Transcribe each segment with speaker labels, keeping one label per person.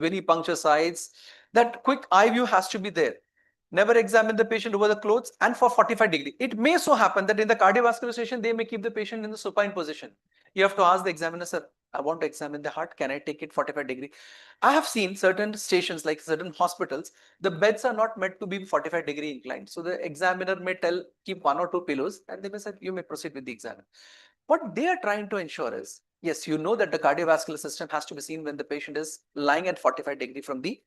Speaker 1: venipuncture sites. That quick eye view has to be there. Never examine the patient over the clothes and for 45 degrees. It may so happen that in the cardiovascular station, they may keep the patient in the supine position. You have to ask the examiner, sir, I want to examine the heart. Can I take it 45 degrees? I have seen certain stations, like certain hospitals, the beds are not meant to be 45-degree inclined. So the examiner may tell, keep 1 or 2 pillows, and they may say, you may proceed with the exam. What they are trying to ensure is, yes, you know that the cardiovascular system has to be seen when the patient is lying at 45 degrees from the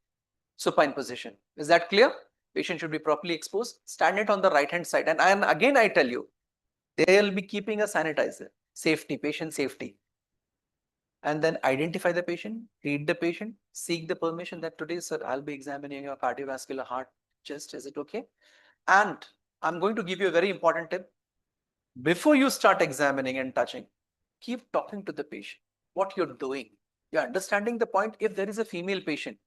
Speaker 1: supine position. Is that clear? Patient should be properly exposed. Stand it on the right hand side. And again, I tell you, they'll be keeping a sanitizer. Safety, patient safety. And then identify the patient, treat the patient, seek the permission that today, sir, I'll be examining your cardiovascular heart chest. Is it okay? And I'm going to give you a very important tip. Before you start examining and touching, keep talking to the patient, what you're doing. You're understanding the point. If there is a female patient,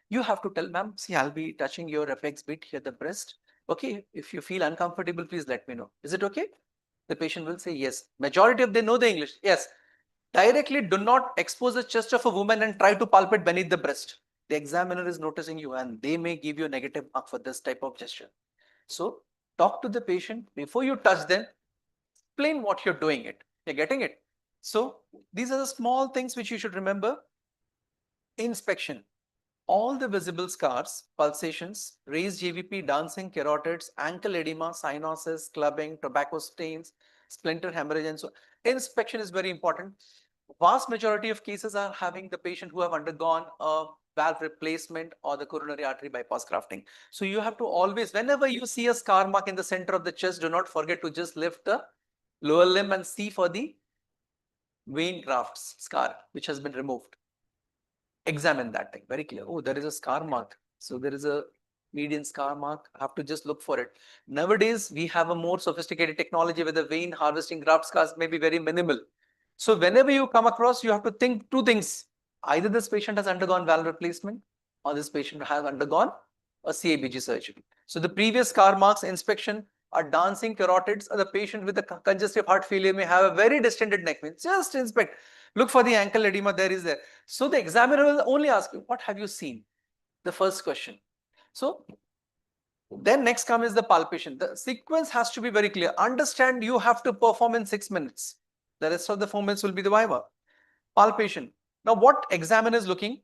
Speaker 1: you have to tell, ma'am, see, I'll be touching your apex bit here, the breast. Okay, if you feel uncomfortable, please let me know. Is it okay? The patient will say yes. Majority of they know the English. Yes. Directly do not expose the chest of a woman and try to palpate beneath the breast. The examiner is noticing you and they may give you a negative mark for this type of gesture. So talk to the patient before you touch them. Explain what you're doing it. You're getting it. So these are the small things which you should remember. Inspection. All the visible scars, pulsations, raised JVP, dancing carotids, ankle edema, cyanosis, clubbing, tobacco stains, splinter hemorrhage, and so on. Inspection is very important. Vast majority of cases are having the patient who have undergone a valve replacement or the coronary artery bypass grafting. So you have to always, whenever you see a scar mark in the center of the chest, do not forget to just lift the lower limb and see for the vein grafts scar which has been removed. Examine that thing very clear. Oh, there is a scar mark. So there is a median scar mark. I have to just look for it. Nowadays, we have a more sophisticated technology where the vein harvesting graft scars may be very minimal. So whenever you come across, you have to think two things. Either this patient has undergone valve replacement or this patient has undergone a CABG surgery. So the previous scar marks inspection are dancing carotids, or the patient with a congestive heart failure may have a very distended neck vein. Just inspect. Look for the ankle edema, there is there. So the examiner will only ask you, what have you seen? The first question. So then next comes is the palpation. The sequence has to be very clear. Understand you have to perform in 6 minutes. The rest of the 4 minutes will be the viva. Palpation. Now what examiner is looking?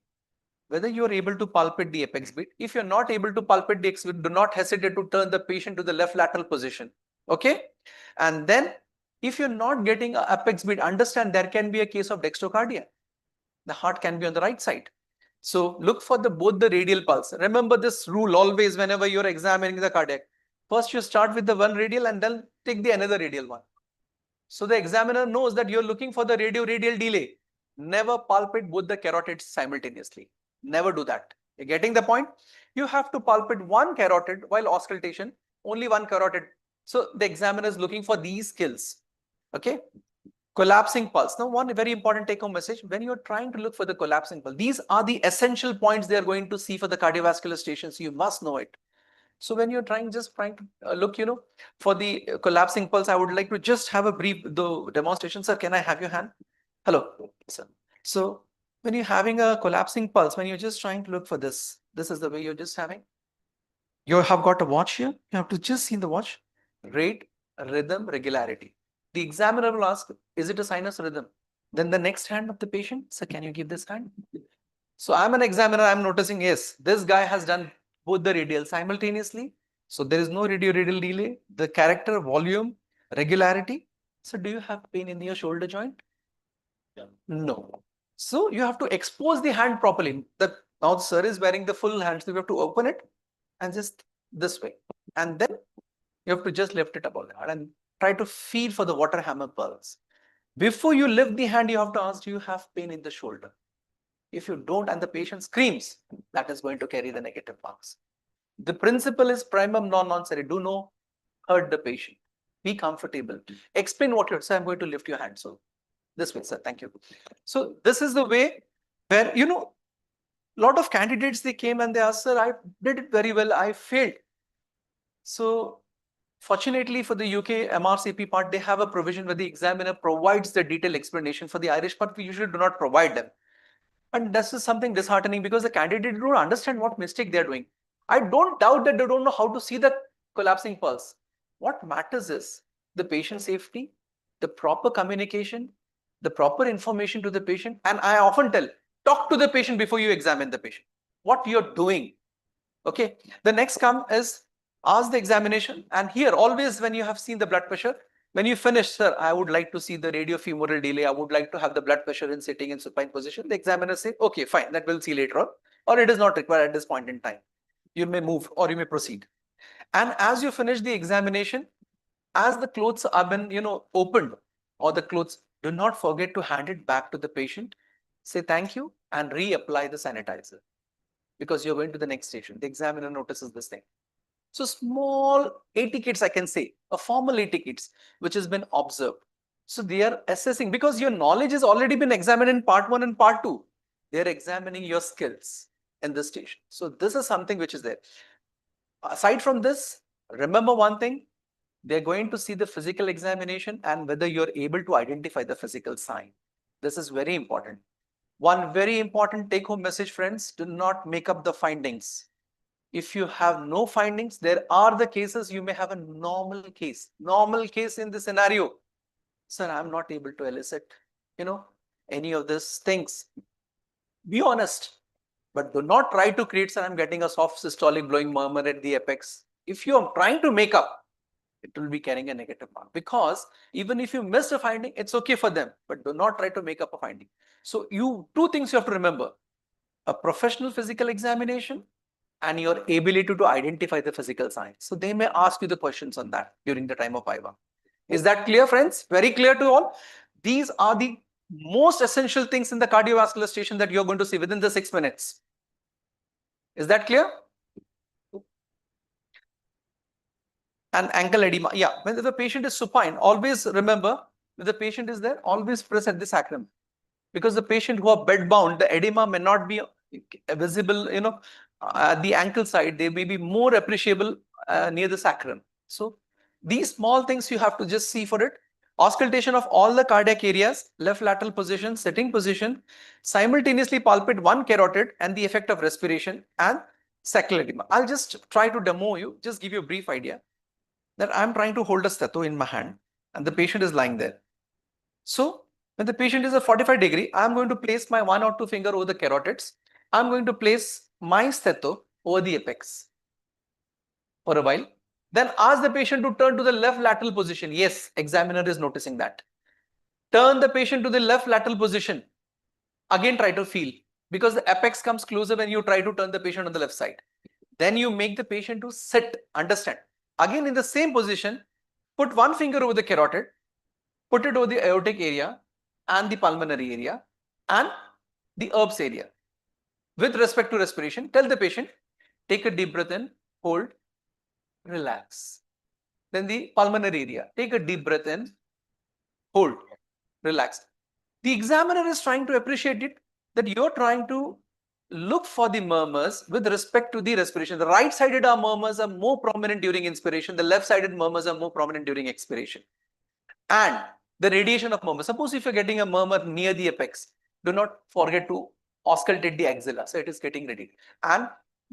Speaker 1: Whether you are able to palpate the apex bit. If you're not able to palpate the apex bit, do not hesitate to turn the patient to the left lateral position. Okay? And then if you're not getting an apex beat, understand there can be a case of dextrocardia. The heart can be on the right side. So look for both the radial pulse. Remember this rule always whenever you're examining the cardiac. First you start with the one radial and then take the another radial one. So the examiner knows that you're looking for the radio-radial delay. Never palpate both the carotids simultaneously. Never do that. You're getting the point? You have to palpate one carotid while auscultation, only one carotid. So the examiner is looking for these skills. Okay. Collapsing pulse. Now, one very important take-home message, when you're trying to look for the collapsing pulse, these are the essential points they are going to see for the cardiovascular stations. You must know it. So when you're trying to look, for the collapsing pulse, I would like to just have a brief demonstration. Sir, can I have your hand? Hello, sir. So when you're having a collapsing pulse, when you're just trying to look for this is the way you're just having. You have got a watch here. You have to just see the watch. Rate, rhythm, regularity. The examiner will ask, is it a sinus rhythm? Then the next hand of the patient, sir, can you give this hand? So I'm an examiner, I'm noticing, yes, this guy has done both the radial simultaneously. So there is no radio-radial delay. The character, volume, regularity. So do you have pain in your shoulder joint? Yeah. No. So you have to expose the hand properly. Now the sir is wearing the full hand, so you have to open it and just this way. And then you have to just lift it above the heart and try to feel for the water hammer pulse. Before you lift the hand, you have to ask, do you have pain in the shoulder? If you don't and the patient screams, that is going to carry the negative marks. The principle is primum non nocere. Do not hurt the patient. Be comfortable. Explain what you're saying. I'm going to lift your hand. So this way, sir. Thank you. So this is the way where, lot of candidates, they came and they asked, sir, I did it very well. I failed. So fortunately for the UK MRCP part, they have a provision where the examiner provides the detailed explanation. For the Irish part, we usually do not provide them. And this is something disheartening because the candidate don't understand what mistake they're doing. I don't doubt that they don't know how to see the collapsing pulse. What matters is the patient safety, the proper communication, the proper information to the patient. And I often tell, talk to the patient before you examine the patient. What you're doing. Okay. The next come is ask the examination. And here, always when you have seen the blood pressure, when you finish, sir, I would like to see the radiofemoral delay. I would like to have the blood pressure in sitting in supine position. The examiner say, okay, fine, that we'll see later on, or it is not required at this point in time. You may move or you may proceed. And as you finish the examination, as the clothes have been, opened or the clothes, do not forget to hand it back to the patient. Say thank you and reapply the sanitizer because you're going to the next station. The examiner notices this thing. So small etiquettes, I can say, a formal etiquettes which has been observed. So they are assessing because your knowledge has already been examined in part 1 and part 2. They are examining your skills in the station. So this is something which is there. Aside from this, remember one thing, they're going to see the physical examination and whether you're able to identify the physical sign. This is very important. One very important take-home message, friends, do not make up the findings. If you have no findings, there are the cases you may have a normal case. Normal case in the scenario. Sir, I'm not able to elicit, any of these things. Be honest, but do not try to create, sir, I'm getting a soft systolic blowing murmur at the apex. If you are trying to make up, it will be carrying a negative mark because even if you miss a finding, it's okay for them, but do not try to make up a finding. So two things you have to remember, a professional physical examination and your ability to identify the physical signs. So they may ask you the questions on that during the time of IVA. Is that clear, friends? Very clear to all? These are the most essential things in the cardiovascular station that you're going to see within the 6 minutes. Is that clear? And ankle edema. Yeah, when the patient is supine, always remember, when the patient is there, always press at the sacrum. Because the patient who are bed bound, the edema may not be visible, at the ankle side, they may be more appreciable near the sacrum. So these small things you have to just see for it. Auscultation of all the cardiac areas, left lateral position, sitting position, simultaneously palpate one carotid and the effect of respiration and sacral edema. I'll just try to demo you, just give you a brief idea that I'm trying to hold a stetho in my hand and the patient is lying there. So when the patient is at 45 degree, I'm going to place my 1 or 2 finger over the carotids. I'm going to place my stetho over the apex for a while. Then ask the patient to turn to the left lateral position. Yes, examiner is noticing that. Turn the patient to the left lateral position. Again, try to feel because the apex comes closer when you try to turn the patient on the left side. Then you make the patient to sit, understand. Again, in the same position, put one finger over the carotid, put it over the aortic area and the pulmonary area and the herbs area. With respect to respiration, tell the patient, take a deep breath in, hold, relax. Then the pulmonary area, take a deep breath in, hold, relax. The examiner is trying to appreciate it that you're trying to look for the murmurs with respect to the respiration. The right-sided murmurs are more prominent during inspiration. The left-sided murmurs are more prominent during expiration. And the radiation of murmur. Suppose if you're getting a murmur near the apex, do not forget to auscultate the axilla. So it is getting ready.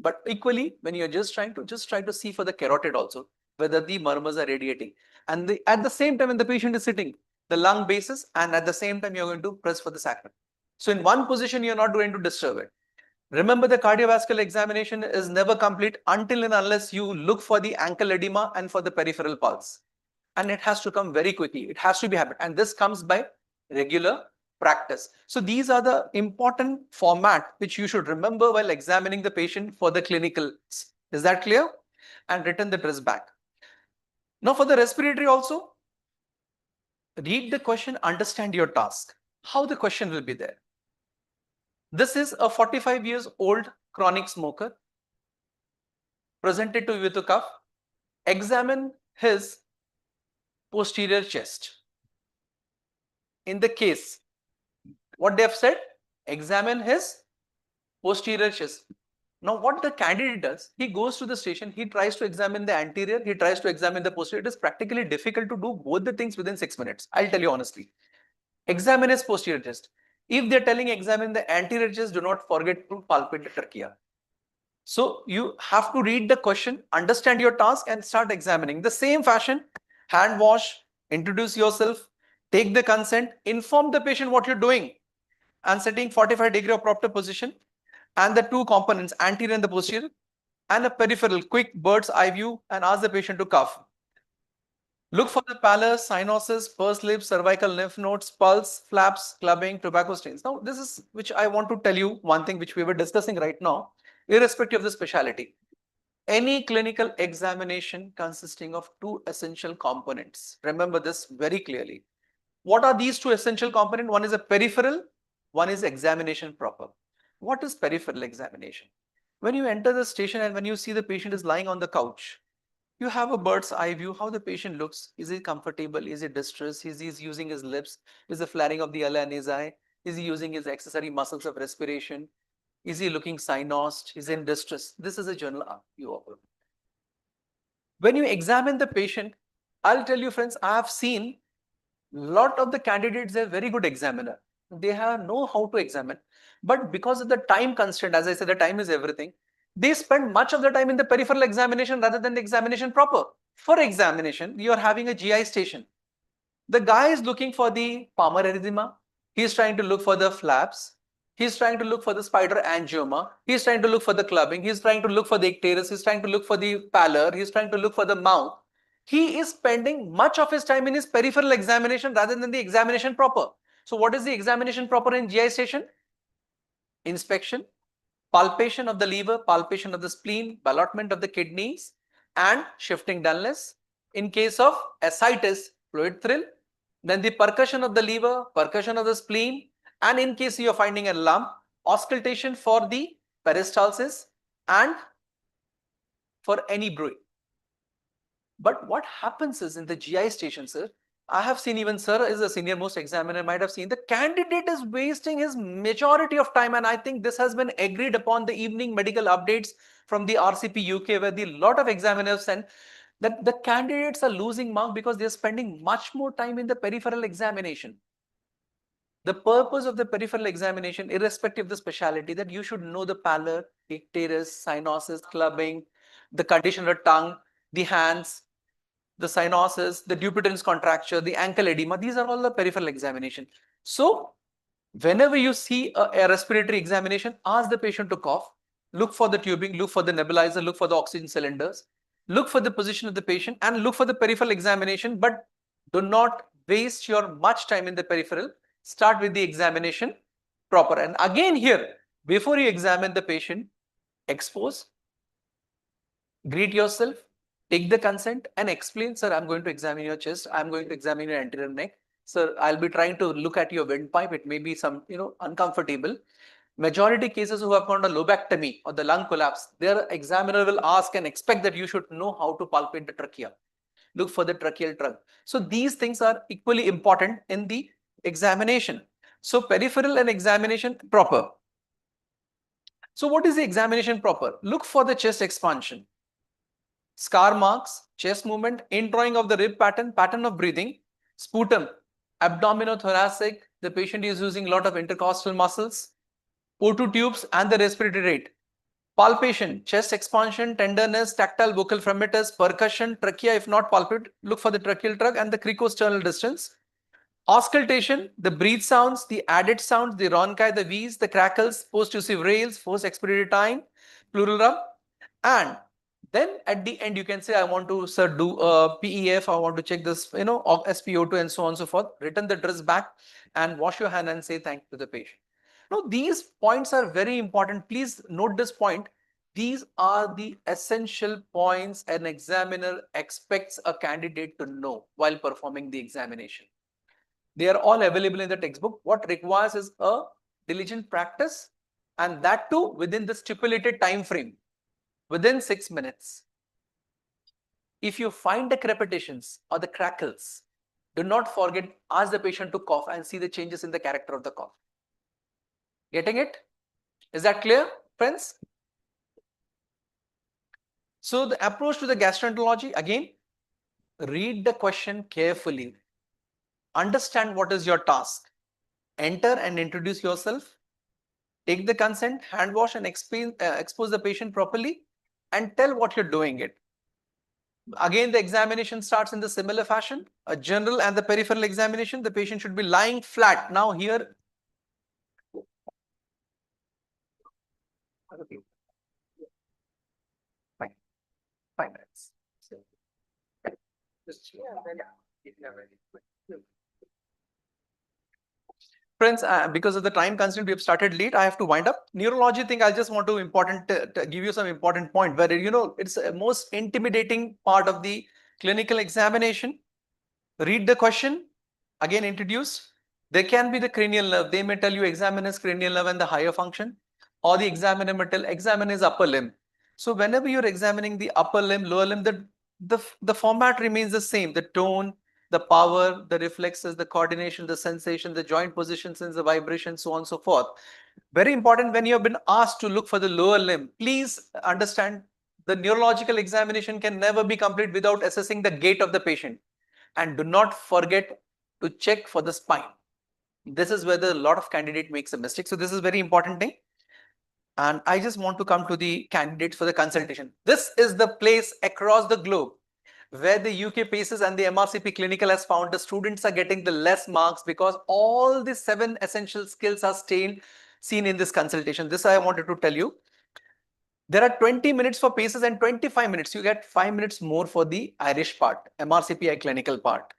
Speaker 1: But equally, when you're just try to see for the carotid also, whether the murmurs are radiating. And at the same time, when the patient is sitting, the lung bases, and at the same time, you're going to press for the sacrum. So in one position, you're not going to disturb it. Remember, the cardiovascular examination is never complete until and unless you look for the ankle edema and for the peripheral pulse. And it has to come very quickly. It has to be habit. And this comes by regular practice. So these are the important format which you should remember while examining the patient for the clinical. Is that clear? And return the dress back. Now for the respiratory also, read the question, understand your task. How the question will be there. This is a 45 years old chronic smoker presented to you with a cough. Examine his posterior chest. In the case, what they have said, examine his posterior chest. Now, what the candidate does, he goes to the station, he tries to examine the anterior, he tries to examine the posterior. It is practically difficult to do both the things within 6 minutes. I'll tell you honestly. Examine his posterior chest. If they're telling examine the anterior chest, do not forget to palpate the trachea. So you have to read the question, understand your task and start examining. The same fashion, hand wash, introduce yourself, take the consent, inform the patient what you're doing and setting 45-degree of proper position and the two components, anterior and the posterior, and a peripheral quick bird's eye view and ask the patient to cough. Look for the pallor, cyanosis, pursed lips, cervical lymph nodes, pulse, flaps, clubbing, tobacco stains. Now, this is which I want to tell you one thing which we were discussing right now, irrespective of the specialty. Any clinical examination consisting of two essential components. Remember this very clearly. What are these two essential components? One is a peripheral, one is examination proper. What is peripheral examination? When you enter the station and when you see the patient is lying on the couch, you have a bird's eye view how the patient looks. Is he comfortable? Is he distressed? Is he using his lips? Is the flaring of the ala nasal? Is he using his accessory muscles of respiration? Is he looking cynosed? Is he in distress? This is a general view of it. When you examine the patient, I'll tell you friends, I have seen lot of the candidates, they're very good examiner. They have know how to examine. But because of the time constraint, as I said, the time is everything. They spend much of the time in the peripheral examination rather than the examination proper. For examination, you are having a GI station. The guy is looking for the palmar erythema. He is trying to look for the flaps. He is trying to look for the spider angioma. He is trying to look for the clubbing. He is trying to look for the icterus. He is trying to look for the pallor. He is trying to look for the mouth. He is spending much of his time in his peripheral examination rather than the examination proper. So what is the examination proper in GI station? Inspection, palpation of the liver, palpation of the spleen, ballotment of the kidneys, and shifting dullness. In case of ascites, fluid thrill, then the percussion of the liver, percussion of the spleen, and in case you are finding a lump, auscultation for the peristalsis and for any bruit. But what happens is in the GI station, sir, I have seen even sir is a senior most examiner might have seen the candidate is wasting his majority of time, and I think this has been agreed upon the evening medical updates from the RCP UK where the lot of examiners send that the candidates are losing mark because they are spending much more time in the peripheral examination. The purpose of the peripheral examination, irrespective of the specialty, that you should know the pallor, icterus, cyanosis, clubbing, the condition of the tongue, the hands, the cyanosis, the dupuytren's contracture, the ankle edema. These are all the peripheral examination. So, whenever you see a respiratory examination, ask the patient to cough, look for the tubing, look for the nebulizer, look for the oxygen cylinders, look for the position of the patient and look for the peripheral examination, but do not waste your much time in the peripheral. Start with the examination proper. And again here, before you examine the patient, expose, greet yourself, take the consent and explain, sir, I'm going to examine your chest. I'm going to examine your anterior neck. Sir, I'll be trying to look at your windpipe. It may be some, uncomfortable. Majority cases who have found a lobectomy or the lung collapse, their examiner will ask and expect that you should know how to palpate the trachea. Look for the tracheal trunk. So these things are equally important in the examination. So peripheral and examination proper. So what is the examination proper? Look for the chest expansion, scar marks, chest movement, indrawing of the rib pattern, pattern of breathing, sputum, abdominothoracic, the patient is using a lot of intercostal muscles, O2 tubes and the respiratory rate. Palpation, chest expansion, tenderness, tactile vocal fremitus, percussion, trachea if not palpate, look for the tracheal trunk and the cricosternal distance. Auscultation, the breathe sounds, the added sounds, the rhonchi, the wheeze, the crackles, post-tussive rails, forced expiratory time, pleural rub, and then at the end you can say I want to sir do a PEF, I want to check this, SpO2 and so on and so forth. Return the dress back and wash your hand and say thank you to the patient. Now these points are very important. Please note this point. These are the essential points an examiner expects a candidate to know while performing the examination. They are all available in the textbook. What requires is a diligent practice and that too within the stipulated time frame, within 6 minutes. If you find the crepitations or the crackles, do not forget, ask the patient to cough and see the changes in the character of the cough. Getting it? Is that clear, friends? So the approach to the gastroenterology, again, read the question carefully. Understand what is your task. enter and introduce yourself, take the consent, hand wash and expose the patient properly and tell what you're doing it. Again, the examination starts in the similar fashion, a general and the peripheral examination. The patient should be lying flat. Now here, okay, 5 minutes. Friends, because of the time constraint, we have started late. I have to wind up. Neurology thing, I just want to give you some important point where, it's a most intimidating part of the clinical examination. Read the question, again introduce. There can be the cranial nerve. They may tell you examine his cranial nerve and the higher function, or the examiner may tell examine his upper limb. So whenever you're examining the upper limb, lower limb, the format remains the same. The tone, the power, the reflexes, the coordination, the sensation, the joint positions, and the vibration, so on and so forth. Very important when you have been asked to look for the lower limb. Please understand the neurological examination can never be complete without assessing the gait of the patient. And do not forget to check for the spine. This is where a lot of candidate makes a mistake. So this is very important thing. And I just want to come to the candidates for the consultation. This is the place across the globe where the UK PACES and the MRCP clinical has found the students are getting the less marks because all the 7 essential skills are seen in this consultation. This I wanted to tell you. There are 20 minutes for PACES and 25 minutes. You get 5 minutes more for the Irish part, MRCPI clinical part.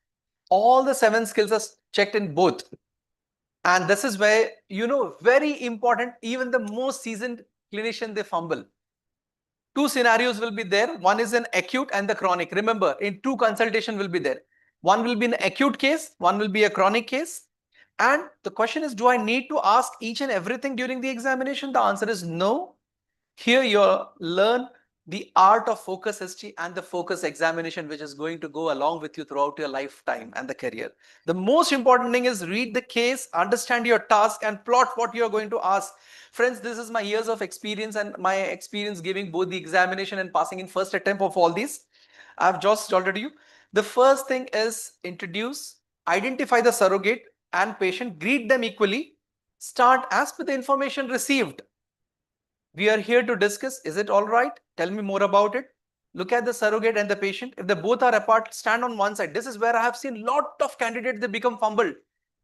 Speaker 1: All the 7 skills are checked in both. And this is where, very important, even the most seasoned clinician, they fumble. 2 scenarios will be there. One is an acute and the chronic. Remember, in 2 consultation will be there. One will be an acute case, one will be a chronic case. And the question is, do I need to ask each and everything during the examination? The answer is no. Here you learn the art of focus history and the focus examination, which is going to go along with you throughout your lifetime and the career. The most important thing is read the case, understand your task and plot what you are going to ask. Friends, this is my years of experience and my experience giving both the examination and passing in first attempt of all these. I've just told you. The first thing is introduce, identify the surrogate and patient, greet them equally, start as per the information received. We are here to discuss, is it all right? Tell me more about it. Look at the surrogate and the patient. If they both are apart, stand on one side. This is where I have seen lot of candidates, they become fumbled.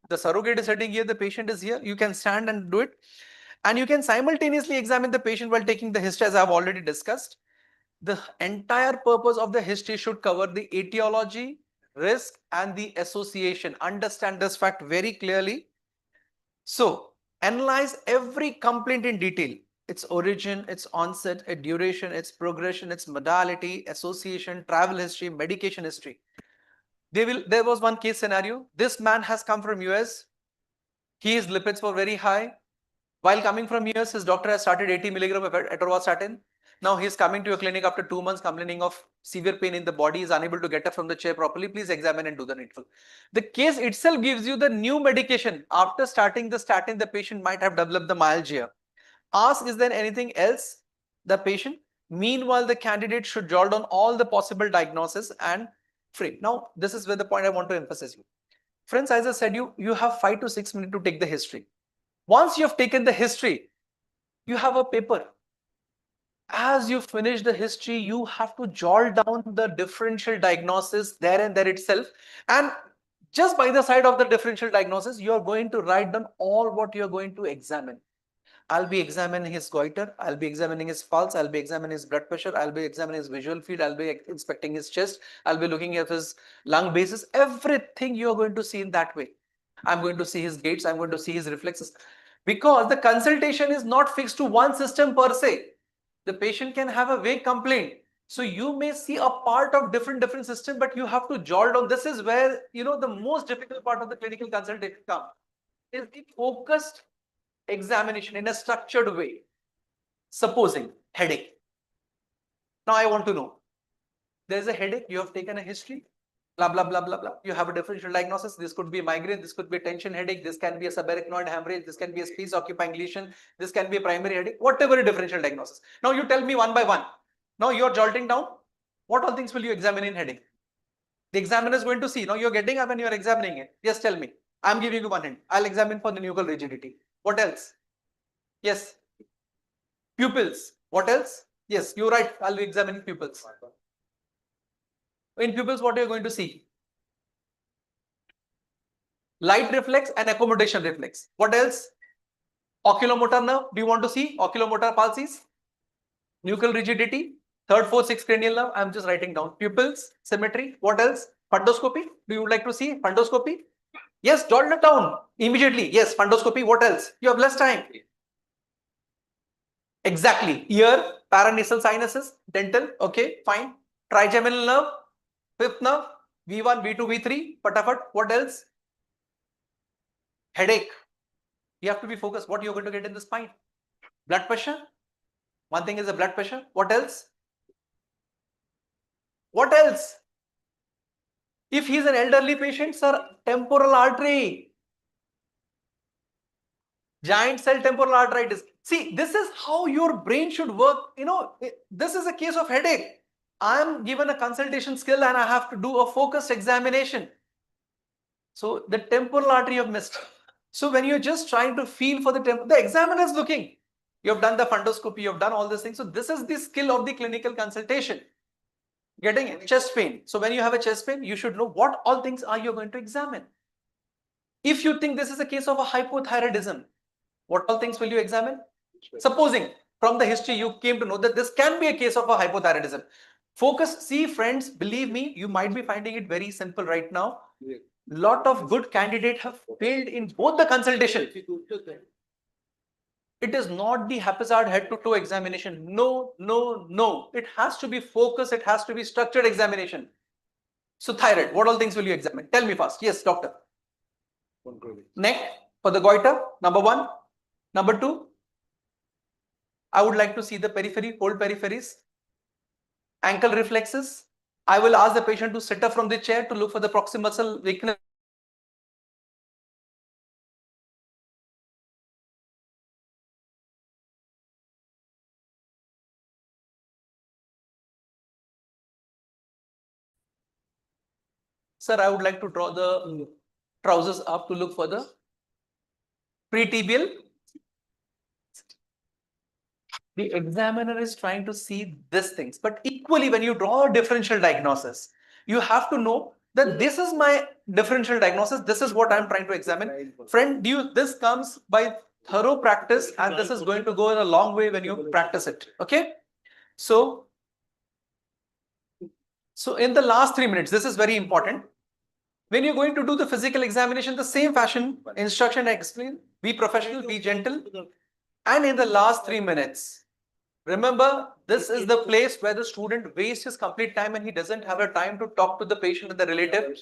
Speaker 1: The surrogate is sitting here, the patient is here. You can stand and do it. And you can simultaneously examine the patient while taking the history, as I have already discussed. The entire purpose of the history should cover the etiology, risk, and the association. Understand this fact very clearly. So, analyze every complaint in detail. Its origin, its onset, its duration, its progression, its modality, association, travel history, medication history. There was one case scenario. This man has come from US. His lipids were very high. While coming from US, his doctor has started 80 milligram of atorvastatin. Now he is coming to your clinic after 2 months complaining of severe pain in the body, is unable to get up from the chair properly. Please examine and do the needful. The case itself gives you the new medication. After starting the statin, the patient might have developed the myalgia. Ask, is there anything else? The patient. Meanwhile, the candidate should jot down all the possible diagnosis and frame. Now, this is where the point I want to emphasize you. Friends, as I said, you have 5 to 6 minutes to take the history. Once you have taken the history, you have a paper. As you finish the history, you have to jot down the differential diagnosis there and there itself. And just by the side of the differential diagnosis, you are going to write down all what you are going to examine. I'll be examining his goiter, I'll be examining his pulse, I'll be examining his blood pressure, I'll be examining his visual field, I'll be inspecting his chest, I'll be looking at his lung bases, everything you are going to see in that way. I'm going to see his gaits, I'm going to see his reflexes. Because the consultation is not fixed to one system per se. The patient can have a vague complaint. So you may see a part of different system, but you have to jot down. This is where, the most difficult part of the clinical consultation comes. Is the focused examination in a structured way. Supposing headache. Now I want to know, there's a headache, you have taken a history, blah, blah, blah, blah, blah. You have a differential diagnosis. This could be a migraine, this could be a tension headache, this can be a subarachnoid hemorrhage, this can be a space occupying lesion, this can be a primary headache, whatever a differential diagnosis. Now you tell me one by one. Now you're jotting down, what all things will you examine in headache? The examiner is going to see. Now you're getting up and you're examining it. Yes, tell me. I'm giving you one hint. I'll examine for the nuchal rigidity. What else? Yes. Pupils. What else? Yes, you're right. I'll be examining pupils. In pupils, what are you going to see? Light reflex and accommodation reflex. What else? Oculomotor nerve. Do you want to see oculomotor palsies? Nuchal rigidity. Third, fourth, sixth cranial nerve. I'm just writing down. Pupils, symmetry. What else? Fundoscopy. Do you like to see fundoscopy? Yes, jot it down immediately. Yes, fundoscopy. What else? You have less time. Exactly. Ear, paranasal sinuses, dental. Okay, fine. Trigeminal nerve, fifth nerve, V1, V2, V3. Patafat. What else? Headache. You have to be focused. What you're going to get in the spine? Blood pressure. One thing is the blood pressure. What else? What else? If he's an elderly patient, sir, temporal artery. Giant cell temporal arteritis. See, this is how your brain should work. You know, this is a case of headache. I am given a consultation skill and I have to do a focused examination. So the temporal artery you have missed. So when you're just trying to feel for the examiner is looking. You have done the fundoscopy, you have done all these things. So this is the skill of the clinical consultation. Getting chest pain. So when you have a chest pain, you should know what all things are you going to examine. If you think this is a case of a hypothyroidism, what all things will you examine? Supposing from the history you came to know that this can be a case of a hypothyroidism. Focus, see friends, believe me, you might be finding it very simple right now. Lot of good candidates have failed in both the consultation. It is not the haphazard head to toe examination. No, no, no. It has to be focused. It has to be structured examination. So thyroid, what all things will you examine? Tell me first. Yes, doctor. Neck for the goiter, number one. Number two, I would like to see the periphery, whole peripheries. Ankle reflexes. I will ask the patient to sit up from the chair to look for the proximal muscle weakness. Sir, I would like to draw the trousers up to look for the pretibial. The examiner is trying to see these things, but equally when you draw a differential diagnosis, you have to know that this is my differential diagnosis. This is what I'm trying to examine. Friend, this comes by thorough practice, and this is going to go in a long way when you practice it. Okay. So in the last 3 minutes, this is very important. When you're going to do the physical examination, the same fashion, instruction I explain, be professional, be gentle. And in the last 3 minutes, remember, this is the place where the student wastes his complete time and he doesn't have a time to talk to the patient and the relative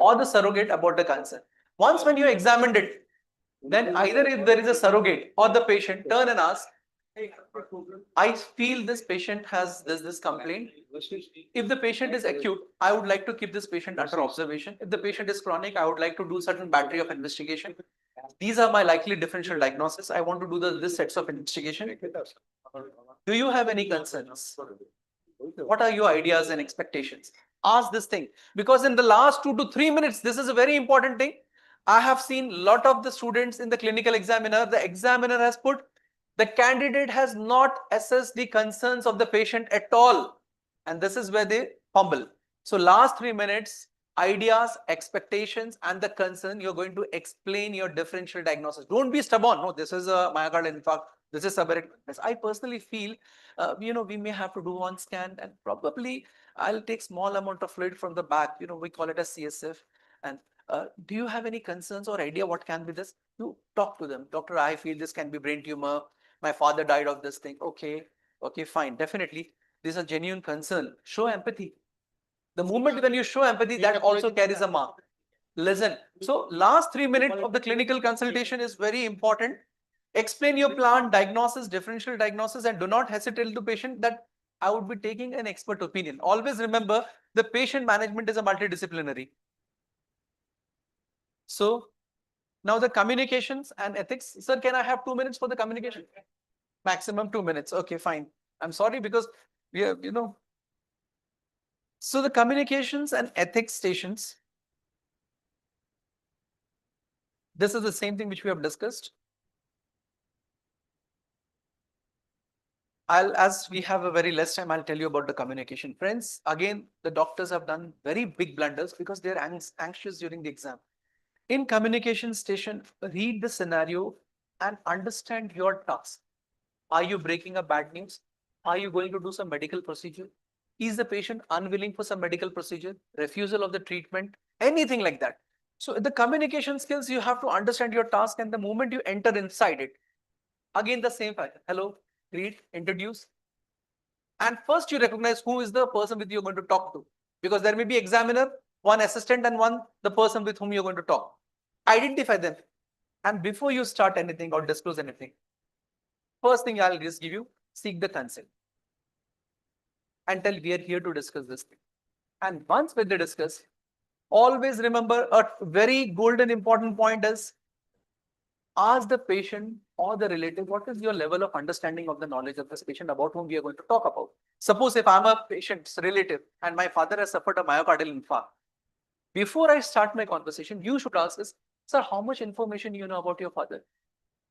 Speaker 1: or the surrogate about the concern. Once when you examined it, then either if there is a surrogate or the patient, turn and ask, I feel this patient has this complaint. If the patient is acute, I would like to keep this patient under observation. If the patient is chronic, I would like to do certain battery of investigation. These are my likely differential diagnosis. I want to do this sets of investigation. Do you have any concerns? What are your ideas and expectations? Ask this thing, because in the last 2 to 3 minutes, this is a very important thing. I have seen a lot of the students in the clinical examiner. The examiner has put the candidate has not assessed the concerns of the patient at all. And this is where they fumble. So last 3 minutes, ideas, expectations, and the concern, you're going to explain your differential diagnosis. Don't be stubborn. No, this is a myocardial infarct. This is subarachnoid. I personally feel, we may have to do one scan, and probably I'll take small amount of fluid from the back. We call it a CSF. And do you have any concerns or idea what can be this? You talk to them. Doctor, I feel this can be brain tumor. My father died of this thing. Okay, fine. Definitely. This is a genuine concern. Show empathy. The moment when you show empathy, that also carries a mark. Listen. So last 3 minutes of the clinical consultation is very important. Explain your plan, diagnosis, differential diagnosis, and do not hesitate to patient that I would be taking an expert opinion. Always remember, the patient management is a multidisciplinary. So now the communications and ethics. Sir, can I have 2 minutes for the communication? Maximum 2 minutes. Okay, fine. I'm sorry because we are, So the communications and ethics stations. This is the same thing which we have discussed. As we have a very less time, I'll tell you about the communication. Friends, again, the doctors have done very big blunders because they're anxious during the exam. In communication station, read the scenario and understand your task. Are you breaking a bad news? Are you going to do some medical procedure? Is the patient unwilling for some medical procedure? Refusal of the treatment? Anything like that. So the communication skills, you have to understand your task, and the moment you enter inside it, again the same factor. Hello, greet, introduce. And first you recognize who is the person with you you're going to talk to. Because there may be examiner, one assistant, and one the person with whom you're going to talk. Identify them. And before you start anything or disclose anything, first thing I'll just give you, seek the consent. And tell we are here to discuss this thing. And once when they discuss, always remember a very golden important point is, ask the patient or the relative what is your level of understanding of the knowledge of this patient about whom we are going to talk about. Suppose if I'm a patient's relative and my father has suffered a myocardial infarct, before I start my conversation, you should ask us, sir, how much information you know about your father?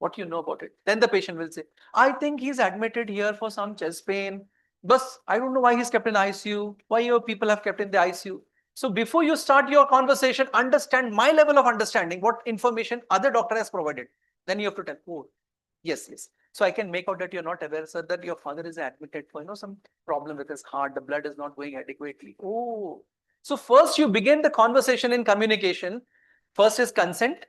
Speaker 1: What you know about it? Then the patient will say, I think he's admitted here for some chest pain, but I don't know why he's kept in ICU, why your people have kept in the ICU. So before you start your conversation, understand my level of understanding, what information other doctor has provided. Then you have to tell, oh, yes, yes. So I can make out that you're not aware, sir, that your father is admitted for, some problem with his heart. The blood is not going adequately. Oh, so first you begin the conversation in communication. First is consent.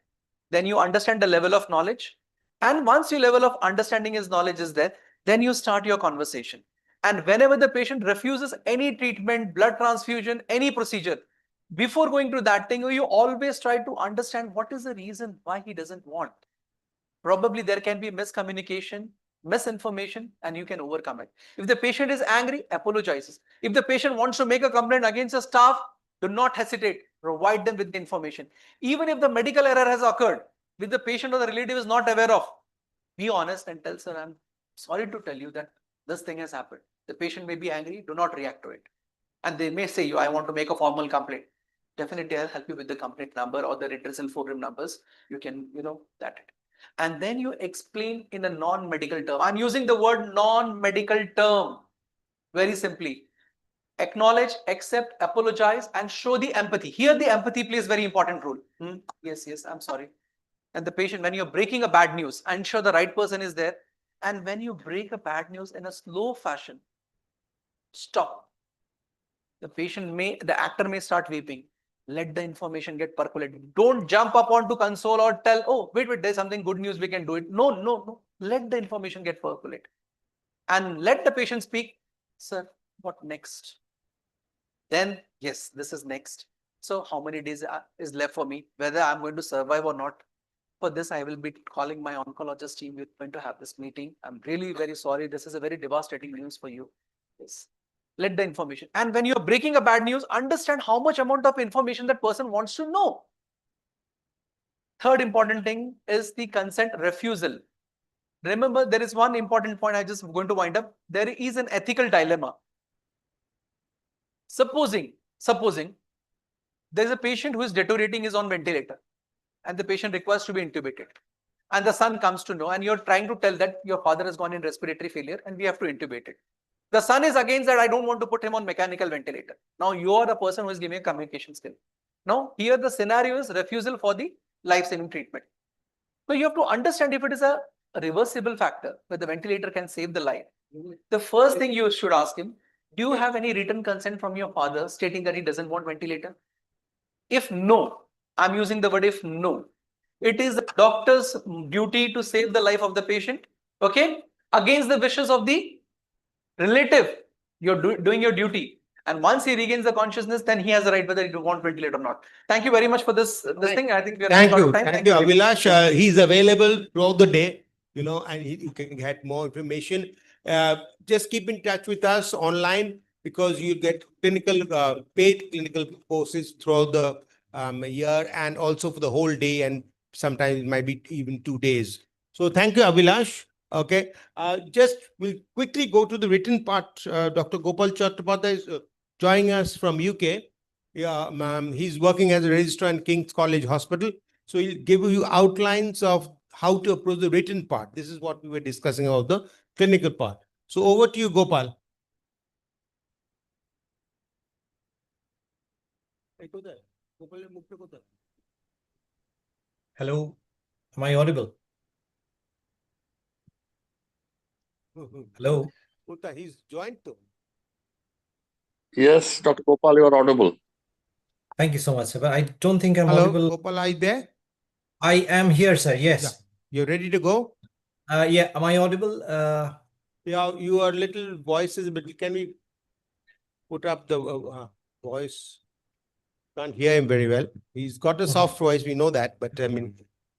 Speaker 1: Then you understand the level of knowledge. And once your level of understanding is knowledge is there, then you start your conversation. And whenever the patient refuses any treatment, blood transfusion, any procedure, before going to that thing, you always try to understand what is the reason why he doesn't want. Probably there can be miscommunication, misinformation, and you can overcome it. If the patient is angry, apologizes. If the patient wants to make a complaint against the staff, do not hesitate. Provide them with the information. Even if the medical error has occurred, which the patient or the relative is not aware of, be honest and tell, sir, I'm sorry to tell you that this thing has happened. The patient may be angry, do not react to it. And they may say, I want to make a formal complaint. Definitely, I'll help you with the complaint number or the redressal forum numbers. You can, that. And then you explain in a non-medical term. I'm using the word non-medical term very simply. Acknowledge, accept, apologize, and show the empathy. Here, the empathy plays very important role. Yes, yes, I'm sorry. And the patient, when you're breaking a bad news, ensure the right person is there. And when you break a bad news in a slow fashion, stop. The actor may start weeping. Let the information get percolated. Don't jump up onto console or tell, oh, wait, there's something good news, we can do it. No, no, no. Let the information get percolated. And let the patient speak. Sir, what next? Then, yes, this is next. So how many days is left for me? Whether I'm going to survive or not. For this, I will be calling my oncologist team. We're going to have this meeting. I'm really very sorry. This is a very devastating news for you. Yes. Let the information. And when you're breaking a bad news, understand how much amount of information that person wants to know. Third important thing is the consent refusal. Remember, there is one important point I just going to wind up. There is an ethical dilemma. Supposing there is a patient who is deteriorating, is on ventilator, and the patient requires to be intubated. And the son comes to know, and you're trying to tell that your father has gone in respiratory failure and we have to intubate it. The son is against that, I don't want to put him on mechanical ventilator. Now you are the person who is giving a communication skill. Now here the scenario is refusal for the life-saving treatment. So you have to understand if it is a reversible factor where the ventilator can save the life. The first thing you should ask him, do you have any written consent from your father stating that he doesn't want ventilator? If no, I'm using the word if no, it is the doctor's duty to save the life of the patient, okay, against the wishes of the relative. You're doing your duty. And once he regains the consciousness, then he has the right whether he wants ventilate or not. Thank you very much for this thing. I think we are
Speaker 2: Thank
Speaker 1: short
Speaker 2: you.
Speaker 1: of time.
Speaker 2: Thank you, Abhilash. He's available throughout the day, and you can get more information. Just keep in touch with us online because you get paid clinical courses throughout the year and also for the whole day, and sometimes it might be even 2 days. So thank you, Abhilash. Okay. Just we'll quickly go to the written part. Dr. Gopal Chattopadhyay is joining us from UK. Yeah, he's working as a registrar in King's College Hospital. So he'll give you outlines of how to approach the written part. This is what we were discussing about the clinical part. So over to you, Gopal.
Speaker 3: Hello, am I audible? Hello.
Speaker 2: He's joined too.
Speaker 4: Yes, Dr. Gopal, you are audible.
Speaker 3: Thank you so much, sir. But I don't think I'm
Speaker 2: Hello,
Speaker 3: audible.
Speaker 2: Gopal, are you there?
Speaker 3: I am here, sir. Yes.
Speaker 2: You're ready to go?
Speaker 3: Yeah. Am I audible?
Speaker 2: Yeah, your little voice is, but can we put up the voice? Can't hear him very well. He's got a soft voice, we know that, but I mean,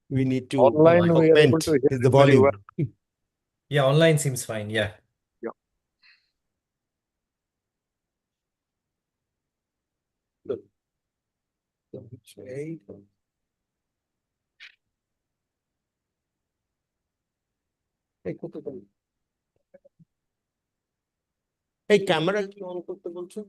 Speaker 2: we need to
Speaker 4: Online, we are able
Speaker 2: augment
Speaker 4: to hear
Speaker 2: the
Speaker 4: you very
Speaker 2: volume.
Speaker 4: well.
Speaker 3: Yeah, online seems fine. Yeah.
Speaker 2: এই camera কি on করতে বলছো?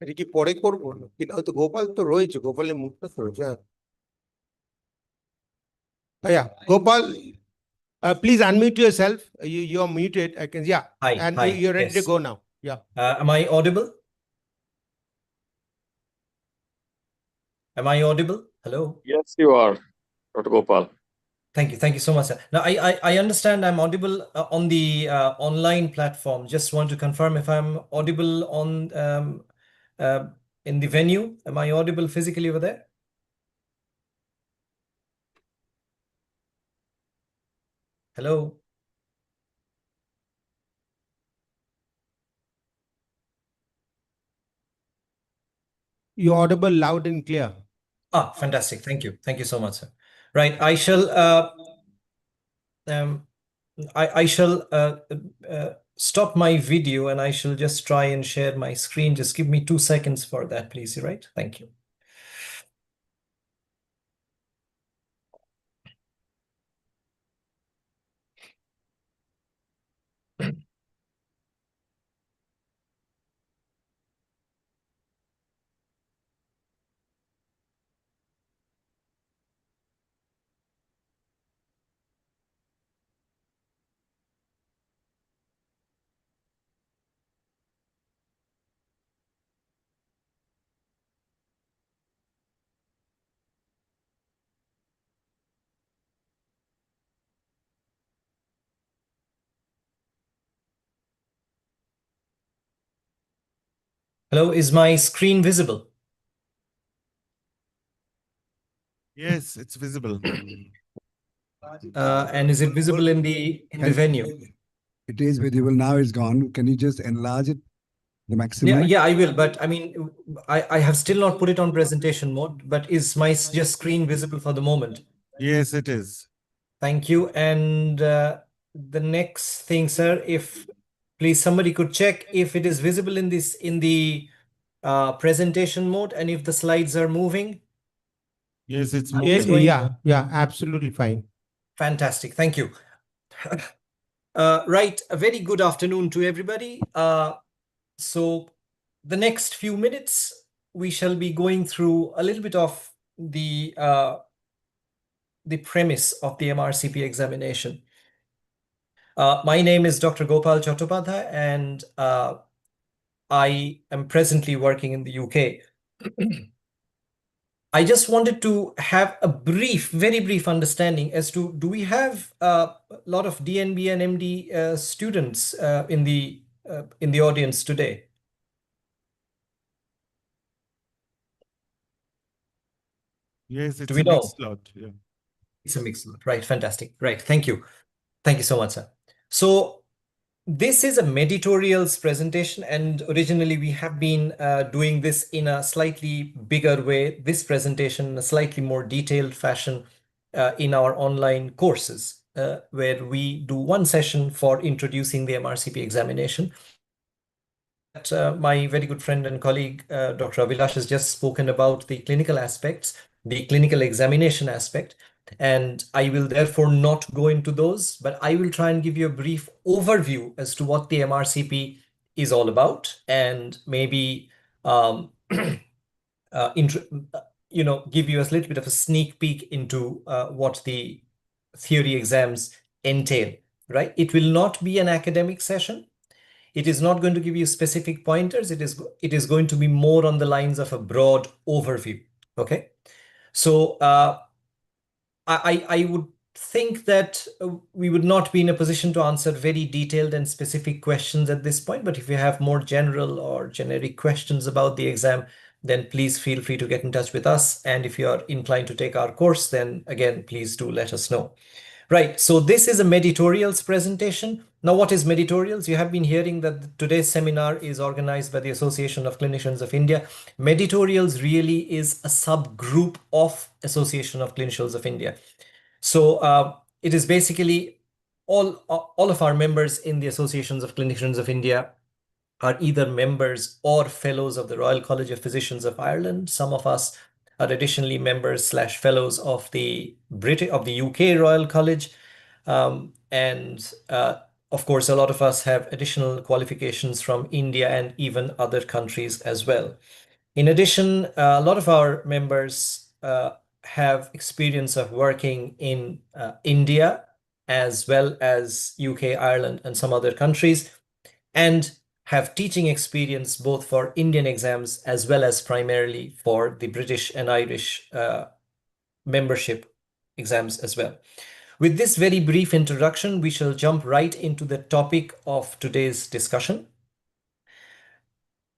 Speaker 2: এটা কি পরে করবো? কিন্তু হয়তো গোপাল তো রয়েছে, গোপালের মুখটা তো রয়েছে। Yeah, Gopal, please unmute yourself. You're muted. I can, yeah.
Speaker 3: Hi.
Speaker 2: And
Speaker 3: Hi.
Speaker 2: you're ready to
Speaker 3: Yes.
Speaker 2: go now. Yeah.
Speaker 3: Am I audible? Am I audible? Hello.
Speaker 4: Yes, you are, Dr. Gopal.
Speaker 3: Thank you. Thank you so much, sir. Now, I understand I'm audible on the online platform. Just want to confirm if I'm audible on in the venue. Am I audible physically over there? Hello.
Speaker 2: You're audible loud and clear.
Speaker 3: Fantastic. Thank you. Thank you so much, sir. Right. I shall stop my video and I shall just try and share my screen. Just give me 2 seconds for that, please. Right. Thank you. Hello. Is my screen visible?
Speaker 5: Yes, it's visible.
Speaker 3: And is it visible in the venue?
Speaker 6: It is visible now. It's gone. Can you just enlarge it, the maximum?
Speaker 3: Yeah, I will. But I mean, I have still not put it on presentation mode. But is my just screen visible for the moment?
Speaker 5: Yes, it is.
Speaker 3: Thank you. And the next thing, sir, if please somebody could check if it is visible in the presentation mode and if the slides are moving.
Speaker 5: Yes, it's
Speaker 3: Are
Speaker 5: moving.
Speaker 3: it's going-
Speaker 2: Yeah, absolutely fine.
Speaker 3: Fantastic. Thank you. Right. A very good afternoon to everybody. So the next few minutes, we shall be going through a little bit of the premise of the MRCP examination. My name is Dr. Gopal Chattopadhyay, and I am presently working in the UK. I just wanted to have a very brief understanding as to, do we have a lot of DNB and MD students in the audience today?
Speaker 5: Yes, it's
Speaker 3: Do we
Speaker 5: a
Speaker 3: know?
Speaker 5: mixed lot. Yeah.
Speaker 3: It's a mixed lot, right? Fantastic. Right. Thank you. Thank you so much, sir. So This is a meditorials presentation, and originally we have been doing this in a slightly bigger way, this presentation in a slightly more detailed fashion in our online courses, where we do one session for introducing the MRCP examination. My very good friend and colleague, Dr. Avilash, has just spoken about the clinical aspects, the clinical examination aspect, and I will therefore not go into those, but I will try and give you a brief overview as to what the MRCP is all about, and maybe give you a little bit of a sneak peek into what the theory exams entail, right? It will not be an academic session. It is not going to give you specific pointers. It is going to be more on the lines of a broad overview. Okay, so I would think that we would not be in a position to answer very detailed and specific questions at this point. But if you have more general or generic questions about the exam, then please feel free to get in touch with us. And if you are inclined to take our course, then again, please do let us know. Right, so this is a meditorials presentation. Now, what is meditorials? You have been hearing that today's seminar is organized by the Association of Clinicians of India. Meditorials really is a subgroup of Association of Clinicians of India. So it is basically all of our members in the Associations of Clinicians of India are either members or fellows of the Royal College of Physicians of Ireland. Some of us are additionally members / fellows of the UK Royal College. And of course, a lot of us have additional qualifications from India and even other countries as well. In addition, a lot of our members have experience of working in India as well as UK, Ireland, and some other countries, and have teaching experience both for Indian exams as well as primarily for the British and Irish membership exams as well. With this very brief introduction, we shall jump right into the topic of today's discussion.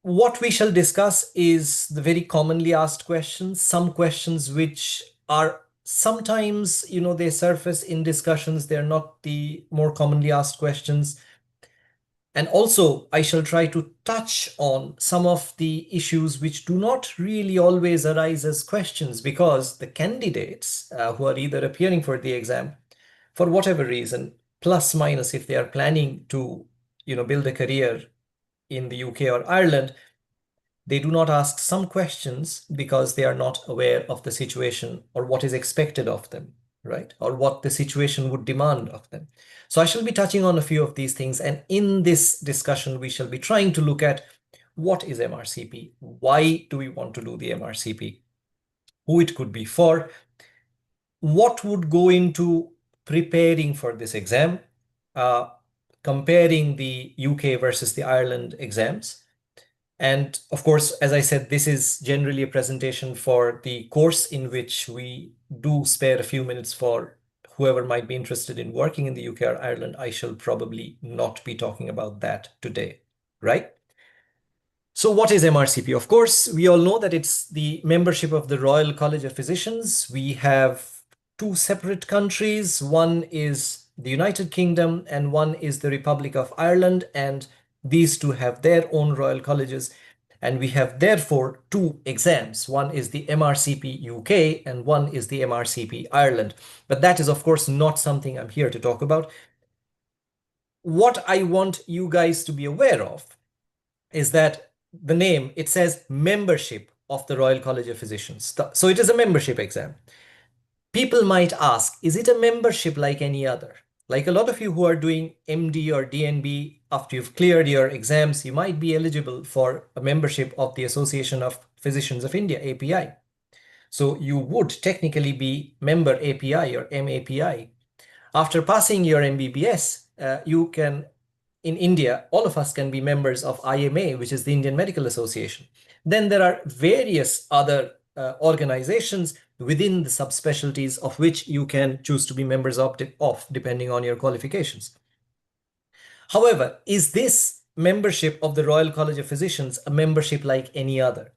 Speaker 3: What we shall discuss is the very commonly asked questions, some questions which are sometimes, they surface in discussions. They're not the more commonly asked questions. And also, I shall try to touch on some of the issues which do not really always arise as questions, because the candidates who are either appearing for the exam, for whatever reason, plus minus if they are planning to, build a career in the UK or Ireland, they do not ask some questions because they are not aware of the situation or what is expected of them, right? Or what the situation would demand of them. So I shall be touching on a few of these things. And in this discussion, we shall be trying to look at what is MRCP? Why do we want to do the MRCP? Who it could be for? What would go into preparing for this exam? Comparing the UK versus the Ireland exams. And of course, as I said, this is generally a presentation for the course in which we do spare a few minutes for whoever might be interested in working in the UK or Ireland. I shall probably not be talking about that today, right? So what is MRCP? Of course, we all know that it's the membership of the Royal College of Physicians. We have two separate countries. One is the United Kingdom and one is the Republic of Ireland, and these two have their own royal colleges, and we have therefore two exams. One is the MRCP UK and one is the MRCP Ireland. But that is, of course, not something I'm here to talk about. What I want you guys to be aware of is that the name, it says membership of the Royal College of Physicians. So it is a membership exam. People might ask, is it a membership like any other? Like a lot of you who are doing MD or DNB, after you've cleared your exams, you might be eligible for a membership of the Association of Physicians of India, API. So you would technically be member API or MAPI. After passing your MBBS, you can, in India, all of us can be members of IMA, which is the Indian Medical Association. Then there are various other organizations within the subspecialties of which you can choose to be members of depending on your qualifications. However, is this membership of the Royal College of Physicians a membership like any other?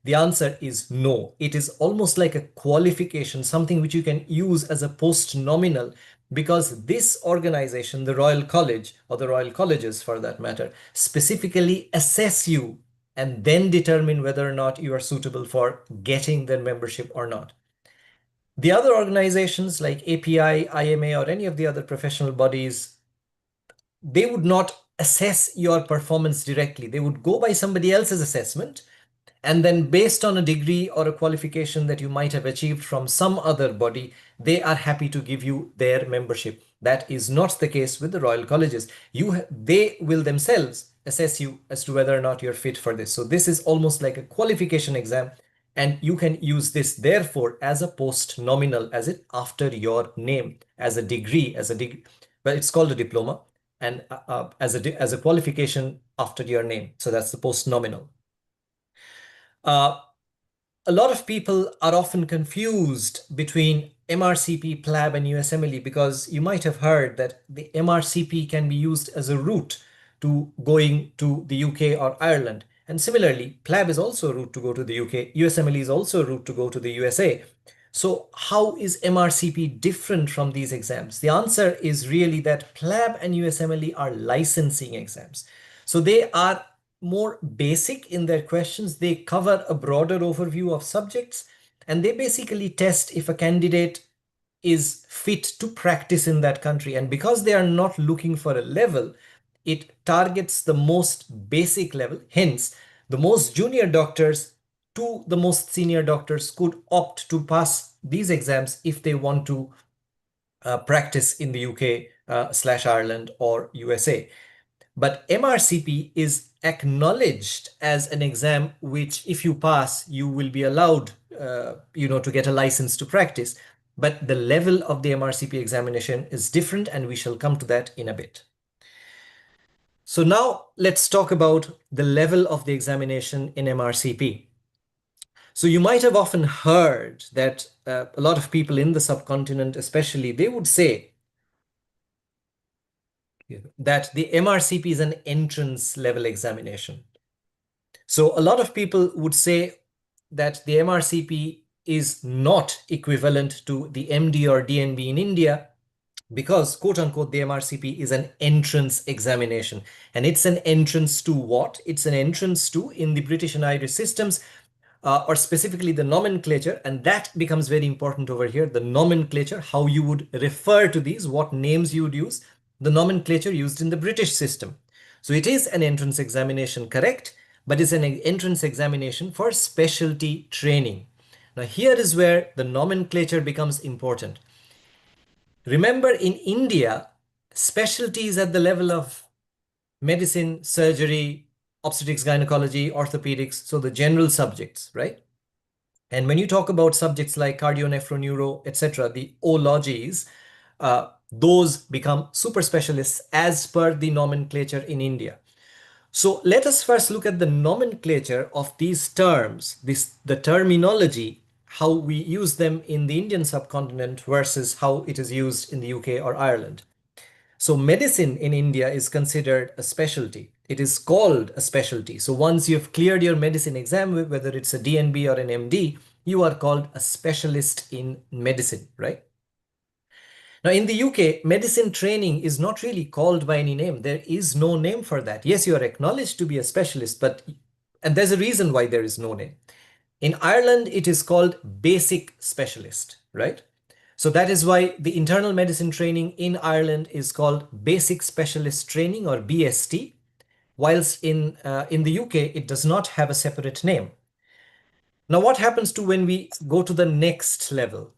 Speaker 3: The answer is no. It is almost like a qualification, something which you can use as a post-nominal because this organization, the Royal College, or the Royal Colleges for that matter, specifically assess you and then determine whether or not you are suitable for getting their membership or not. The other organizations like API, IMA, or any of the other professional bodies, they would not assess your performance directly. They would go by somebody else's assessment, and then based on a degree or a qualification that you might have achieved from some other body, they are happy to give you their membership. That is not the case with the Royal Colleges. They will themselves assess you as to whether or not you're fit for this. So this is almost like a qualification exam, and you can use this therefore as a post-nominal, as it after your name, as a degree, but it's called a diploma, and as a qualification after your name. So that's the post-nominal. A lot of people are often confused between MRCP, PLAB, and USMLE, because you might have heard that the MRCP can be used as a route to going to the UK or Ireland. And similarly, PLAB is also a route to go to the UK. USMLE is also a route to go to the USA. So how is MRCP different from these exams? The answer is really that PLAB and USMLE are licensing exams. So they are more basic in their questions. They cover a broader overview of subjects, and they basically test if a candidate is fit to practice in that country. And because they are not looking for a level, it targets the most basic level. Hence, the most junior doctors to the most senior doctors could opt to pass these exams if they want to practice in the UK / Ireland or USA. But MRCP is acknowledged as an exam which, if you pass, you will be allowed, to get a license to practice. But the level of the MRCP examination is different, and we shall come to that in a bit. So now let's talk about the level of the examination in MRCP. So you might have often heard that a lot of people in the subcontinent, especially, they would say that the MRCP is an entrance level examination. So a lot of people would say that the MRCP is not equivalent to the MD or DNB in India, because, quote unquote, the MRCP is an entrance examination. And it's an entrance to what? It's an entrance to, in the British and Irish systems, or specifically the nomenclature, and that becomes very important over here, the nomenclature, how you would refer to these, what names you would use, the nomenclature used in the British system. So it is an entrance examination, correct, but it's an entrance examination for specialty training. Now here is where the nomenclature becomes important. Remember, in India, specialty is at the level of medicine, surgery, obstetrics, gynecology, orthopedics, so the general subjects, right? And when you talk about subjects like cardio, nephro, neuro, etc., the ologies, those become super specialists as per the nomenclature in India. So let us first look at the nomenclature of these terms, the terminology, how we use them in the Indian subcontinent versus how it is used in the UK or Ireland. So medicine in India is considered a specialty. It is called a specialty. So once you've cleared your medicine exam, whether it's a DNB or an MD, you are called a specialist in medicine, right? Now in the UK, medicine training is not really called by any name. There is no name for that. Yes, you are acknowledged to be a specialist, and there's a reason why there is no name. In Ireland, it is called basic specialist, right? So that is why the internal medicine training in Ireland is called basic specialist training, or BST, whilst in the UK, it does not have a separate name. Now, what happens to when we go to the next level?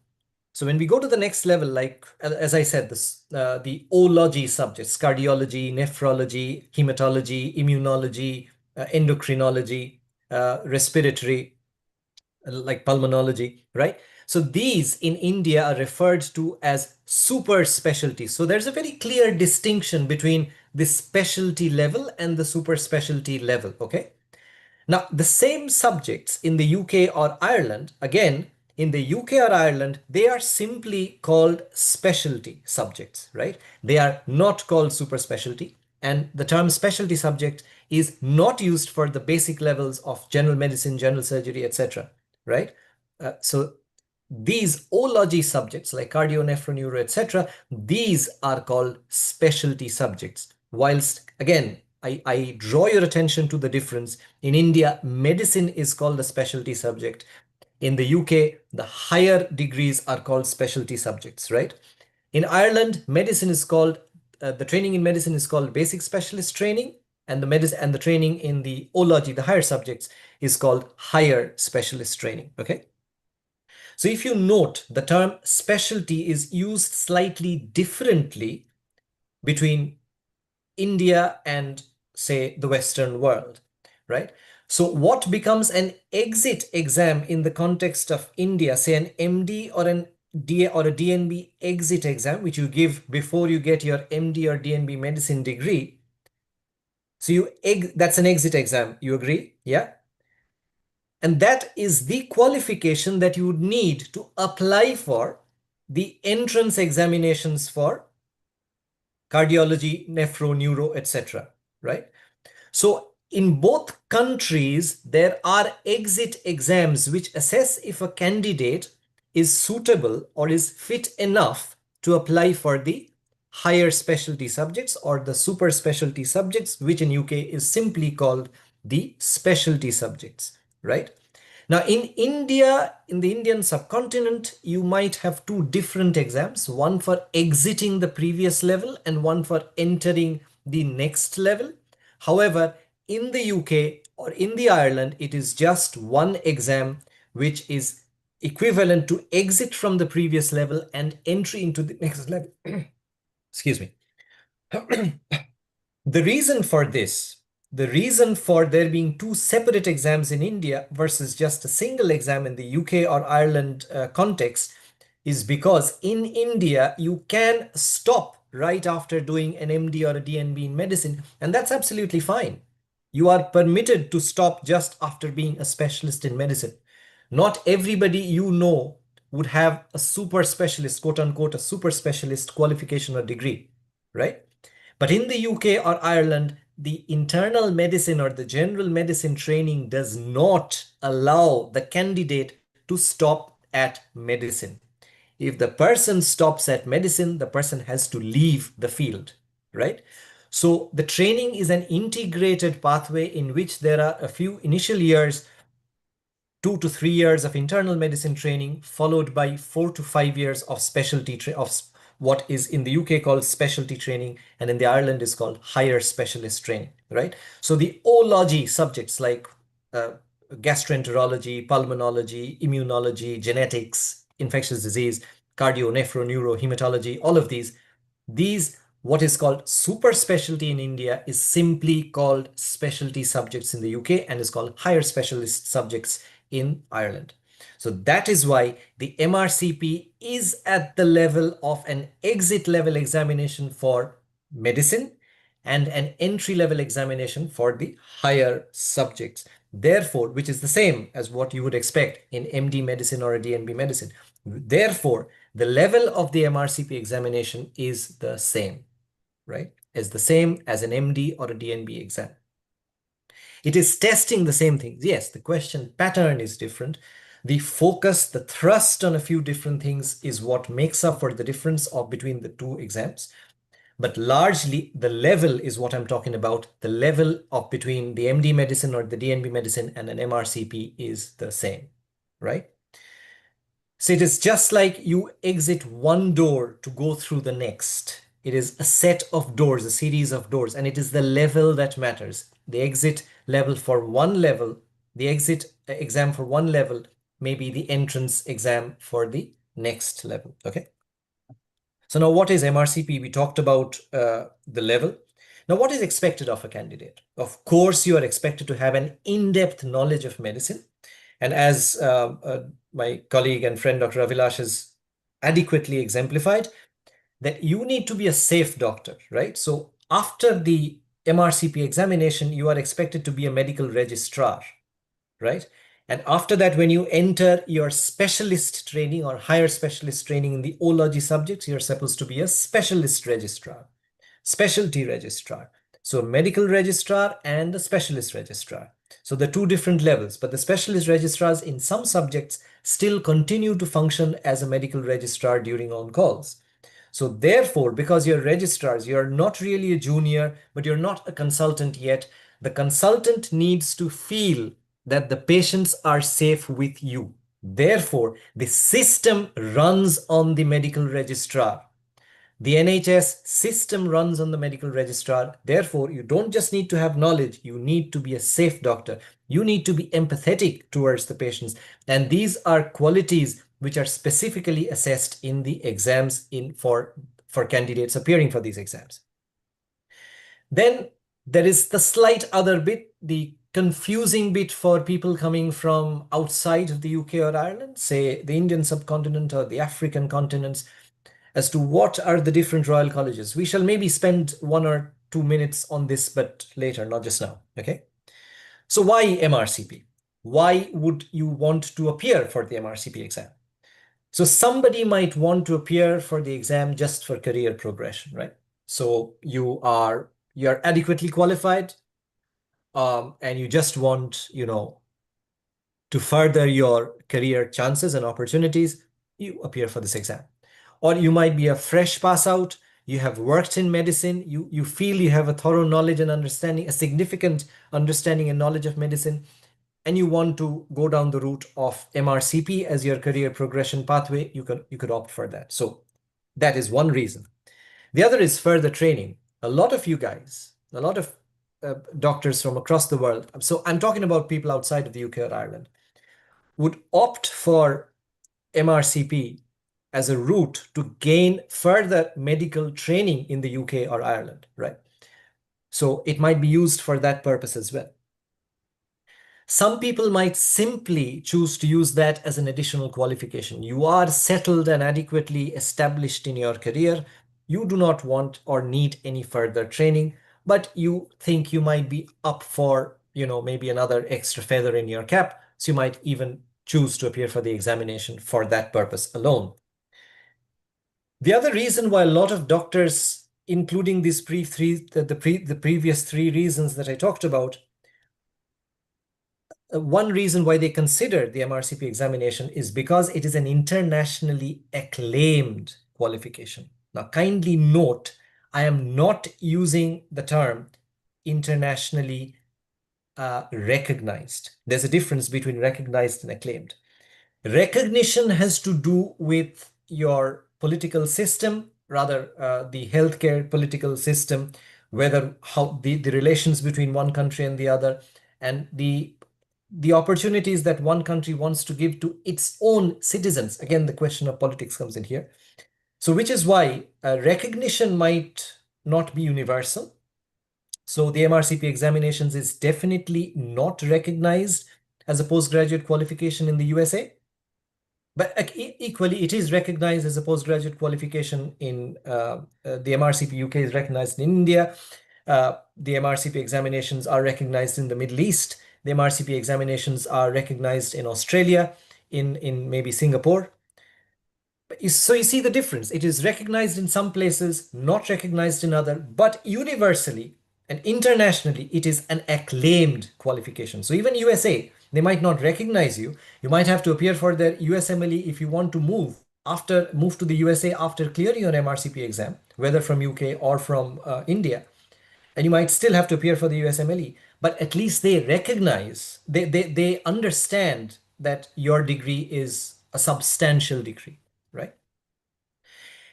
Speaker 3: So when we go to the next level, like, as I said, the ology subjects, cardiology, nephrology, hematology, immunology, endocrinology, respiratory, like pulmonology, right? So these in India are referred to as super specialties. So there's a very clear distinction between the specialty level and the super specialty level, okay? Now, the same subjects in the UK or Ireland, again, in the UK or Ireland, they are simply called specialty subjects, right? They are not called super specialty. And the term specialty subject is not used for the basic levels of general medicine, general surgery, etc., right? So these ology subjects like cardio, nephro, neuro, etc., these are called specialty subjects. Whilst, again, I draw your attention to the difference. In India, medicine is called a specialty subject. In the UK, the higher degrees are called specialty subjects, right? In Ireland, medicine is called, the training in medicine is called basic specialist training, and the training in the ology, the higher subjects, is called higher specialist training, okay? So if you note, the term specialty is used slightly differently between India and, say, the Western world, right? So what becomes an exit exam in the context of India, say an MD or a DNB exit exam, which you give before you get your MD or DNB medicine degree. So that's an exit exam, you agree? Yeah? And that is the qualification that you would need to apply for the entrance examinations for cardiology, nephro, neuro, etc., right? So in both countries, there are exit exams which assess if a candidate is suitable or is fit enough to apply for the higher specialty subjects or the super specialty subjects, which in UK is simply called the specialty subjects, right? Now, in India, in the Indian subcontinent, you might have two different exams, one for exiting the previous level and one for entering the next level. However, in the UK or in the Ireland, it is just one exam, which is equivalent to exit from the previous level and entry into the next level. Excuse me. The reason for this, the reason for there being two separate exams in India versus just a single exam in the UK or Ireland context is because in India, you can stop right after doing an MD or a DNB in medicine, and that's absolutely fine. You are permitted to stop just after being a specialist in medicine. Not everybody you know would have a super specialist, quote unquote, a super specialist qualification or degree, right? But in the UK or Ireland, the internal medicine or the general medicine training does not allow the candidate to stop at medicine. If the person stops at medicine, the person has to leave the field, right? So the training is an integrated pathway in which there are a few initial years, 2 to 3 years of internal medicine training, followed by 4 to 5 years of what is in the UK called specialty training, and in the Ireland is called higher specialist training, right? So the ology subjects like gastroenterology, pulmonology, immunology, genetics, infectious disease, cardio, nephro, neuro, hematology, all of these, what is called super specialty in India is simply called specialty subjects in the UK and is called higher specialist subjects in Ireland. So that is why the MRCP is at the level of an exit level examination for medicine and an entry level examination for the higher subjects. Therefore, which is the same as what you would expect in MD medicine or a DNB medicine. Therefore, the level of the MRCP examination is the same, right? Is the same as an MD or a DNB exam. It is testing the same things. Yes, the question pattern is different. The focus, the thrust on a few different things is what makes up for the difference between the two exams. But largely, the level is what I'm talking about. The level of between the MD medicine or the DNB medicine and an MRCP is the same, right? So it is just like you exit one door to go through the next. It is a set of doors, a series of doors, and it is the level that matters. The exit level for one level, the exit exam for one level may be the entrance exam for the next level, okay? So now what is MRCP? We talked about the level. Now what is expected of a candidate? Of course, you are expected to have an in-depth knowledge of medicine. And as my colleague and friend, Dr. Avilash, has adequately exemplified, that you need to be a safe doctor, right? So after the MRCP examination, you are expected to be a medical registrar, right? And after that, when you enter your specialist training or higher specialist training in the ology subjects, you're supposed to be a specialist registrar, specialty registrar. So a medical registrar and a specialist registrar. So the two different levels, but the specialist registrars in some subjects still continue to function as a medical registrar during on-calls. So therefore, because you're registrars, you're not really a junior, but you're not a consultant yet. The consultant needs to feel that the patients are safe with you. Therefore, the system runs on the medical registrar. The NHS system runs on the medical registrar. Therefore, you don't just need to have knowledge, you need to be a safe doctor. You need to be empathetic towards the patients. And these are qualities which are specifically assessed in the exams for candidates appearing for these exams. Then there is the slight other bit, the confusing bit for people coming from outside of the UK or Ireland, say the Indian subcontinent or the African continents, as to what are the different royal colleges. We shall maybe spend 1 or 2 minutes on this, but later, not just now, okay? So why MRCP? Why would you want to appear for the MRCP exam? So somebody might want to appear for the exam just for career progression, right? So you're adequately qualified, and you just want, to further your career chances and opportunities, you appear for this exam. Or you might be a fresh pass out, you have worked in medicine, you feel you have a thorough knowledge and understanding, a significant understanding and knowledge of medicine, and you want to go down the route of MRCP as your career progression pathway, you could opt for that. So that is one reason. The other is further training. A lot of you guys, a lot of doctors from across the world, so I'm talking about people outside of the UK or Ireland, would opt for MRCP as a route to gain further medical training in the UK or Ireland, right? So it might be used for that purpose as well. Some people might simply choose to use that as an additional qualification. You are settled and adequately established in your career. You do not want or need any further training, but you think you might be up for, maybe another extra feather in your cap. So you might even choose to appear for the examination for that purpose alone. The other reason why a lot of doctors, including these the previous three reasons that I talked about, one reason why they consider the MRCP examination is because it is an internationally acclaimed qualification. Now, kindly note, I am not using the term internationally recognized. There's a difference between recognized and acclaimed. Recognition has to do with your political system, rather the healthcare political system, whether how the relations between one country and the other, and the opportunities that one country wants to give to its own citizens. Again, the question of politics comes in here. So which is why recognition might not be universal. So the MRCP examinations is definitely not recognized as a postgraduate qualification in the USA. But equally, it is recognized as a postgraduate qualification in the MRCP UK is recognized in India. The MRCP examinations are recognized in the Middle East. The MRCP examinations are recognized in Australia, in maybe Singapore. So you see the difference. It is recognized in some places, not recognized in other, but universally and internationally, it is an acclaimed qualification. So even USA, they might not recognize you. You might have to appear for their USMLE if you want to move to the USA after clearing your MRCP exam, whether from UK or from India. And you might still have to appear for the USMLE, but at least they recognize, they understand that your degree is a substantial degree, right?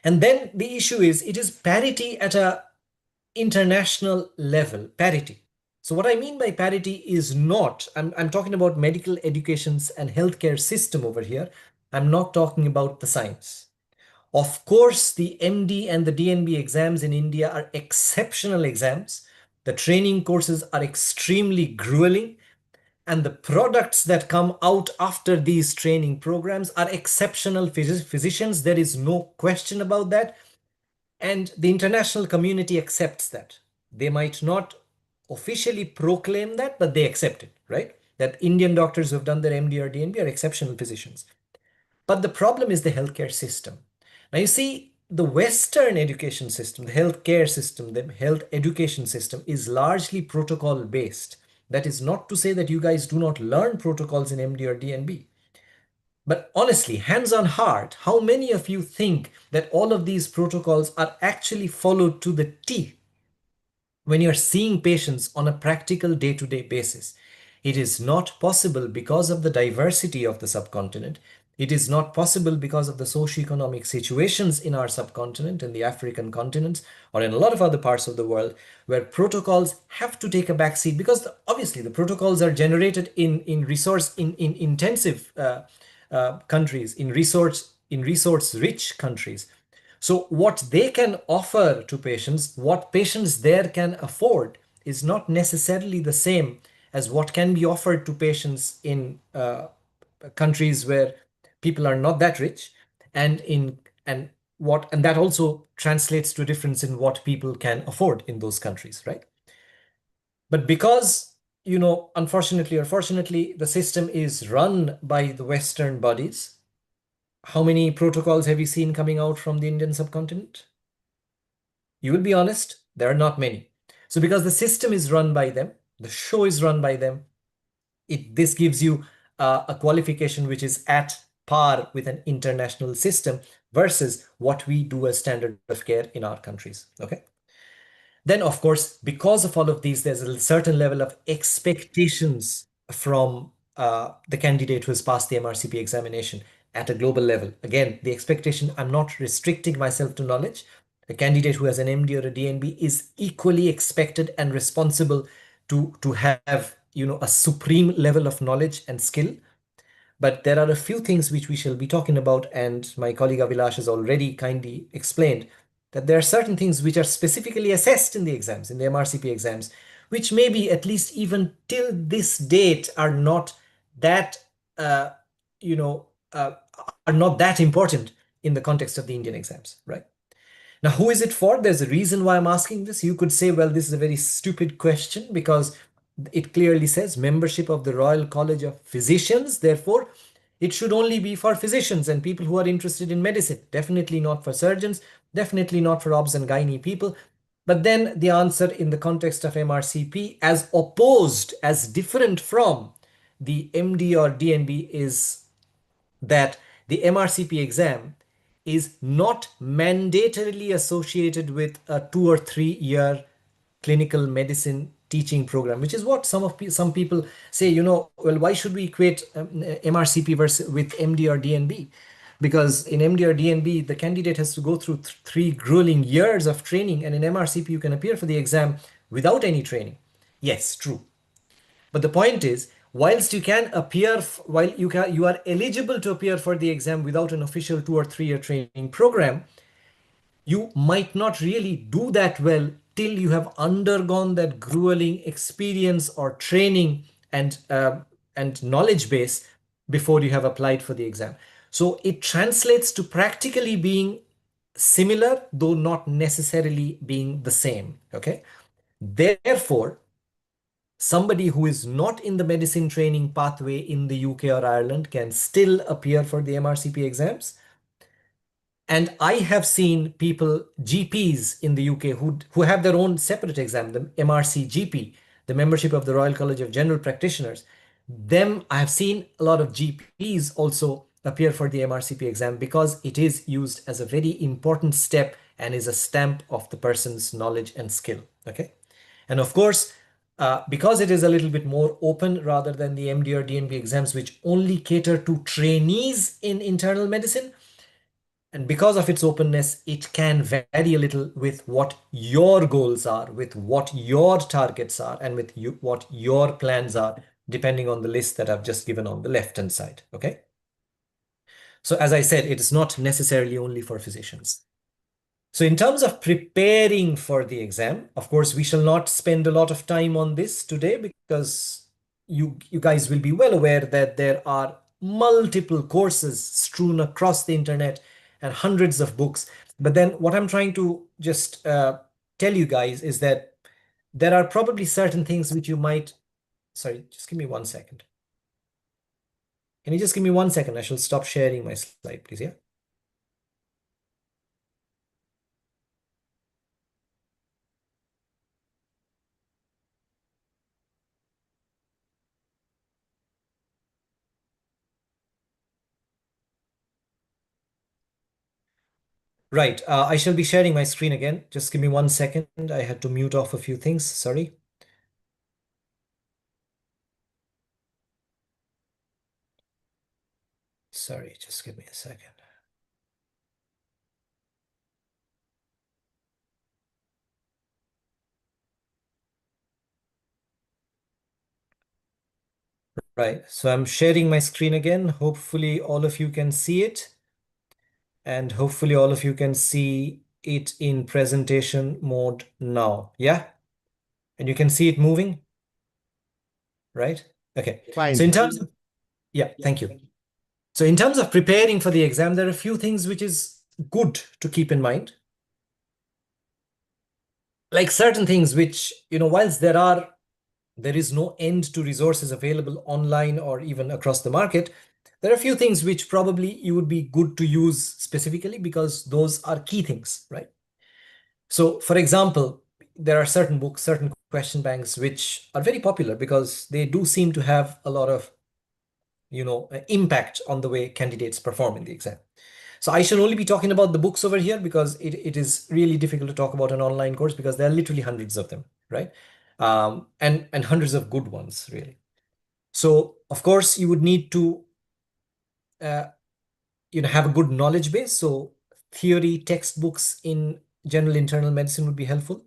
Speaker 3: And then the issue is, it is parity at a international level, parity. So what I mean by parity is not, I'm talking about medical educations and healthcare system over here. I'm not talking about the science. Of course, the MD and the DNB exams in India are exceptional exams. The training courses are extremely grueling, and the products that come out after these training programs are exceptional physicians. There is no question about that. And the international community accepts that. They might not officially proclaim that, but they accept it, right? That Indian doctors who have done their MD or DNB are exceptional physicians. But the problem is the healthcare system. Now you see, the Western education system, the healthcare system, the health education system is largely protocol based. That is not to say that you guys do not learn protocols in MD or DNB. But honestly, hands on heart, how many of you think that all of these protocols are actually followed to the T when you're seeing patients on a practical day-to-day basis? It is not possible because of the diversity of the subcontinent. It is not possible because of the socioeconomic situations in our subcontinent, in the African continents, or in a lot of other parts of the world, where protocols have to take a backseat because obviously the protocols are generated in resource in intensive countries, in resource rich countries. So what they can offer to patients, what patients there can afford, is not necessarily the same as what can be offered to patients in countries where people are not that rich, and that also translates to a difference in what people can afford in those countries, right? But because, unfortunately or fortunately, the system is run by the Western bodies, how many protocols have you seen coming out from the Indian subcontinent? You will be honest, there are not many. So because the system is run by them, the show is run by them, this gives you a qualification which is at par with an international system versus what we do as standard of care in our countries. Okay. Then, of course, because of all of these, there's a certain level of expectations from the candidate who has passed the MRCP examination at a global level. Again, the expectation, I'm not restricting myself to knowledge. A candidate who has an MD or a DNB is equally expected and responsible to have, a supreme level of knowledge and skill. But there are a few things which we shall be talking about, and my colleague Avilash has already kindly explained that there are certain things which are specifically assessed in the exams, in the MRCP exams, which maybe at least even till this date are not that, you know, are not that important in the context of the Indian exams, right? Now, who is it for? There's a reason why I'm asking this. You could say, well, this is a very stupid question because it clearly says membership of the Royal College of Physicians. Therefore, it should only be for physicians and people who are interested in medicine. Definitely not for surgeons, definitely not for obs and gynae people. But then the answer in the context of MRCP, as opposed, as different from the MD or DNB, is that the MRCP exam is not mandatorily associated with a 2 or 3 year clinical medicine teaching program, which is what some people say, well, why should we equate MRCP with MD or DNB? Because in MD or DNB, the candidate has to go through 3 grueling years of training, and in MRCP, you can appear for the exam without any training. Yes, true. But the point is, whilst you can appear, while you are eligible to appear for the exam without an official 2 or 3 year training program, you might not really do that well till you have undergone that grueling experience or training and knowledge base before you have applied for the exam. So it translates to practically being similar, though not necessarily being the same. Okay. Therefore, somebody who is not in the medicine training pathway in the UK or Ireland can still appear for the MRCP exams. And I have seen people, GPs in the UK, who have their own separate exam, the MRCGP, the membership of the Royal College of General Practitioners. I have seen a lot of GPs also appear for the MRCP exam because it is used as a very important step and is a stamp of the person's knowledge and skill. Okay. And of course, because it is a little bit more open rather than the MD or DNB exams, which only cater to trainees in internal medicine, and because of its openness, it can vary a little with what your goals are, with what your targets are, and with what your plans are, depending on the list that I've just given on the left-hand side. Okay. So as I said, it is not necessarily only for physicians. So in terms of preparing for the exam, of course, we shall not spend a lot of time on this today because you guys will be well aware that there are multiple courses strewn across the internet and hundreds of books. But then what I'm trying to just tell you guys is that there are probably certain things which you might, sorry, just give me 1 second. Can you just give me 1 second? I shall stop sharing my slide, please, yeah? Right. I shall be sharing my screen again. Just give me 1 second. I had to mute off a few things. Sorry. Sorry, just give me a second. Right. So I'm sharing my screen again. Hopefully all of you can see it. And hopefully all of you can see it in presentation mode now. Yeah? And you can see it moving, right? Okay.
Speaker 2: Fine.
Speaker 3: So in terms of, yeah, thank you. So in terms of preparing for the exam, there are a few things which is good to keep in mind. Like certain things which, whilst there is no end to resources available online or even across the market, there are a few things which probably you would be good to use specifically because those are key things, right? So for example, there are certain books, certain question banks which are very popular because they do seem to have a lot of impact on the way candidates perform in the exam. So I shall only be talking about the books over here because it is really difficult to talk about an online course because there are literally hundreds of them, right? And hundreds of good ones, really. So of course you would need to have a good knowledge base. So theory textbooks in general internal medicine would be helpful.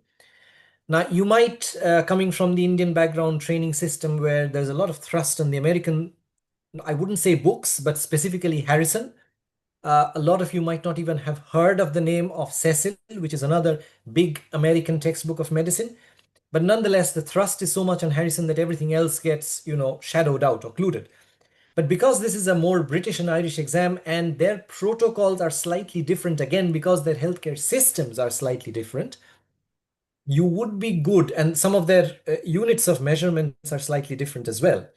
Speaker 3: Now you might coming from the Indian background training system where there's a lot of thrust on the American, I wouldn't say books, but specifically Harrison. A lot of you might not even have heard of the name of Cecil, which is another big American textbook of medicine. But nonetheless, the thrust is so much on Harrison that everything else gets, shadowed out, occluded. But because this is a more British and Irish exam and their protocols are slightly different, again, because their healthcare systems are slightly different, you would be good, and some of their units of measurements are slightly different as well.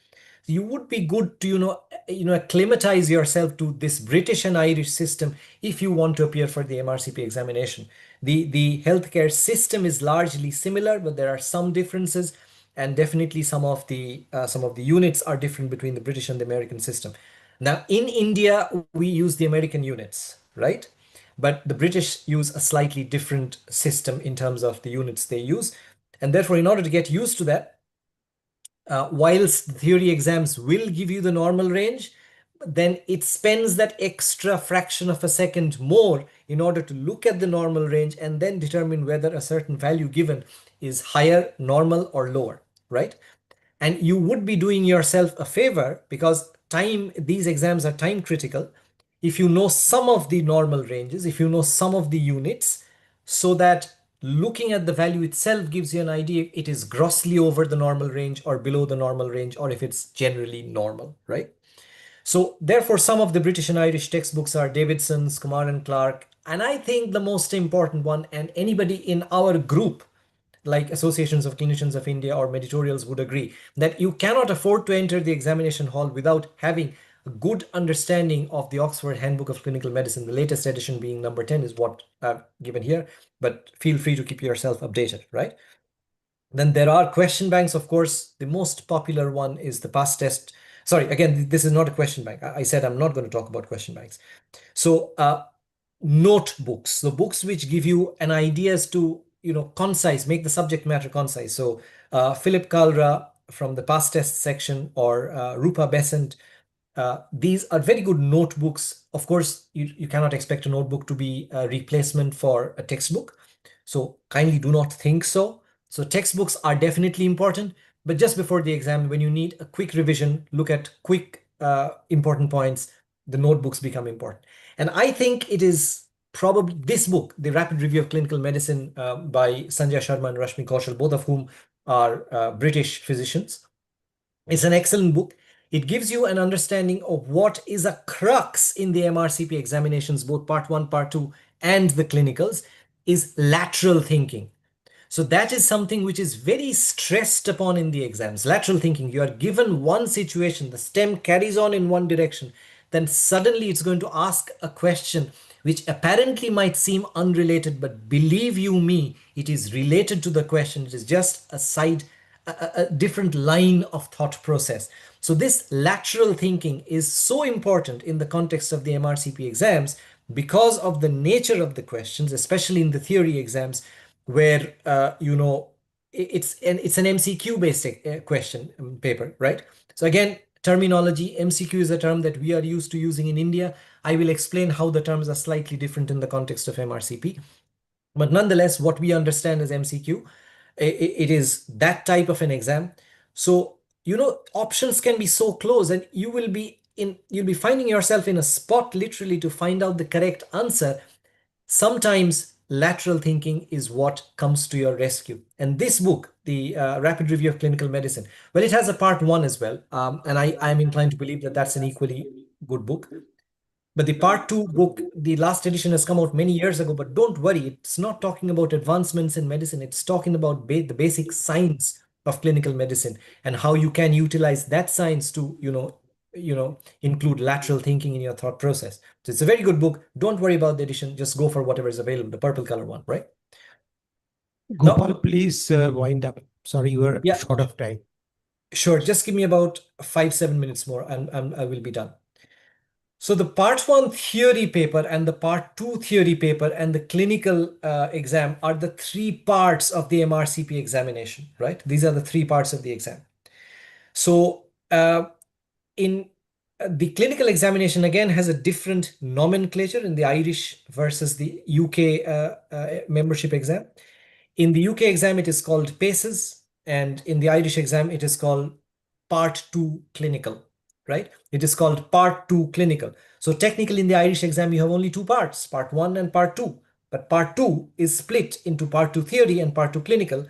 Speaker 3: You would be good to acclimatize yourself to this British and Irish system if you want to appear for the MRCP examination. The healthcare system is largely similar, but there are some differences, and definitely some of the units are different between the British and the American system. Now in India we use the American units, right? But the British use a slightly different system in terms of the units they use. And therefore, in order to get used to that, whilst the theory exams will give you the normal range, then it spends that extra fraction of a second more in order to look at the normal range and then determine whether a certain value given is higher, normal, or lower, right? And you would be doing yourself a favor because these exams are time critical. If you know some of the normal ranges, if you know some of the units, so that looking at the value itself gives you an idea it is grossly over the normal range or below the normal range, or if it's generally normal, right? So therefore, some of the British and Irish textbooks are Davidson's, Kumar and Clark, and I think the most important one, and anybody in our group like Associations of Clinicians of India or Meditorials would agree, that you cannot afford to enter the examination hall without having a good understanding of the Oxford Handbook of Clinical Medicine. The latest edition being number 10 is what I've given here, but feel free to keep yourself updated, right? Then there are question banks, of course. The most popular one is the past test. Sorry, again, this is not a question bank. I said I'm not going to talk about question banks. So notebooks, the books which give you an idea as to, concise, make the subject matter concise. So Philip Kalra from the past test section, or Rupa Besant, these are very good notebooks. Of course, you cannot expect a notebook to be a replacement for a textbook. So kindly do not think so. So textbooks are definitely important, but just before the exam, when you need a quick revision, look at quick important points, the notebooks become important. And I think it is probably this book, The Rapid Review of Clinical Medicine by Sanjay Sharma and Rashmi Kaushal, both of whom are British physicians. It's an excellent book. It gives you an understanding of what is a crux in the MRCP examinations, both part 1, part 2, and the clinicals, is lateral thinking. So that is something which is very stressed upon in the exams. Lateral thinking, you are given one situation, the stem carries on in one direction, then suddenly it's going to ask a question which apparently might seem unrelated, but believe you me, it is related to the question. It is just a different line of thought process. So this lateral thinking is so important in the context of the MRCP exams because of the nature of the questions, especially in the theory exams, where it's an MCQ based question paper, right? So again, terminology, MCQ is a term that we are used to using in India. I will explain how the terms are slightly different in the context of MRCP. But nonetheless, what we understand as MCQ, it is that type of an exam. So, options can be so close, and you'll be finding yourself in a spot literally to find out the correct answer. Sometimes lateral thinking is what comes to your rescue. And this book, the Rapid Review of Clinical Medicine, well, it has a part 1 as well. And I'm inclined to believe that that's an equally good book. But the part 2 book, the last edition, has come out many years ago. But don't worry, it's not talking about advancements in medicine. It's talking about the basic science of clinical medicine and how you can utilize that science to, include lateral thinking in your thought process. So it's a very good book. Don't worry about the edition. Just go for whatever is available, the purple color one, right?
Speaker 2: Gopal, please wind up. Sorry, you were
Speaker 3: Yeah.
Speaker 2: short of time.
Speaker 3: Sure. Just give me about 5-7 minutes more and I will be done. So the part 1 theory paper and the part 2 theory paper and the clinical exam are the 3 parts of the MRCP examination, right? These are the 3 parts of the exam. So in the clinical examination, again, has a different nomenclature in the Irish versus the UK membership exam. In the UK exam, it is called PACES, and in the Irish exam, it is called Part 2 Clinical, right? It is called Part 2 Clinical. So technically in the Irish exam, you have only 2 parts, Part 1 and Part 2. But Part 2 is split into Part 2 Theory and Part 2 Clinical,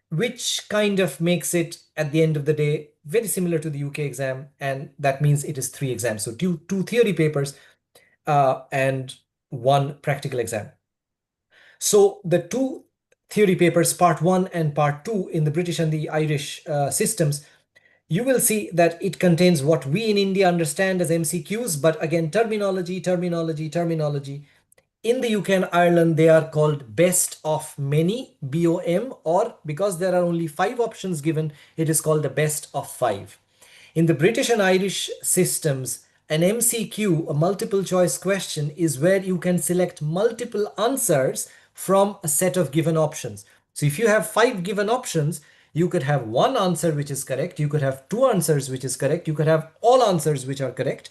Speaker 3: which kind of makes it, at the end of the day, very similar to the UK exam. And that means it is 3 exams. So two theory papers and 1 practical exam. So the 2 theory papers, part 1 and part 2 in the British and the Irish systems, you will see that it contains what we in India understand as MCQs, but again, terminology. In the UK and Ireland, they are called best of many, BOM, or because there are only 5 options given, it is called the best of 5. In the British and Irish systems, an MCQ, a multiple choice question, is where you can select multiple answers from a set of given options. So if you have 5 given options, you could have 1 answer which is correct, you could have 2 answers which is correct, you could have all answers which are correct.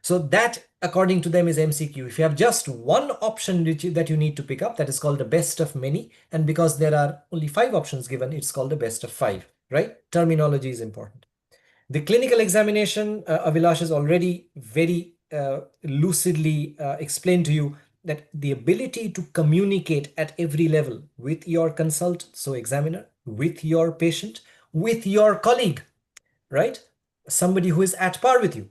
Speaker 3: So that, according to them, is MCQ. If you have just 1 option that you need to pick up, that is called a best of many. And because there are only 5 options given, it's called a best of 5, right? Terminology is important. The clinical examination, Avilash has already very lucidly explained to you that the ability to communicate at every level with your consultant, so examiner, with your patient, with your colleague, right? Somebody who is at par with you,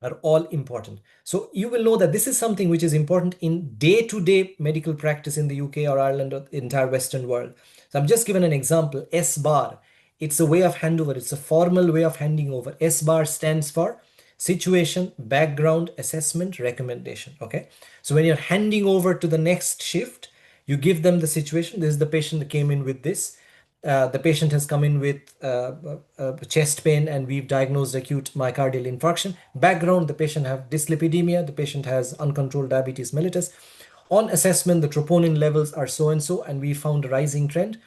Speaker 3: are all important. So you will know that this is something which is important in day-to-day medical practice in the UK or Ireland or the entire Western world. So I'm just given an example, S-bar. It's a way of handover. It's a formal way of handing over. S-bar stands for situation, background, assessment, recommendation. Okay. So when you're handing over to the next shift, you give them the situation. This is the patient that came in with this. The patient has come in with chest pain and we've diagnosed acute myocardial infarction. Background, the patient has dyslipidemia, the patient has uncontrolled diabetes mellitus. On assessment, the troponin levels are so and so, and we found a rising trend.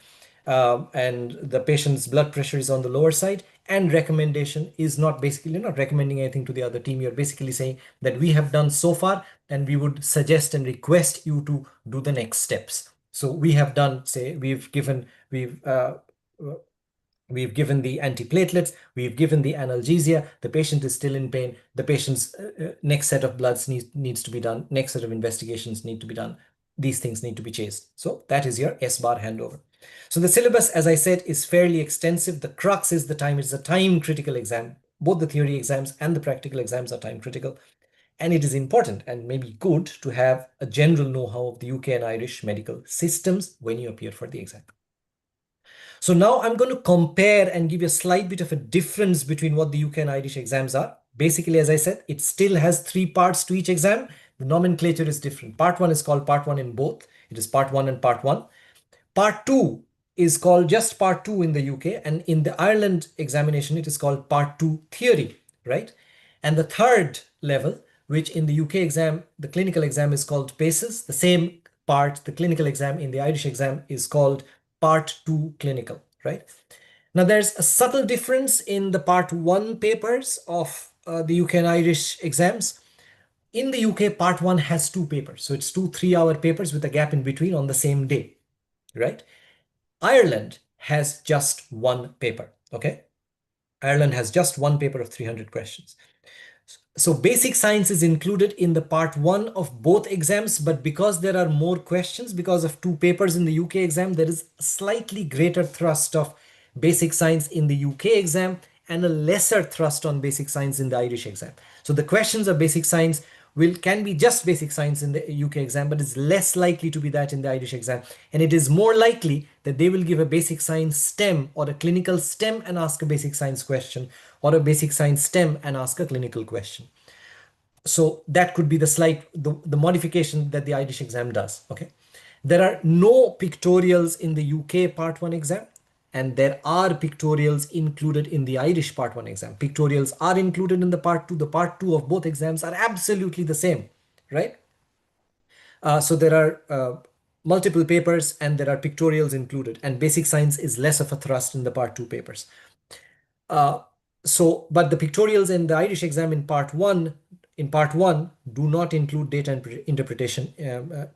Speaker 3: And the patient's blood pressure is on the lower side. And recommendation is not basically, you're not recommending anything to the other team. You're basically saying that we have done so far and we would suggest and request you to do the next steps. So we have done, say, we've given the antiplatelets, we've given the analgesia, the patient is still in pain, the patient's next set of bloods needs to be done, next set of investigations need to be done, these things need to be chased. So that is your S-bar handover. So the syllabus, as I said, is fairly extensive. The crux is the time. It's a time critical exam. Both the theory exams and the practical exams are time critical. And it is important and maybe good to have a general know-how of the UK and Irish medical systems when you appear for the exam. So now I'm going to compare and give you a slight bit of a difference between what the UK and Irish exams are. Basically, as I said, it still has 3 parts to each exam. The nomenclature is different. Part 1 is called Part 1 in both. It is Part 1 and Part 1. Part 2 is called just Part 2 in the UK, and in the Ireland examination, it is called Part 2 Theory, right? And the third level, which in the UK exam, the clinical exam is called PACES. The same part, the clinical exam in the Irish exam is called Part 2 clinical, right? Now, there's a subtle difference in the Part 1 papers of the UK and Irish exams. In the UK, Part 1 has 2 papers. So it's 2 3-hour papers with a gap in between on the same day, right? Ireland has just 1 paper, okay? Ireland has just 1 paper of 300 questions. So basic science is included in the Part 1 of both exams, but because there are more questions, because of 2 papers in the UK exam, there is a slightly greater thrust of basic science in the UK exam and a lesser thrust on basic science in the Irish exam. So the questions of basic science can be just basic science in the UK exam, but it's less likely to be that in the Irish exam. And it is more likely that they will give a basic science STEM or a clinical STEM and ask a basic science question, or a basic science STEM and ask a clinical question. So that could be the modification that the Irish exam does, okay? There are no pictorials in the UK Part 1 exam, and there are pictorials included in the Irish Part 1 exam. Pictorials are included in the Part 2. The Part 2 of both exams are absolutely the same, right? So there are multiple papers and there are pictorials included, and basic science is less of a thrust in the Part 2 papers. But the pictorials in the Irish exam in Part 1 do not include data interpretation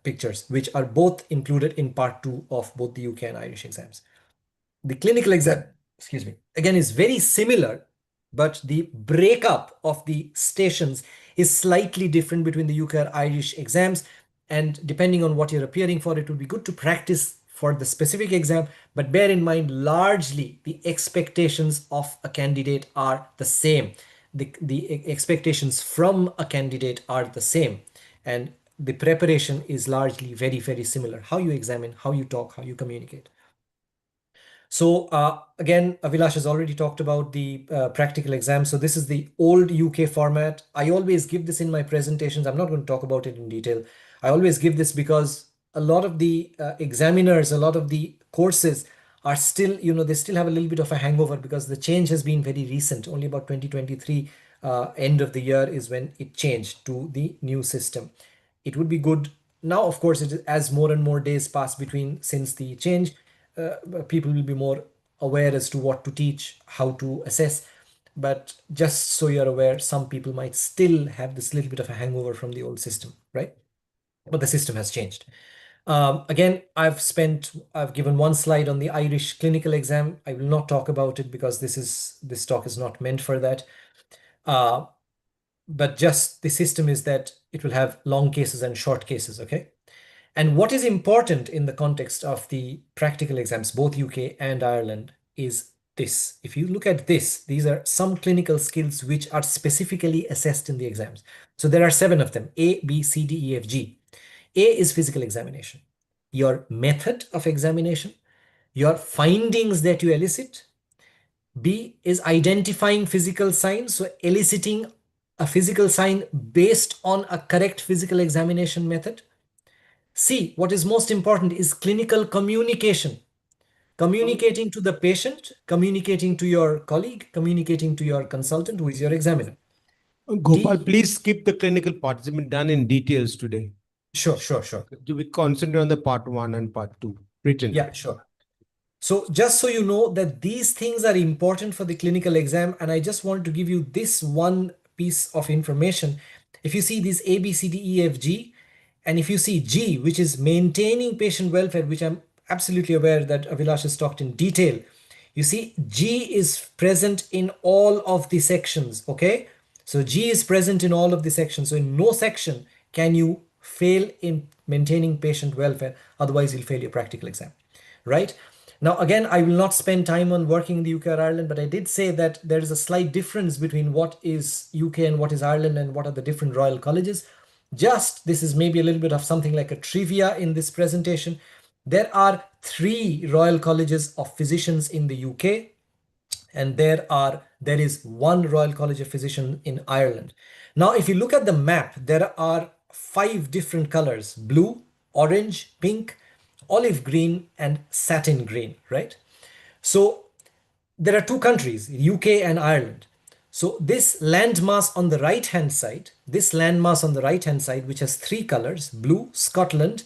Speaker 3: pictures, which are both included in Part 2 of both the UK and Irish exams. The clinical exam, again, is very similar, but the breakup of the stations is slightly different between the UK and Irish exams. And depending on what you're appearing for, it would be good to practice for the specific exam, but bear in mind, largely the expectations of a candidate are the same. The expectations from a candidate are the same. And the preparation is largely very, very similar. How you examine, how you talk, how you communicate. So again, Avilash has already talked about the practical exam. So this is the old UK format. I always give this in my presentations. I'm not going to talk about it in detail. I always give this because a lot of the examiners, a lot of the courses are still, they still have a little bit of a hangover because the change has been very recent. Only about 2023 end of the year is when it changed to the new system. It would be good now, of course, as more and more days pass since the change, people will be more aware as to what to teach, how to assess. But just so you're aware, some people might still have this little bit of a hangover from the old system, right? But the system has changed. Again, I've given one slide on the Irish clinical exam. I will not talk about it because this talk is not meant for that. But just the system is that it will have long cases and short cases, okay? And what is important in the context of the practical exams, both UK and Ireland, is this. If you look at this, these are some clinical skills which are specifically assessed in the exams. So there are 7 of them: A, B, C, D, E, F, G. A is physical examination, your method of examination, your findings that you elicit. B is identifying physical signs, so eliciting a physical sign based on a correct physical examination method. C, what is most important, is clinical communication. Communicating to the patient, communicating to your colleague, communicating to your consultant who is your examiner.
Speaker 2: Gopal, please skip the clinical part. It's been done in details today.
Speaker 3: Sure.
Speaker 2: We concentrate on the Part 1 and Part 2 written.
Speaker 3: Yeah, sure. So just so you know that these things are important for the clinical exam, and I just want to give you this one piece of information. If you see these A, B, C, D, E, F, G, and if you see G, which is maintaining patient welfare, which I'm absolutely aware that Avilash has talked in detail, you see G is present in all of the sections, okay? So G is present in all of the sections. So in no section can you fail in maintaining patient welfare, otherwise you'll fail your practical exam, right? Now, again, I will not spend time on working in the UK or Ireland, but I did say that there is a slight difference between what is UK and what is Ireland and what are the different royal colleges. This is maybe a little bit of something like a trivia in this presentation. There are 3 royal colleges of physicians in the UK, and there is 1 Royal College of Physicians in Ireland. Now, if you look at the map, there are 5 different colors: blue, orange, pink, olive green, and satin green, right? So there are 2 countries, UK and Ireland. So this landmass on the right-hand side, which has three colors, blue, Scotland,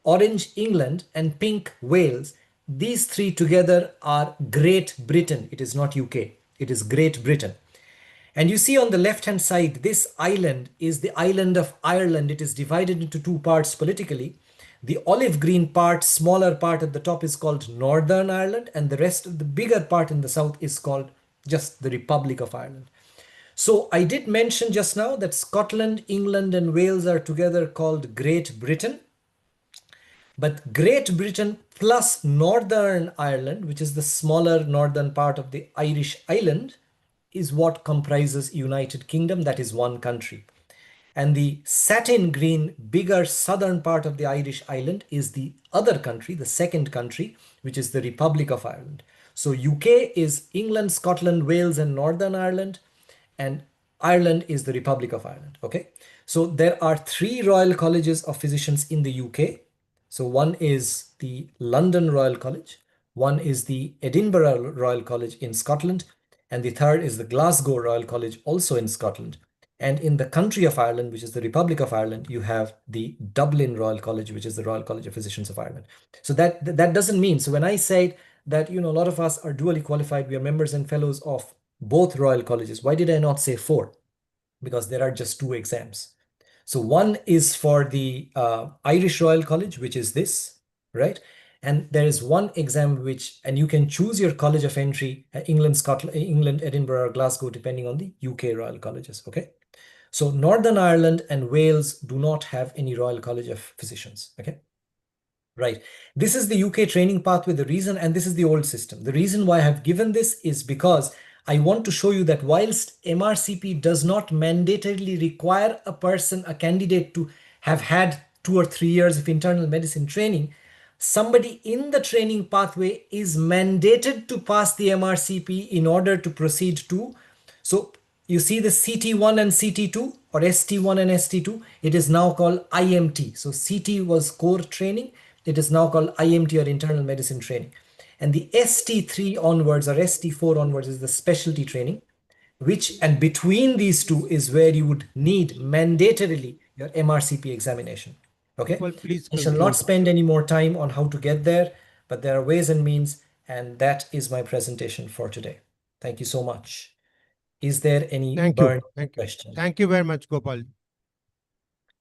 Speaker 3: orange, England, and pink, Wales, these three together are Great Britain. It is not UK, it is Great Britain. And you see on the left-hand side, this island is the island of Ireland. It is divided into two parts politically. The olive green part, smaller part at the top, is called Northern Ireland, and the rest of the bigger part in the south is called just the Republic of Ireland. So I did mention just now that Scotland, England, and Wales are together called Great Britain. But Great Britain plus Northern Ireland, which is the smaller northern part of the Irish island, is what comprises United Kingdom. That is one country. And the satin green, bigger southern part of the Irish island is the other country, the second country, which is the Republic of Ireland. So UK is England, Scotland, Wales, and Northern Ireland, and Ireland is the Republic of Ireland. Okay. So there are three Royal Colleges of Physicians in the UK. So one is the London Royal College, one is the Edinburgh Royal College in Scotland, and the third is the Glasgow Royal College, also in Scotland. And in the country of Ireland, which is the Republic of Ireland, you have the Dublin Royal College, which is the Royal College of Physicians of Ireland. So that doesn't mean, so when I say that, a lot of us are dually qualified, we are members and fellows of both Royal Colleges. Why did I not say four? Because there are just two exams. So one is for the Irish Royal College, which is this, right? And there is one exam and you can choose your college of entry, England, Scotland, England, Edinburgh, or Glasgow, depending on the UK Royal Colleges, okay? So Northern Ireland and Wales do not have any Royal College of Physicians, okay? Right. This is the UK training pathway. The reason, and this is the old system. The reason why I have given this is because I want to show you that whilst MRCP does not mandatorily require a candidate to have had 2 or 3 years of internal medicine training, somebody in the training pathway is mandated to pass the MRCP in order to proceed to. So you see the CT1 and CT2 or ST1 and ST2, it is now called IMT. So CT was core training. It is now called IMT or internal medicine training. And the ST3 onwards or ST4 onwards is the specialty training, and between these two is where you would need mandatorily your MRCP examination. Okay.
Speaker 2: Well, please
Speaker 3: I shall not
Speaker 2: conclude.
Speaker 3: spend any more time on how to get there, but there are ways and means, and that is my presentation for today. Thank you so much. Is there any
Speaker 2: Thank
Speaker 3: burning
Speaker 2: you. Thank you.
Speaker 3: question?
Speaker 2: Thank you very much, Gopal.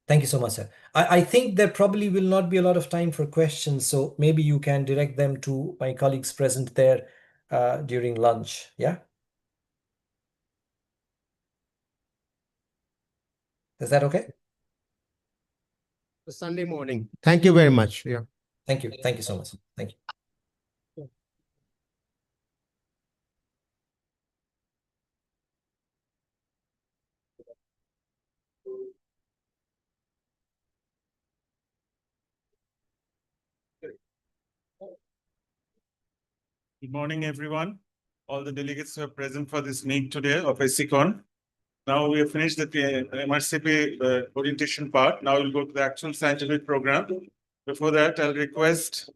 Speaker 3: Thank you so much, sir. I think there probably will not be a lot of time for questions, so maybe you can direct them to my colleagues present there during lunch. Yeah? Is that okay?
Speaker 2: Sunday morning. Thank you very much. Yeah.
Speaker 3: Thank you. Thank you so much. Thank you.
Speaker 5: Good morning, everyone. All the delegates who are present for this meet today of Aci-Con. Now we have finished the MRCP orientation part. Now we'll go to the actual scientific program. Before that, I'll request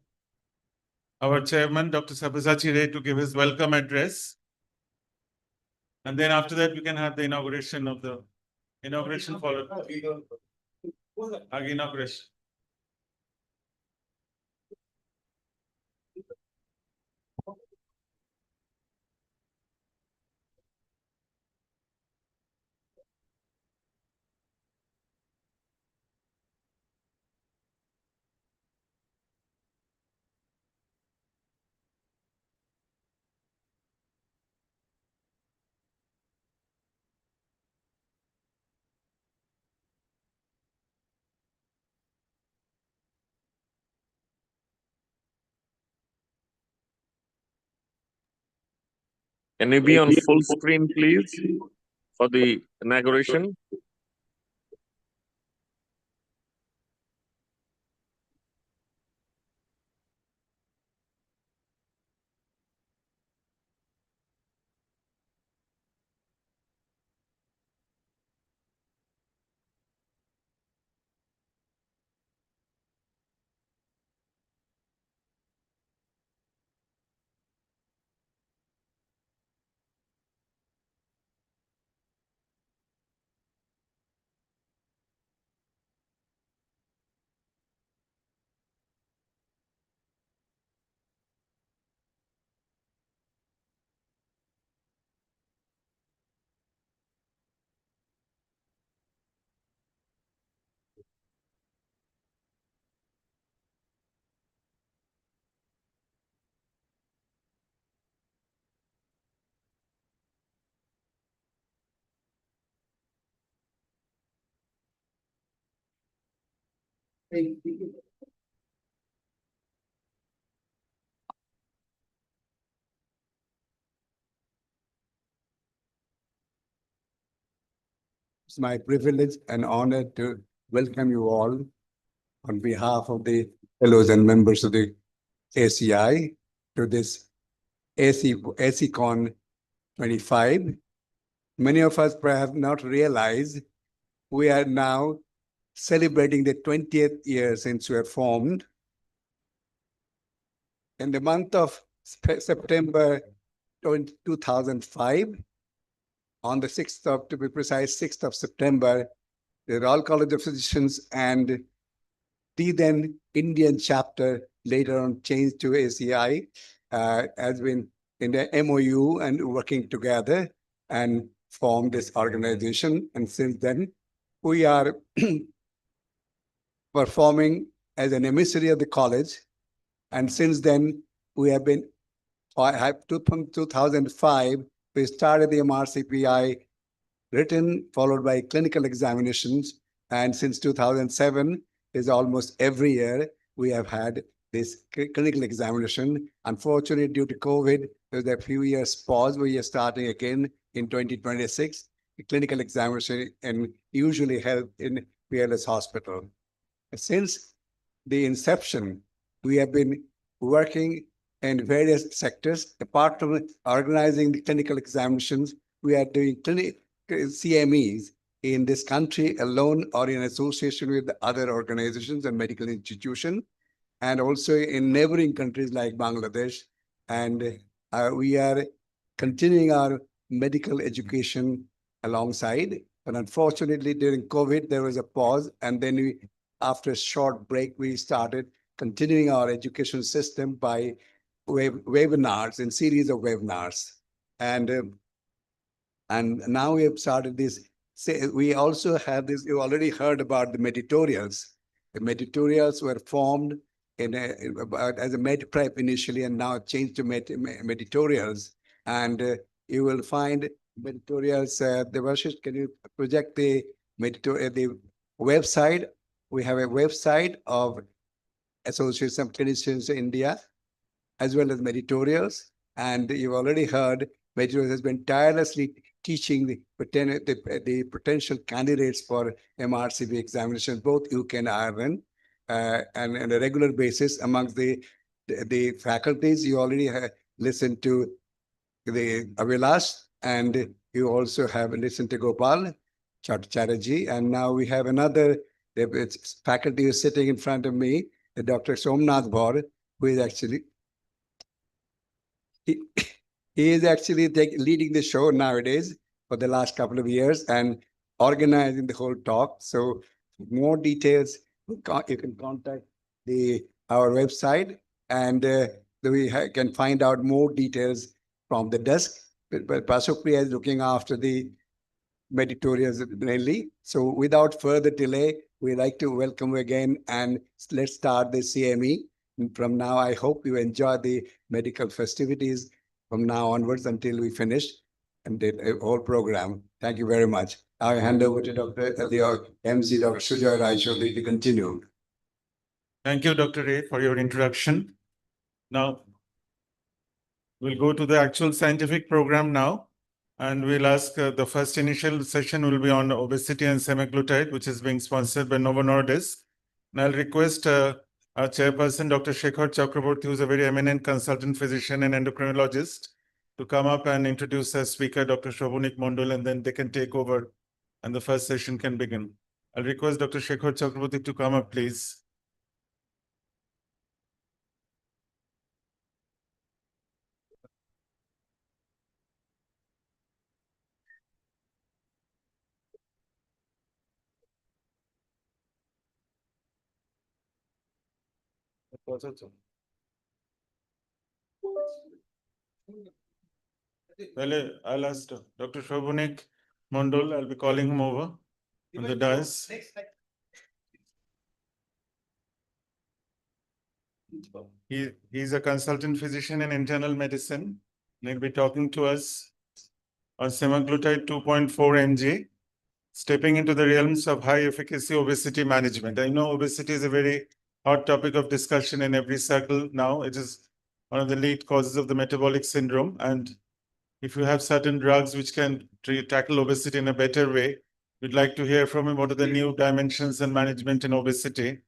Speaker 5: our chairman, Dr. Sabyasachi Ray, to give his welcome address. And then after that, we can have the inauguration followed. Inauguration.
Speaker 4: Can you be on full screen, please, for the inauguration?
Speaker 6: It's my privilege and honor to welcome you all on behalf of the fellows and members of the ACI to this Aci-Con 25. Many of us perhaps not realize we are now celebrating the 20th year since we were formed. In the month of September 2005, on the 6th of, to be precise, 6th of September, the Royal College of Physicians and the then Indian chapter, later on changed to ACI, has been in the MOU and working together and formed this organization. And since then, we are performing as an emissary of the college. And since then, we have been, 2005, we started the MRCPI written, followed by clinical examinations. And since 2007, is almost every year we have had this clinical examination. Unfortunately, due to COVID, there was a few years pause. We are starting again in 2026. The clinical examination and usually held in Peerless Hospital. Since the inception, we have been working in various sectors. Apart from organizing the clinical examinations, we are doing CMEs in this country alone or in association with other organizations and medical institutions, and also in neighboring countries like Bangladesh. And we are continuing our medical education alongside. But unfortunately, during COVID, there was a pause. And then we, after a short break, we started continuing our education system by webinars and series of webinars. And now we have started this. We also have this, you already heard about the meditorials. The meditorials were formed as a med prep initially and now changed to meditorials. And you will find meditorials, Devashish, can you project the website? We have a website of Association of Clinicians India, as well as meditorials. And you've already heard, meditorials has been tirelessly teaching the potential candidates for MRCP examinations, both UK and Ireland, and on a regular basis amongst the faculties. You already listened to the Avilash, and you also have listened to Gopal Chatterjee, and now we have another faculty who is sitting in front of me, the Dr. Somnath Bhaur, who is actually he is actually leading the show nowadays for the last couple of years and organizing the whole talk. So more details, you can contact our website, and we can find out more details from the desk. But Pasupriya is looking after the meditorials mainly. So without further delay, we'd like to welcome you again, and let's start the CME. And from now, I hope you enjoy the medical festivities from now onwards until we finish and the whole program. Thank you very much. I hand over to the MC, Dr. Sujoy Raichowdhury, to continue.
Speaker 5: Thank you, Dr. Ray, for your introduction. Now, we'll go to the actual scientific program now. And we'll ask the first initial session will be on obesity and semaglutide, which is being sponsored by Novo Nordisk. And I'll request our chairperson, Dr. Shekhar Chakraborty, who's a very eminent consultant physician and endocrinologist, to come up and introduce our speaker, Dr. Shobhunik Mondal, and then they can take over and the first session can begin. I'll request Dr. Shekhar Chakraborty to come up, please. I'll ask Dr. Shobhunik Mondal. I'll be calling him over on the dais. He's a consultant physician in internal medicine. And he'll be talking to us on semaglutide 2.4 mg, stepping into the realms of high efficacy obesity management. I know obesity is a very hot topic of discussion in every circle now. It is one of the lead causes of the metabolic syndrome. And if you have certain drugs which can tackle obesity in a better way, we'd like to hear from him what are the new dimensions in management in obesity.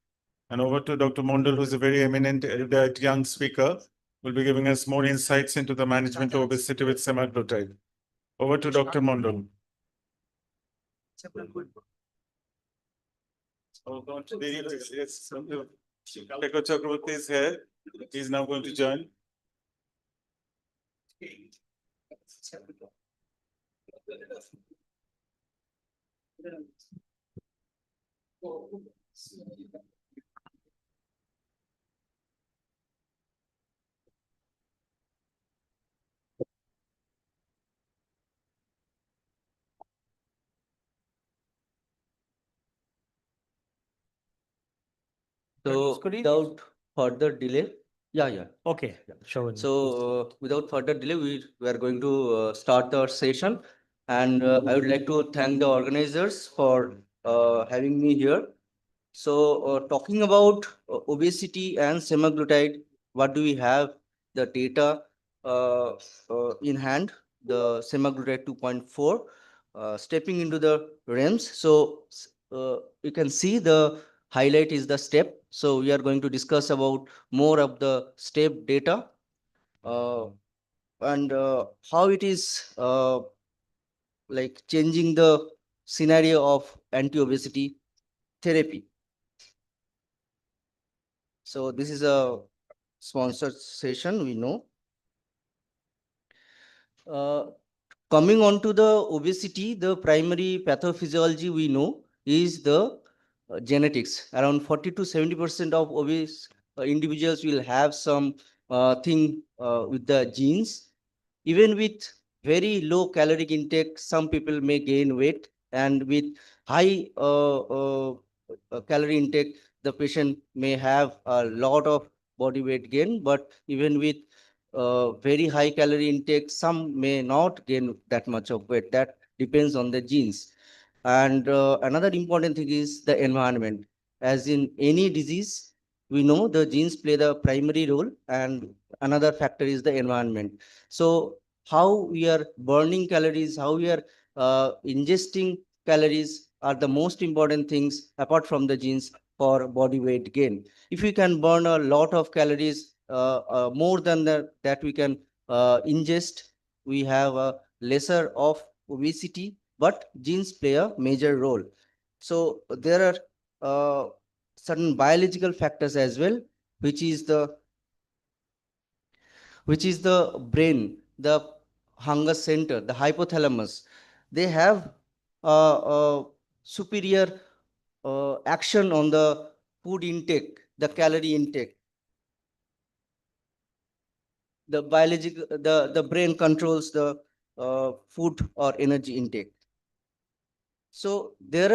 Speaker 5: And over to Dr. Mondal, who's a very eminent erudite young speaker, will be giving us more insights into the management of obesity with semaglutide. Over to Dr. Mondal. Oh, don't yes, Dr. Chakraborty is here. He's now going to join.
Speaker 7: So without further delay, yeah.
Speaker 3: Okay, sure.
Speaker 7: So without further delay, we are going to start our session, and I would like to thank the organizers for having me here. So talking about obesity and semaglutide, what do we have? The data in hand, the semaglutide 2.4, stepping into the REMS. So you can see the highlight is the step. So we are going to discuss about more of the step data uh, and how it is like changing the scenario of anti-obesity therapy. So this is a sponsored session, we know. Coming on to the obesity, the primary pathophysiology we know is the genetics. Around 40 to 70% of obese individuals will have some thing with the genes. Even with very low caloric intake, some people may gain weight, and with high calorie intake, the patient may have a lot of body weight gain. But even with very high calorie intake, some may not gain that much of weight. That depends on the genes. And another important thing is the environment. As in any disease, we know the genes play the primary role, and another factor is the environment. So how we are burning calories, how we are ingesting calories are the most important things apart from the genes for body weight gain. If we can burn a lot of calories, more than that we can ingest, we have a lesser of obesity, but genes play a major role. So there are certain biological factors as well, which is the brain, the hunger center, the hypothalamus. They have superior action on the food intake, the calorie intake. The biological, the brain controls the food or energy intake. So there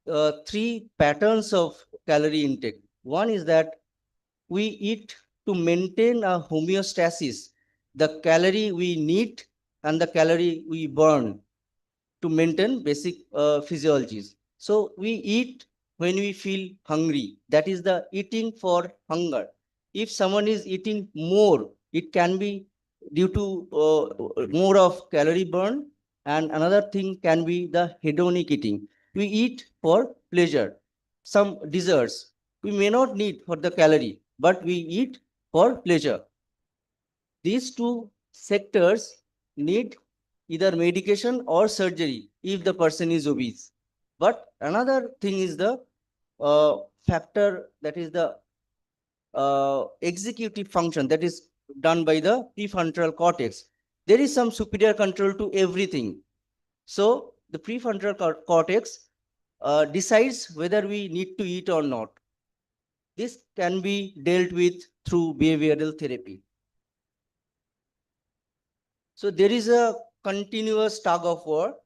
Speaker 7: are three patterns of calorie intake. One is that we eat to maintain a homeostasis, the calorie we need and the calorie we burn to maintain basic physiologies. So we eat when we feel hungry. That is the eating for hunger. If someone is eating more, it can be due to more of calorie burn. And another thing can be the hedonic eating. We eat for pleasure. Some desserts we may not need for the calorie, but we eat for pleasure. These two sectors need either medication or surgery if the person is obese. But another thing is the factor, that is the executive function that is done by the prefrontal cortex. There is some superior control to everything. So the prefrontal cortex decides whether we need to eat or not. This can be dealt with through behavioral therapy. So there is a continuous tug of war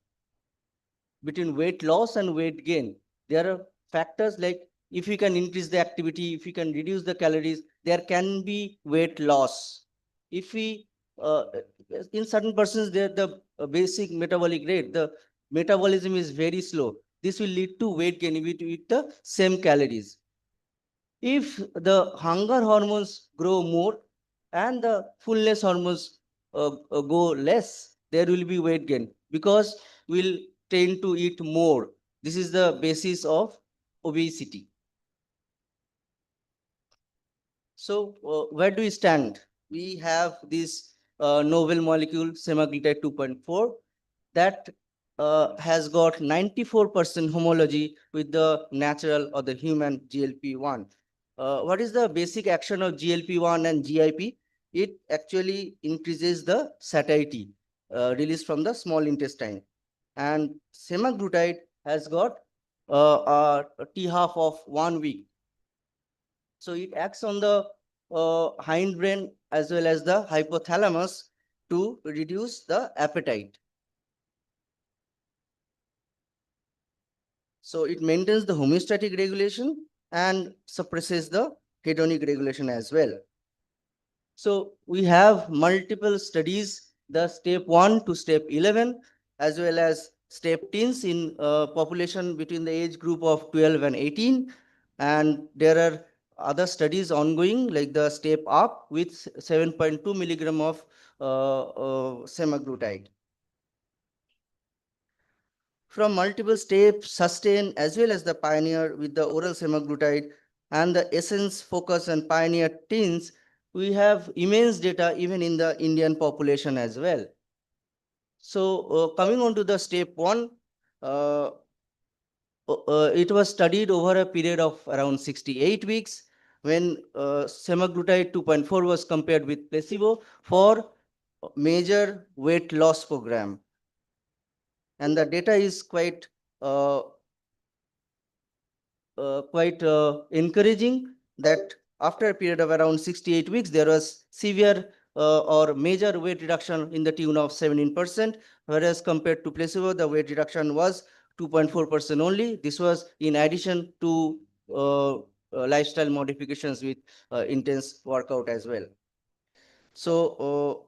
Speaker 7: between weight loss and weight gain. There are factors like if we can increase the activity, if we can reduce the calories, there can be weight loss. If we, in certain persons, the basic metabolic rate, the metabolism is very slow. This will lead to weight gain if you eat the same calories. If the hunger hormones grow more and the fullness hormones go less, there will be weight gain because we'll tend to eat more. This is the basis of obesity. So where do we stand? We have this novel molecule semaglutide 2.4 that has got 94% homology with the natural or the human GLP-1. What is the basic action of GLP-1 and GIP? It actually increases the satiety released from the small intestine. And semaglutide has got a T-half of 1 week. So it acts on the hindbrain as well as the hypothalamus to reduce the appetite. So it maintains the homeostatic regulation and suppresses the hedonic regulation as well. So we have multiple studies, the step 1 to step 11, as well as step teens in population between the age group of 12 and 18. And there are other studies ongoing, like the step up with 7.2 milligram of semaglutide. From multiple steps, sustain as well as the pioneer with the oral semaglutide and the essence, focus and pioneer teens, we have immense data even in the Indian population as well. So coming on to the step 1, it was studied over a period of around 68 weeks when semaglutide 2.4 was compared with placebo for major weight loss program. And the data is quite encouraging that after a period of around 68 weeks, there was severe or major weight reduction in the tune of 17%, whereas compared to placebo, the weight reduction was 2.4% only. This was in addition to lifestyle modifications with intense workout as well. So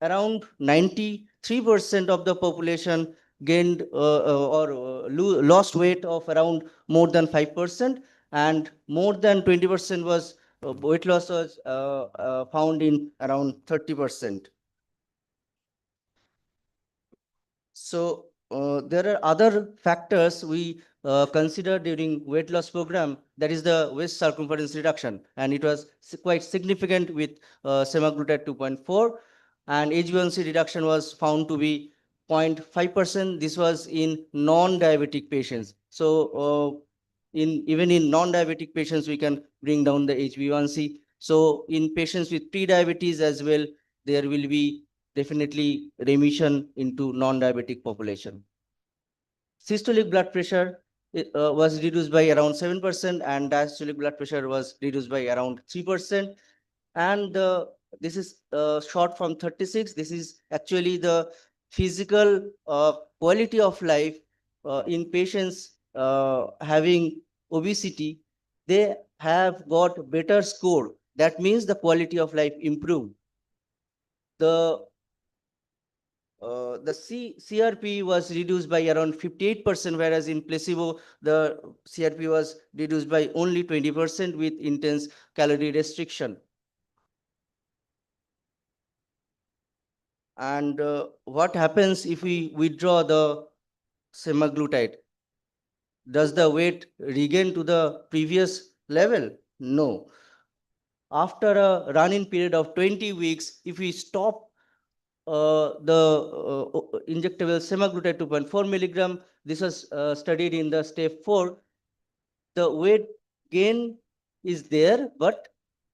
Speaker 7: around 93% of the population gained or lost weight of around more than 5%, and more than 20% was weight loss was found in around 30%. So there are other factors we consider during weight loss program, that is the waist circumference reduction, and it was quite significant with semaglutide 2.4, and HbA1c reduction was found to be 0.5%. This was in non-diabetic patients. So even in non-diabetic patients, we can bring down the HbA1c. So in patients with pre-diabetes as well, there will be definitely remission into non-diabetic population. Systolic blood pressure was reduced by around 7%, and diastolic blood pressure was reduced by around 3%. And this is short from 36. This is actually the physical quality of life in patients having obesity. They have got better score. That means the quality of life improved. The CRP was reduced by around 58%, whereas in placebo, the CRP was reduced by only 20% with intense calorie restriction. And what happens if we withdraw the semaglutide? Does the weight regain to the previous level? No. After a run-in period of 20 weeks, if we stop the injectable semaglutide 2.4 milligram, this was studied in the step 4. The weight gain is there, but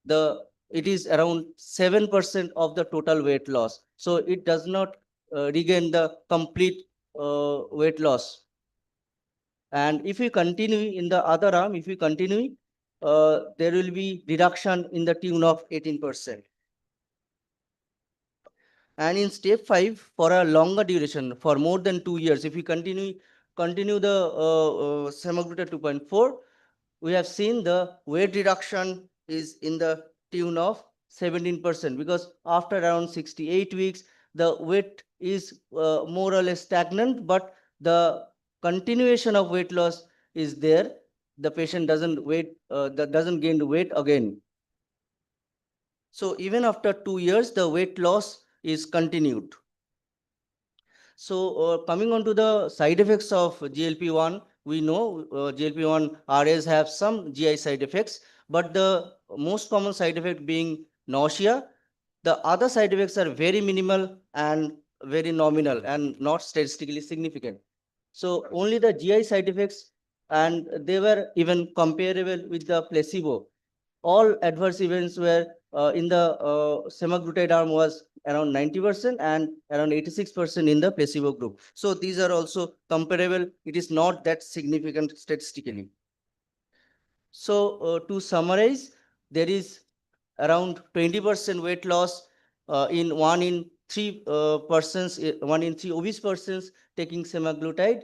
Speaker 7: it is around 7% of the total weight loss. So it does not regain the complete weight loss. And if we continue in the other arm, if we continue, there will be reduction in the tune of 18%. And in step 5, for a longer duration, for more than 2 years, if we continue the semaglutide 2.4, we have seen the weight reduction is in the tune of 17%, because after around 68 weeks, the weight is more or less stagnant, but the continuation of weight loss is there. The patient doesn't gain the weight again. So even after 2 years, the weight loss is continued. So coming on to the side effects of GLP-1, we know GLP-1 RAs have some GI side effects, but the most common side effect being nausea. The other side effects are very minimal and very nominal and not statistically significant. So only the GI side effects, and they were even comparable with the placebo. All adverse events were in the semaglutide arm was around 90% and around 86% in the placebo group. So these are also comparable. It is not that significant statistically. So to summarize, there is around 20% weight loss in 1 in 3 persons, 1 in 3 obese persons taking semaglutide.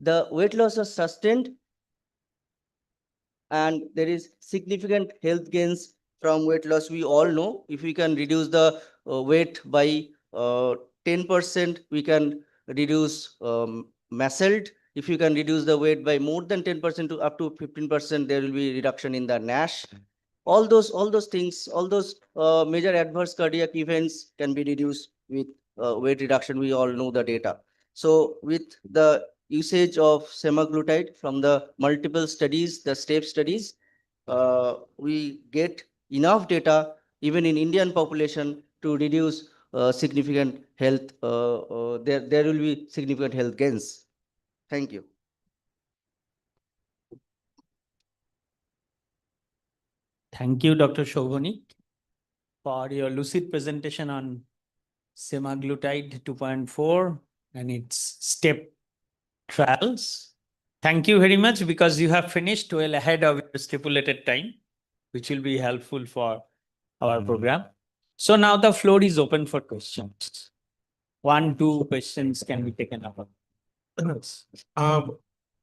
Speaker 7: The weight loss is sustained and there is significant health gains from weight loss. We all know if we can reduce the weight by 10%, we can reduce MASLD. If you can reduce the weight by more than 10% to up to 15%, there will be reduction in the NASH. All those things, all those major adverse cardiac events can be reduced with weight reduction. We all know the data. So with the usage of semaglutide from the multiple studies, the STEP studies, we get enough data even in Indian population to reduce significant health. There will be significant health gains. Thank you.
Speaker 8: Thank you, Dr. Shobhani, for your lucid presentation on semaglutide 2.4 and its STEP trials. Thank you very much because you have finished well ahead of your stipulated time, which will be helpful for our program. So now the floor is open for questions. 1, 2 questions can be taken up.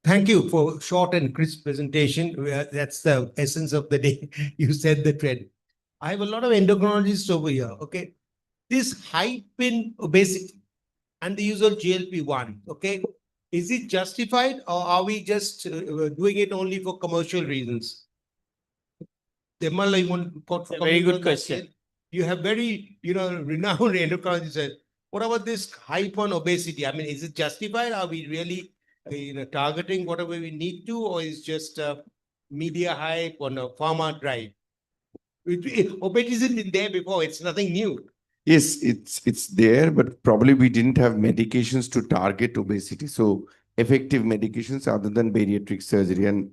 Speaker 2: Thank you for short and crisp presentation. That's the essence of the day. You said the trend. I have a lot of endocrinologists over here. Okay, this hype in obesity and the use of GLP-1. Okay, is it justified or are we just doing it only for commercial reasons?
Speaker 8: Very good question.
Speaker 2: You have very, renowned endocrinologists. What about this hype on obesity? I mean, is it justified? Are we really, targeting whatever we need to, or is just media hype on a pharma drive? Obesity isn't there before. It's nothing new.
Speaker 9: Yes, it's there, but probably we didn't have medications to target obesity. So effective medications other than bariatric surgery, and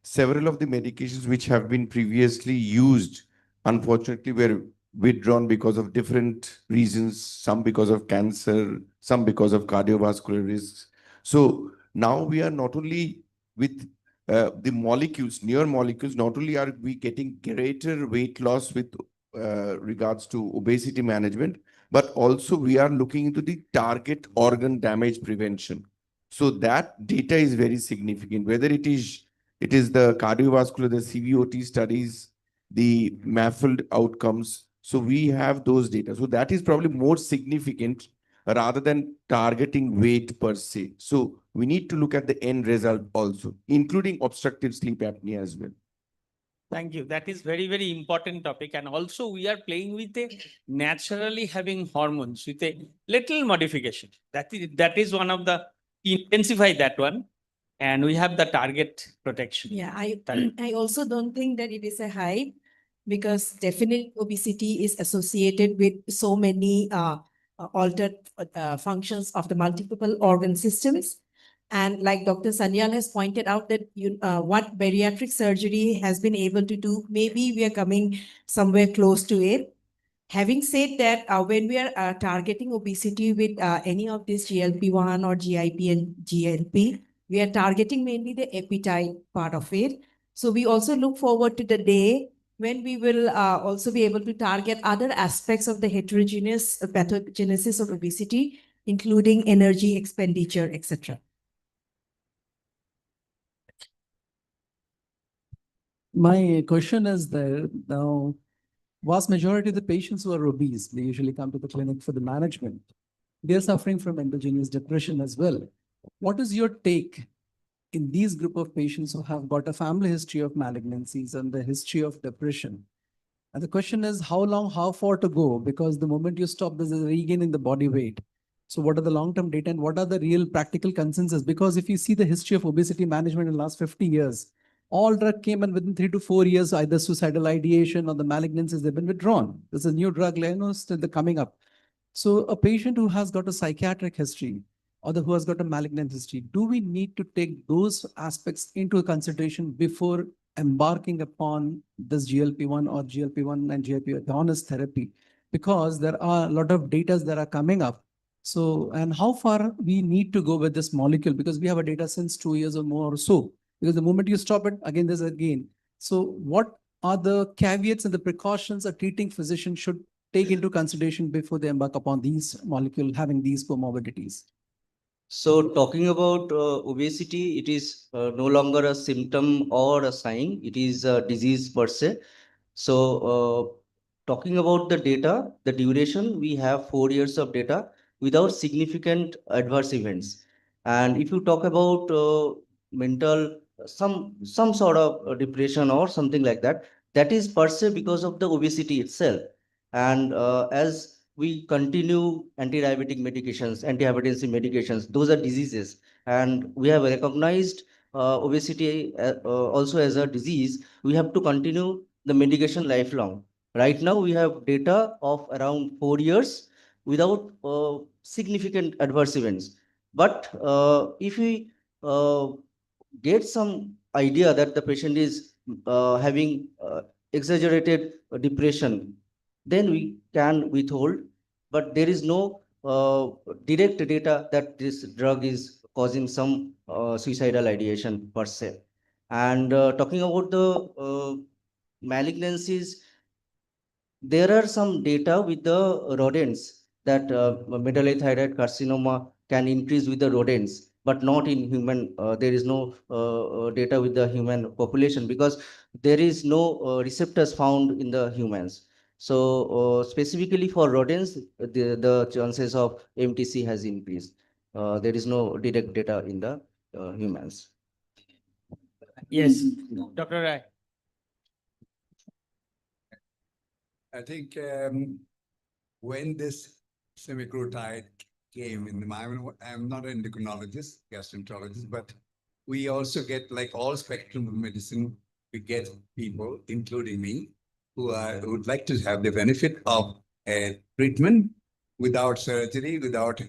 Speaker 9: several of the medications which have been previously used, unfortunately, were withdrawn because of different reasons, some because of cancer, some because of cardiovascular risks. So now we are not only with the molecules, newer molecules, not only are we getting greater weight loss with regards to obesity management, but also we are looking into the target organ damage prevention. So that data is very significant, whether it is the cardiovascular, the CVOT studies, the MAFLD outcomes. So we have those data. So that is probably more significant rather than targeting weight per se. So we need to look at the end result also, including obstructive sleep apnea as well.
Speaker 8: Thank you. That is very, very important topic. And also we are playing with a naturally having hormones with a little modification. That is one of the intensify that one. And we have the target protection.
Speaker 10: Yeah, I also don't think that it is a hype because definitely obesity is associated with so many altered functions of the multiple organ systems. And like Dr. Sanyal has pointed out that what bariatric surgery has been able to do, maybe we are coming somewhere close to it. Having said that, when we are targeting obesity with any of these GLP-1 or GIP and GLP, we are targeting mainly the appetite part of it. So we also look forward to the day when we will also be able to target other aspects of the heterogeneous pathogenesis of obesity, including energy expenditure, etc.
Speaker 11: My question is that now, vast majority of the patients who are obese, they usually come to the clinic for the management. They're suffering from endogenous depression as well. What is your take in these group of patients who have got a family history of malignancies and the history of depression? And the question is how long, how far to go? Because the moment you stop, there's a regain in the body weight. So what are the long-term data and what are the real practical consensus? Because if you see the history of obesity management in the last 50 years, all drug came and within 3 to 4 years, either suicidal ideation or the malignancies, they've been withdrawn. There's a new drug, still coming up. So a patient who has got a psychiatric history or who has got a malignant history, do we need to take those aspects into consideration before embarking upon this GLP-1 or GLP-1 and GLP agonist therapy? Because there are a lot of data that are coming up. So, and how far we need to go with this molecule, because we have a data since 2 years or more or so. Because the moment you stop it, again, there's a gain. So what are the caveats and the precautions a treating physician should take into consideration before they embark upon these molecule having these comorbidities?
Speaker 7: So talking about obesity, it is no longer a symptom or a sign, it is a disease per se. So talking about the data, the duration, we have 4 years of data without significant adverse events. And if you talk about mental, some sort of depression or something like that, that is per se because of the obesity itself. And as we continue anti-diabetic medications, antihypertensive medications, those are diseases. And we have recognized obesity also as a disease. We have to continue the medication lifelong. Right now, we have data of around 4 years without significant adverse events. But if we get some idea that the patient is having exaggerated depression, then we can withhold. But there is no direct data that this drug is causing some suicidal ideation per se. And talking about the malignancies, there are some data with the rodents that medullary thyroid carcinoma can increase with the rodents, but not in human. There is no data with the human population because there is no receptors found in the humans. So specifically for rodents, the chances of MTC has increased. There is no direct data in the humans.
Speaker 8: Yes, Dr. Rai.
Speaker 6: I think when this semaglutide came in the mind, I'm not an endocrinologist, gastroenterologist, but we also get, like all spectrum of medicine, we get people, including me, who would like to have the benefit of a treatment without surgery, without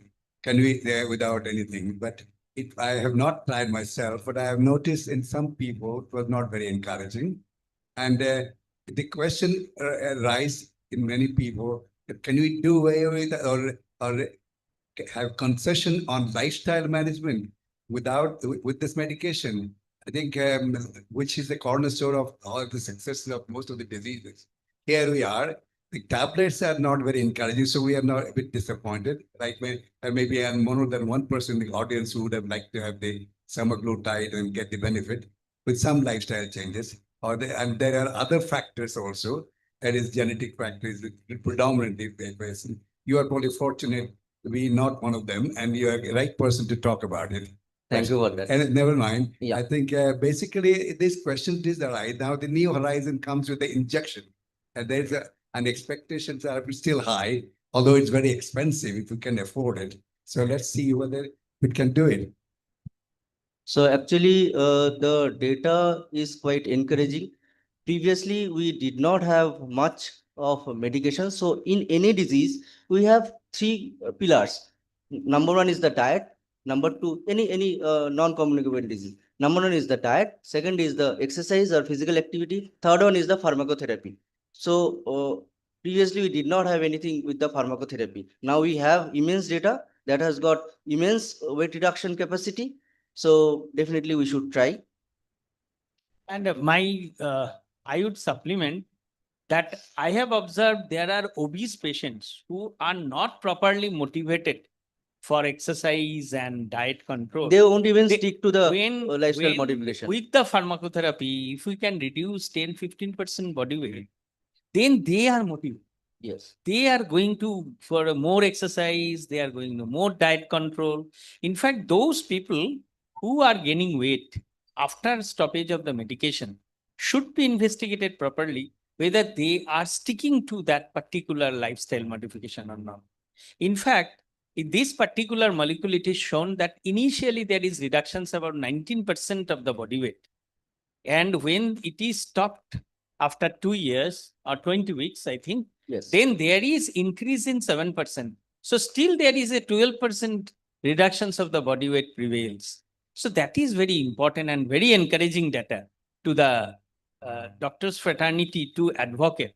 Speaker 6: without anything. But I have not tried myself, but I have noticed in some people it was not very encouraging. And the question arises in many people: can we do away with or have concession on lifestyle management with this medication? I think which is the cornerstone of all the success of most of the diseases. Here we are. The tablets are not very encouraging, so we are not a bit disappointed. Like maybe I'm more than one person in the audience who would have liked to have the semaglutide and get the benefit with some lifestyle changes. And there are other factors also. That is genetic factors, predominantly person. You are probably fortunate to be not one of them, and you are the right person to talk about it.
Speaker 7: Thank you for that.
Speaker 6: And never mind.
Speaker 7: Yeah.
Speaker 6: I think basically this question is right now. The new horizon comes with the injection, and and expectations are still high, although it's very expensive if you can afford it. So let's see whether we can do it.
Speaker 7: So actually, the data is quite encouraging. Previously, we did not have much of medication. So in any disease, we have three pillars. Number one is the diet. Number two, any non-communicable disease. Number one is the diet. Second is the exercise or physical activity. Third one is the pharmacotherapy. So previously, we did not have anything with the pharmacotherapy. Now we have immense data that has got immense weight reduction capacity. So definitely we should try.
Speaker 8: And I would supplement that I have observed there are obese patients who are not properly motivated for exercise and diet control.
Speaker 7: They won't even
Speaker 8: They-
Speaker 7: stick to the
Speaker 8: when,
Speaker 7: lifestyle
Speaker 8: when
Speaker 7: modification.
Speaker 8: with the pharmacotherapy, if we can reduce 10-15% body weight, then they are motivated.
Speaker 7: Yes.
Speaker 8: They are going to for a more exercise, they are going to more diet control. In fact, those people who are gaining weight after stoppage of the medication should be investigated properly whether they are sticking to that particular lifestyle modification or not. In fact, in this particular molecule, it is shown that initially there is reductions about 19% of the body weight. And when it is stopped after 2 years or 20 weeks, I think,
Speaker 7: Yes.
Speaker 8: then there is increase in 7%. So still there is a 12% reductions of the body weight prevails. So that is very important and very encouraging data to the doctors fraternity to advocate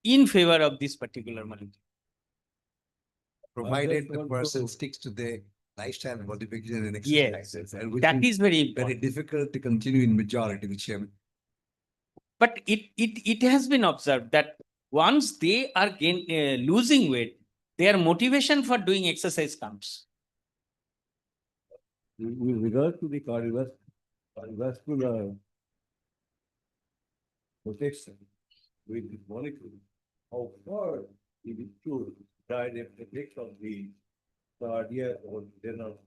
Speaker 8: in favor of this particular molecule.
Speaker 6: Provided the person sticks to their lifestyle modification and
Speaker 8: Yes,
Speaker 6: exercises. And which
Speaker 8: that is very
Speaker 6: very
Speaker 8: important.
Speaker 6: difficult to continue in majority, which
Speaker 8: But it has been observed that once they are losing weight, their motivation for doing exercise comes.
Speaker 12: With regard to the cardiovascular protection with the molecule, how far it is true direct effect of the cardiac or renal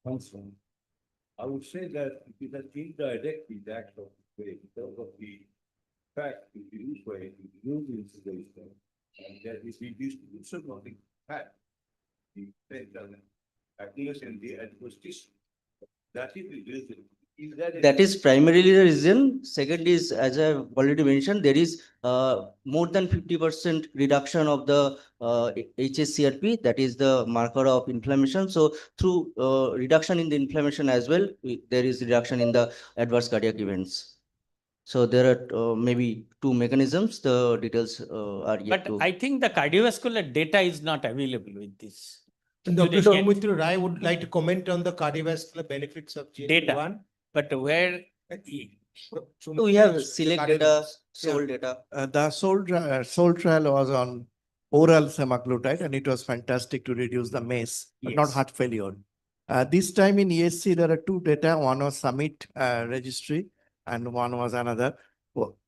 Speaker 12: function? I would say that it is an indirect effect of the weight because of the fact if you lose weight, you lose insulation, and that is the distribution of the fat, the accumulation, the adipose tissue. That is the reason.
Speaker 7: That is primarily the reason. Second is, as I've already mentioned, there is more than 50% reduction of the HSCRP, that is the marker of inflammation. So through reduction in the inflammation as well, there is reduction in the adverse cardiac events. So there are maybe two mechanisms. The details are yet
Speaker 8: But
Speaker 7: to.
Speaker 8: I think the cardiovascular data is not available with this.
Speaker 2: Dr.
Speaker 8: Today,
Speaker 2: Soumitra Rai would like to comment on the cardiovascular benefits of GLP-1.
Speaker 8: But where
Speaker 7: So we have select data, SOUL data.
Speaker 12: The SOUL trial was on oral semaglutide and it was fantastic to reduce the MACE, but not
Speaker 8: Yes.
Speaker 12: heart failure. This time in ESC, there are two data. One was Summit registry and one was another.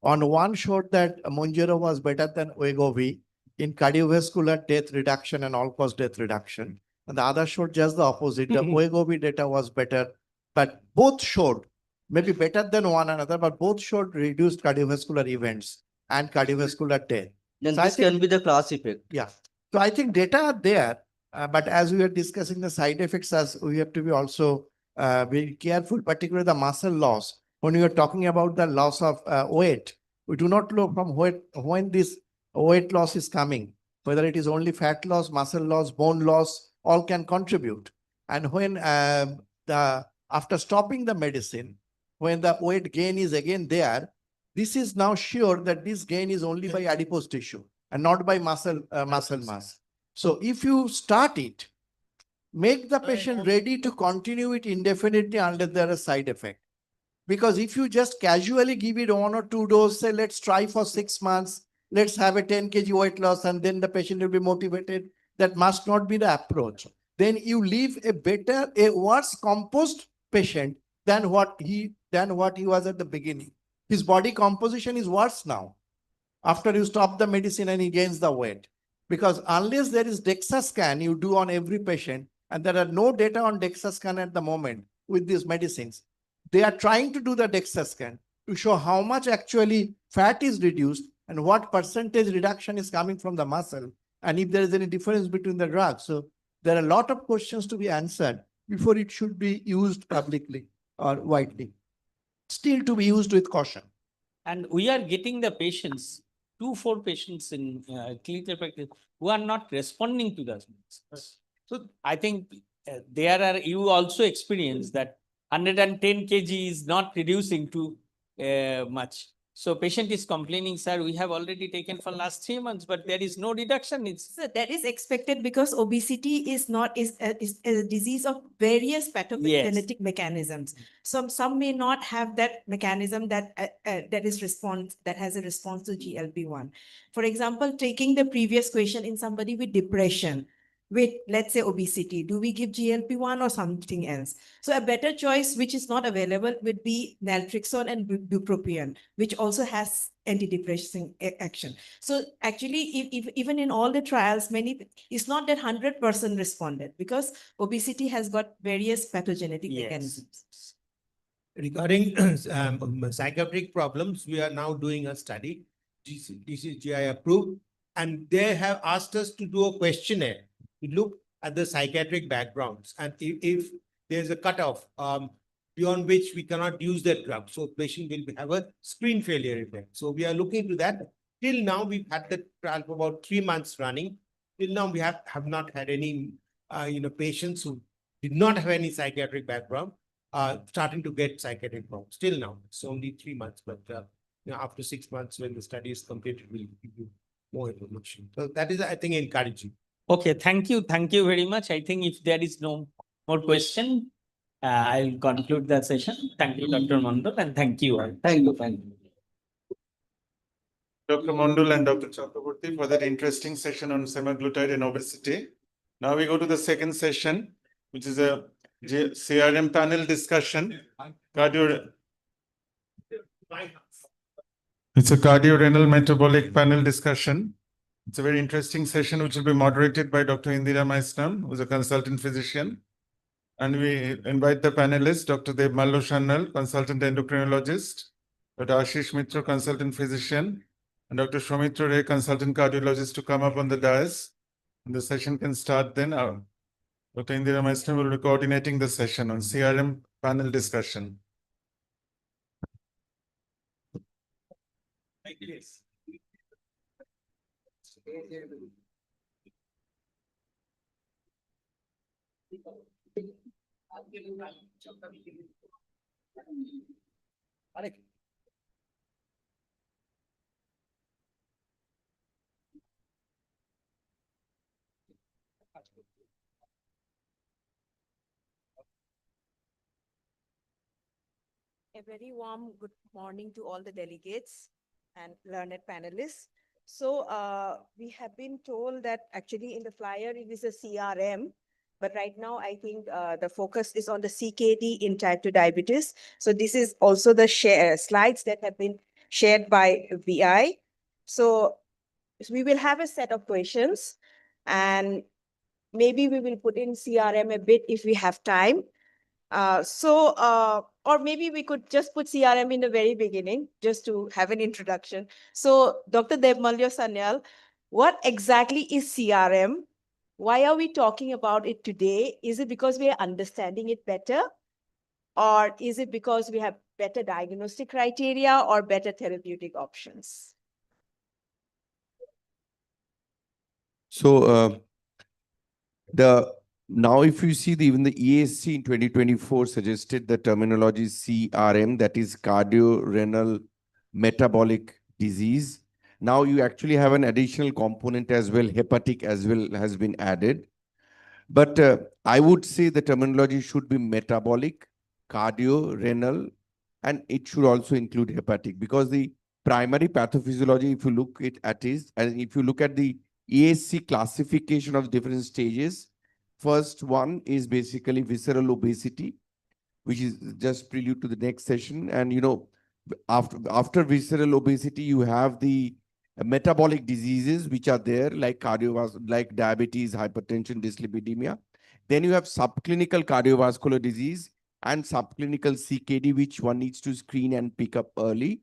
Speaker 12: On one showed that Monjaro was better than Wegovy in cardiovascular death reduction and all-cause death reduction. And the other showed just the opposite. The Wegovy data was better, but both showed maybe better than one another, but both showed reduced cardiovascular events and cardiovascular death.
Speaker 7: Then
Speaker 12: So I
Speaker 7: this
Speaker 12: think-
Speaker 7: can be the class effect.
Speaker 12: Yeah. So I think data are there, but as we are discussing the side effects, as we have to be also very careful, particularly the muscle loss. When we are talking about the loss of weight, we do not know from when this weight loss is coming, whether it is only fat loss, muscle loss, bone loss, all can contribute. And when after stopping the medicine, when the weight gain is again there, this is now sure that this gain is only by adipose tissue and not by muscle mass. So if you start it, make the patient ready to continue it indefinitely unless there is side effect. Because if you just casually give it 1 or 2 doses, say let's try for 6 months, let's have a 10 kg weight loss, and then the patient will be motivated. That must not be the approach. Then you leave a worse composed patient than what he was at the beginning. His body composition is worse now after you stop the medicine and he gains the weight. Because unless there is DEXA scan you do on every patient, and there are no data on DEXA scan at the moment with these medicines, they are trying to do the DEXA scan to show how much actually fat is reduced and what percentage reduction is coming from the muscle, and if there is any difference between the drugs. So there are a lot of questions to be answered before it should be used publicly or widely. Still to be used with caution.
Speaker 8: and we are getting the patients, 2-4 patients in clinical practice who are not responding to the medicines. So I think there are, you also experience that 110 kg is not reducing to much. So patient is complaining, sir, we have already taken for last 3 months, but there is no reduction.
Speaker 10: So that is expected because obesity is a disease of various pathogenetic mechanisms. Some may not have that mechanism that has a response to GLP-1. For example, taking the previous question in somebody with depression, with, let's say, obesity? Do we give GLP-1 or something else? So a better choice, which is not available, would be naltrexone and bupropion, which also has antidepressant action. So actually, if even in all the trials, it's not that 100% responded, because obesity has got various pathogenic mechanisms.
Speaker 2: Regarding psychiatric problems, we are now doing a study, DCGI approved, and they have asked us to do a questionnaire to look at the psychiatric backgrounds. And if there's a cutoff beyond which we cannot use that drug, so patient will have a screen failure event. So we are looking to that. Till now, we've had the trial for about 3 months running. Till now, we have not had any patients who did not have any psychiatric background starting to get psychiatric problems. Still now, it's only 3 months, but after 6 months, when the study is completed, we'll give you more information. So that is, I think, encouraging.
Speaker 8: Okay, thank you. Thank you very much. I think if there is no more question, I'll conclude the session. Thank you, Dr. Mondal, and thank you all.
Speaker 7: Thank you. Thank you.
Speaker 5: Dr. Mondal and Dr. Chakraborty for that interesting session on semaglutide and obesity. Now we go to the second session, which is a CRM panel discussion. It's a cardio-renal metabolic panel discussion. It's a very interesting session which will be moderated by Dr. Indira Maisnam, who is a consultant physician. And we invite the panelists, Dr. Dev Mallo Shannal, consultant endocrinologist, Dr. Ashish Mitra, consultant physician, and Dr. Soumitra Ray, consultant cardiologist, to come up on the dais. And the session can start then. Dr. Indira Maisnam will be coordinating the session on CRM panel discussion.
Speaker 10: A very warm good morning to all the delegates and learned panelists. So we have been told that actually in the flyer it is a CRM, but right now I think the focus is on the CKD in type 2 diabetes. So this is also the slides that have been shared by VI. So we will have a set of questions, and maybe we will put in CRM a bit if we have time. Or maybe we could just put CRM in the very beginning, just to have an introduction. So Dr. Dev Mallo Shannal, what exactly is CRM? Why are we talking about it today? Is it because we are understanding it better? Or is it because we have better diagnostic criteria or better therapeutic options?
Speaker 9: So now if you see even the ESC in 2024 suggested the terminology CRM, that is cardio-renal metabolic disease. Now you actually have an additional component as well, hepatic as well has been added. But I would say the terminology should be metabolic, cardio-renal, and it should also include hepatic, because the primary pathophysiology, if you look at it, and if you look at the ESC classification of different stages, first one is basically visceral obesity, which is just prelude to the next session. And after visceral obesity, you have the metabolic diseases which are there, like cardiovascular, like diabetes, hypertension, dyslipidemia. Then you have subclinical cardiovascular disease and subclinical CKD, which one needs to screen and pick up early.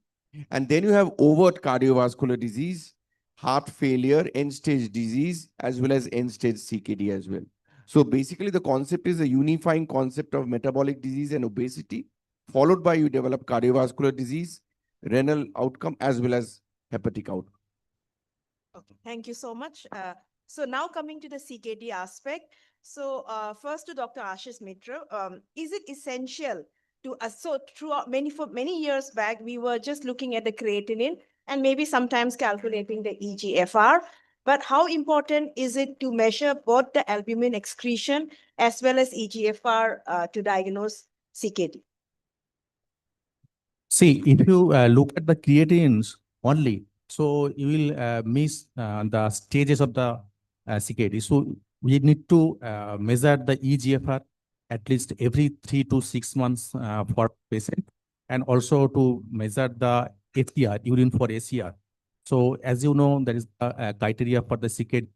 Speaker 9: And then you have overt cardiovascular disease, heart failure, end-stage disease, as well as end-stage CKD as well. So basically, the concept is a unifying concept of metabolic disease and obesity, followed by you develop cardiovascular disease, renal outcome, as well as hepatic outcome.
Speaker 10: Okay, thank you so much. So now coming to the CKD aspect. So first to Dr. Ashish Mitra, is it essential to us? So for many years back, we were just looking at the creatinine and maybe sometimes calculating the eGFR. But how important is it to measure both the albumin excretion as well as eGFR to diagnose CKD?
Speaker 13: See, if you look at the creatinines only, so you will miss the stages of the CKD. So we need to measure the EGFR at least every 3 to 6 months for patient, and also to measure the ACR, urine for ACR. So as you know, there is a criteria for the CKD,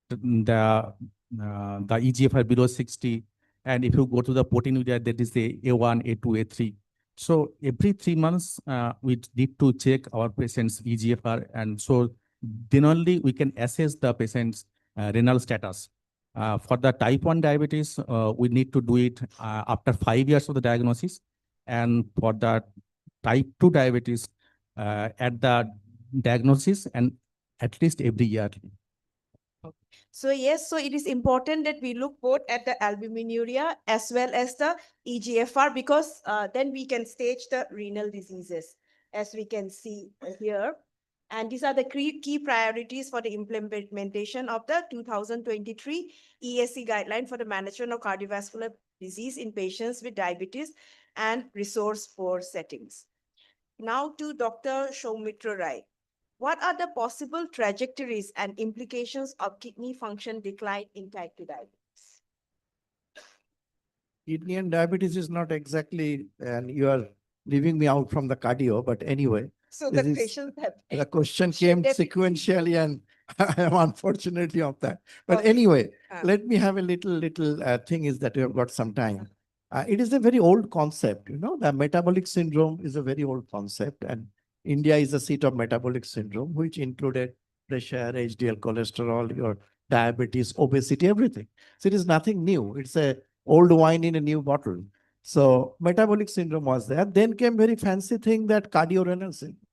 Speaker 13: the EGFR below 60, and if you go to the proteinuria, that is the A1, A2, A3. So every 3 months, we need to check our patient's EGFR, and so then only we can assess the patient's renal status. For the type 1 diabetes, we need to do it after 5 years of the diagnosis, and for the type 2 diabetes, at the diagnosis and at least every year.
Speaker 10: So yes, so it is important that we look both at the albuminuria as well as the EGFR, because then we can stage the renal diseases, as we can see here. And these are the key priorities for the implementation of the 2023 ESC guideline for the management of cardiovascular disease in patients with diabetes and resource-poor settings. Now to Dr. Soumitra Rai. What are the possible trajectories and implications of kidney function decline in type 2 diabetes?
Speaker 12: Kidney and diabetes is not exactly, and you are leaving me out from the cardio, but anyway.
Speaker 10: So the patients have.
Speaker 12: The question came sequentially, and I am unfortunately of that. But
Speaker 10: Okay.
Speaker 12: anyway, let me have a little thing is that we have got some time. It is a very old concept, you know, the metabolic syndrome is a very old concept, and India is a seat of metabolic syndrome, which included pressure, HDL cholesterol, your diabetes, obesity, everything. So it is nothing new. It's a old wine in a new bottle. So metabolic syndrome was there. Then came very fancy thing that cardiorenal syndrome.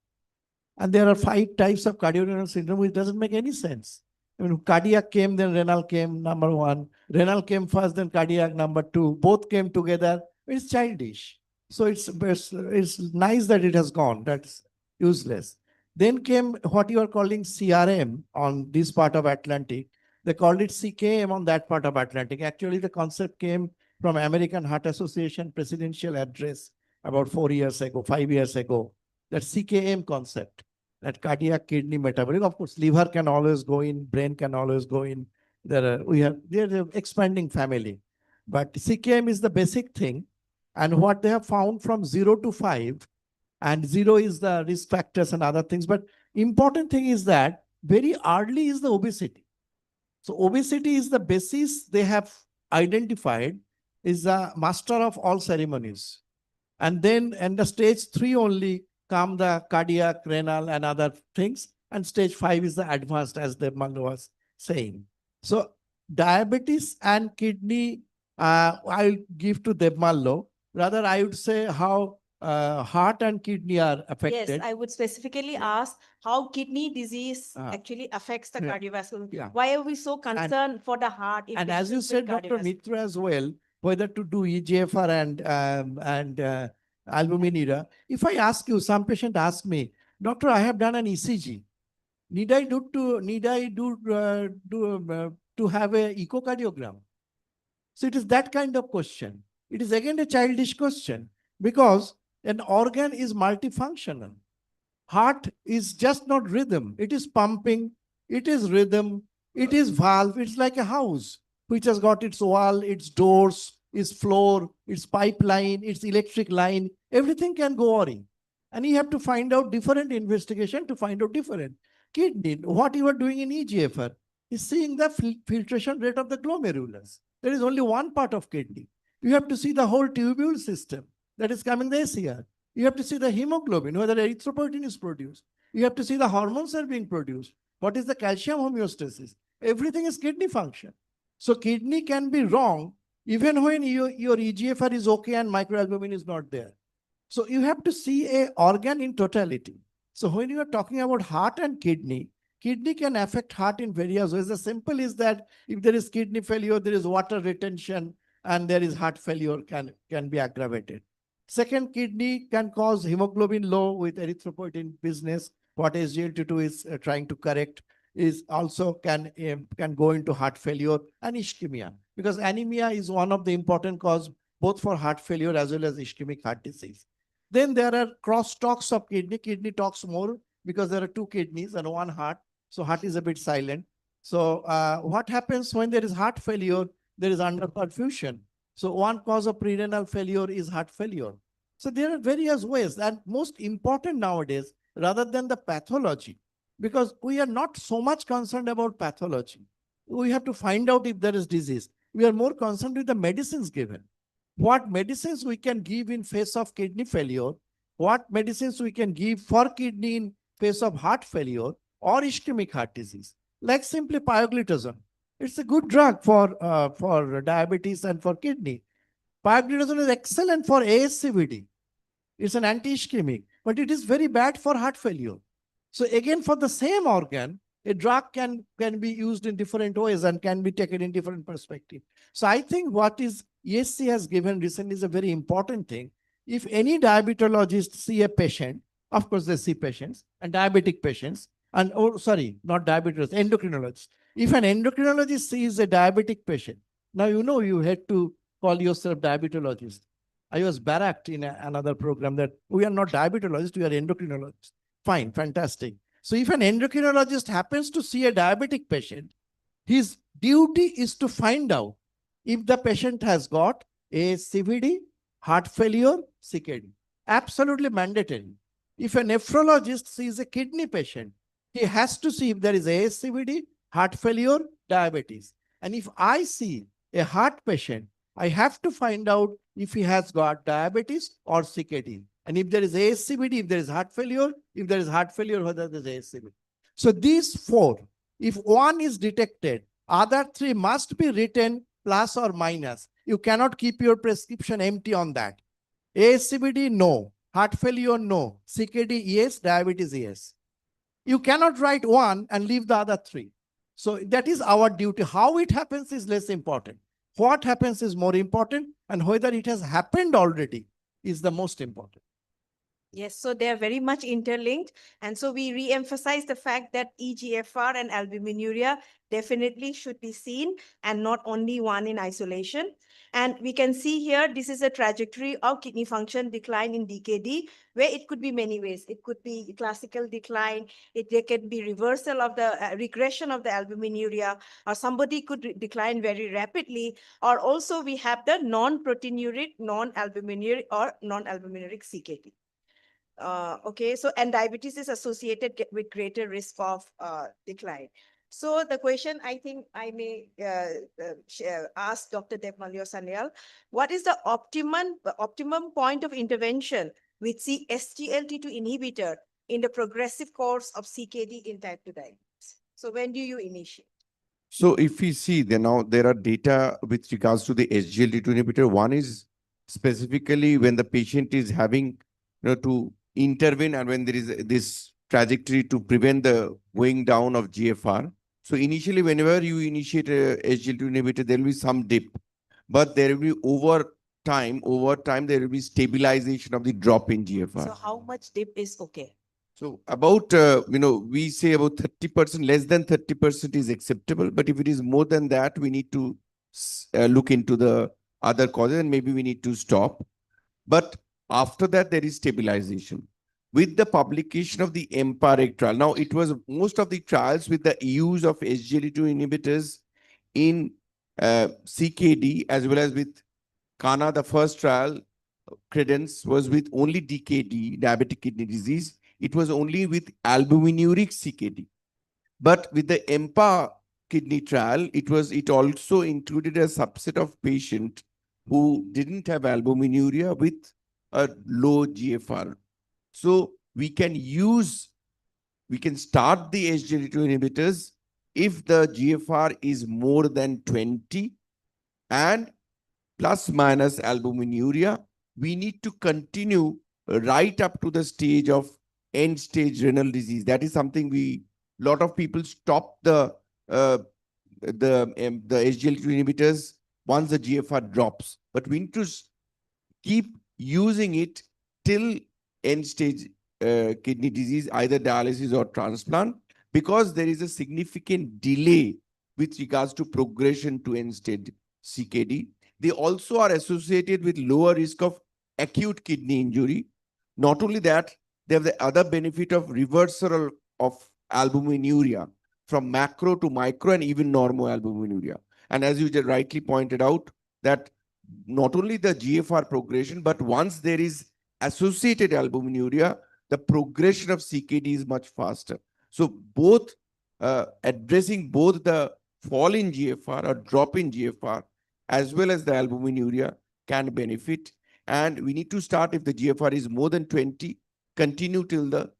Speaker 12: And there are 5 types of cardiorenal syndrome, which doesn't make any sense. I mean, cardiac came, then renal came, number 1. Renal came first, then cardiac, number 2. Both came together. It's childish. So it's nice that it has gone. That's useless. Then came what you are calling CRM on this part of Atlantic. They called it CKM on that part of Atlantic. Actually, the concept came from American Heart Association presidential address about 4 years ago, 5 years ago. That CKM concept, that cardiac, kidney, metabolic. Of course, liver can always go in, brain can always go in. There's an expanding family. But CKM is the basic thing. And what they have found from 0 to 5, and 0 is the risk factors and other things. But important thing is that very early is the obesity. So obesity is the basis they have identified, is the master of all ceremonies. And then in the stage 3 only come the cardiac, renal, and other things. And stage 5 is the advanced, as Devmal was saying. So diabetes and kidney, I'll give to Devmal. Rather, I would say how heart and kidney are affected.
Speaker 10: Yes, I would specifically ask how kidney disease actually affects the cardiovascular.
Speaker 12: Yeah.
Speaker 10: Why are we so concerned for the heart?
Speaker 12: And as you said, Dr. Mitra, as well, whether to do EGFR and albuminuria. If I ask you, some patient ask me, doctor, I have done an ECG. Need I do to have a echocardiogram? So it is that kind of question. It is again a childish question, because an organ is multifunctional. Heart is just not rhythm. It is pumping, it is rhythm, it is valve. It's like a house which has got its wall, its doors, its floor, its pipeline, its electric line. Everything can go awry. And you have to find out different investigation to find out different. Kidney, what you are doing in EGFR is seeing the filtration rate of the glomerulus. There is only one part of kidney. You have to see the whole tubule system that is coming the ACR. You have to see the hemoglobin, whether erythropoietin is produced. You have to see the hormones are being produced. What is the calcium homeostasis? Everything is kidney function. So kidney can be wrong even when your EGFR is okay and microalbumin is not there. So you have to see an organ in totality. So when you are talking about heart and kidney can affect heart in various ways. The simple is that if there is kidney failure, there is water retention, and there is heart failure can be aggravated. Second, kidney can cause hemoglobin low with erythropoietin business. What SGLT2 is trying to correct is also can go into heart failure and ischemia, because anemia is one of the important cause both for heart failure as well as ischemic heart disease. Then there are cross talks of kidney. Kidney talks more because there are 2 kidneys and 1 heart. So heart is a bit silent. So what happens when there is heart failure? There is underperfusion. So one cause of renal failure is heart failure. So there are various ways, and most important nowadays, rather than the pathology, because we are not so much concerned about pathology. We have to find out if there is disease. We are more concerned with the medicines given. What medicines we can give in face of kidney failure, what medicines we can give for kidney in face of heart failure or ischemic heart disease, like simply pioglitazone. It's a good drug for diabetes and for kidney. Pioglitazone is excellent for ASCVD. It's an anti-ischemic, but it is very bad for heart failure. So again, for the same organ, a drug can be used in different ways and can be taken in different perspective. So I think what is ESC has given recently is a very important thing. If any diabetologist see a patient, of course they see patients and diabetic patients, and sorry, not diabetologist, endocrinologist. If an endocrinologist sees a diabetic patient, now you know you had to call yourself diabetologist. I was barracked in another program that we are not diabetologists, we are endocrinologists. Fine, fantastic. So if an endocrinologist happens to see a diabetic patient, his duty is to find out if the patient has got a CVD, heart failure, CKD. Absolutely mandatory. If a nephrologist sees a kidney patient, he has to see if there is ASCVD, heart failure, diabetes. And if I see a heart patient, I have to find out if he has got diabetes or CKD. And if there is ASCVD, if there is heart failure, if there is heart failure, whether there is ASCVD. So these four, if one is detected, other three must be written plus or minus. You cannot keep your prescription empty on that. ASCVD, no. Heart failure, no. CKD, yes. Diabetes, yes. You cannot write one and leave the other three. So that is our duty. How it happens is less important. What happens is more important, and whether it has happened already is the most important.
Speaker 10: Yes, so they are very much interlinked. And so we re-emphasize the fact that EGFR and albuminuria definitely should be seen and not only one in isolation. And we can see here, this is a trajectory of kidney function decline in DKD, where it could be many ways. It could be classical decline, there can be reversal of the regression of the albuminuria, or somebody could decline very rapidly, or also we have the non-proteinuric, non-albuminuric or non-albuminuric CKD. Okay, so and diabetes is associated with greater risk of decline. So the question I think I may ask Dr. Devmalya Sanyal, what is the optimum point of intervention with SGLT2 inhibitor in the progressive course of CKD in type 2 diabetes? So when do you initiate?
Speaker 9: So if we see, then now there are data with regards to the SGLT2 inhibitor. One is specifically when the patient is having, to intervene and when there is this trajectory to prevent the going down of GFR. So initially, whenever you initiate a SGLT2 inhibitor, there will be some dip, but there will be over time, there will be stabilization of the drop in GFR.
Speaker 10: So how much dip is okay?
Speaker 9: So about, we say about 30%, less than 30% is acceptable. But if it is more than that, we need to look into the other causes and maybe we need to stop. But after that, there is stabilization. With the publication of the EMPIRIC trial, now it was most of the trials with the use of SGLT2 inhibitors in CKD as well as with CANA, the first trial, Credence, was with only DKD, diabetic kidney disease. It was only with albuminuric CKD. But with the EMPA kidney trial, it also included a subset of patients who didn't have albuminuria with a low GFR. So we can start the SGLT2 inhibitors if the GFR is more than 20 and plus minus albuminuria. We need to continue right up to the stage of end stage renal disease. That is something lot of people stop the SGLT2 inhibitors once the GFR drops, but we need to keep using it till end stage kidney disease, either dialysis or transplant, because there is a significant delay with regards to progression to end stage CKD. They also are associated with lower risk of acute kidney injury. Not only that, they have the other benefit of reversal of albuminuria. from macro to micro and even normoalbuminuria. And as you just rightly pointed out, that not only the GFR progression, but once there is associated albuminuria, the progression of CKD is much faster. So both addressing both the fall in GFR or drop in GFR as well as the albuminuria can benefit. And we need to start if the GFR is more than 20, continue till the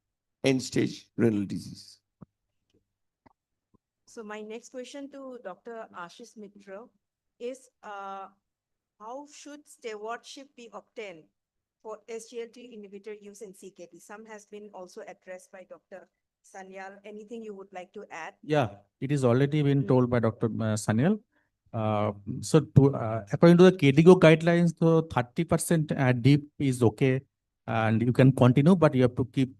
Speaker 9: end stage renal disease.
Speaker 10: So my next question to Dr. Ashish Mitra is, how should stewardship be obtained for SGLT inhibitor use in CKD? Some has been also addressed by Dr. Sanyal. Anything you would like to add?
Speaker 13: Yeah, it is already been told by Dr. Sanyal. According to the KDIGO guidelines, so 30% deep is okay, and you can continue, but you have to keep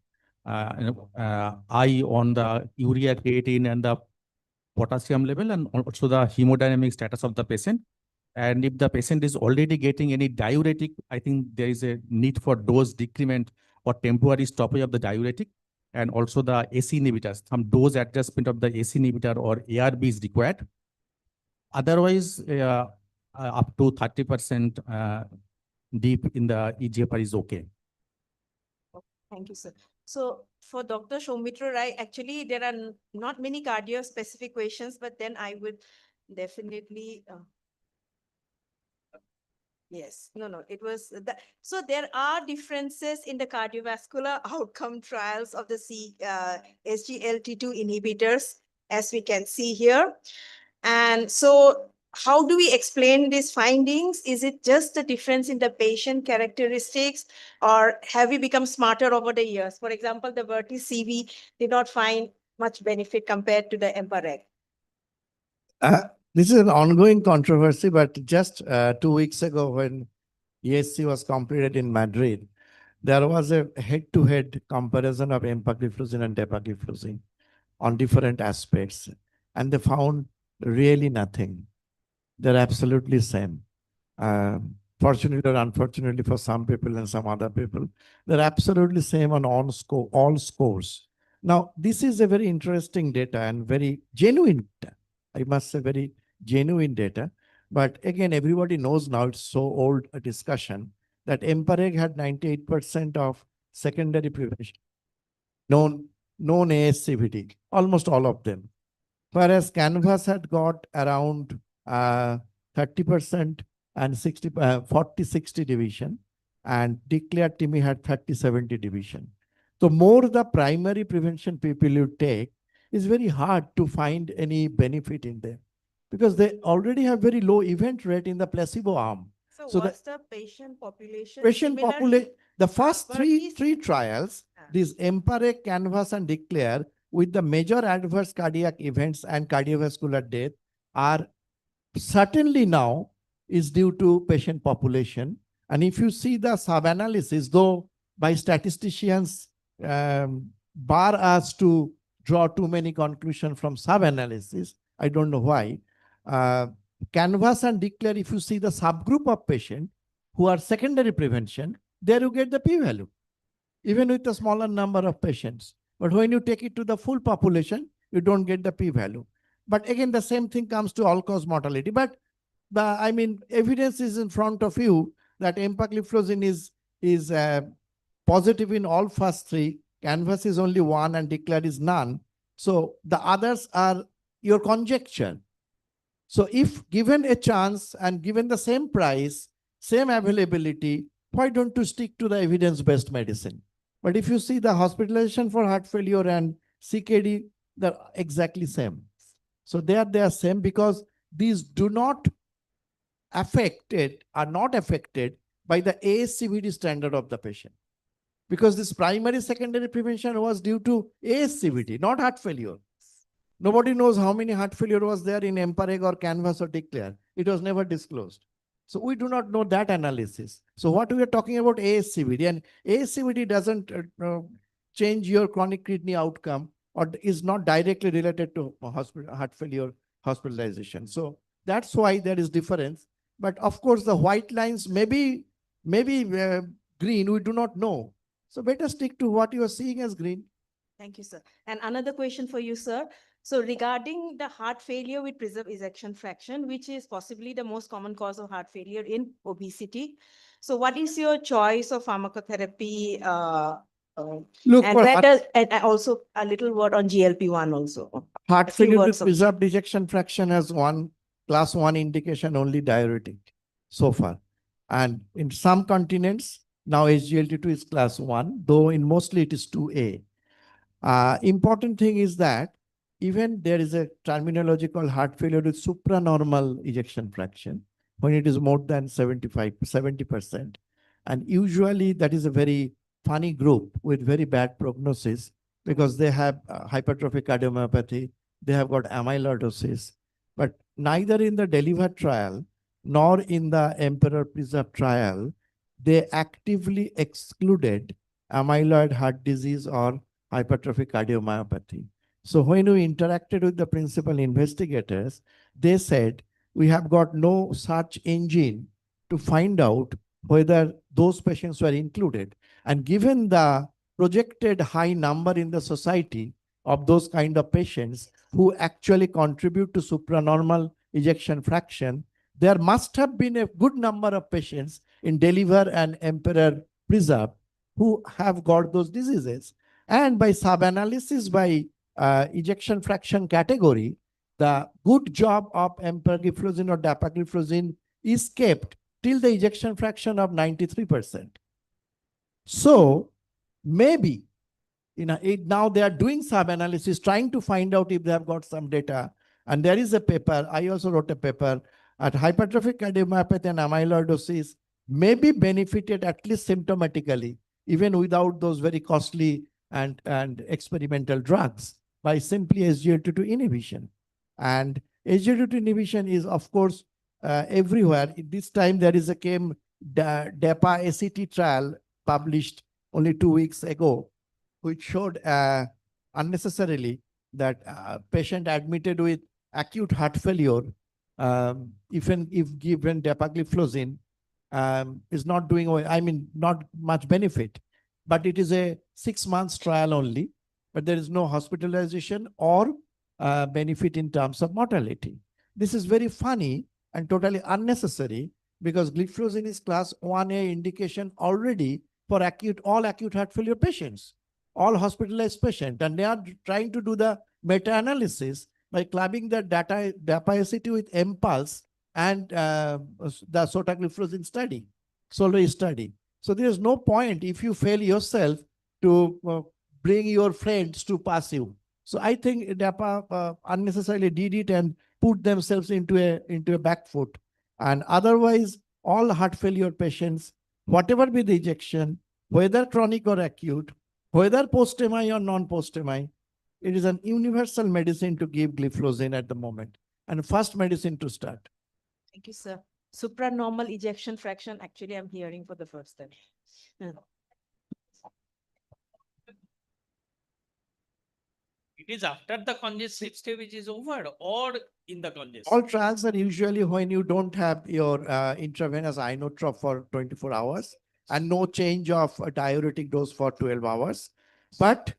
Speaker 13: eye on the urea creatine and the potassium level, and also the hemodynamic status of the patient. And if the patient is already getting any diuretic, I think there is a need for dose decrement or temporary stoppage of the diuretic, and also the AC inhibitors. Some dose adjustment of the AC inhibitor or ARB is required. Otherwise, up to 30% deep in the eGFR is okay.
Speaker 10: Thank you, sir. So for Dr. Soumitra Rai, actually, there are not many cardio-specific questions, but then I would definitely... Yes, no, it was that. So there are differences in the cardiovascular outcome trials of the SGLT2 inhibitors, as we can see here. And so how do we explain these findings? Is it just the difference in the patient characteristics, or have we become smarter over the years? For example, the Vertis CV did not find much benefit compared to the EMPA-REG.
Speaker 12: This is an ongoing controversy, but just 2 weeks ago when ESC was completed in Madrid, there was a head-to-head comparison of empagliflozin and dapagliflozin on different aspects, and they found really nothing. They're absolutely same. Fortunately or unfortunately for some people and some other people, they're absolutely same on all scores. Now, this is a very interesting data and very genuine data. I must say very genuine data. But again, everybody knows now, it's so old a discussion, that EMPA-REG had 98% of secondary prevention, known ASCVD, almost all of them. Whereas Canvas had got around 30% and 40-60 division, and declared TIMI had 30-70 division. So more the primary prevention people you take, is very hard to find any benefit in them, because they already have very low event rate in the placebo arm.
Speaker 10: So what's the patient population?
Speaker 12: The first three trials, these EMPA-REG, Canvas, and Declare, with the major adverse cardiac events and cardiovascular death, are certainly now is due to patient population. And if you see the sub-analysis, though by statisticians bar us to draw too many conclusions from sub-analysis, I don't know why. Canvas and Declare, if you see the subgroup of patients who are secondary prevention, there you get the p-value, even with a smaller number of patients. But when you take it to the full population, you don't get the p-value. But again, the same thing comes to all-cause mortality. But evidence is in front of you that empagliflozin is positive in all first three. Canvas is only one and Declare is none. So the others are your conjecture. So if given a chance and given the same price, same availability, why don't you stick to the evidence-based medicine? But if you see the hospitalization for heart failure and CKD, they're exactly same. So they are same, because these are not affected by the ASCVD standard of the patient. Because this primary secondary prevention was due to ASCVD, not heart failure. Nobody knows how many heart failure was there in EMPA-REG or Canvas or Declare. It was never disclosed. So we do not know that analysis. So what we are talking about ASCVD, and ASCVD doesn't change your chronic kidney outcome, or is not directly related to heart failure hospitalization. So that's why there is difference. But of course, the white lines may be green, we do not know. So better stick to what you are seeing as green.
Speaker 10: Thank you, sir. And another question for you, sir. So regarding the heart failure with preserved ejection fraction, which is possibly the most common cause of heart failure in obesity. So what is your choice of pharmacotherapy?
Speaker 12: Look,
Speaker 10: And
Speaker 12: for
Speaker 10: where
Speaker 12: heart,
Speaker 10: does, and also a little word on GLP-1 also.
Speaker 12: heart
Speaker 10: A few
Speaker 12: failure with
Speaker 10: words of-
Speaker 12: preserved ejection fraction has one class 1 indication, only diuretic so far. And in some continents, now SGLT2 is class 1, though in mostly it is 2A. Important thing is that even there is a terminology called heart failure with supranormal ejection fraction when it is more than 70%. And usually that is a very funny group with very bad prognosis because they have hypertrophic cardiomyopathy, they have got amyloidosis. But neither in the DELIVER trial nor in the Emperor Preserve trial, they actively excluded amyloid heart disease or hypertrophic cardiomyopathy. So when we interacted with the principal investigators, they said, we have got no search engine to find out whether those patients were included. And given the projected high number in the society of those kind of patients who actually contribute to supranormal ejection fraction, there must have been a good number of patients in DELIVER and Emperor Preserve who have got those diseases. And by sub-analysis by ejection fraction category, the good job of empagliflozin or dapagliflozin is kept till the ejection fraction of 93%. So maybe now they are doing sub-analysis, trying to find out if they have got some data. And there is a paper, I also wrote a paper at hypertrophic cardiomyopathy and amyloidosis may be benefited at least symptomatically, even without those very costly and experimental drugs by simply SGLT2 inhibition. And SGLT2 inhibition is, of course, everywhere. This time there is a DAPA-ACT trial published only 2 weeks ago, which showed unnecessarily that patient admitted with acute heart failure, even if given dapagliflozin, is not doing well. I mean, not much benefit. But it is a 6 months trial only, but there is no hospitalization or benefit in terms of mortality. This is very funny and totally unnecessary because gliflozin is class 1A indication already for all acute heart failure patients, all hospitalized patients. And they are trying to do the meta-analysis by clubbing the DAPA-ACT with MPulse and the sotagliflozin study, solo study. So there is no point if you fail yourself to bring your friends to pass you. So I think DAPA unnecessarily did it and put themselves into a back foot. And otherwise, all heart failure patients, whatever be the ejection, whether chronic or acute, whether post-MI or non-post-MI, it is an universal medicine to give gliflozin at the moment and first medicine to start.
Speaker 10: Thank you, sir. Supranormal ejection fraction, actually, I'm hearing for the first time.
Speaker 8: It is after the congestive stage is over or in the congestion?
Speaker 12: All trials are usually when you don't have your intravenous inotrop for 24 hours and no change of a diuretic dose for 12 hours. But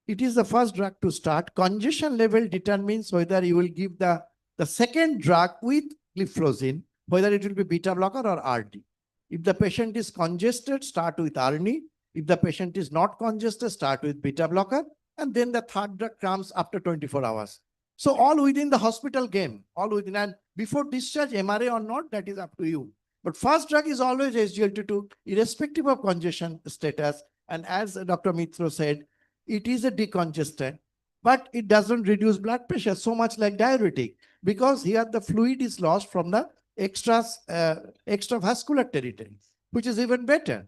Speaker 12: it is the first drug to start. Congestion level determines whether you will give the second drug with gliflozin, whether it will be beta blocker or RD. If the patient is congested, start with RD. If the patient is not congested, start with beta blocker. And then the third drug comes after 24 hours. So all within the hospital game, all within, and before discharge, MRA or not, that is up to you. But first drug is always SGLT2, irrespective of congestion status. And as Dr. Mitra said, it is a decongestant, but it doesn't reduce blood pressure so much like diuretic because here the fluid is lost from the extravascular territory, which is even better.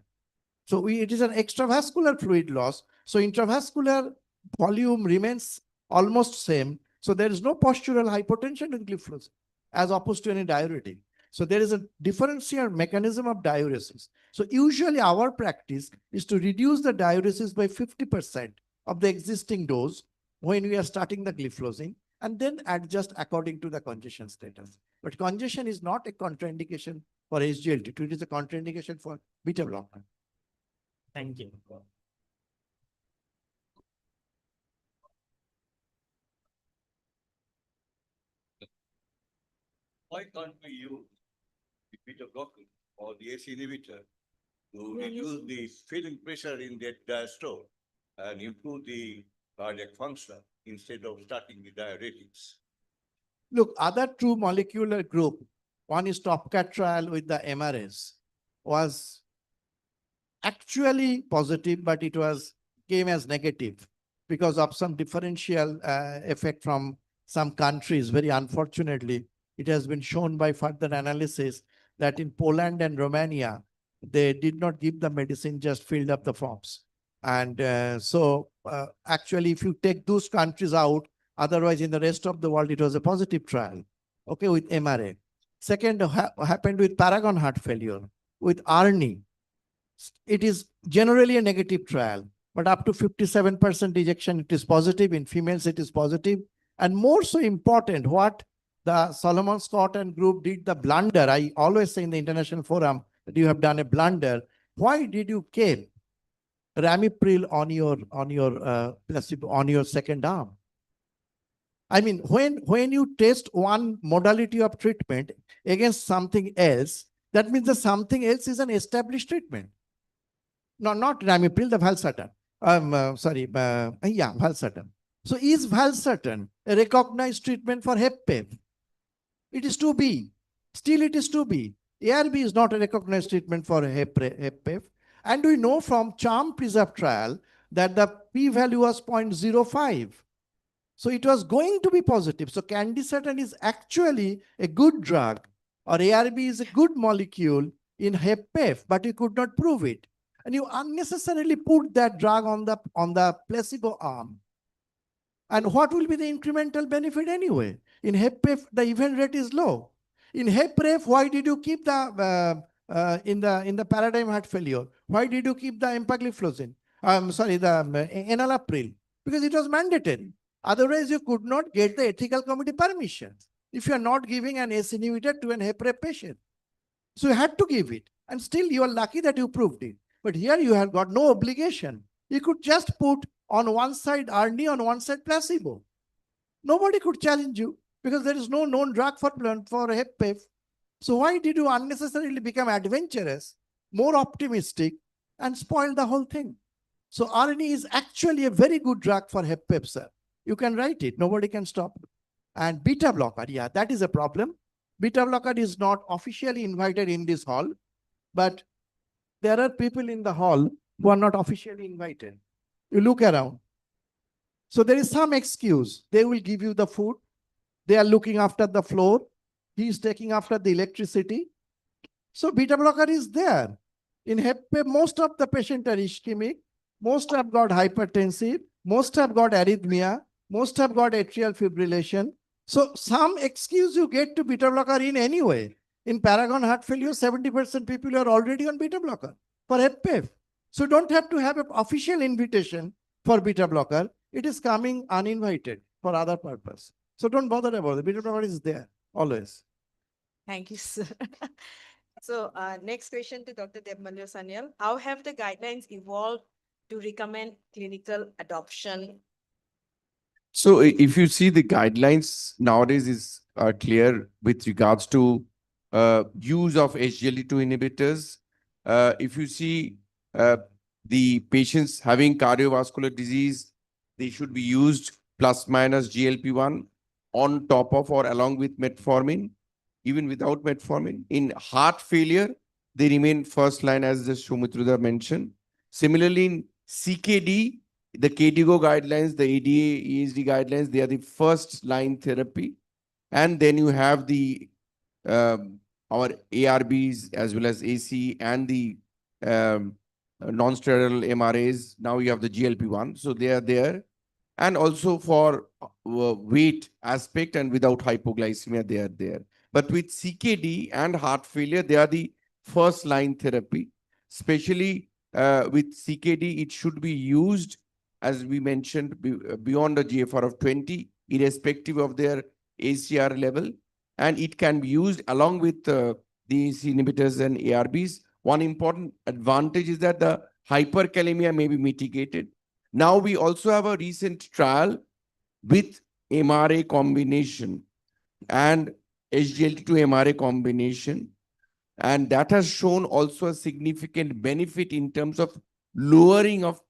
Speaker 12: So it is an extravascular fluid loss. So intravascular volume remains almost same. So there is no postural hypotension with gliflozin as opposed to any diuretic. So there is a differential mechanism of diuresis. So usually our practice is to reduce the diuresis by 50% of the existing dose when we are starting the gliflozin and then adjust according to the congestion status. But congestion is not a contraindication for SGLT2. It is a contraindication for beta blocker.
Speaker 8: Thank you.
Speaker 14: Why can't we use the beta blocker or the ACE inhibitor to reduce the feeling pressure in that diastole and improve the cardiac function instead of starting the diuretics?
Speaker 12: Look, other two molecular group, one is Topcat trial with the MRS, was actually positive, but it was came as negative because of some differential effect from some countries. Very unfortunately, it has been shown by further analysis that in Poland and Romania, they did not give the medicine, just filled up the forms. And actually, if you take those countries out, otherwise in the rest of the world, it was a positive trial, okay, with MRA. Second happened with Paragon heart failure, with ARNI. It is generally a negative trial, but up to 57% ejection, it is positive. In females, it is positive. And more so important, what the Solomon Scott and group did the blunder. I always say in the international forum that you have done a blunder. Why did you keep Ramipril on your placebo, on your second arm? I mean, when you test one modality of treatment against something else, that means that something else is an established treatment. No, not Ramipril, the Valsartan. Valsartan. So is Valsartan a recognized treatment for HepPEF? It is 2B. Still it is 2B. ARB is not a recognized treatment for HepPEF. And we know from CHARM preserve trial that the p-value was 0.05. So it was going to be positive. So Candesartan is actually a good drug, or ARB is a good molecule in HepPEF, but you could not prove it. And you unnecessarily put that drug on the placebo arm. And what will be the incremental benefit anyway? In HepPEF, the event rate is low. In HepREF, why did you keep the in the paradigm heart failure? Why did you keep the empagliflozin? The enalapril, because it was mandatory. Otherwise, you could not get the ethical committee permission if you are not giving an ACE inhibitor to an HepREF patient. So you had to give it, and still you are lucky that you proved it. But here you have got no obligation. You could just put on one side ARNI, on one side placebo. Nobody could challenge you because there is no known drug for HepPEF. So why did you unnecessarily become adventurous, more optimistic, and spoil the whole thing? So ARNI is actually a very good drug for HepPEF, sir. You can write it. Nobody can stop. And beta blocker, yeah, that is a problem. Beta blocker is not officially invited in this hall, but there are people in the hall who are not officially invited. You look around. So there is some excuse. They will give you the food. They are looking after the floor. He is taking after the electricity. So beta blocker is there. In HepPEF, most of the patients are ischemic. Most have got hypertensive. Most have got arrhythmia. Most have got atrial fibrillation. So some excuse you get to beta blocker in anyway. In Paragon heart failure, 70% people are already on beta blocker for HepPEF. So don't have to have an official invitation for beta blocker. It is coming uninvited for other purpose. So don't bother about it. Beta blocker is there always.
Speaker 10: Thank you, sir. So next question to Dr. Debmalyo Sanyal. How have the guidelines evolved to recommend clinical adoption?
Speaker 9: So if you see the guidelines nowadays is clear with regards to use of SGLT2 inhibitors. If you see the patients having cardiovascular disease, they should be used plus minus GLP-1 on top of or along with metformin, even without metformin. In heart failure, they remain first line as the Shumitruda mentioned. Similarly, in CKD, the KDIGO guidelines, the ADA, ESD guidelines, they are the first line therapy. And then you have the our ARBs as well as AC and the non-steroidal MRAs. Now you have the GLP-1. So they are there. And also for weight aspect and without hypoglycemia, they are there. But with CKD and heart failure, they are the first line therapy. Especially with CKD, it should be used, as we mentioned, beyond a GFR of 20, irrespective of their ACR level. And it can be used along with these inhibitors and ARBs. One important advantage is that the hyperkalemia may be mitigated. Now we also have a recent trial with MRA combination. And SGLT2 MRA combination. And that has shown also a significant benefit in terms of lowering of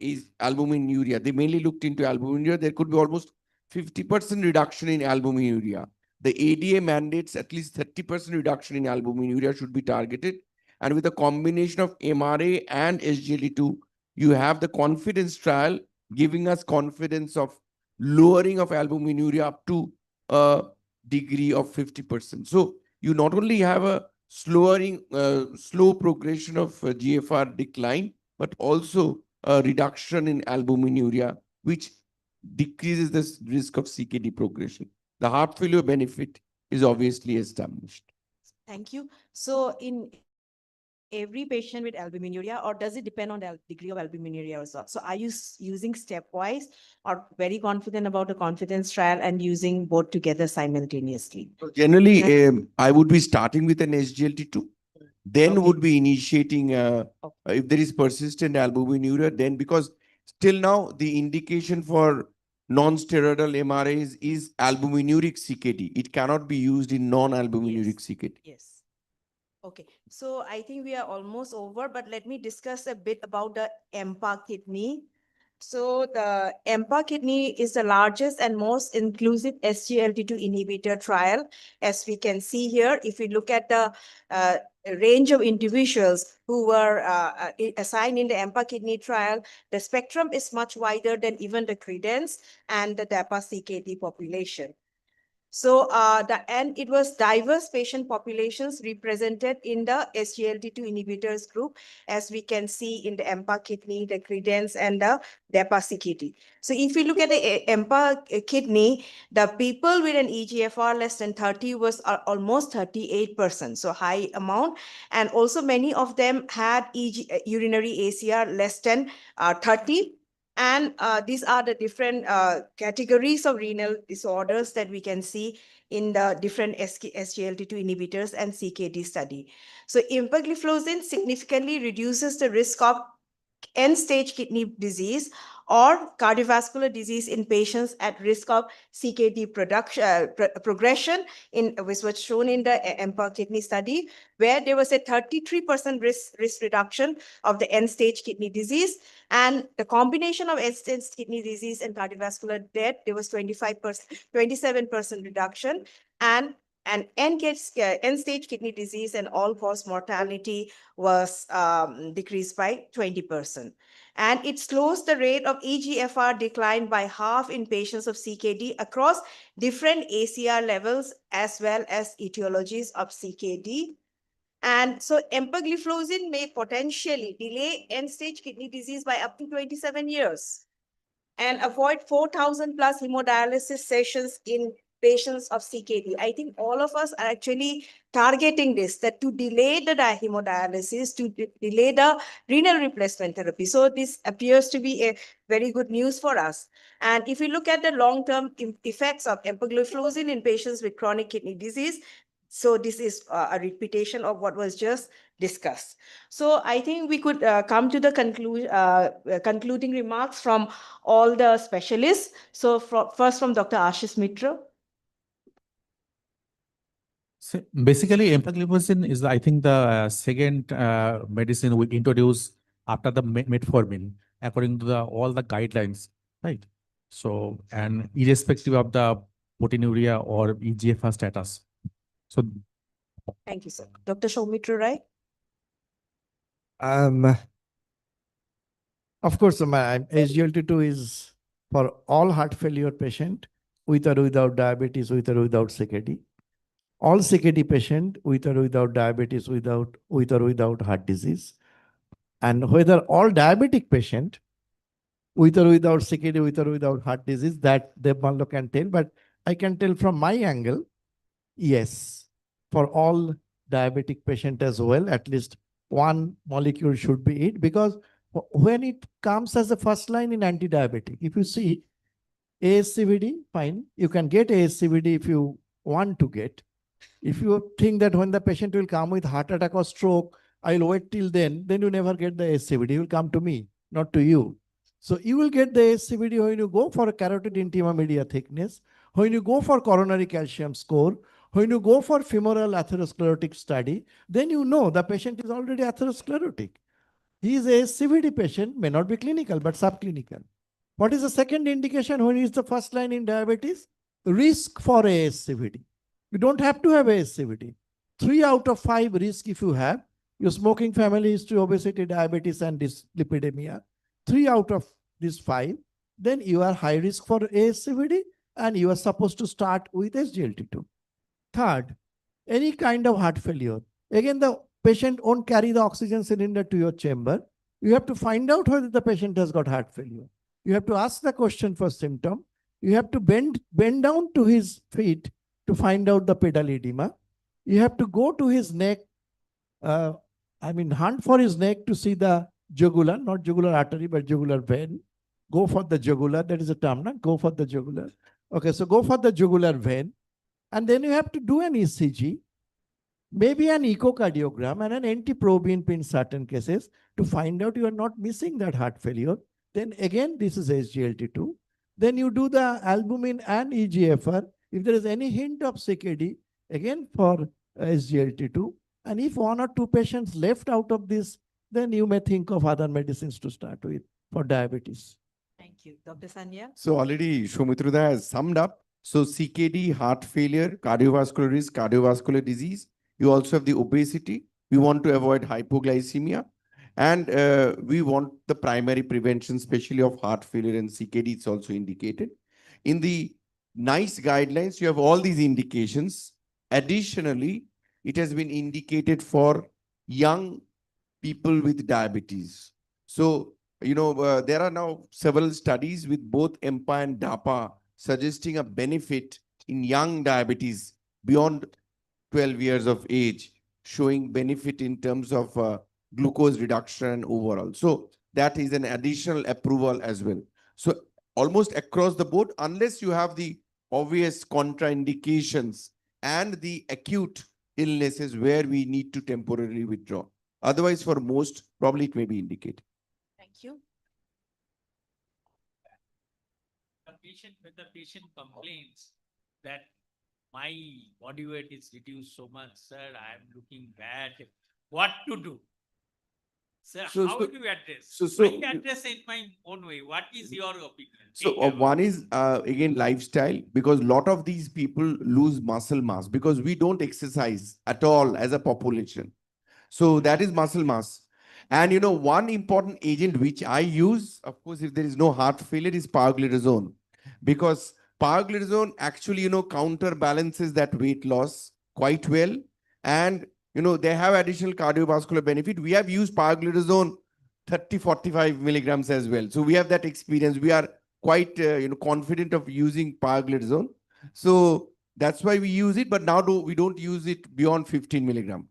Speaker 9: albuminuria. They mainly looked into albuminuria. There could be almost 50% reduction in albuminuria. The ADA mandates at least 30% reduction in albuminuria should be targeted. And with a combination of MRA and SGLT2, you have the confidence trial giving us confidence of lowering of albuminuria up to a degree of 50%. So you not only have a slow progression of GFR decline, but also a reduction in albuminuria, which decreases the risk of CKD progression. The heart failure benefit is obviously established.
Speaker 10: Thank you. So in every patient with albuminuria, or does it depend on the degree of albuminuria as well? So are you using stepwise or very confident about a confidence trial and using both together simultaneously?
Speaker 9: So generally, I would be starting with an SGLT2, then would be initiating, if there is persistent albuminuria, then because till now the indication for non-steroidal MRAs is albuminuric CKD. It cannot be used in non-albuminuric CKD.
Speaker 10: Yes. Okay, so I think we are almost over, but let me discuss a bit about the EMPA kidney. So the EMPA kidney is the largest and most inclusive SGLT2 inhibitor trial. As we can see here, if we look at the range of individuals who were assigned in the EMPA kidney trial, the spectrum is much wider than even the credence and the DAPA-CKD population. So and it was diverse patient populations represented in the SGLT2 inhibitors group, as we can see in the EMPA kidney, the credence, and the DAPA-CKD. So if we look at the EMPA kidney, the people with an EGFR less than 30 was almost 38%, so high amount. And also many of them had urinary ACR less than 30. And these are the different categories of renal disorders that we can see in the different SGLT2 inhibitors and CKD study. So empagliflozin significantly reduces the risk of end-stage kidney disease or cardiovascular disease in patients at risk of CKD progression, which was shown in the EMPA kidney study, where there was a 33% risk reduction of the end-stage kidney disease. And the combination of end-stage kidney disease and cardiovascular death, there was 27% reduction. And end-stage kidney disease and all-cause mortality was decreased by 20%. And it slows the rate of eGFR decline by half in patients of CKD across different ACR levels as well as etiologies of CKD. And so empagliflozin may potentially delay end-stage kidney disease by up to 27 years and avoid 4,000 plus hemodialysis sessions in patients of CKD. I think all of us are actually targeting this, that to delay the hemodialysis, to delay the renal replacement therapy. So this appears to be a very good news for us. And if we look at the long-term effects of empagliflozin in patients with chronic kidney disease, so this is a repetition of what was just discussed. So I think we could come to the concluding remarks from all the specialists. So first from Dr. Ashish Mitra.
Speaker 13: So basically, empagliflozin is, I think, the second medicine we introduce after the metformin, according to all the guidelines, right? So, and irrespective of the proteinuria or eGFR status. So,
Speaker 10: thank you, sir. Dr. Soumitra Rai.
Speaker 12: Of course, my SGLT2 is for all heart failure patient with or without diabetes, with or without CKD. All CKD patient with or without diabetes, with or without heart disease. And whether all diabetic patient with or without CKD, with or without heart disease, that Devmallo can tell. But I can tell from my angle, yes, for all diabetic patient as well, at least one molecule should be it, because when it comes as a first line in anti-diabetic, if you see ASCVD, fine, you can get ASCVD if you want to get. If you think that when the patient will come with heart attack or stroke, I'll wait till then you never get the ASCVD. You will come to me, not to you. So you will get the ASCVD when you go for a carotid intima media thickness, when you go for coronary calcium score, When you go for femoral atherosclerotic study, then you know the patient is already atherosclerotic. He is a CVD patient, may not be clinical, but subclinical. What is the second indication when he is the first line in diabetes? Risk for ASCVD. You don't have to have ASCVD. 3 out of 5 risk if you have, your smoking family history, obesity, diabetes, and dyslipidemia. 3 out of these 5, then you are high risk for ASCVD and you are supposed to start with SGLT2. Third, any kind of heart failure. Again, the patient won't carry the oxygen cylinder to your chamber. You have to find out whether the patient has got heart failure. You have to ask the question for symptom. You have to bend down to his feet to find out the pedal edema. You have to go to his neck, hunt for his neck to see the jugular, not jugular artery, but jugular vein. Go for the jugular, that is a term, no? Go for the jugular. Okay, so go for the jugular vein. And then you have to do an ECG, maybe an echocardiogram and an antiprobenepin in certain cases to find out you are not missing that heart failure. Then again, this is SGLT2. Then you do the albumin and EGFR. If there is any hint of CKD, again for SGLT2. And if 1 or 2 patients left out of this, then you may think of other medicines to start with for diabetes.
Speaker 10: Thank you. Dr. Sanya?
Speaker 9: So already Shoumitruda has summed up. So CKD, heart failure, cardiovascular risk, cardiovascular disease. You also have the obesity. We want to avoid hypoglycemia. And we want the primary prevention, especially of heart failure and CKD. It's also indicated. In the NICE guidelines, you have all these indications. Additionally, it has been indicated for young people with diabetes. So, there are now several studies with both EMPA and DAPA suggesting a benefit in young diabetes beyond 12 years of age, showing benefit in terms of glucose reduction overall. So that is an additional approval as well. So almost across the board, unless you have the obvious contraindications and the acute illnesses where we need to temporarily withdraw. Otherwise, for most, probably it may be indicated.
Speaker 10: Thank you.
Speaker 8: When the patient complains that my body weight is reduced so much, sir, I am looking bad. What to do? Sir, how do you address? I address it my own way. What is your opinion?
Speaker 9: So one is, again, lifestyle, because a lot of these people lose muscle mass because we don't exercise at all as a population. So that is muscle mass. And, one important agent which I use, of course, if there is no heart failure, is paraglitazone. Because paraglitazone actually, counterbalances that weight loss quite well. And, they have additional cardiovascular benefit. We have used paraglitazone 30, 45 milligrams as well. So we have that experience. We are quite, confident of using paraglitazone. So that's why we use it. But now we don't use it beyond 15 milligram.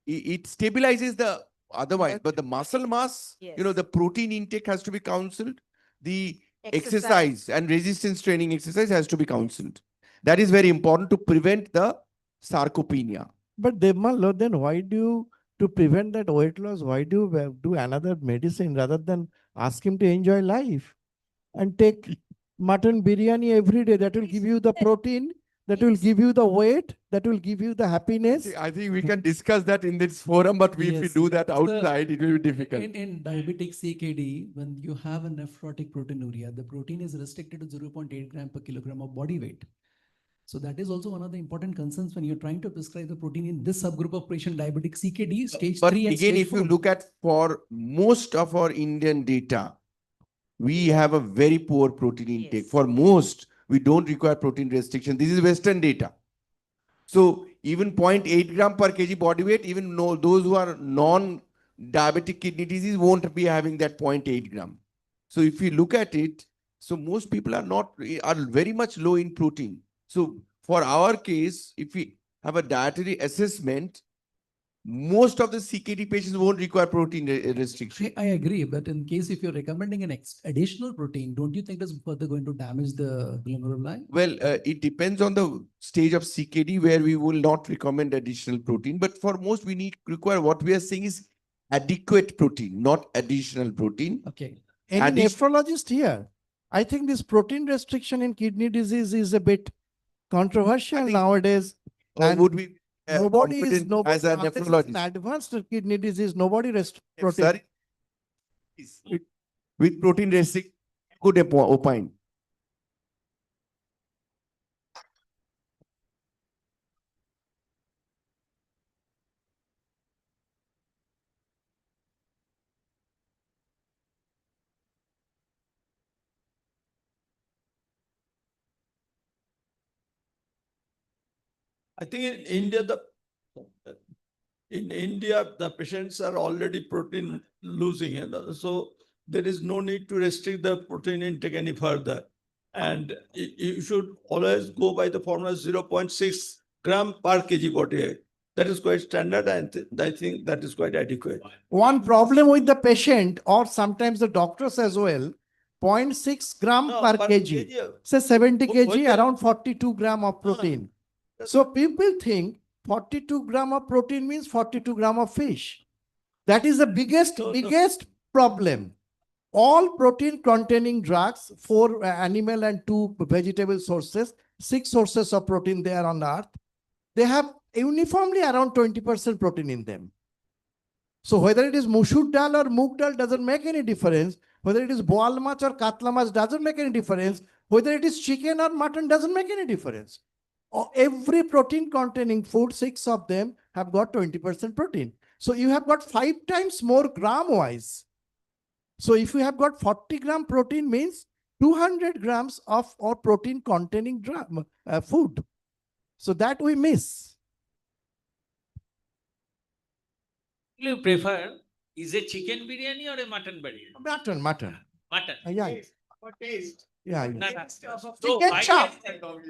Speaker 9: It stabilizes the otherwise, but the muscle mass,
Speaker 10: Yes.
Speaker 9: the protein intake has to be counseled. The exercise and resistance training exercise has to be counseled. That is very important to prevent the sarcopenia.
Speaker 12: But Devmal, then why do you, to prevent that weight loss, why do you do another medicine rather than ask him to enjoy life and take mutton biryani every day? That will give you the protein, that will give you the weight, that will give you the happiness.
Speaker 9: I think we can discuss that in this forum, but if we do that outside, it will be difficult.
Speaker 11: In diabetic CKD, when you have a nephrotic proteinuria, the protein is restricted to 0.8 gram per kilogram of body weight. So that is also one of the important concerns when you're trying to prescribe the protein in this subgroup of patient diabetic CKD, stage 3 and
Speaker 9: again,
Speaker 11: stage
Speaker 9: if
Speaker 11: 4.
Speaker 9: you look at for most of our Indian data, we have a very poor protein intake.
Speaker 10: Yes.
Speaker 9: For most, we don't require protein restriction. This is Western data. So even 0.8 gram per kg body weight, even those who are non-diabetic kidney disease won't be having that 0.8 gram. So if you look at it, so most people are very much low in protein. So for our case, if we have a dietary assessment, most of the CKD patients won't require protein restriction.
Speaker 11: I agree, but in case if you're recommending an additional protein, don't you think it's further going to damage the glomeruli?
Speaker 9: Well, it depends on the stage of CKD where we will not recommend additional protein. But for most, require what we are saying is adequate protein, not additional protein.
Speaker 11: Okay.
Speaker 12: Any nephrologist here? I think this protein restriction in kidney disease is a bit controversial nowadays.
Speaker 9: Or
Speaker 12: And
Speaker 9: would we
Speaker 12: nobody is
Speaker 9: competent as a
Speaker 12: unless it's an
Speaker 9: nephrologist?
Speaker 12: advanced kidney disease, nobody restricts
Speaker 9: If
Speaker 12: protein.
Speaker 9: sir is with protein restriction, could opine.
Speaker 15: I think in India, the patients are already protein losing, and so there is no need to restrict the protein intake any further. And you should always go by the formula 0.6 gram per kg body weight. That is quite standard, and I think that is quite adequate.
Speaker 12: One problem with the patient or sometimes the doctors as well, 0.6 gram
Speaker 15: No,
Speaker 12: per
Speaker 15: per
Speaker 12: kg.
Speaker 15: kg.
Speaker 12: Say 70 kg,
Speaker 15: Whether-
Speaker 12: around 42 gram of protein. So people think 42 gram of protein means 42 gram of fish. That is the biggest problem. All protein containing drugs, 4 animal and 2 vegetable sources, 6 sources of protein there on earth, they have uniformly around 20% protein in them. So whether it is mushur dal or moong dal doesn't make any difference. Whether it is boal mach or katla mach doesn't make any difference. Whether it is chicken or mutton doesn't make any difference. Every protein containing food, 6 of them have got 20% protein. So you have got 5 times more gram wise. So if you have got 40 gram protein means 200 grams of or protein containing food. So that we miss.
Speaker 8: You prefer is a chicken biryani or a mutton biryani?
Speaker 12: Mutton.
Speaker 8: Mutton.
Speaker 12: Yeah.
Speaker 14: For taste.
Speaker 12: Yeah.
Speaker 8: No, no. So
Speaker 12: Chicken
Speaker 8: why
Speaker 12: chop.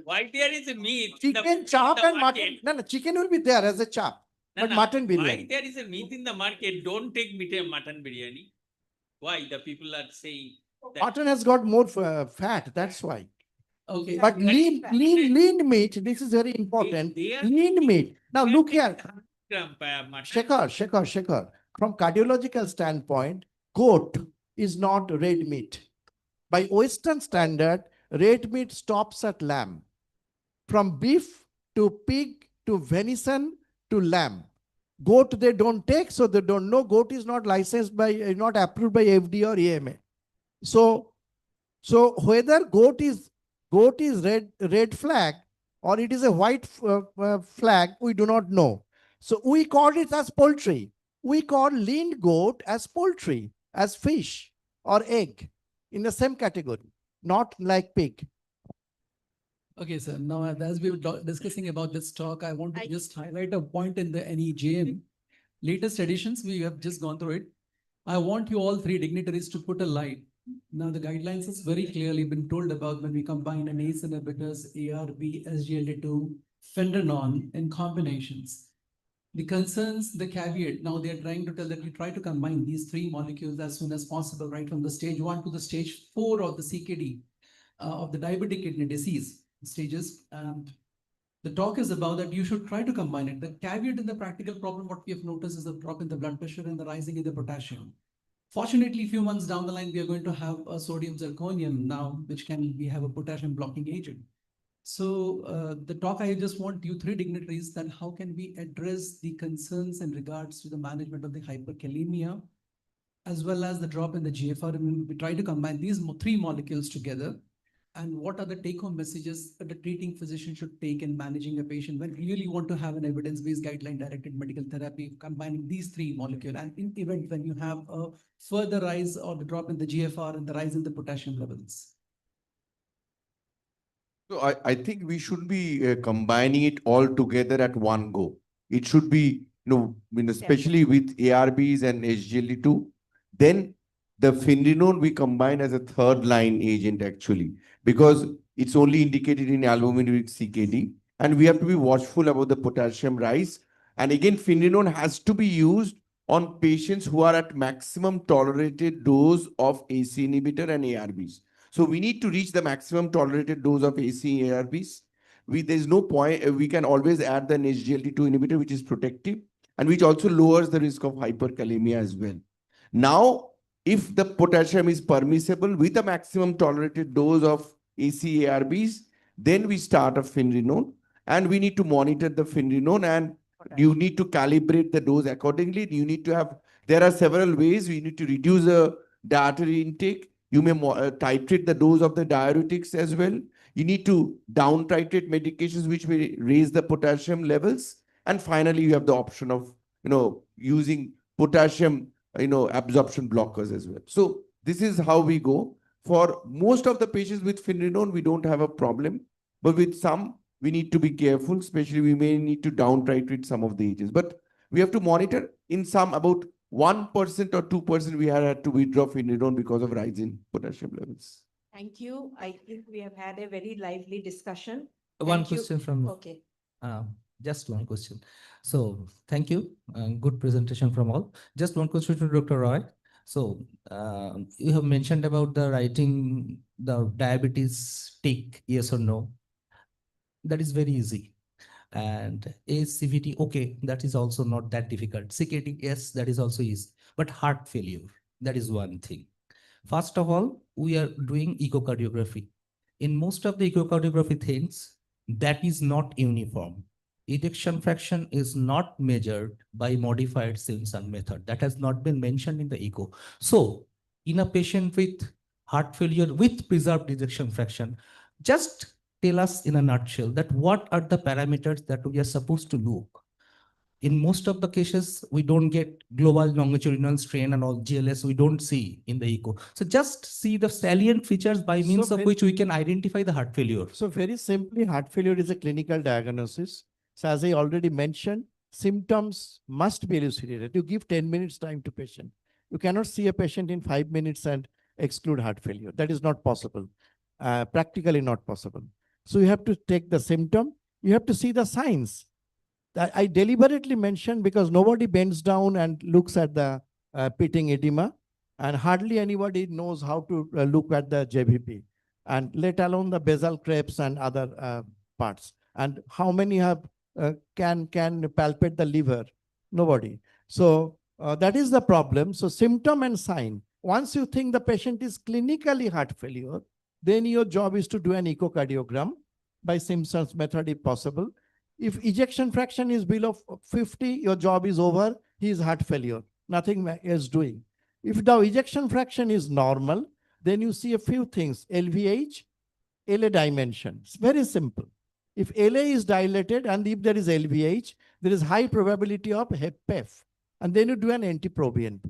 Speaker 8: why there is a meat? in the-
Speaker 12: Chicken chop
Speaker 8: in the
Speaker 12: and mutton.
Speaker 8: market?
Speaker 12: No, chicken will be there as a chop.
Speaker 8: No,
Speaker 12: But
Speaker 8: no.
Speaker 12: mutton
Speaker 8: Why
Speaker 12: biryani.
Speaker 8: there is a meat in the market? Don't take meat and mutton biryani. Why the people are saying that?
Speaker 12: Mutton has got more fat. That's why.
Speaker 8: Okay.
Speaker 12: But lean meat, this is very important.
Speaker 8: They are-
Speaker 12: Lean meat. Now look here.
Speaker 8: Gram, mutton.
Speaker 12: Shekhar. From cardiological standpoint, goat is not red meat. By Western standard, red meat stops at lamb. From beef to pig to venison to lamb. Goat they don't take, so they don't know. Goat is not licensed by, not approved by FDA or EMA. So whether goat is red flag or it is a white flag, we do not know. So we call it as poultry. We call lean goat as poultry, as fish or egg in the same category, not like pig.
Speaker 11: Okay, sir. Now, as we were discussing about this talk, I want to just highlight a point in the NEJM. Latest editions, we have just gone through it. I want you all 3 dignitaries to put a light. Now, the guidelines has very clearly been told about when we combine an ACE inhibitors, ARB, SGLT2, Fendenon in combinations. The concerns, the caveat, now they're trying to tell that we try to combine these 3 molecules as soon as possible, right from the stage 1 to the stage 4 of the CKD, of the diabetic kidney disease stages. And the talk is about that you should try to combine it. The caveat in the practical problem, what we have noticed is the drop in the blood pressure and the rising in the potassium. Fortunately, a few months down the line, we are going to have a sodium zirconium now, which we have a potassium blocking agent. So the talk, I just want you 3 dignitaries that how can we address the concerns in regards to the management of the hyperkalemia, as well as the drop in the GFR. And we try to combine these 3 molecules together. And what are the take-home messages that the treating physician should take in managing a patient when we really want to have an evidence-based guideline-directed medical therapy, combining these 3 molecules, and in event when you have a further rise or the drop in the GFR and the rise in the potassium levels?
Speaker 9: So I think we should be combining it all together at one go. It should be, especially with ARBs and SGLT2. Then the Fendenon we combine as a 3rd line agent actually, because it's only indicated in albuminuric CKD. And we have to be watchful about the potassium rise. And again, Fendenon has to be used on patients who are at maximum tolerated dose of AC inhibitor and ARBs. So we need to reach the maximum tolerated dose of AC ARBs. There's no point, we can always add the SGLT2 inhibitor, which is protective and which also lowers the risk of hyperkalemia as well. Now, If the potassium is permissible with a maximum tolerated dose of ACARBs, then we start a finrenone, and we need to monitor the finrenone, and you need to calibrate the dose accordingly. You need to have, there are several ways. You need to reduce the dietary intake. You may titrate the dose of the diuretics as well. You need to down titrate medications which may raise the potassium levels. And finally, you have the option of, using potassium, absorption blockers as well. So this is how we go. For most of the patients with finrenone, we don't have a problem, but with some, we need to be careful, especially we may need to down titrate some of the agents. But we have to monitor. In some, about 1% or 2%, we had to withdraw finrenone because of rise in potassium levels.
Speaker 10: Thank you. I think we have had a very lively discussion.
Speaker 16: One
Speaker 10: Thank you.
Speaker 16: question from
Speaker 10: Okay.
Speaker 16: just one question. So thank you. Good presentation from all. Just one question to Dr. Roy. So you have mentioned about the writing the diabetes tick, yes or no. That is very easy. And ACVT, okay, that is also not that difficult. CKD, yes, that is also easy. But heart failure, that is one thing. First of all, we are doing echocardiography. In most of the echocardiography things, that is not uniform. Ejection fraction is not measured by modified Simpson method. That has not been mentioned in the echo. So in a patient with heart failure with preserved ejection fraction, just tell us in a nutshell that what are the parameters that we are supposed to look. In most of the cases, we don't get global longitudinal strain and all GLS, we don't see in the echo. So just see the salient features by means of which we can identify the heart failure.
Speaker 12: So very simply, heart failure is a clinical diagnosis. So as I already mentioned, symptoms must be elucidated. You give 10 minutes time to patient. You cannot see a patient in 5 minutes and exclude heart failure. That is not possible. Practically not possible. So you have to take the symptom. You have to see the signs. That I deliberately mentioned because nobody bends down and looks at the pitting edema, and hardly anybody knows how to look at the JVP, and let alone the basal crepes and other parts. And how many have can palpate the liver? Nobody. So that is the problem. So symptom and sign. Once you think the patient is clinically heart failure, then your job is to do an echocardiogram by Simpson's method if possible. If ejection fraction is below 50, your job is over. He is heart failure. Nothing is doing. If the ejection fraction is normal, then you see a few things. LVH, LA dimension. It's very simple. If LA is dilated and if there is LVH, there is high probability of HEPF. And then you do an anti-proBNP.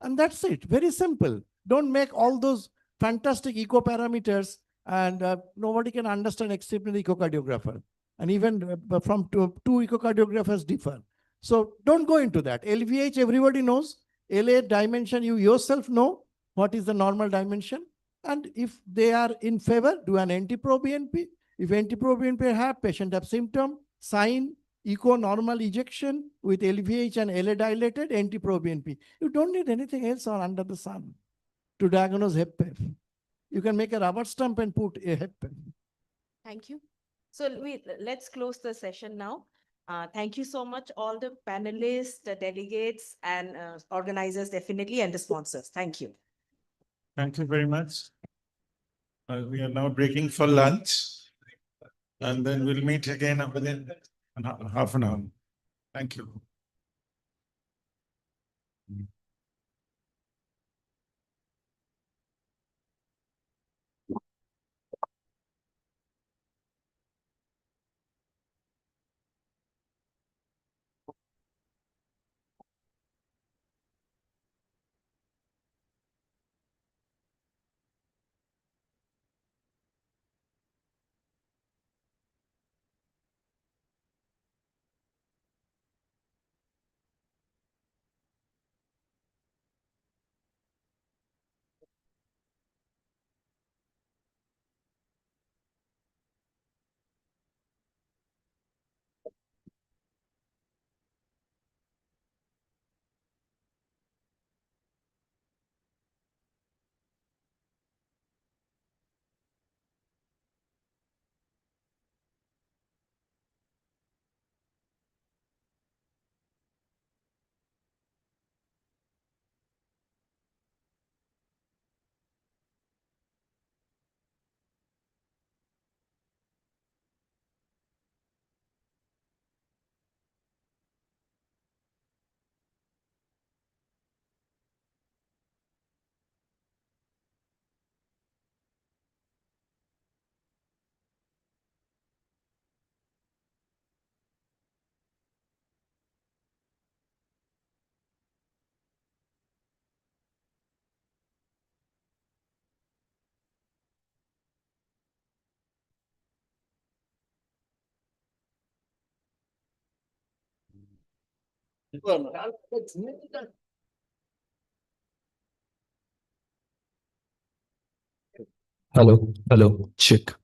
Speaker 12: And that's it. Very simple. Don't make all those fantastic echo parameters, and nobody can understand except the echocardiographer. And even from two echocardiographers differ. So don't go into that. LVH, everybody knows. LA dimension, you yourself know what is the normal dimension. And if they are in favor, do an anti-proBNP. If anti-proBNP have, patient have symptom, sign, echo normal ejection with LVH and LA dilated, anti-proBNP. You don't need anything else or under the sun to diagnose HEPF. You can make a rubber stamp and put a HEPF.
Speaker 10: Thank you. So let's close the session now. Thank you so much, all the panelists, the delegates, and organizers definitely, and the sponsors. Thank you.
Speaker 5: Thank you very much. We are now breaking for lunch, and then we'll meet again within half an hour. Thank you.
Speaker 16: Hello, hello, check.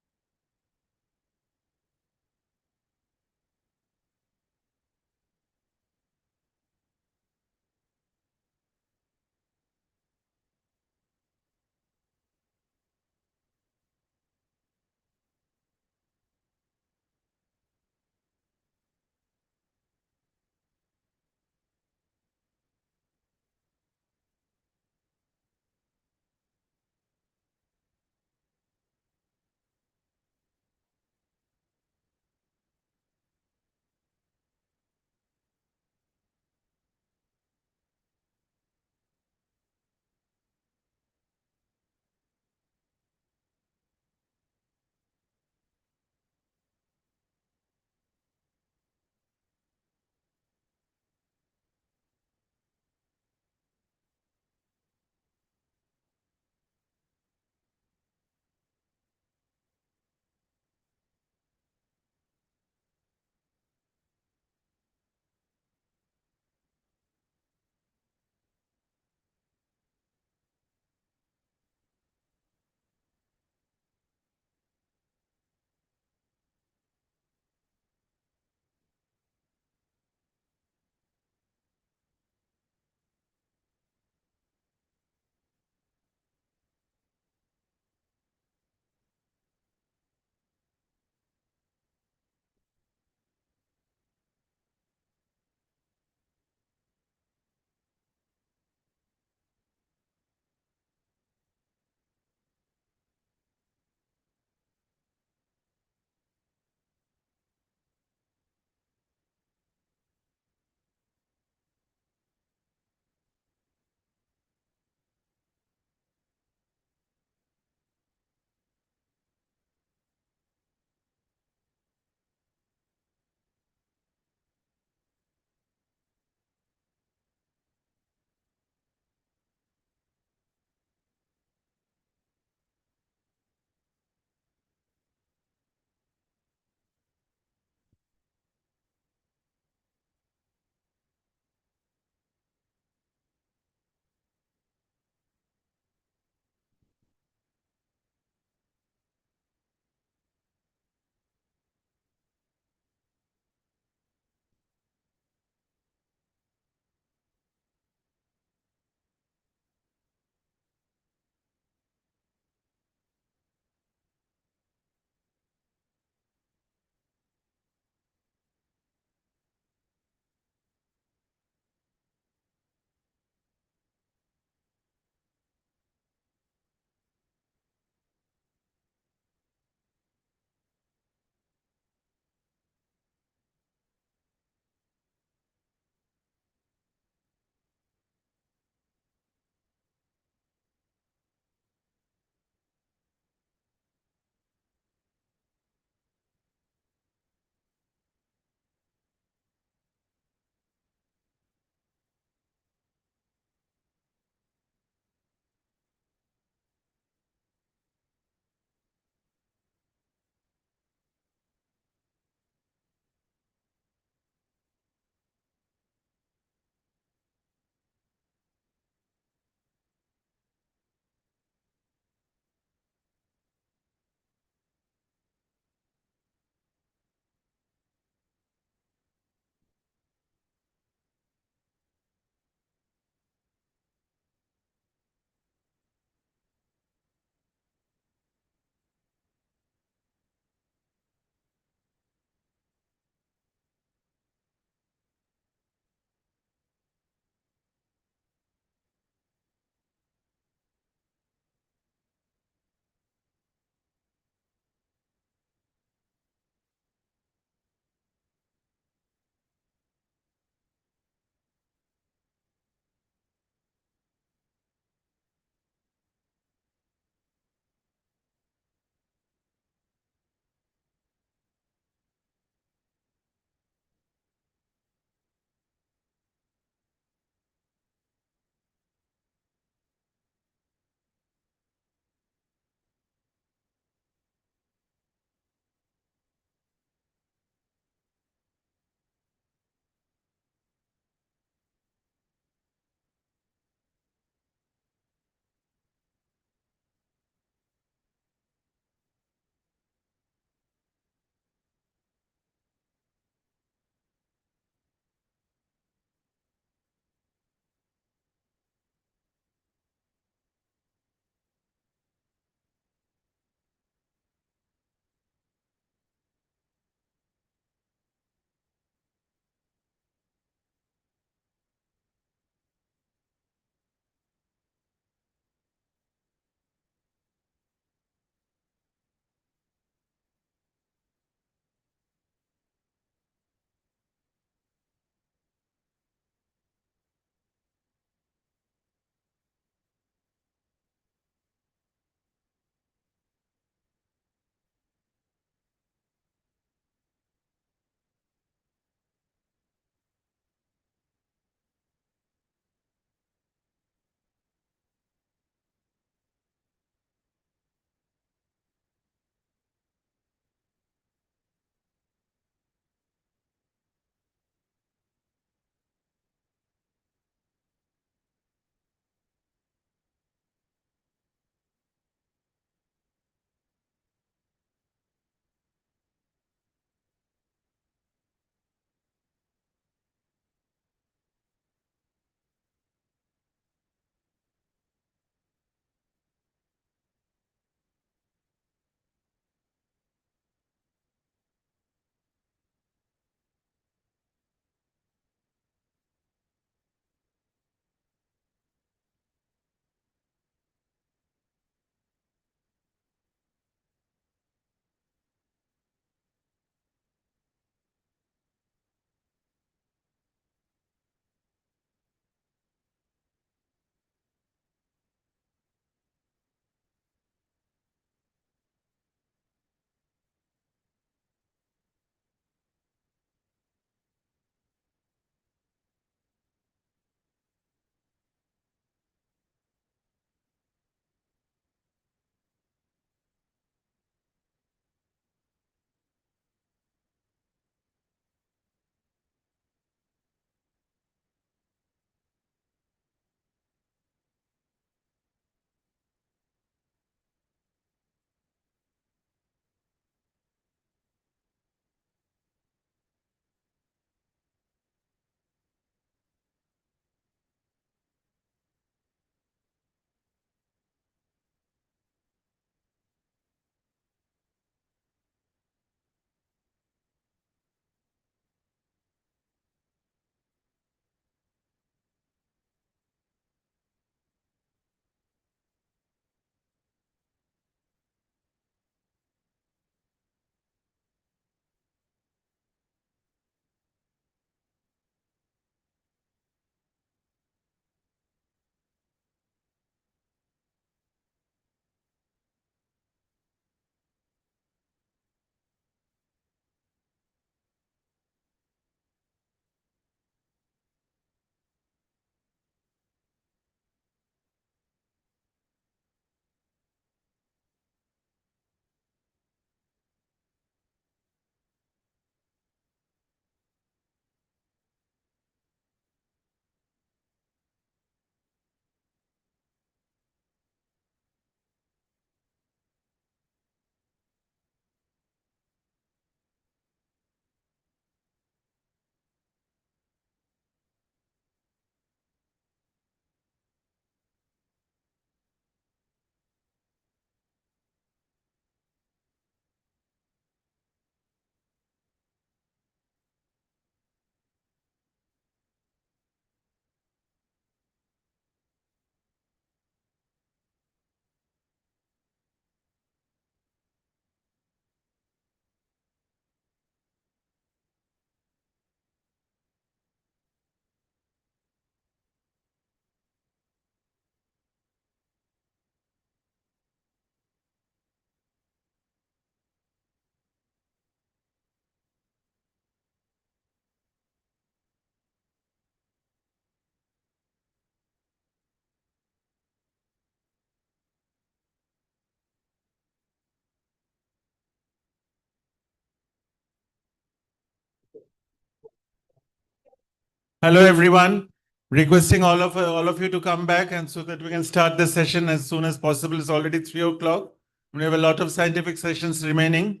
Speaker 5: Hello, everyone. Requesting all of you to come back and so that we can start the session as soon as possible. It's already 3 o'clock. We have a lot of scientific sessions remaining.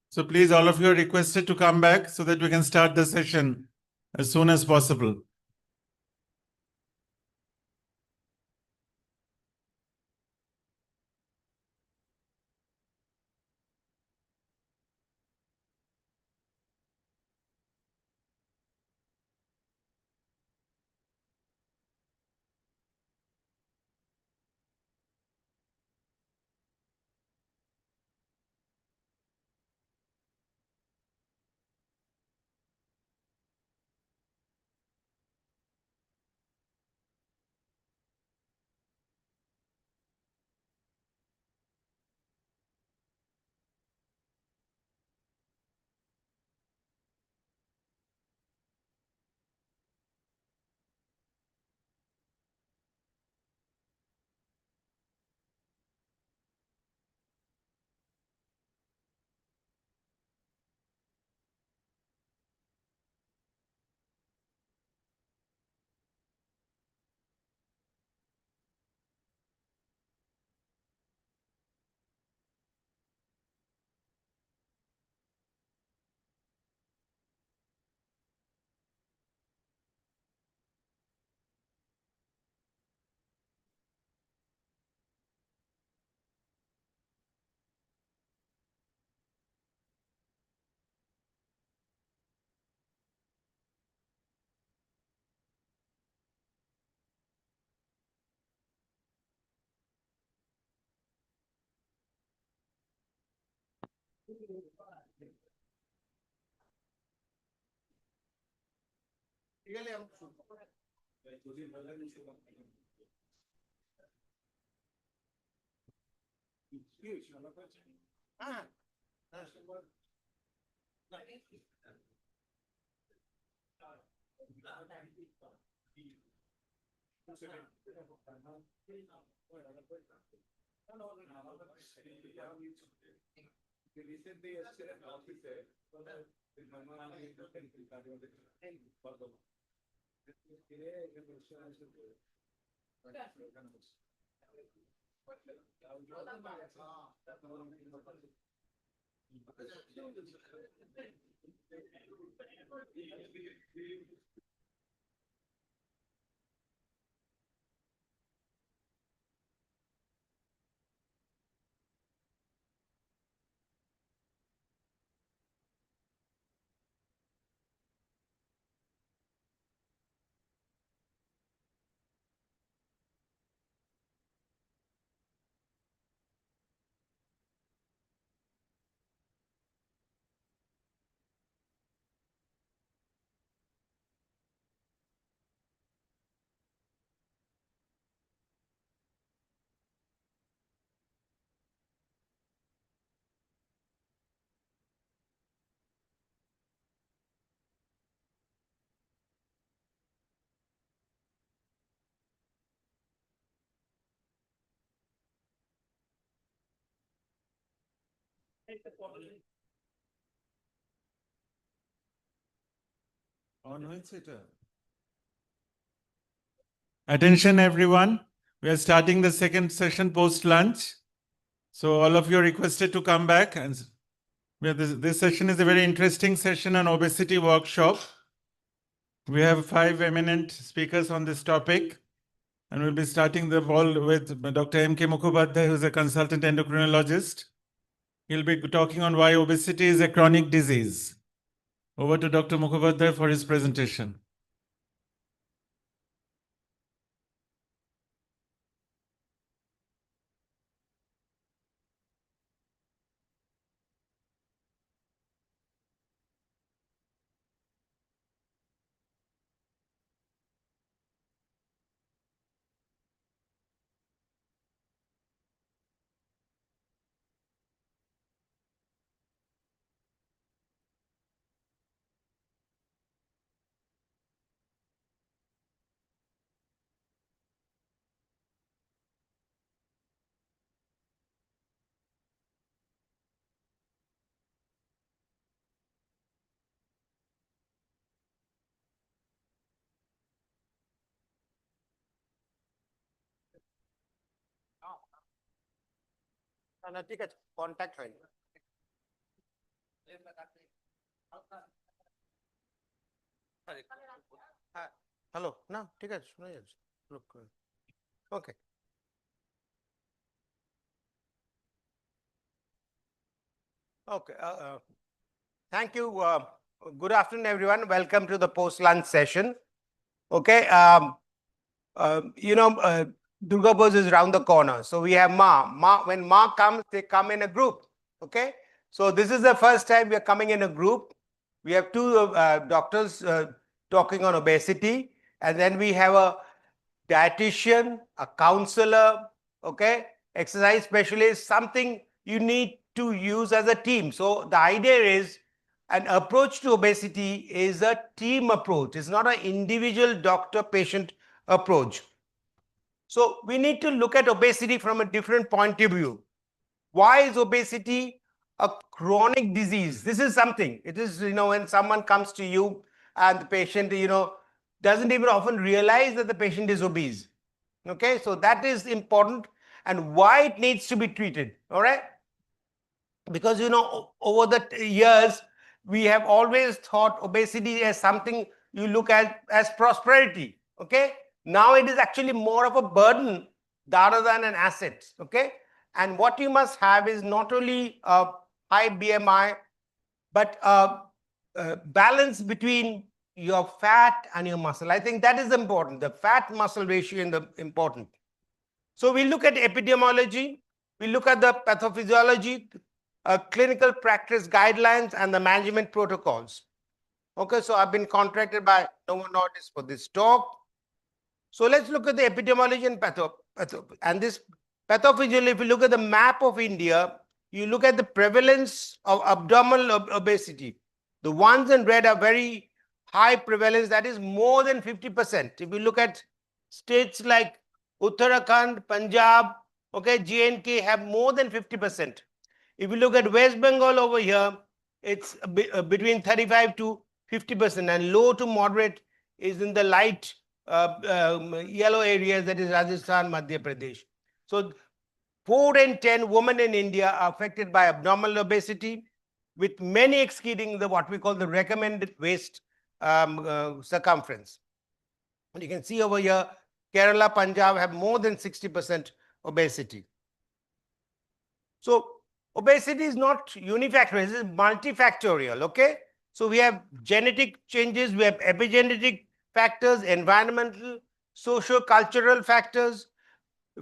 Speaker 5: So please, all of you are requested to come back so that we can start the session as soon as possible. Attention, everyone. We are starting the second session post-lunch. So all of you are requested to come back. And this session is a very interesting session on obesity workshop. We have 5 eminent speakers on this topic. And we'll be starting the ball with Dr. M.K. Mukhopadhyay, who is a consultant endocrinologist. He'll be talking on why obesity is a chronic disease. Over to Dr. Mukhopadhyay for his presentation.
Speaker 2: না ঠিক আছে contact হয়নি হ্যাঁ hello না ঠিক আছে শোনা যাচ্ছে ওকে okay thank you good afternoon everyone welcome to the post lunch session okay Durga Puja is around the corner. So we have Ma. When Ma comes, they come in a group. Okay. So this is the first time we are coming in a group. We have two doctors talking on obesity. And then we have a dietitian, a counselor, okay, exercise specialist, something you need to use as a team. So the idea is an approach to obesity is a team approach. It's not an individual doctor-patient approach. So we need to look at obesity from a different point of view. Why is obesity a chronic disease? This is something. It is, when someone comes to you and the patient, doesn't even often realize that the patient is obese. Okay, so that is important and why it needs to be treated. All right. Because, over the years, we have always thought obesity as something you look at as prosperity. Okay. Now it is actually more of a burden rather than an asset. Okay. And what you must have is not only a high BMI, but balance between your fat and your muscle. I think that is important. The fat muscle ratio is important. So we look at epidemiology, we look at the pathophysiology, clinical practice guidelines, and the management protocols. Okay, so I've been contracted by Novo Nordisk for this talk. So let's look at the epidemiology and and this pathophysiology. If you look at the map of India, you look at the prevalence of abdominal obesity. The ones in red are very high prevalence, that is more than 50%. If you look at states like Uttarakhand, Punjab, okay, J&K have more than 50%. If you look at West Bengal over here, it's between 35 to 50%, and low to moderate is in the light yellow areas, that is Rajasthan, Madhya Pradesh. So 4 in 10 women in India are affected by abdominal obesity, with many exceeding what we call the recommended waist circumference. And you can see over here, Kerala, Punjab have more than 60% obesity. So obesity is not unifactorial, it is multifactorial, okay? So we have genetic changes, we have epigenetic factors, environmental, socio-cultural factors,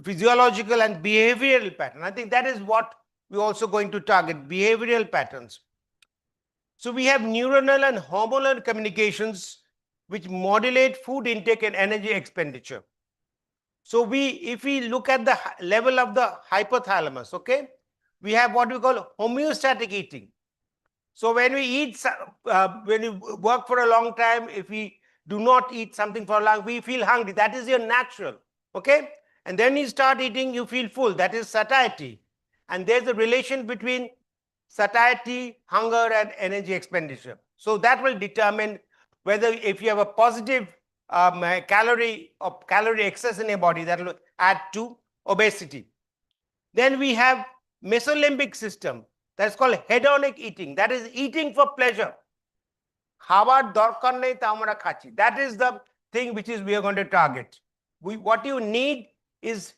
Speaker 2: physiological and behavioral pattern. I think that is what we're also going to target, behavioral patterns. So we have neuronal and hormonal communications which modulate food intake and energy expenditure. So if we look at the level of the hypothalamus, okay, we have what we call homeostatic eating. So when we eat, when we work for a long time, if we do not eat something for long, we feel hungry. That is your natural, okay? And then you start eating, you feel full. That is satiety. And there's a relation between satiety, hunger, and energy expenditure. So that will determine whether if you have a positive calorie excess in your body, that will add to obesity. Then we have mesolimbic system. That's called hedonic eating. That is eating for pleasure. That is the thing which we are going to target. What you need is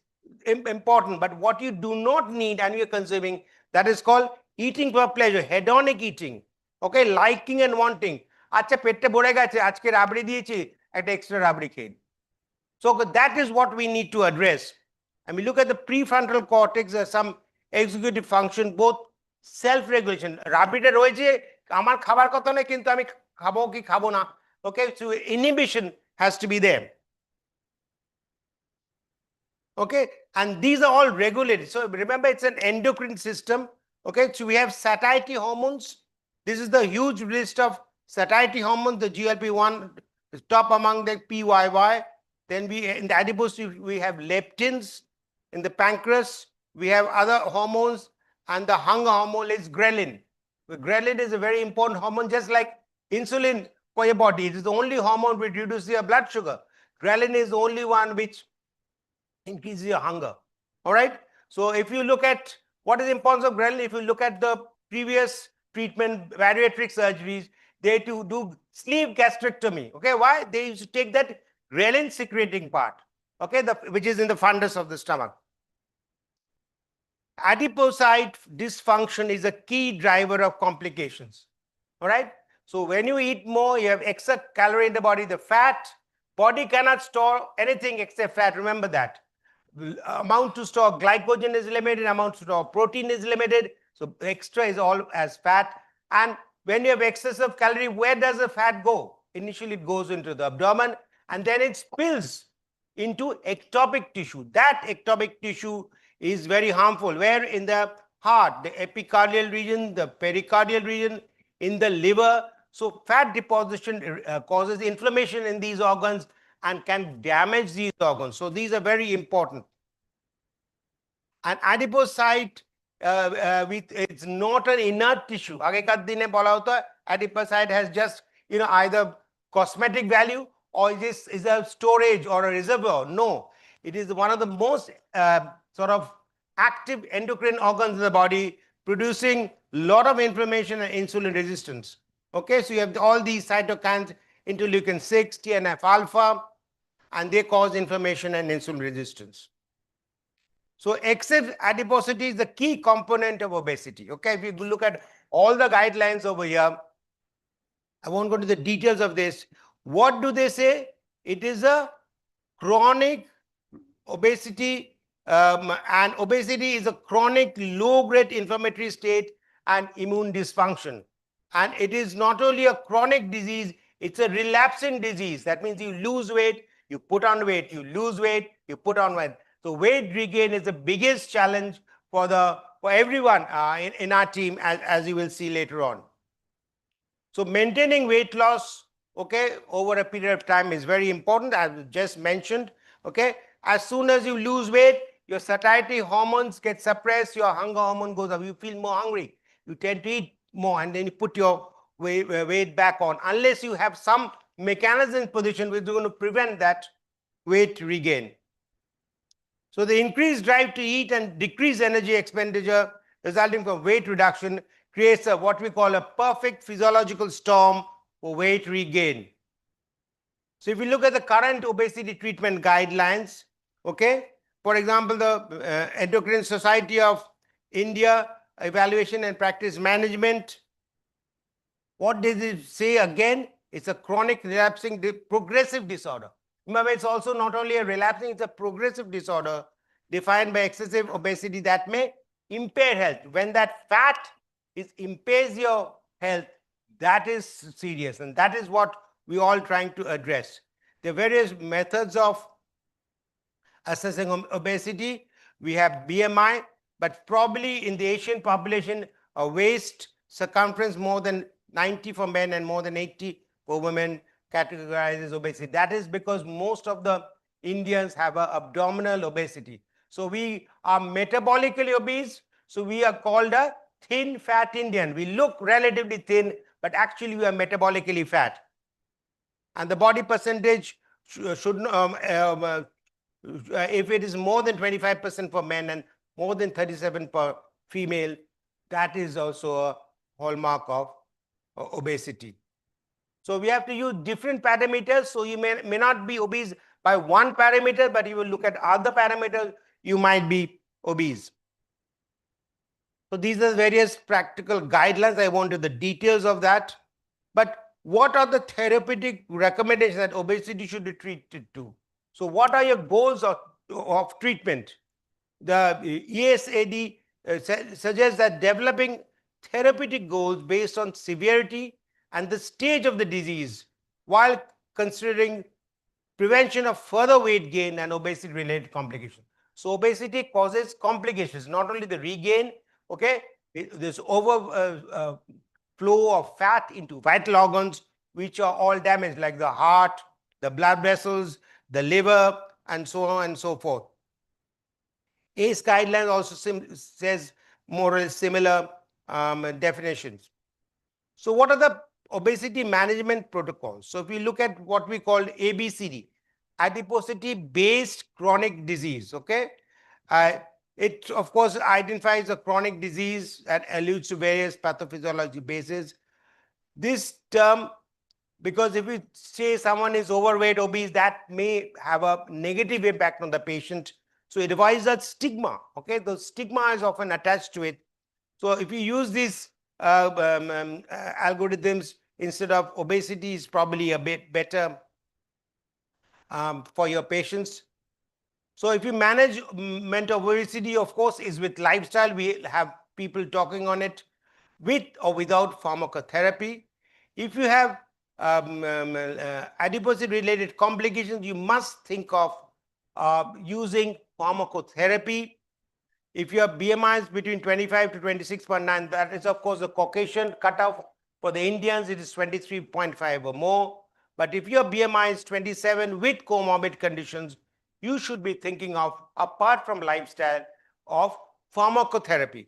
Speaker 2: important, but what you do not need and you're consuming, that is called eating for pleasure, hedonic eating. Okay, liking and wanting. আচ্ছা পেটে ভরে গেছে আজকে রাবড়ি দিয়েছি একটা extra রাবড়ি খেয়ে। So that is what we need to address. And we look at the prefrontal cortex, there's some executive function, both self-regulation. রাবড়িটা রয়েছে আমার খাবার কথা নয় কিন্তু আমি খাবো কি খাবো না। Okay, so inhibition has to be there. Okay, and these are all regulated. So remember, it's an endocrine system. Okay, so we have satiety hormones. This is the huge list of satiety hormones, the GLP-1, the top among the PYY. Then in the adipose tissue, we have leptins. In the pancreas, we have other hormones, and the hunger hormone is ghrelin. The ghrelin is a very important hormone, just like insulin for your body. It is the only hormone which reduces your blood sugar. Ghrelin is the only one which increases your hunger. All right. So if you look at
Speaker 17: What is the importance of ghrelin? If you look at the previous treatment, bariatric surgeries, they to do sleeve gastrectomy. Okay, why? They used to take that ghrelin secreting part, okay, which is in the fundus of the stomach. Adipocyte dysfunction is a key driver of complications. All right. So when you eat more, you have excess calorie in the body, the fat. Body cannot store anything except fat. Remember that. Amount to store glycogen is limited, amount to store protein is limited. So extra is all as fat. And when you have excessive calorie, where does the fat go? Initially, it goes into the abdomen and then it spills into ectopic tissue. That ectopic tissue is very harmful. Where? In the heart, the epicardial region, the pericardial region, in the liver. So fat deposition causes inflammation in these organs and can damage these organs. So these are very important. An adipocyte, it's not an inert tissue. Adipocyte has just, either cosmetic value or it is a storage or a reservoir. No, it is one of the most sort of active endocrine organs in the body, producing a lot of inflammation and insulin resistance. Okay, so you have all these cytokines, interleukin 6, TNF alpha, and they cause inflammation and insulin resistance. So excess adiposity is the key component of obesity. Okay, if you look at all the guidelines over here, I won't go into the details of this. What do they say? It is a chronic obesity, and obesity is a chronic low-grade inflammatory state and immune dysfunction. And it is not only a chronic disease, it's a relapsing disease. That means you lose weight, you put on weight, you lose weight, you put on weight. So weight regain is the biggest challenge for everyone in our team, as you will see later on. So maintaining weight loss, okay, over a period of time is very important, as just mentioned. Okay, as soon as you lose weight, your satiety hormones get suppressed, your hunger hormone goes up, you feel more hungry, you tend to eat more, and then you put your weight back on, unless you have some mechanism in position which is going to prevent that weight regain. So the increased drive to eat and decreased energy expenditure resulting from weight reduction creates what we call a perfect physiological storm for weight regain. So if you look at the current obesity treatment guidelines, okay, for example, the Endocrine Society of India Evaluation and Practice Management, what does it say again? It's a chronic relapsing progressive disorder. Remember, it's also not only a relapsing, it's a progressive disorder defined by excessive obesity that may impair health. When that fat impairs your health, that is serious, and that is what we're all trying to address. There are various methods of assessing obesity. We have BMI, but probably in the Asian population, a waist circumference more than 90 for men and more than 80 for women categorizes obesity. That is because most of the Indians have an abdominal obesity. So we are metabolically obese. So we are called a thin fat Indian. We look relatively thin, but actually we are metabolically fat. And the body percentage should, if it is more than 25% for men and more than 37% for female, that is also a hallmark of obesity. So we have to use different parameters. So you may not be obese by one parameter, but you will look at other parameters, you might be obese. So these are various practical guidelines. I won't do the details of that. But what are the therapeutic recommendations that obesity should be treated to? So what are your goals of treatment? The ESAD suggests that developing therapeutic goals based on severity and the stage of the disease, while considering prevention of further weight gain and obesity-related complications. So obesity causes complications, not only the regain, okay, this overflow of fat into vital organs, which are all damaged, like the heart, the blood vessels, the liver, and so on and so forth. ACE guidelines also says more or less similar definitions. So what are the obesity management protocols? So if we look at what we call ABCD, adiposity-based chronic disease, okay? It, of course, identifies a chronic disease and alludes to various pathophysiology bases. This term, because if we say someone is overweight, obese, that may have a negative impact on the patient. So it avoids that stigma. Okay, the stigma is often attached to it. So if you use these algorithms instead of obesity, is probably a bit better for your patients. So if you management of obesity, of course, is with lifestyle. We have people talking on it with or without pharmacotherapy. If you have adiposity-related complications, you must think of using pharmacotherapy. If your BMI is between 25 to 26.9, that is, of course, the Caucasian cutoff. For the Indians, it is 23.5 or more. But if your BMI is 27 with comorbid conditions, you should be thinking of, apart from lifestyle, of pharmacotherapy.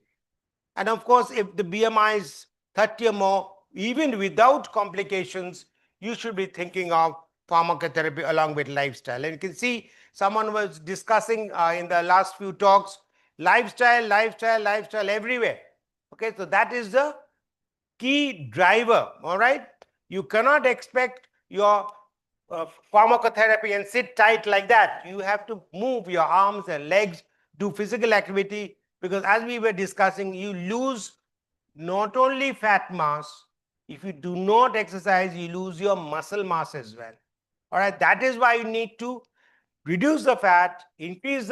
Speaker 17: And of course, if the BMI is 30 or more, even without complications, you should be thinking of pharmacotherapy along with lifestyle. And you can see someone was discussing in the last few talks, lifestyle everywhere. Okay, so that is the key driver. All right, you cannot expect your pharmacotherapy and sit tight like that. You have to move your arms and legs, do physical activity, because as we were discussing, you lose not only fat mass, if you do not exercise, you lose your muscle mass as well. All right, that is why you need to reduce the fat, increase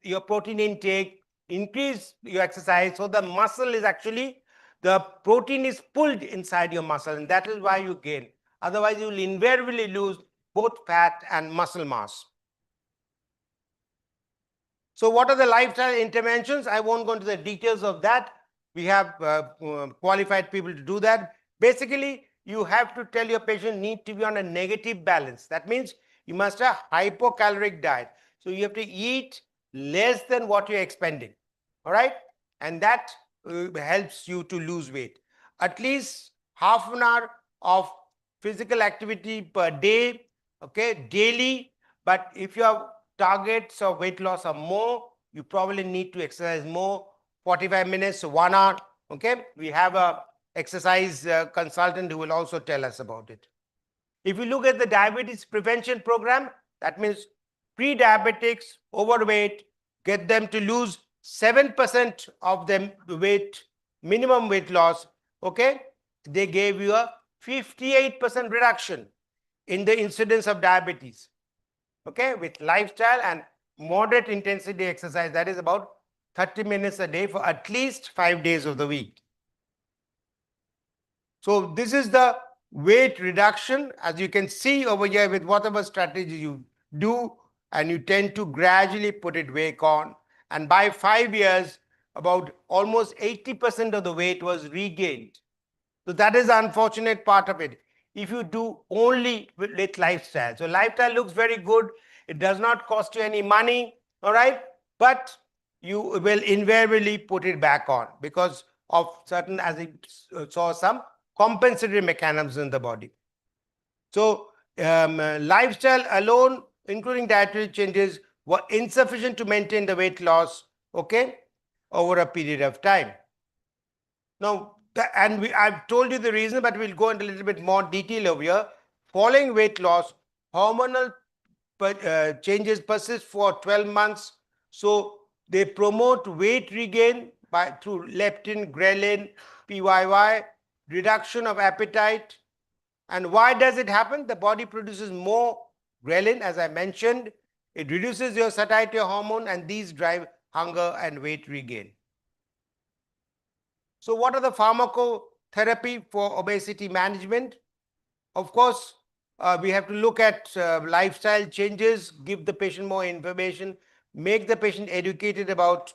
Speaker 17: your protein intake, increase your exercise, so the muscle is actually, the protein is pulled inside your muscle, and that is why you gain. Otherwise, you will invariably lose both fat and muscle mass. So what are the lifestyle interventions? I won't go into the details of that. We have qualified people to do that. Basically, you have to tell your patient need to be on a negative balance. That means you must have hypocaloric diet. So you have to eat less than what you're expending. All right? And that helps you to lose weight. At least half an hour of physical activity per day, okay, daily. But if your targets of weight loss are more, you probably need to exercise more, 45 minutes to 1 hour. Okay, we have a exercise consultant who will also tell us about it. If you look at the diabetes prevention program, that means pre-diabetics, overweight, get them to lose 7% of them weight, minimum weight loss. Okay, they gave you a 58% reduction in the incidence of diabetes. Okay, with lifestyle and moderate intensity exercise, that is about 30 minutes a day for at least 5 days of the week. So this is the weight reduction, as you can see over here, with whatever strategy you do, and you tend to gradually put it back on. And by 5 years, about almost 80% of the weight was regained. So that is the unfortunate part of it. If you do only with lifestyle. So lifestyle looks very good. It does not cost you any money, all right? But you will invariably put it back on because of certain, as it saw, some compensatory mechanisms in the body. So lifestyle alone, including dietary changes, were insufficient to maintain the weight loss, okay, over a period of time. Now, I've told you the reason, but we'll go into a little bit more detail over here. Following weight loss, hormonal changes persist for 12 months. So they promote weight regain through leptin, ghrelin, PYY, reduction of appetite. And why does it happen? The body produces more ghrelin, as I mentioned. It reduces your satiety hormone, and these drive hunger and weight regain. So what are the pharmacotherapy for obesity management? Of course, we have to look at lifestyle changes, give the patient more information, make the patient educated about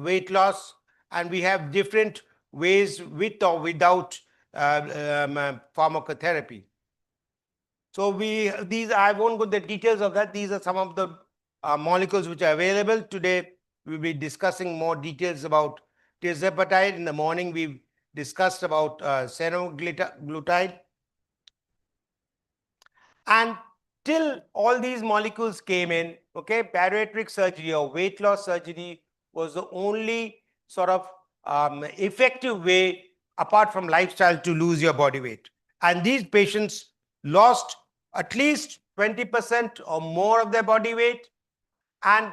Speaker 17: weight loss, and we have different ways with or without pharmacotherapy. So I won't go into the details of that. These are some of the molecules which are available. Today, we'll be discussing more details about tirzepatide. In the morning, we discussed about semaglutide. And till all these molecules came in, okay, bariatric surgery or weight loss surgery was the only sort of effective way apart from lifestyle to lose your body weight. And these patients lost at least 20% or more of their body weight. And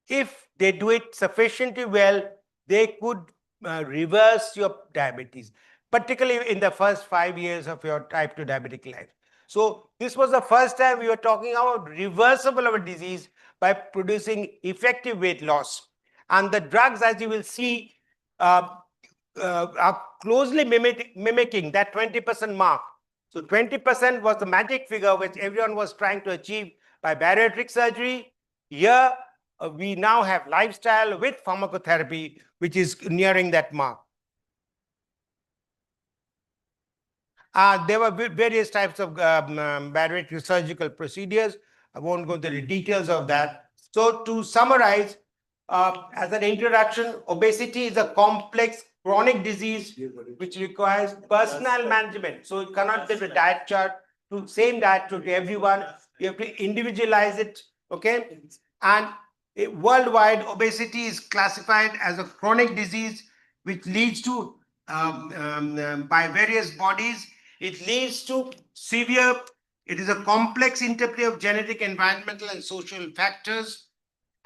Speaker 17: if they do it sufficiently well, they could reverse your diabetes, particularly in the first 5 years of your type 2 diabetic life. So this was the first time we were talking about reversible of a disease by producing effective weight loss. And the drugs, as you will see, are closely mimicking that 20% mark. So 20% was the magic figure which everyone was trying to achieve by bariatric surgery. Here, we now have lifestyle with pharmacotherapy, which is nearing that mark. There were various types of bariatric surgical procedures. I won't go into the details of that. So to summarize, as an introduction, obesity is a complex chronic disease which requires personal management. So you cannot give a diet chart to same diet to everyone. You have to individualize it, okay? And worldwide, obesity is classified as a chronic disease which leads to, by various bodies, it leads to severe, it is a complex interplay of genetic, environmental, and social factors.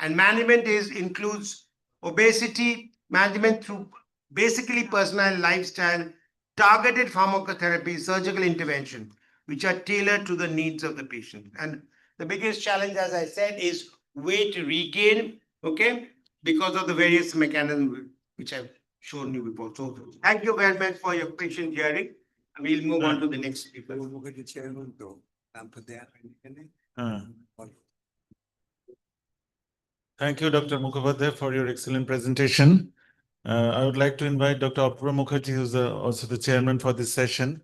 Speaker 17: And management includes obesity management through basically personal lifestyle, targeted pharmacotherapy, surgical intervention, which are tailored to the needs of the patient. And the biggest challenge, as I said, is weight regain, okay, because of the various mechanisms which I've shown you before. So thank you very much for your patient hearing. We'll move on to the next speaker.
Speaker 5: Thank you, Dr. Mukhopadhyay, for your excellent presentation. I would like to invite Dr. Apurva Mukherjee, who's also the chairman for this session,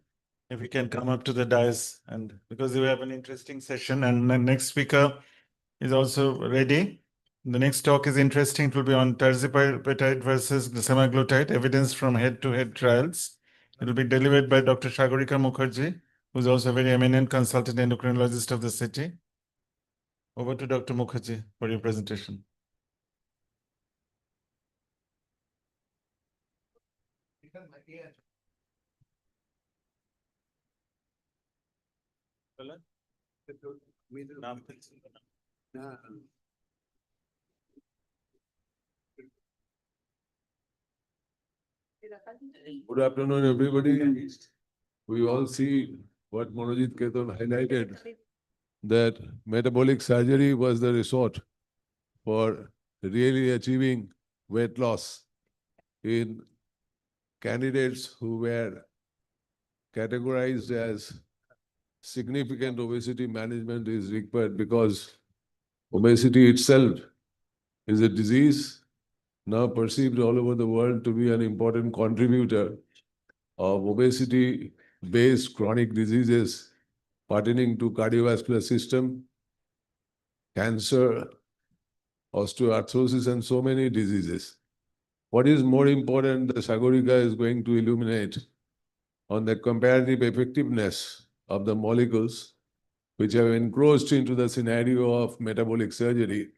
Speaker 5: if he can come up to the dais, and because we have an interesting session, and the next speaker is also ready. The next talk is interesting. It will be on tirzepatide versus semaglutide, evidence from head-to-head trials. It will be delivered by Dr. Sagarika Mukherjee, who's also a very eminent consultant endocrinologist of the city. Over to Dr. Mukherjee for your presentation.
Speaker 18: Good afternoon, everybody. We all see what Manojit Ketan highlighted, that metabolic surgery was the resort for really achieving weight loss in candidates who were categorized as significant obesity management is required, because obesity itself is a disease now perceived all over the world to be an important contributor of obesity-based chronic diseases pertaining to cardiovascular system, cancer, osteoarthrosis, and so many diseases. What is more important, the Sagarika is going to illuminate on the comparative effectiveness of the molecules which have encroached into the scenario of metabolic surgery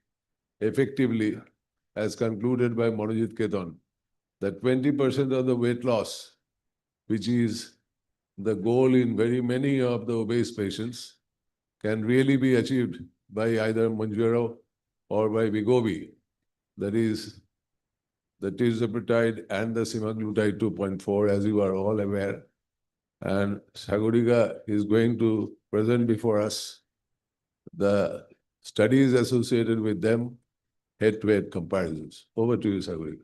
Speaker 18: effectively, as concluded by Manojit Ketan, that 20% of the weight loss, which is the goal in very many of the obese patients, can really be achieved by either Mounjaro or by Wegovy, that is the tirzepatide and the semaglutide 2.4, as you are all aware. And Sagarika is going to present before us the studies associated with them, head-to-head comparisons. Over to you, Sagarika.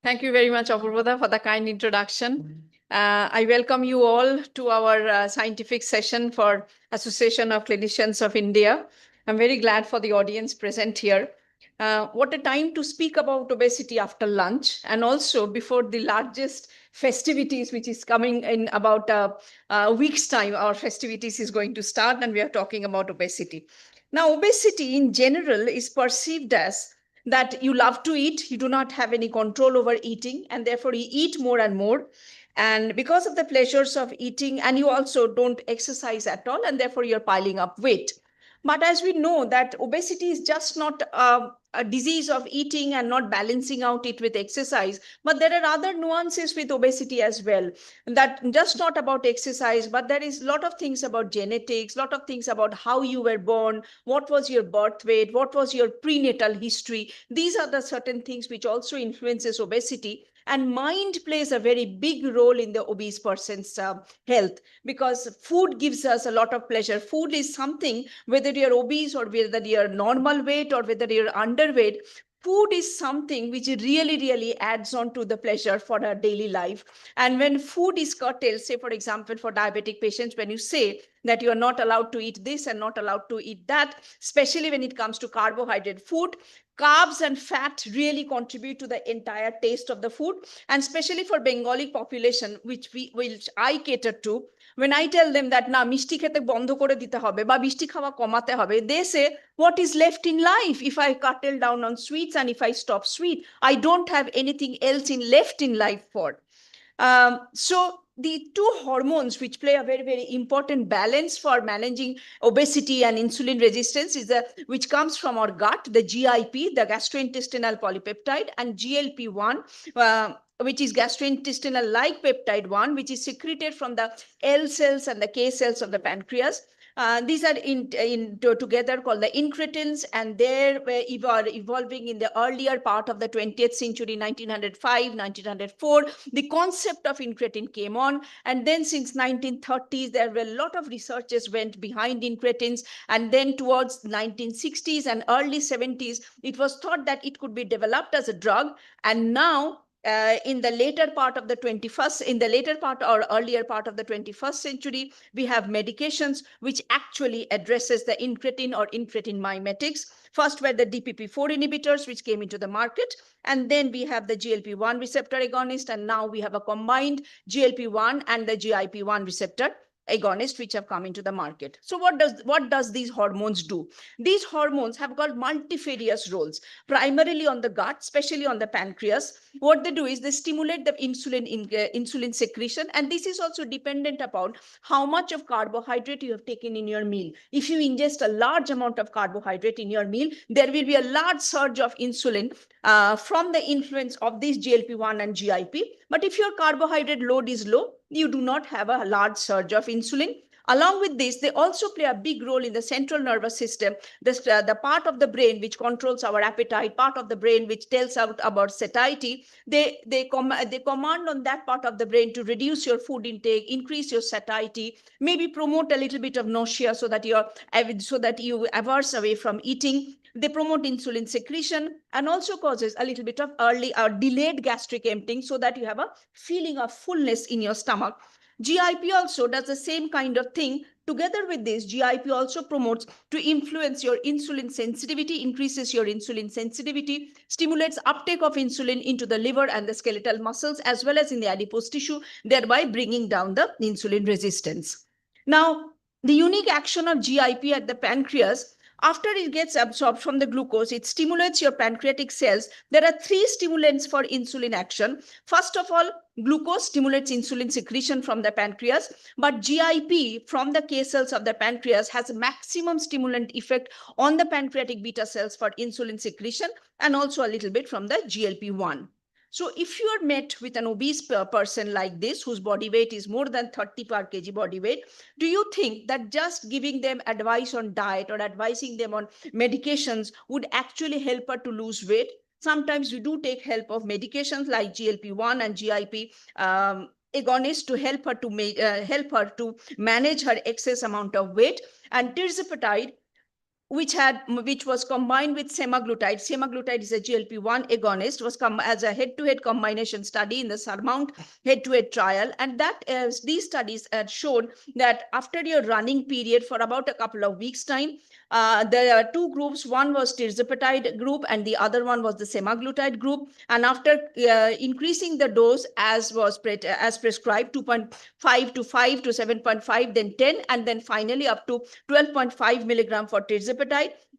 Speaker 19: Thank you very much, Apurva, for the kind introduction. I welcome you all to our scientific session for Association of Clinicians of India. I'm very glad for the audience present here. What a time to speak about obesity after lunch, and also before the largest festivities, which is coming in about a week's time. Our festivities is going to start, and we are talking about obesity. Now, obesity in general is perceived as that you love to eat, you do not have any control over eating, and therefore you eat more and more. And because of the pleasures of eating, and you also don't exercise at all, and therefore you're piling up weight. But as we know that obesity is just not a disease of eating and not balancing out it with exercise, but there are other nuances with obesity as well. That just not about exercise, but there is a lot of things about genetics, lot of things about how you were born, what was your birth weight, what was your prenatal history. These are the certain things which also influences obesity. And mind plays a very big role in the obese person's health, because food gives us a lot of pleasure. Food is something, whether you're obese or whether you're normal weight or whether you're underweight, food is something which really adds on to the pleasure for our daily life. And when food is curtailed, say for example for diabetic patients, when you say that you are not allowed to eat this and not allowed to eat that, especially when it comes to carbohydrate food, carbs and fat really contribute to the entire taste of the food. And especially for Bengali population, which I cater to, when I tell them that na mishti খেতে বন্ধ করে দিতে হবে বা মিষ্টি খাওয়া কমাতে হবে, they say, what is left in life if I curtail down on sweets and if I stop sweet? I don't have anything else left in life for. So the two hormones which play a very important balance for managing obesity and insulin resistance is which comes from our gut, the GIP, the gastrointestinal polypeptide, and GLP-1, which is gastrointestinal like peptide 1, which is secreted from the L cells and the K cells of the pancreas. These are together called the incretins, and they were evolving in the earlier part of the 20th century, 1905, 1904. The concept of incretin came on, and then since 1930s, there were a lot of researchers went behind incretins, and then towards 1960s and early 70s, it was thought that it could be developed as a drug, and now in the later part of the 21st, in the later part or earlier part of the 21st century, we have medications which actually addresses the incretin or incretin mimetics. First were the DPP-4 inhibitors, which came into the market, and then we have the GLP-1 receptor agonist, and now we have a combined GLP-1 and the GIP-1 receptor agonist which have come into the market. So what does these hormones do? These hormones have got multifarious roles, primarily on the gut, especially on the pancreas. What they do is they stimulate the insulin secretion, and this is also dependent upon how much of carbohydrate you have taken in your meal. If you ingest a large amount of carbohydrate in your meal, there will be a large surge of insulin from the influence of these GLP-1 and GIP. But if your carbohydrate load is low, you do not have a large surge of insulin. Along with this, they also play a big role in the central nervous system, the part of the brain which controls our appetite, part of the brain which tells out about satiety. They command on that part of the brain to reduce your food intake, increase your satiety, maybe promote a little bit of nausea so that you averse away from eating. They promote insulin secretion and also causes a little bit of early or delayed gastric emptying so that you have a feeling of fullness in your stomach. GIP also does the same kind of thing. Together with this, GIP also promotes to influence your insulin sensitivity, increases your insulin sensitivity, stimulates uptake of insulin into the liver and the skeletal muscles as well as in the adipose tissue, thereby bringing down the insulin resistance. Now, the unique action of GIP at the pancreas, after it gets absorbed from the glucose, it stimulates your pancreatic cells. There are three stimulants for insulin action. First of all, glucose stimulates insulin secretion from the pancreas, but GIP from the K cells of the pancreas has a maximum stimulant effect on the pancreatic beta cells for insulin secretion and also a little bit from the GLP-1. So if you are met with an obese person like this, whose body weight is more than 30 per kg body weight, do you think that just giving them advice on diet or advising them on medications would actually help her to lose weight? Sometimes we do take help of medications like GLP-1 and GIP agonists to help her to manage her excess amount of weight. And tirzepatide, which was combined with semaglutide. Semaglutide is a GLP-1 agonist, was come as a head-to-head combination study in the Surmount head-to-head trial. And that these studies had shown that after your running period for about a couple of weeks' time, there are two groups. One was tirzepatide group and the other one was the semaglutide group. And after increasing the dose as prescribed, 2.5 to 5 to 7.5, then 10, and then finally up to 12.5 milligram for tirzepatide,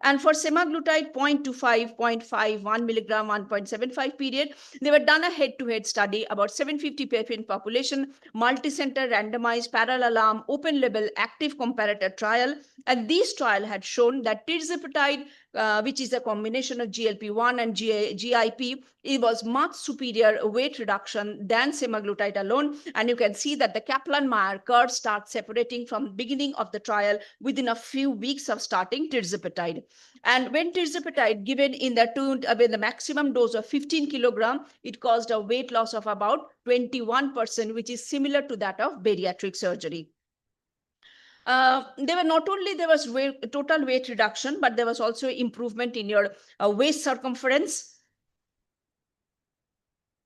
Speaker 19: And for semaglutide 0.25, 0.5, 1 milligram, 1.75 period, they were done a head-to-head study about 750 patient population, multi-center, randomized, parallel arm, open label, active comparator trial. And this trial had shown that tirzepatide, which is a combination of GLP-1 and GIP, it was much superior weight reduction than semaglutide alone. And you can see that the Kaplan-Meier curve starts separating from the beginning of the trial within a few weeks of starting tirzepatide. And when tirzepatide given in the maximum dose of 15 kilogram, it caused a weight loss of about 21%, which is similar to that of bariatric surgery. There was total weight reduction, but there was also improvement in your waist circumference.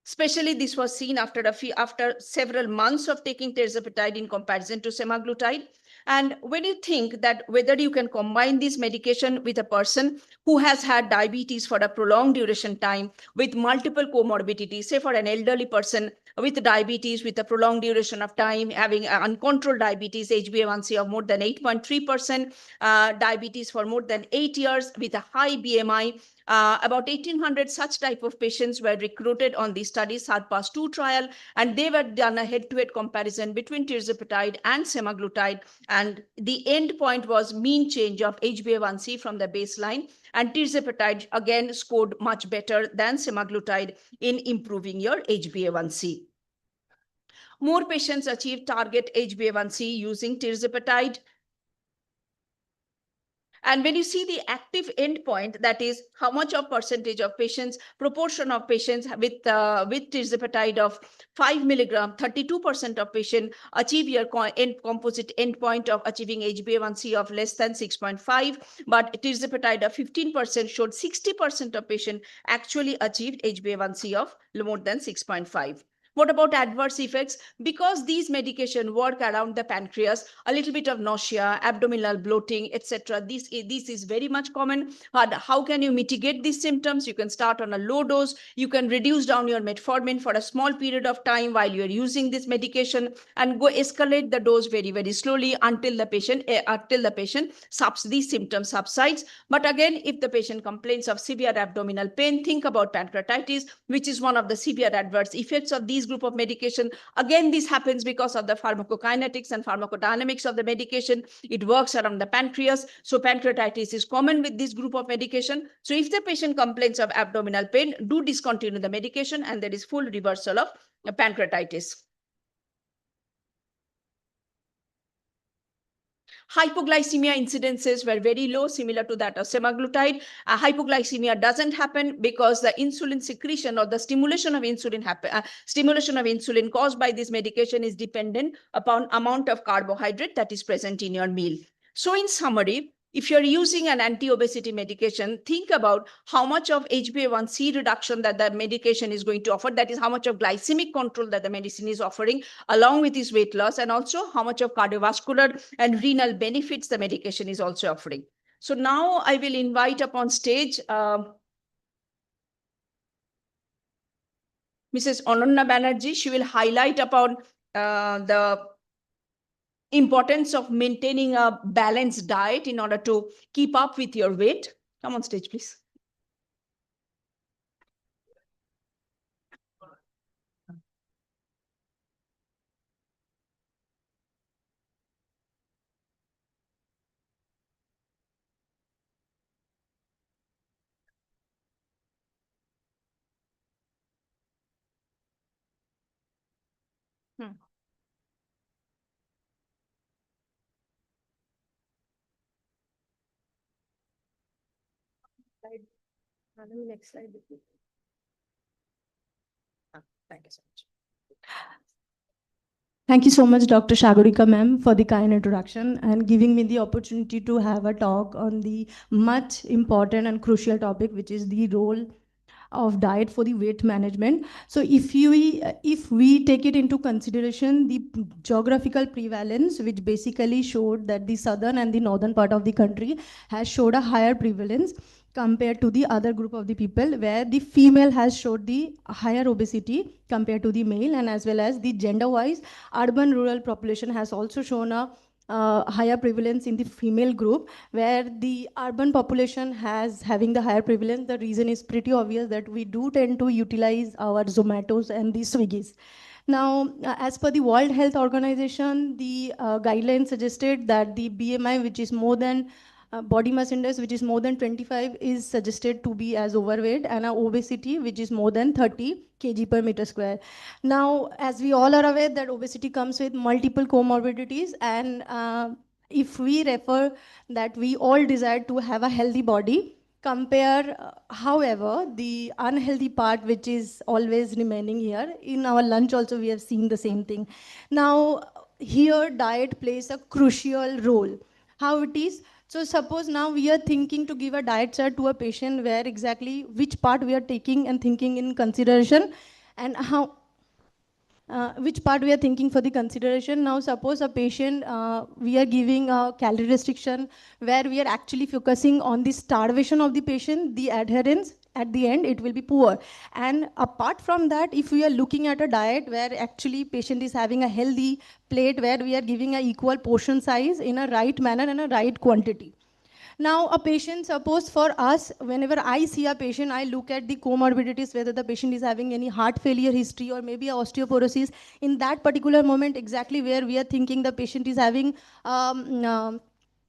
Speaker 19: Especially this was seen after several months of taking tirzepatide in comparison to semaglutide. And when you think that whether you can combine this medication with a person who has had diabetes for a prolonged duration time with multiple comorbidities, say for an elderly person with diabetes with a prolonged duration of time, having uncontrolled diabetes, HbA1c of more than 8.3%, diabetes for more than 8 years with a high BMI, about 1,800 such type of patients were recruited on the study SARPAS-2 trial, and they were done a head-to-head comparison between tirzepatide and semaglutide, and the end point was mean change of HbA1c from the baseline, and tirzepatide again scored much better than semaglutide in improving your HbA1c. More patients achieved target HbA1c using tirzepatide. And when you see the active endpoint, that is how much of percentage of patients, proportion of patients with tirzepatide of 5 milligram, 32% of patients achieve your composite endpoint of achieving HbA1c of less than 6.5, but tirzepatide of 15% showed 60% of patients actually achieved HbA1c of more than 6.5. What about adverse effects? Because these medications work around the pancreas, a little bit of nausea, abdominal bloating, etc. This is very much common. But how can you mitigate these symptoms? You can start on a low dose. You can reduce down your metformin for a small period of time while you're using this medication, and go escalate the dose very, very slowly until the patient these symptoms subsides. But again, if the patient complains of severe abdominal pain, think about pancreatitis, which is one of the severe adverse effects of these group of medication. Again, this happens because of the pharmacokinetics and pharmacodynamics of the medication. It works around the pancreas. So pancreatitis is common with this group of medication. So if the patient complains of abdominal pain, do discontinue the medication, and there is full reversal of pancreatitis. Hypoglycemia incidences were very low, similar to that of semaglutide. Hypoglycemia doesn't happen because the insulin secretion or the stimulation of insulin caused by this medication is dependent upon amount of carbohydrate that is present in your meal. So in summary, if you're using an anti-obesity medication, think about how much of HbA1c reduction that the medication is going to offer. That is how much of glycemic control that the medicine is offering, along with its weight loss, and also how much of cardiovascular and renal benefits the medication is also offering. So now I will invite up on stage Mrs. Ananya Banerjee. She will highlight upon the importance of maintaining a balanced diet in order to keep up with your weight. Come on stage, please. Next slide. Thank you so much.
Speaker 20: Thank you so much, Dr. Shagorika ma'am, for the kind introduction and giving me the opportunity to have a talk on the much important and crucial topic, which is the role of diet for the weight management. So if we take it into consideration, the geographical prevalence, which basically showed that the southern and the northern part of the country has showed a higher prevalence compared to the other group of the people, where the female has showed the higher obesity compared to the male, and as well as the gender wise, urban rural population has also shown a higher prevalence in the female group, where the urban population has having the higher prevalence. The reason is pretty obvious, that we do tend to utilize our Zomatos and the Swiggies. Now, as per the World Health Organization, the guidelines suggested that the BMI, which is more than body mass index, which is more than 25, is suggested to be as overweight, and obesity, which is more than 30 kg per meter square. Now, as we all are aware, that obesity comes with multiple comorbidities, and if we refer that we all desire to have a healthy body, compare, however, the unhealthy part, which is always remaining here. In our lunch also, we have seen the same thing. Now, here diet plays a crucial role. How it is? So suppose now we are thinking to give a diet chart to a patient, where exactly which part we are taking and thinking in consideration, and how which part we are thinking for the consideration. Now, suppose a patient, we are giving a calorie restriction, where we are actually focusing on the starvation of the patient, the adherence, at the end, it will be poor. And apart from that, if we are looking at a diet where actually patient is having a healthy plate, where we are giving a equal portion size in a right manner and a right quantity. Now, a patient, suppose for us, whenever I see a patient, I look at the comorbidities, whether the patient is having any heart failure history or maybe osteoporosis. In that particular moment, exactly where we are thinking the patient is having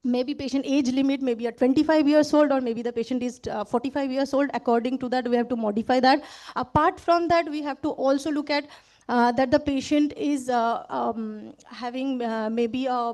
Speaker 20: maybe patient age limit, maybe at 25 years old, or maybe the patient is 45 years old. According to that, we have to modify that. Apart from that, we have to also look at that the patient is having maybe a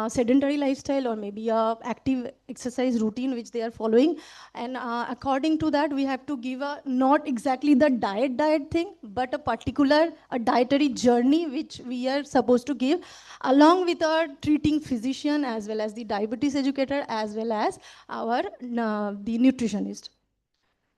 Speaker 20: sedentary lifestyle, or maybe a active exercise routine which they are following. And according to that, we have to give a not exactly the diet thing, but a particular dietary journey which we are supposed to give, along with our treating physician, as well as the diabetes educator, as well as our the nutritionist.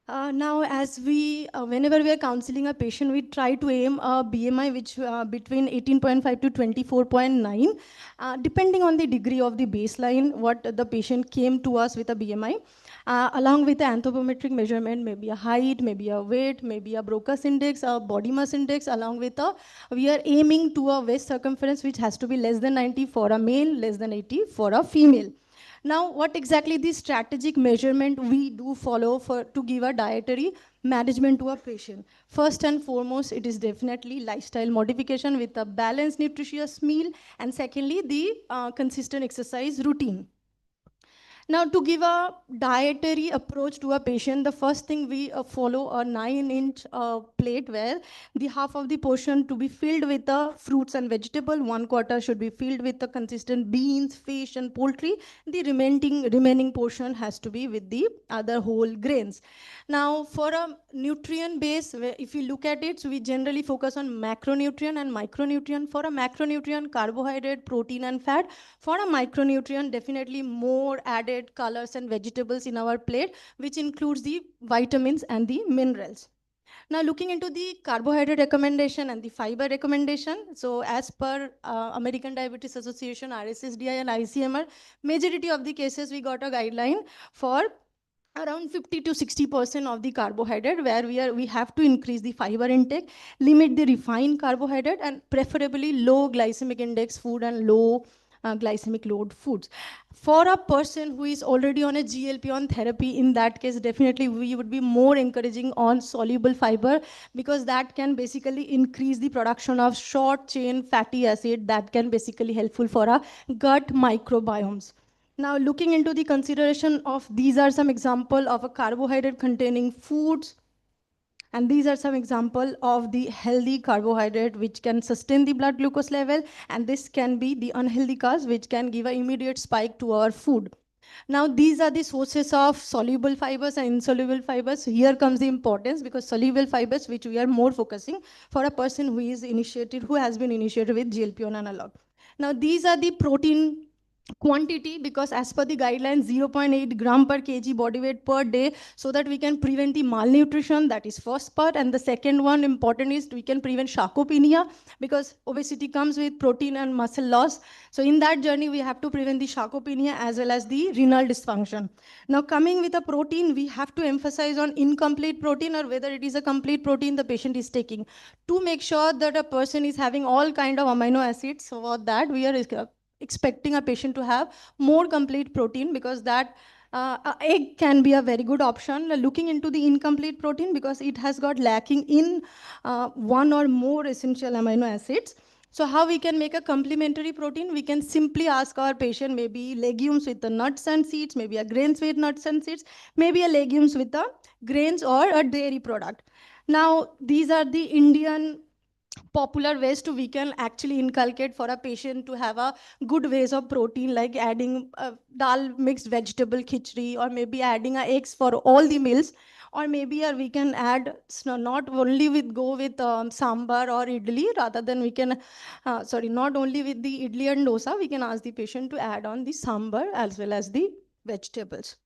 Speaker 20: Now, as we, whenever we are counseling a patient, we try to aim a BMI which between 18.5 to 24.9, depending on the degree of the baseline, what the patient came to us with a BMI, along with the anthropometric measurement, maybe a height, maybe a weight, maybe a Broca's index, a body mass index, along with a, we are aiming to a waist circumference which has to be less than 90 for a male, less than 80 for a female. Now, what exactly the strategic measurement we do follow for to give a dietary management to a patient? First and foremost, it is definitely lifestyle modification with a balanced, nutritious meal, and secondly, the consistent exercise routine. Now, to give a dietary approach to a patient, the first thing we follow a 9-inch plate, where the half of the portion to be filled with the fruits and vegetable, 1/4 should be filled with the consistent beans, fish, and poultry. The remaining portion has to be with the other whole grains. Now, for a nutrient base, if you look at it, so we generally focus on macronutrient and micronutrient. For a macronutrient, carbohydrate, protein, and fat. For a micronutrient, definitely more added colors and vegetables in our plate, which includes the vitamins and the minerals. Now, looking into the carbohydrate recommendation and the fiber recommendation. So as per American Diabetes Association, RSSDI and ICMR, majority of the cases we got a guideline for around 50 to 60% of the carbohydrate, where we have to increase the fiber intake, limit the refined carbohydrate, and preferably low glycemic index food and low glycemic load foods. For a person who is already on a GLP-1 therapy, in that case, definitely we would be more encouraging on soluble fiber, because that can basically increase the production of short chain fatty acid that can basically helpful for our gut microbiomes. Now, looking into the consideration of, these are some example of a carbohydrate containing foods, and these are some example of the healthy carbohydrate which can sustain the blood glucose level, and this can be the unhealthy carbs which can give an immediate spike to our food. Now, these are the sources of soluble fibers and insoluble fibers. Here comes the importance, because soluble fibers, which we are more focusing for a person who is initiated, who has been initiated with GLP-1 analog. Now, these are the protein quantity, because as per the guidelines, 0.8 gram per kg body weight per day, so that we can prevent the malnutrition. That is first part. And the second one important is we can prevent sarcopenia, because obesity comes with protein and muscle loss. So in that journey, we have to prevent the sarcopenia as well as the renal dysfunction. Now, coming with a protein, we have to emphasize on incomplete protein, or whether it is a complete protein the patient is taking, to make sure that a person is having all kind of amino acids. So for that, we are expecting a patient to have more complete protein, because that egg can be a very good option. Looking into the incomplete protein because it has got lacking in one or more essential amino acids. So how we can make a complementary protein? We can simply ask our patient maybe legumes with the nuts and seeds, maybe a grains with nuts and seeds, maybe a legumes with the grains or a dairy product. Now, these are the Indian popular ways to we can actually inculcate for a patient to have a good ways of protein, like adding dal mixed vegetable khichdi, or maybe adding eggs for all the meals, or maybe we can add not only with go with sambar or idli, rather than we can not only with the idli and dosa, we can ask the patient to add on the sambar as well as the vegetables.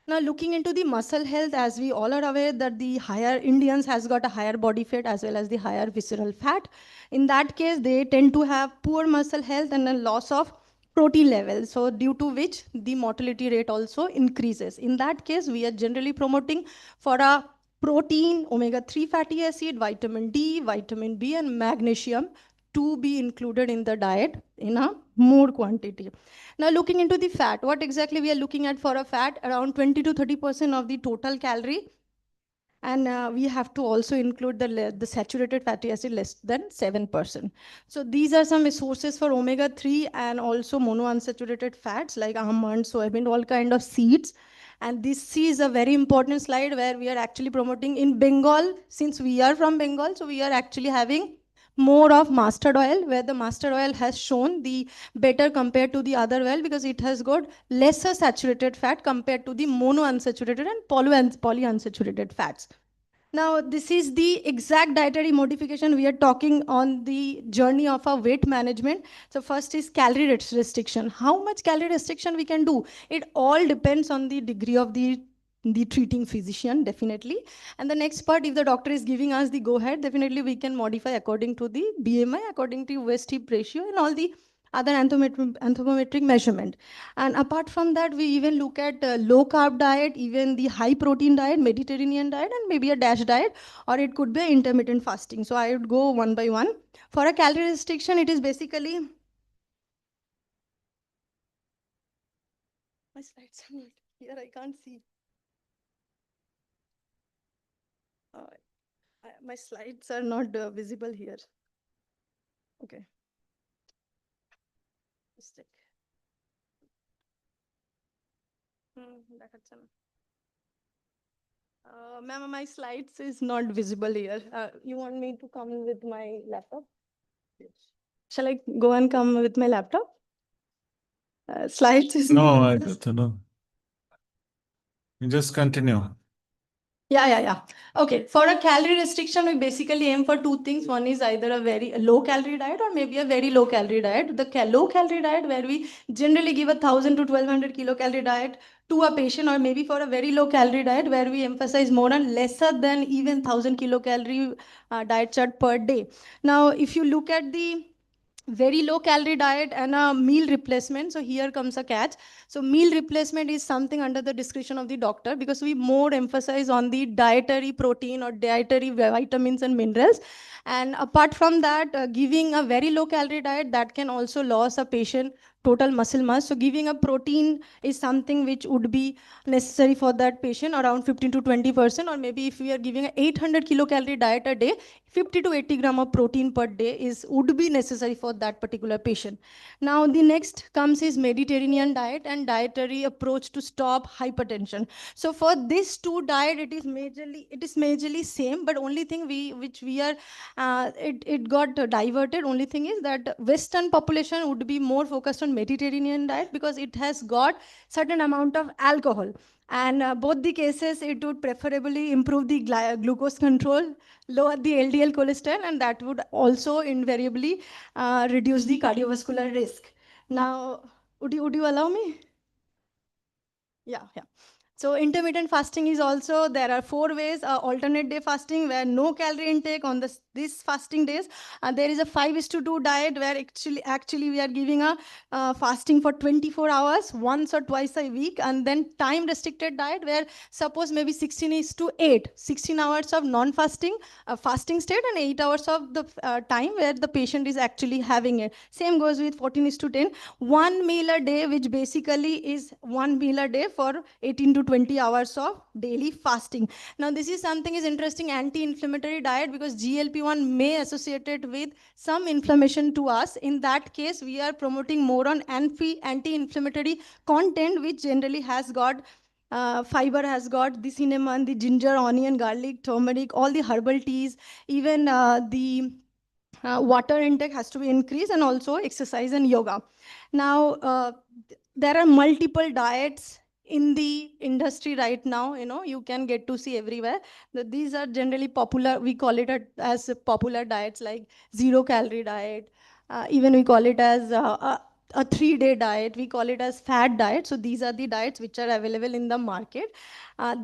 Speaker 20: Now, looking into the muscle health, as we all are aware that the higher Indians has got a higher body fat as well as the higher visceral fat. In that case, they tend to have poor muscle health and a loss of protein levels. So due to which the mortality rate also increases. In that case, we are generally promoting for a protein, omega-3 fatty acid, vitamin D, vitamin B, and magnesium to be included in the diet in a more quantity. Now, looking into the fat, what exactly we are looking at for a fat? Around 20 to 30% of the total calorie. And we have to also include the saturated fatty acid less than 7%. So these are some sources for omega-3 and also monounsaturated fats like almond, soybean, all kind of seeds. And this is a very important slide where we are actually promoting in Bengal. Since we are from Bengal, so we are actually having more of mustard oil, where the mustard oil has shown the better compared to the other oil because it has got lesser saturated fat compared to the monounsaturated and polyunsaturated fats. Now, this is the exact dietary modification we are talking on the journey of our weight management. So first is calorie restriction. How much calorie restriction we can do? It all depends on the degree of the treating physician, definitely. And the next part, if the doctor is giving us the go ahead, definitely we can modify according to the BMI, according to waist hip ratio and all the other anthropometric measurement. And apart from that, we even look at low carb diet, even the high protein diet, Mediterranean diet, and maybe a DASH diet, or it could be intermittent fasting. So I would go one by one. For a calorie restriction, it is basically, my slides are not here, I can't see. My slides are not visible here. Okay. Just check. Ma'am, my slides is not visible here. You want me to come with my laptop? Yes. Shall I go and come with my laptop? Slides is
Speaker 5: No,
Speaker 20: not
Speaker 5: I don't know. You just continue.
Speaker 20: Yeah. Okay, for a calorie restriction, we basically aim for two things. One is either a very low calorie diet or maybe a very low calorie diet. The low calorie diet, where we generally give 1,000 to 1,200 kilocalorie diet to a patient, or maybe for a very low calorie diet where we emphasize more and lesser than even 1,000 kilocalorie diet chart per day. Now, if you look at the very low calorie diet and a meal replacement, so here comes a catch. So meal replacement is something under the discretion of the doctor, because we more emphasize on the dietary protein or dietary vitamins and minerals. And apart from that, giving a very low calorie diet, that can also lose a patient total muscle mass. So giving a protein is something which would be necessary for that patient, around 15 to 20%, or maybe if we are giving a 800 kilocalorie diet a day, 50 to 80 gram of protein per day would be necessary for that particular patient. Now, the next comes is Mediterranean diet and dietary approach to stop hypertension. So for this two diet, it is majorly same, but only thing it got diverted. Only thing is that Western population would be more focused on Mediterranean diet because it has got certain amount of alcohol. And both the cases, it would preferably improve the glucose control, lower the LDL cholesterol, and that would also invariably reduce the cardiovascular risk. Now, would you allow me? Yeah. So intermittent fasting is also, there are 4 ways. Alternate day fasting, where no calorie intake on this these fasting days. There is a 5:2 diet where actually we are giving a fasting for 24 hours once or twice a week, and then time restricted diet where suppose maybe 16:8, 16 hours of non-fasting, fasting state, and 8 hours of the time where the patient is actually having it. Same goes with 14:10, one meal a day, which basically is one meal a day for 18 to 20 hours of daily fasting. Now, this is something is interesting, anti-inflammatory diet, because GLP-1 may associated with some inflammation to us. In that case, we are promoting more on anti-inflammatory content, which generally has got fiber, has got the cinnamon, the ginger, onion, garlic, turmeric, all the herbal teas, even the water intake has to be increased, and also exercise and yoga. Now, there are multiple diets in the industry right now. You can get to see everywhere that these are generally popular. We call it as popular diets like zero calorie diet. Even we call it as a 3-day diet. We call it as fat diet. So these are the diets which are available in the market.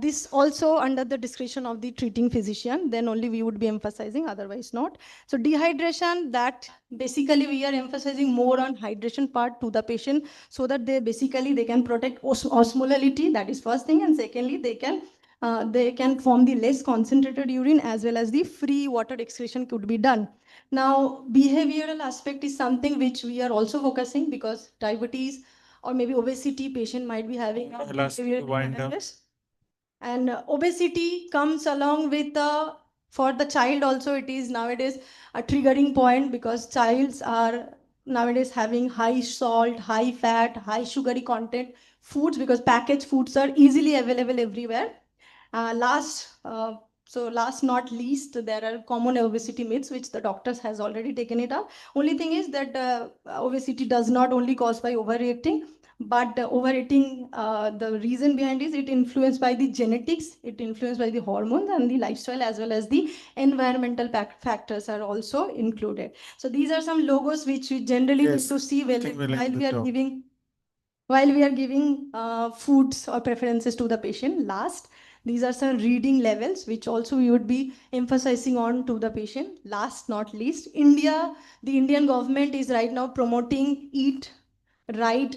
Speaker 20: This also under the discretion of the treating physician, then only we would be emphasizing, otherwise not. So dehydration, that basically we are emphasizing more on hydration part to the patient, so that they can protect osmolality. That is first thing, and secondly they can form the less concentrated urine, as well as the free water excretion could be done. Now, behavioral aspect is something which we are also focusing, because diabetes or maybe obesity patient might be having a
Speaker 5: Last
Speaker 20: behavioral
Speaker 5: wind up.
Speaker 20: challenges. And obesity comes along with for the child also, it is nowadays a triggering point, because childs are nowadays having high salt, high fat, high sugary content foods, because packaged foods are easily available everywhere. Last not least, there are common obesity myths which the doctors has already taken it up. Only thing is that obesity does not only caused by overreacting, but overeating, the reason behind is it influenced by the genetics, it influenced by the hormones and the lifestyle, as well as the environmental factors are also included. So these are some logos which we generally
Speaker 5: Yes,
Speaker 20: need to see while
Speaker 5: we'll end the
Speaker 20: we are
Speaker 5: talk.
Speaker 20: giving foods or preferences to the patient. Last, these are some reading levels which also we would be emphasizing on to the patient. Last not least, the Indian government is right now promoting Eat Right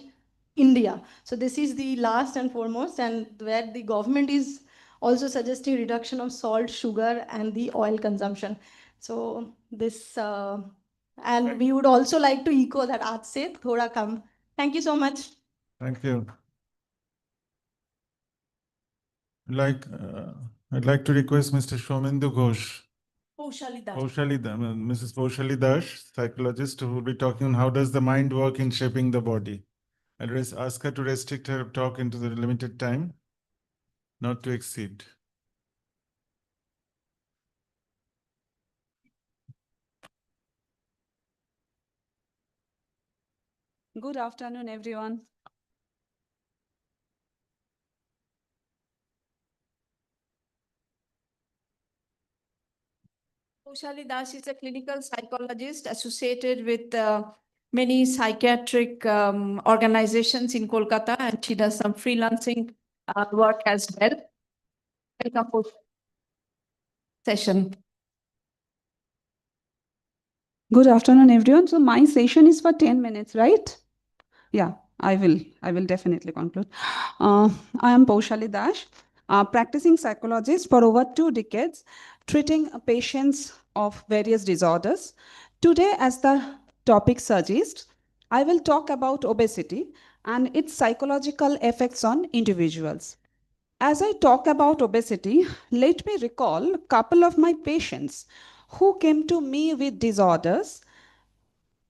Speaker 20: India. So this is the last and foremost, and where the government is also suggesting reduction of salt, sugar, and the oil consumption. So this, and we would also like to echo that aaj se thoda kam. Thank you so much.
Speaker 5: Thank you. I'd like to request Mr. Shomendu Ghosh. Mrs. Paushali Dash, psychologist, who will be talking on how does the mind work in shaping the body. I'd ask her to restrict her talk into the limited time, not to exceed.
Speaker 21: Good afternoon, everyone. Paushali Das is a clinical psychologist associated with many psychiatric organizations in Kolkata, and she does some freelancing work as well. Welcome for session. Good afternoon, everyone. So my session is for 10 minutes, right? Yeah, I will definitely conclude. I am Paushali Dash, a practicing psychologist for over 2 decades, treating patients of various disorders. Today, as the topic suggests, I will talk about obesity and its psychological effects on individuals. As I talk about obesity, let me recall a couple of my patients who came to me with disorders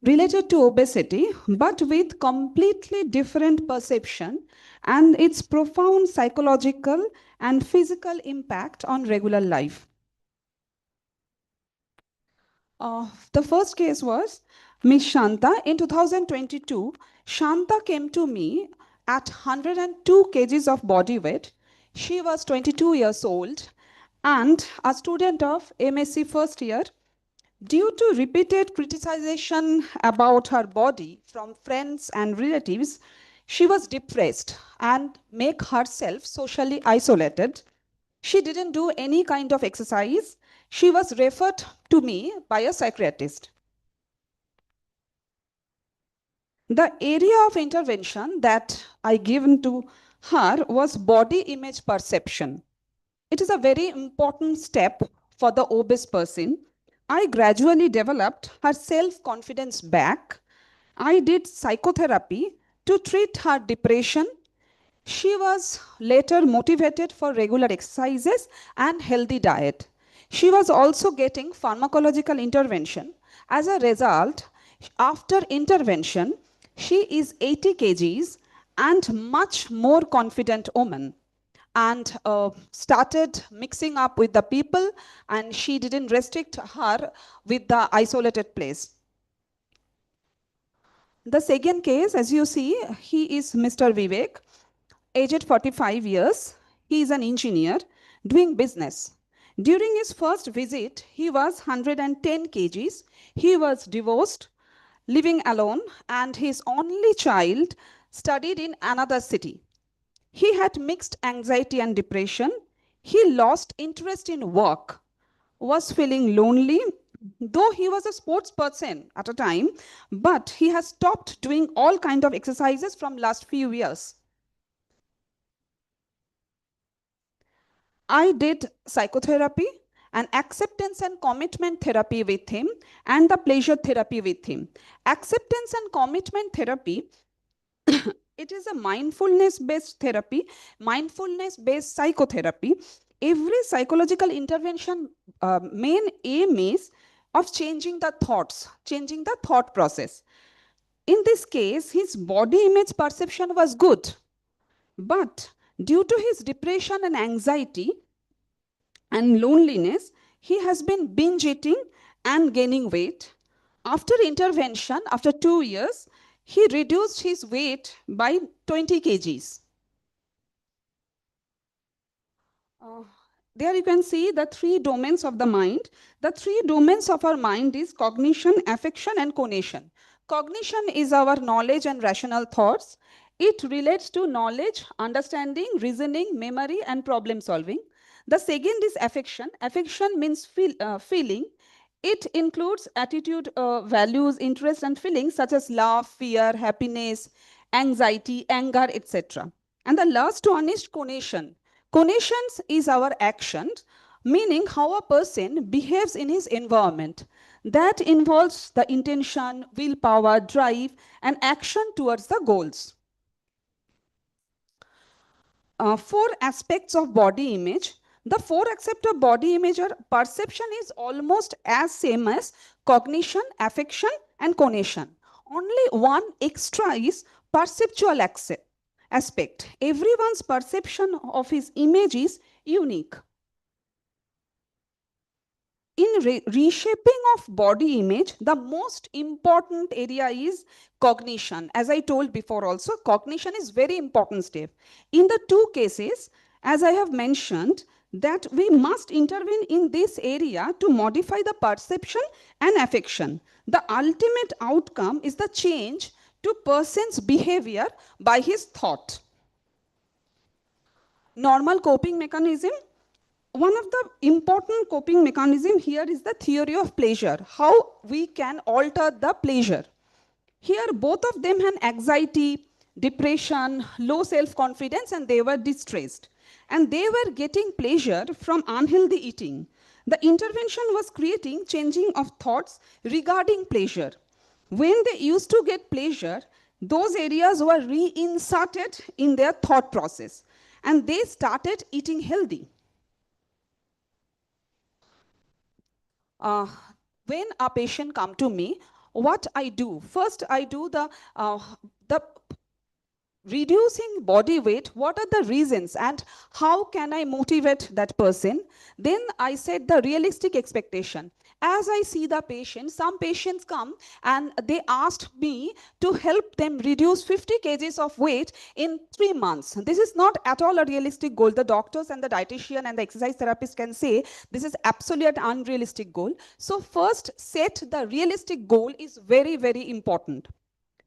Speaker 21: related to obesity, but with completely different perception and its profound psychological and physical impact on regular life. The first case was Miss Shanta. In 2022, Shanta came to me at 102 kgs of body weight. She was 22 years old and a student of MSc first year. Due to repeated criticization about her body from friends and relatives, she was depressed and make herself socially isolated. She didn't do any kind of exercise. she was referred to me by a psychiatrist. The area of intervention that I given to her was body image perception. It is a very important step for the obese person. I gradually developed her self-confidence back. I did psychotherapy to treat her depression. She was later motivated for regular exercises and healthy diet. She was also getting pharmacological intervention. As a result, after intervention, she is 80 kgs and much more confident woman, and started mixing up with the people, and she didn't restrict her with the isolated place. The second case, as you see, he is Mr. Vivek, aged 45 years. He is an engineer doing business. During his first visit, he was 110 kgs. He was divorced, living alone, and his only child studied in another city. He had mixed anxiety and depression. He lost interest in work, was feeling lonely, though he was a sports person at a time, but he has stopped doing all kinds of exercises from last few years. I did psychotherapy and acceptance and commitment therapy with him and the pleasure therapy with him. Acceptance and commitment therapy, it is a mindfulness-based therapy, mindfulness-based psychotherapy. Every psychological intervention main aim is of changing the thoughts, changing the thought process. In this case, his body image perception was good, but due to his depression and anxiety and loneliness, he has been binge eating and gaining weight. After intervention, after 2 years, he reduced his weight by 20 kgs. There you can see the 3 domains of the mind. The 3 domains of our mind is cognition, affection, and conation. Cognition is our knowledge and rational thoughts. It relates to knowledge, understanding, reasoning, memory, and problem solving. The second is affection. Affection means feeling. It includes attitude, values, interests, and feelings such as love, fear, happiness, anxiety, anger, etc. And the last one is conation. Conations is our actions, meaning how a person behaves in his environment. That involves the intention, willpower, drive, and action towards the goals. 4 aspects of body image. The 4 aspects of body image or perception is almost as same as cognition, affection, and conation. Only one extra is perceptual aspect. Everyone's perception of his image is unique. In reshaping of body image, the most important area is cognition. As I told before also, cognition is very important step. In the 2 cases, as I have mentioned, that we must intervene in this area to modify the perception and affection. The ultimate outcome is the change to person's behavior by his thought. Normal coping mechanism. One of the important coping mechanism here is the theory of pleasure, how we can alter the pleasure. Here, both of them had anxiety, depression, low self-confidence, and they were distressed. And they were getting pleasure from unhealthy eating. The intervention was creating changing of thoughts regarding pleasure. When they used to get pleasure, those areas were reinserted in their thought process, and they started eating healthy. When a patient come to me, what I do? First, I do the reducing body weight. What are the reasons and how can I motivate that person? Then I set the realistic expectation. As I see the patient, some patients come and they asked me to help them reduce 50 kgs of weight in 3 months. This is not at all a realistic goal. The doctors and the dietitian and the exercise therapist can say this is absolutely an unrealistic goal. So first, set the realistic goal is very, very important.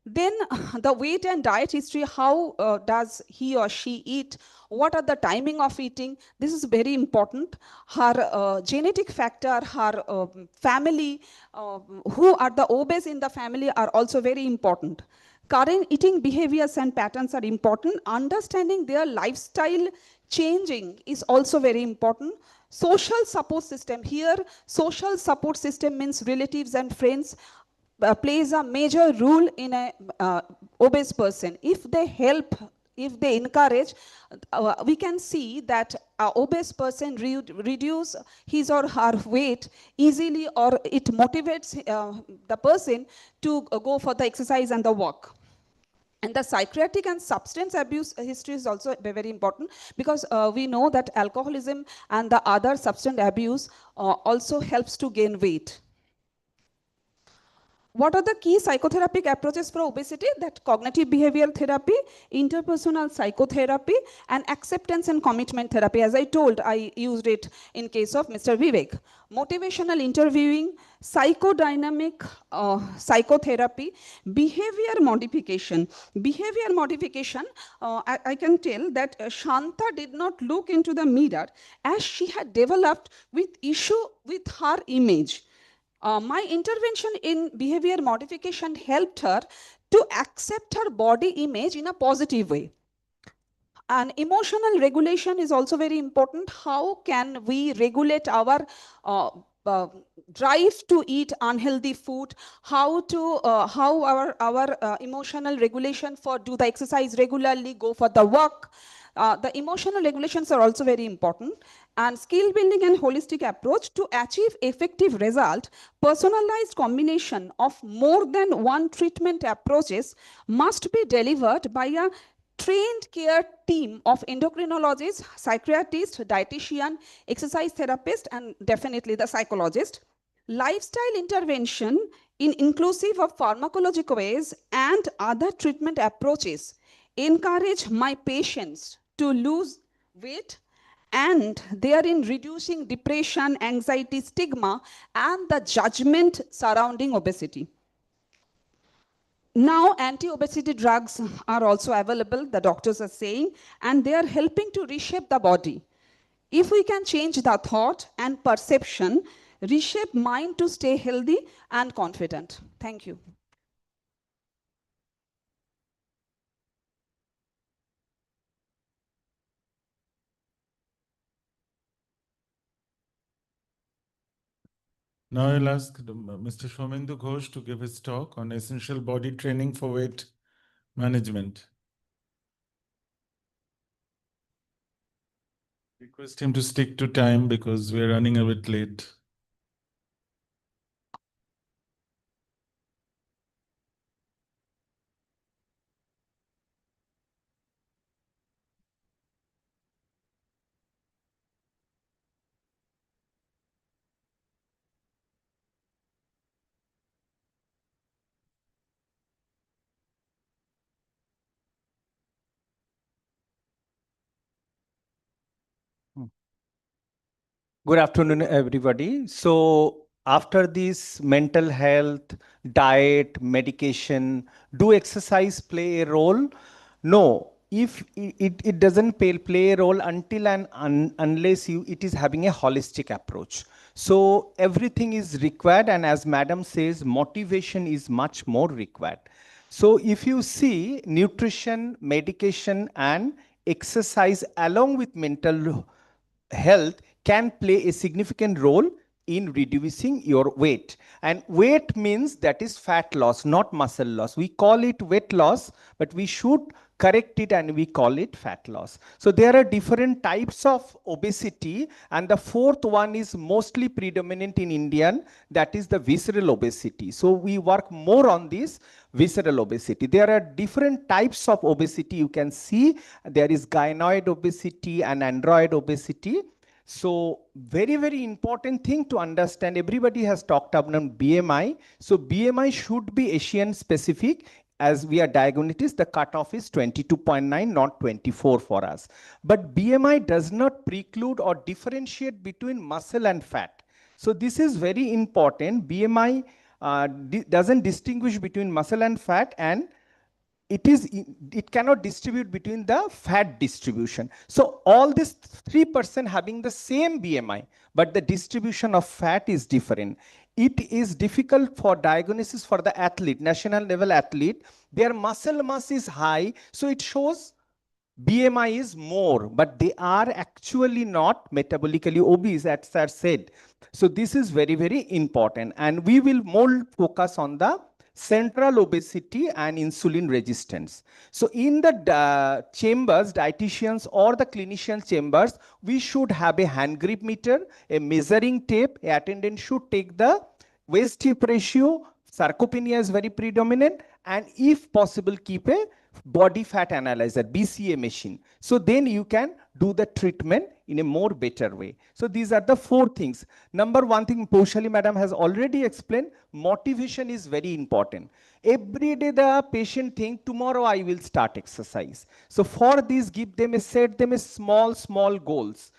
Speaker 21: Then the weight and diet history, how does he or she eat? What are the timing of eating? This is very important. Her genetic factor, her family, who are the obese in the family are also very important. Current eating behaviors and patterns are important. Understanding their lifestyle changing is also very important. Social support system. Here, social support system means relatives and friends plays a major role in a obese person. If they help, if they encourage, we can see that an obese person reduce his or her weight easily, or it motivates the person to go for the exercise and the walk. And the psychiatric and substance abuse history is also very important, because we know that alcoholism and the other substance abuse also helps to gain weight. What are the key psychotherapeutic approaches for obesity? That cognitive behavioral therapy, interpersonal psychotherapy, and acceptance and commitment therapy. As I told, I used it in case of Mr. Vivek. Motivational interviewing, psychodynamic psychotherapy, behavior modification. Behavior modification, I can tell that Shanta did not look into the mirror as she had developed with issue with her image. My intervention in behavior modification helped her to accept her body image in a positive way. And emotional regulation is also very important. How can we regulate our drive to eat unhealthy food? How our emotional regulation for do the exercise regularly, go for the walk. The emotional regulations are also very important. And skill building and holistic approach to achieve effective result, personalized combination of more than one treatment approaches must be delivered by a trained care team of endocrinologists, psychiatrists, dietitian, exercise therapist, and definitely the psychologist. Lifestyle intervention in inclusive of pharmacological ways and other treatment approaches encourage my patients to lose weight, and they are in reducing depression, anxiety, stigma, and the judgment surrounding obesity. Now, anti-obesity drugs are also available, the doctors are saying, and they are helping to reshape the body. If we can change the thought and perception, reshape mind to stay healthy and confident. Thank you.
Speaker 5: Now I'll ask Mr. Shomendu Ghosh to give his talk on essential body training for weight management. Request him to stick to time because we're running a bit late.
Speaker 1: Good afternoon, everybody. So after this mental health, diet, medication, do exercise play a role? No, if it doesn't play a role until and unless it is having a holistic approach. So everything is required, and as madam says, motivation is much more required. So if you see nutrition, medication, and exercise along with mental health can play a significant role in reducing your weight. And weight means that is fat loss, not muscle loss. We call it weight loss, but we should correct it and we call it fat loss. So there are different types of obesity, and the fourth one is mostly predominant in Indian, that is the visceral obesity. So we work more on this visceral obesity. There are different types of obesity you can see. There is gynoid obesity and android obesity. So very, very important thing to understand, everybody has talked about BMI. So BMI should be Asian specific. As we are diagnostics, the cutoff is 22.9, not 24 for us. But BMI does not preclude or differentiate between muscle and fat. So this is very important. BMI doesn't distinguish between muscle and fat, and it cannot distribute between the fat distribution. So all this 3% having the same BMI, but the distribution of fat is different. It is difficult for diagnosis for the athlete, national level athlete. Their muscle mass is high, so it shows BMI is more, but they are actually not metabolically obese, as sir said. So this is very, very important. And we will more focus on the central obesity and insulin resistance. So in the chambers, dietitians or the clinician chambers, we should have a hand grip meter, a measuring tape. A attendant should take the waist hip ratio. Sarcopenia is very predominant, and if possible, keep a body fat analyzer, BCA machine. So then you can do the treatment in a more better way. So these are the 4 things. Number 1 thing, Paushali madam has already explained, motivation is very important. Every day the patient think, tomorrow I will start exercise. So for this, set them a small goals.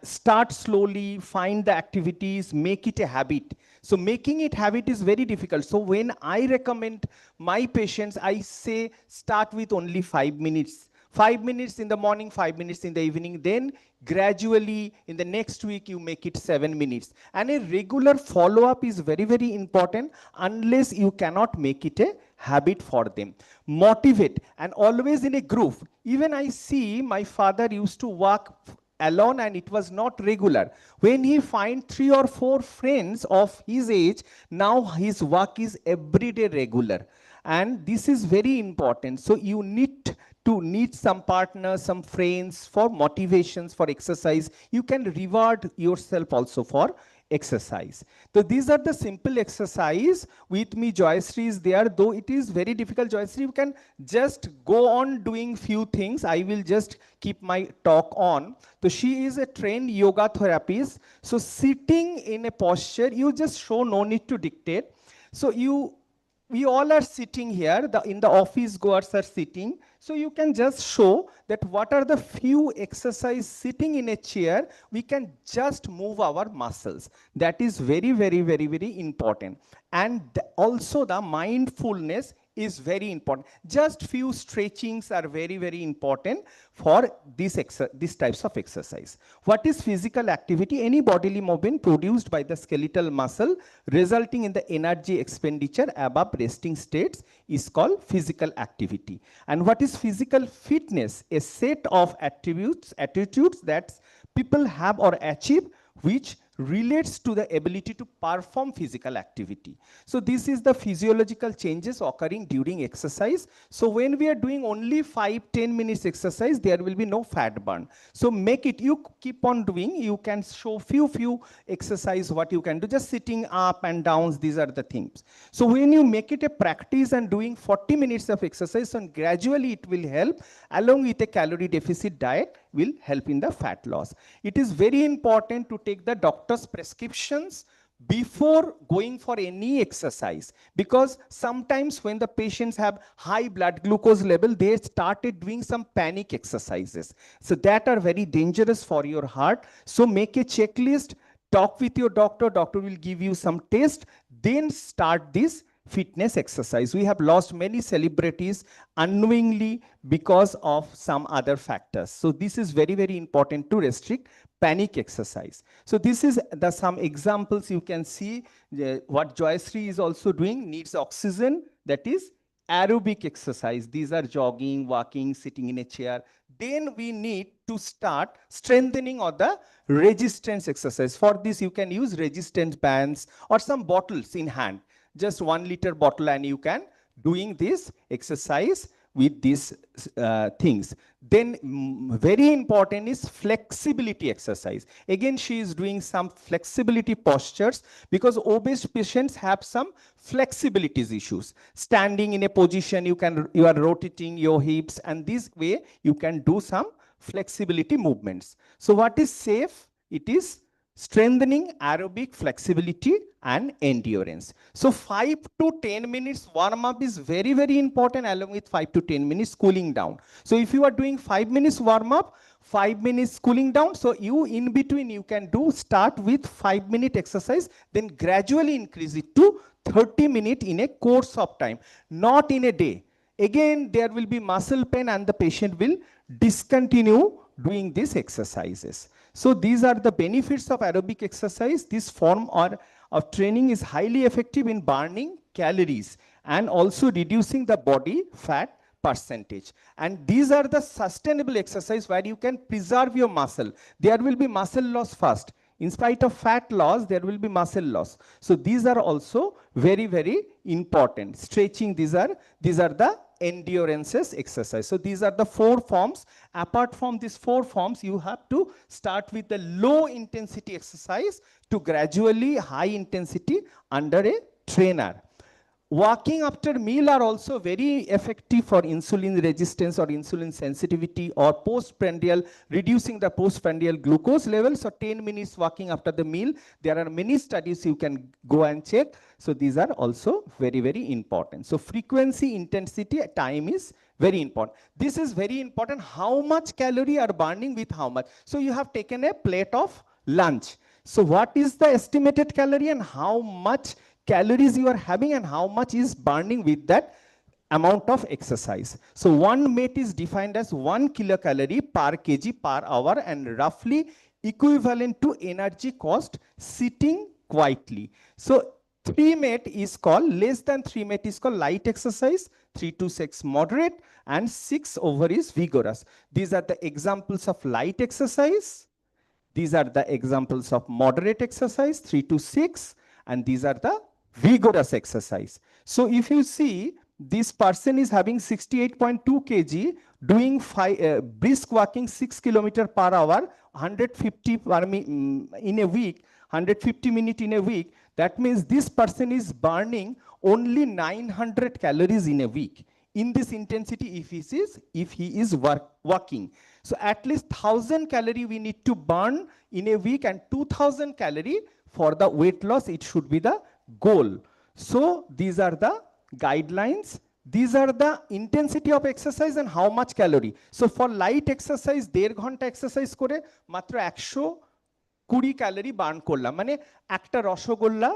Speaker 1: Start slowly, find the activities, make it a habit. So making it habit is very difficult. So when I recommend my patients, I say start with only 5 minutes. 5 minutes in the morning, 5 minutes in the evening. Then gradually in the next week, you make it 7 minutes. And a regular follow-up is very, very important unless you cannot make it a habit for them. Motivate, and always in a group. Even I see my father used to walk alone and it was not regular. When he find 3 or 4 friends of his age, now his work is everyday regular. And this is very important. So you need some partners, some friends for motivations for exercise. You can reward yourself also for exercise. So these are the simple exercise. With me, Joyashree is there, though it is very difficult. Joyashree, you can just go on doing few things. I will just keep my talk on. So she is a trained yoga therapist. So sitting in a posture, you just show, no need to dictate. So we all are sitting here, in the office goers are sitting. So you can just show that what are the few exercise sitting in a chair, we can just move our muscles. That is very, very, very, very important. And also the mindfulness is very important. Just few stretchings are very, very important for these types of exercise. What is physical activity? Any bodily movement produced by the skeletal muscle resulting in the energy expenditure above resting states is called physical activity. And what is physical fitness? A set of attitudes that people have or achieve which relates to the ability to perform physical activity. So this is the physiological changes occurring during exercise. So when we are doing only 5-10 minutes exercise, there will be no fat burn. So make it, you keep on doing, you can show few exercise what you can do, just sitting up and down, these are the things. So when you make it a practice and doing 40 minutes of exercise, and gradually it will help, along with a calorie deficit diet will help in the fat loss. It is very important to take the doctor's prescriptions before going for any exercise, because sometimes when the patients have high blood glucose level, they started doing some panic exercises. So that are very dangerous for your heart. So make a checklist, talk with your doctor, doctor will give you some test, then start this fitness exercise. We have lost many celebrities unknowingly because of some other factors. So this is very, very important to restrict panic exercise. So this is some examples you can see. What Joyashree is also doing needs oxygen, that is aerobic exercise. These are jogging, walking, sitting in a chair. Then we need to start strengthening of the resistance exercise. For this, you can use resistance bands or some bottles in hand. Just 1 liter bottle, and you can doing this exercise with these things. Then very important is flexibility exercise. Again, she is doing some flexibility postures because obese patients have some flexibility issues. Standing in a position, you are rotating your hips, and this way you can do some flexibility movements. So what is safe? It is strengthening aerobic flexibility and endurance. So 5 to 10 minutes warm up is very, very important, along with 5 to 10 minutes cooling down. So if you are doing 5 minutes warm up, 5 minutes cooling down, so you in between you can start with 5-minute exercise, then gradually increase it to 30 minutes in a course of time, not in a day. Again, there will be muscle pain and the patient will discontinue doing these exercises. So these are the benefits of aerobic exercise. This form of training is highly effective in burning calories and also reducing the body fat percentage. And these are the sustainable exercise where you can preserve your muscle. There will be muscle loss first. In spite of fat loss, there will be muscle loss. So these are also very, very important. Stretching, these are the endurances exercise. So these are the 4 forms. Apart from these 4 forms, you have to start with the low intensity exercise to gradually high intensity under a trainer. Walking after meal are also very effective for insulin resistance or insulin sensitivity or postprandial, reducing the postprandial glucose levels. So 10 minutes walking after the meal. There are many studies you can go and check. So these are also very, very important. So frequency, intensity, time is very important. This is very important. How much calorie are burning with how much? So you have taken a plate of lunch. So what is the estimated calorie and how much calories you are having and how much is burning with that amount of exercise. So 1 MET is defined as 1 kilocalorie per kg per hour and roughly equivalent to energy cost sitting quietly. So 3 MET is called, less than 3 MET is called light exercise, 3 to 6 moderate, and 6 over is vigorous. These are the examples of light exercise. These are the examples of moderate exercise, 3 to 6, and these are the vigorous exercise. So if you see, this person is having 68.2 kg, doing brisk walking 6 km per hour, 150 in a week, 150 minutes in a week. That means this person is burning only 900 calories in a week. In this intensity, if he is working. So at least 1000 calorie we need to burn in a week, and 2000 calorie for the weight loss, it should be the goal. So these are the guidelines. These are the intensity of exercise and how much calorie. So for light exercise, 1.5 ঘন্টা exercise করে মাত্র 120 calorie burn করলাম, মানে একটা রসগোল্লা,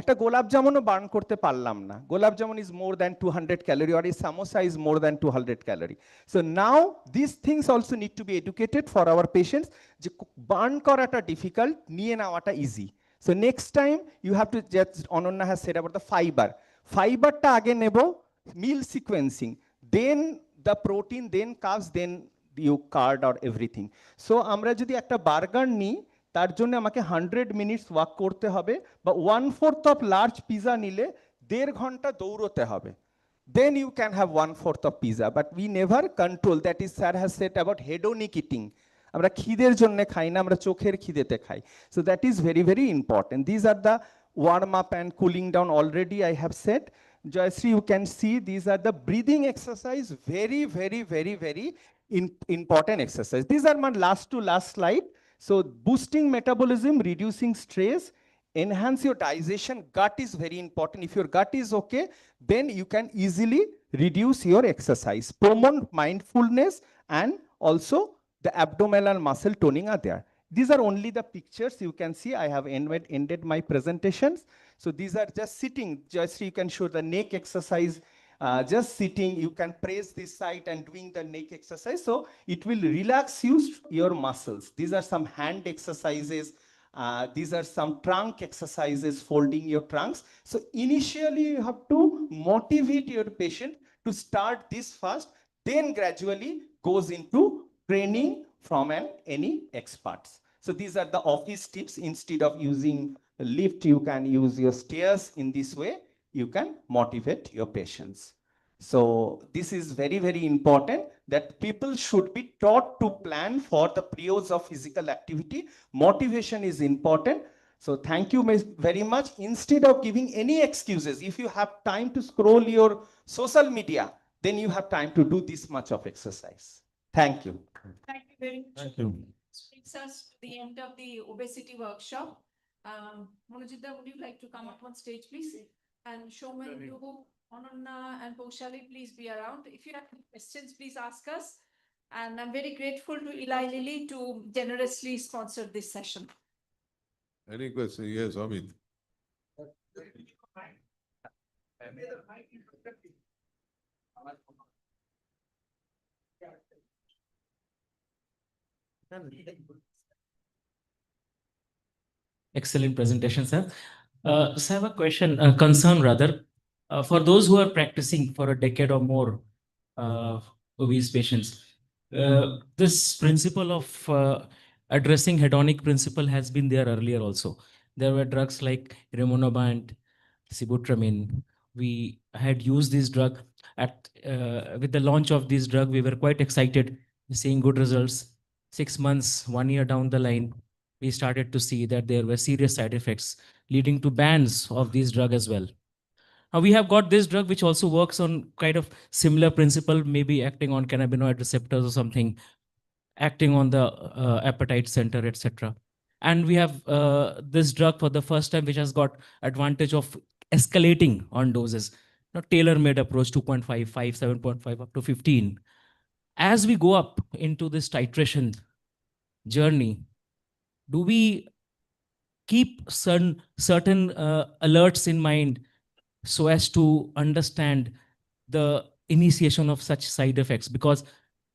Speaker 1: একটা গোলাপ জামুনও burn করতে পারলাম না। গোলাপ jamun is more than 200 calorie or a samosa is more than 200 calorie. So now these things also need to be educated for our patients, যে বার্ন করাটা difficult, নিয়ে নেওয়াটা easy. So next time you have to, just Ananya has said about the fiber. Fiberটা আগে নেব, meal sequencing, then the protein, then carbs, then you card or everything. So আমরা যদি একটা burger নিই, তার জন্য আমাকে 100 মিনিটস ওয়াক করতে হবে, বা 1/4 অফ লার্জ পিজা নিলে 1.5 ঘন্টা দৌড়তে হবে. Then you can have 1/4 of pizza, but we never control. That is, sir has said about hedonic eating. আমরা খিদের জন্য খাই না, আমরা চোখের খিদেতে খাই. So that is very, very important. These are the warm up and cooling down already I have said. Jayashree, you can see these are the breathing exercise, very, very, very, very important exercise. These are my last slide. So boosting metabolism, reducing stress, enhance your digestion. Gut is very important. If your gut is okay, then you can easily reduce your exercise. Promote mindfulness, and also the abdominal muscle toning are there. These are only the pictures you can see. I have ended my presentations. So these are just sitting. Just you can show the neck exercise. Just sitting, you can press this side and doing the neck exercise. So it will relax your muscles. These are some hand exercises. These are some trunk exercises, folding your trunks. So initially you have to motivate your patient to start this first, then gradually goes into training from any experts. So these are the office tips. Instead of using a lift, you can use your stairs. In this way, you can motivate your patients. So this is very, very important, that people should be taught to plan for the periods of physical activity. Motivation is important. So thank you very much. Instead of giving any excuses, if you have time to scroll your social media, then you have time to do this much of exercise. Thank you.
Speaker 10: Thank you very much.
Speaker 5: Thank you.
Speaker 10: brings us to the end of the obesity workshop. Monojita, would you like to come up on stage, please? And Showman, Yuhu, Ananna, and Poshali, please be around. If you have any questions, please ask us. And I'm very grateful to Eli Lilly to generously sponsor this session.
Speaker 18: Any question? Yes, Amit.
Speaker 4: Excellent presentation, sir. So I have a question, a concern rather, for those who are practicing for a decade or more, obese patients. This principle of addressing hedonic principle has been there earlier also. There were drugs like rimonabant, sibutramine. We had used this drug with the launch of this drug. We were quite excited, seeing good results. 6 months, 1 year down the line, we started to see that there were serious side effects leading to bans of this drug as well. Now we have got this drug which also works on kind of similar principle, maybe acting on cannabinoid receptors or something, acting on the appetite center, etc. And we have this drug for the first time which has got advantage of escalating on doses. Tailor-made approach, 2.5, 5, 7.5, up to 15. As we go up into this titration journey, do we keep certain alerts in mind so as to understand the initiation of such side effects? Because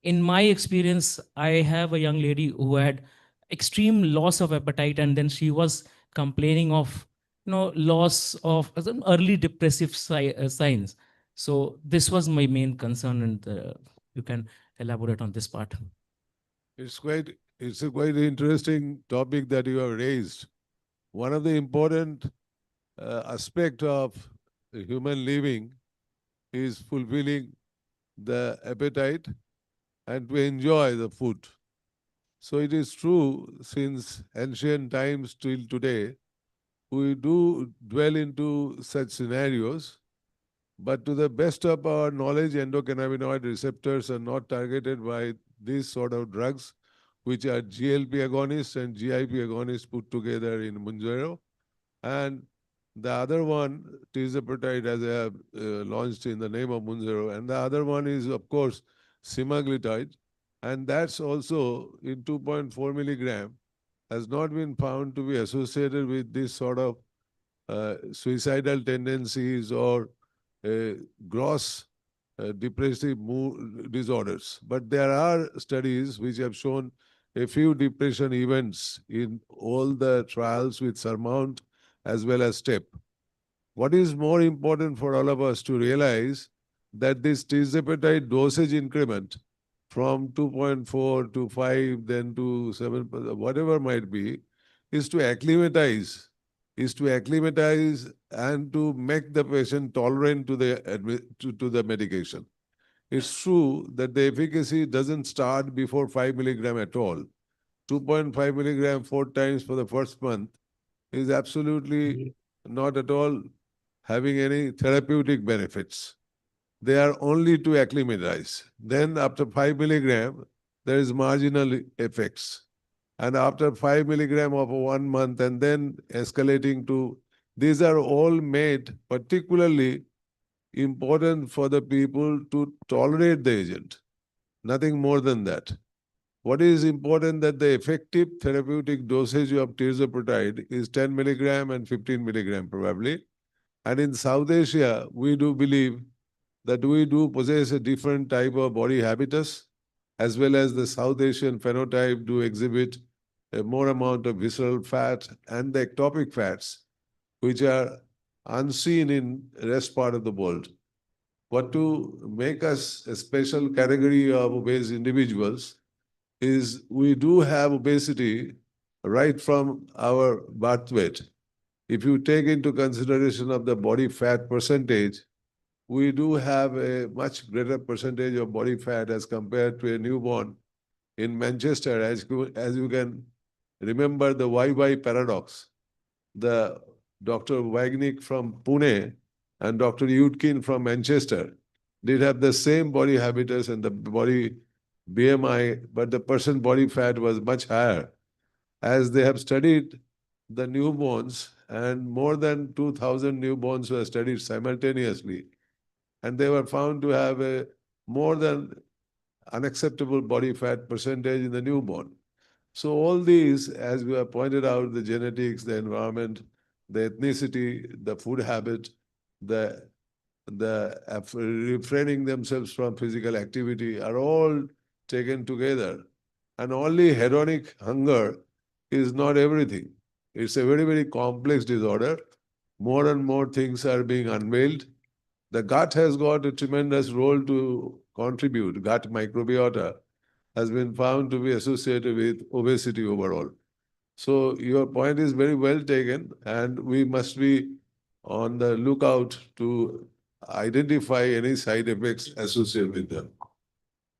Speaker 4: in my experience, I have a young lady who had extreme loss of appetite, and then she was complaining of loss of early depressive signs. So this was my main concern, and you can elaborate on this part.
Speaker 18: It's a quite interesting topic that you have raised. One of the important aspect of human living is fulfilling the appetite and to enjoy the food. So it is true, since ancient times till today, we do dwell into such scenarios, but to the best of our knowledge, endocannabinoid receptors are not targeted by these sort of drugs, which are GLP agonists and GIP agonists put together in Mounjaro. And the other one, tirzepatide, as I have launched in the name of Mounjaro. And the other one is, of course, semaglutide. And that's also in 2.4 milligram, has not been found to be associated with this sort of suicidal tendencies or gross depressive mood disorders. But there are studies which have shown a few depression events in all the trials with SURMOUNT as well as STEP. What is more important for all of us to realize that this tirzepatide dosage increment from 2.4 to 5, then to 7, whatever might be, is to acclimatize and to make the patient tolerant to the medication. It's true that the efficacy doesn't start before 5 milligram at all. 2.5 milligram 4 times for the first month is absolutely not at all having any therapeutic benefits. They are only to acclimatize. Then after 5 milligram, there is marginal effects. And after 5 milligram of 1 month and then escalating to, these are all made particularly important for the people to tolerate the agent. Nothing more than that. What is important that the effective therapeutic dosage of tirzepatide is 10 milligram and 15 milligram probably. And in South Asia, we do believe that we do possess a different type of body habitus, as well as the South Asian phenotype do exhibit a more amount of visceral fat and the ectopic fats, which are unseen in the rest part of the world. What to make us a special category of obese individuals is we do have obesity right from our birth weight. If you take into consideration of the body fat percentage, we do have a much greater percentage of body fat as compared to a newborn in Manchester. As you can remember the YY paradox, the Dr. Wagnick from Pune and Dr. Yudkin from Manchester did have the same body habitus and the body BMI, but the person body fat was much higher as they have studied the newborns, and more than 2,000 newborns were studied simultaneously, and they were found to have a more than unacceptable body fat percentage in the newborn. So all these, as we have pointed out, the genetics, the environment, the ethnicity, the food habit, the refraining themselves from physical activity are all taken together. And only hedonic hunger is not everything. It's a very, very complex disorder. More and more things are being unveiled. The gut has got a tremendous role to contribute. Gut microbiota has been found to be associated with obesity overall. So your point is very well taken, and we must be on the lookout to identify any side effects associated with them.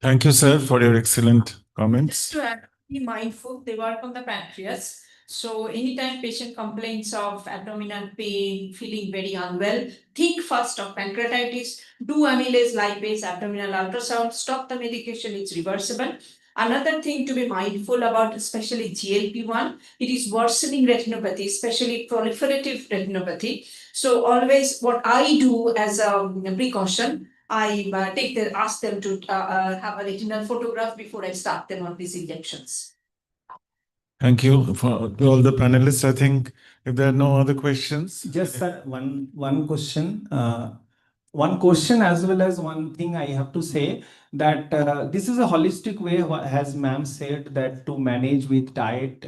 Speaker 5: Thank you, sir, for your excellent comments.
Speaker 3: Just to add, be mindful, they work on the pancreas. So anytime patient complains of abdominal pain, feeling very unwell, think first of pancreatitis, do amylase, lipase, abdominal ultrasound, stop the medication, it's reversible. Another thing to be mindful about, especially GLP-1, it is worsening retinopathy, especially proliferative retinopathy. So always what I do as a precaution, I ask them to have a retinal photograph before I start them on these injections.
Speaker 5: Thank you for to all the panelists. I think if there are no other questions.
Speaker 1: Just one question. One question as well as one thing I have to say that this is a holistic way, as ma'am said, that to manage with diet,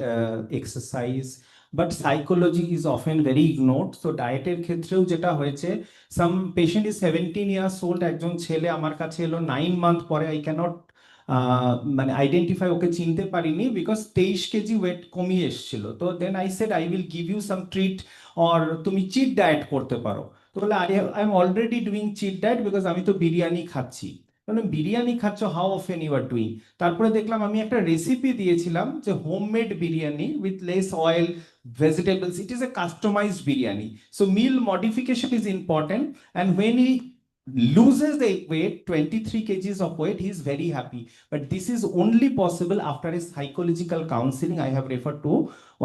Speaker 1: exercise, but psychology is often very ignored. So dieter ক্ষেত্রেও যেটা হয়েছে, some patient is 17 years old, একজন ছেলে আমার কাছে এলো 9 month পরে, I cannot মানে আইডেন্টিফাই, ওকে চিনতে পারিনি বিকজ 23 কেজি ওয়েট কমিয়ে এসেছিল। তো then I said I will give you some treat, or তুমি চিট ডায়েট করতে পারো। তো বলে I am already doing cheat diet because আমি তো বিরিয়ানি খাচ্ছি। মানে বিরিয়ানি খাচ্ছ, how often you are doing? তারপরে দেখলাম আমি একটা রেসিপি দিয়েছিলাম যে homemade biryani with less oil, vegetables. It is a customized biryani. So meal modification is important, and when he loses the weight, 23 kgs of weight, he is very happy. But this is only possible after a psychological counseling. I have referred to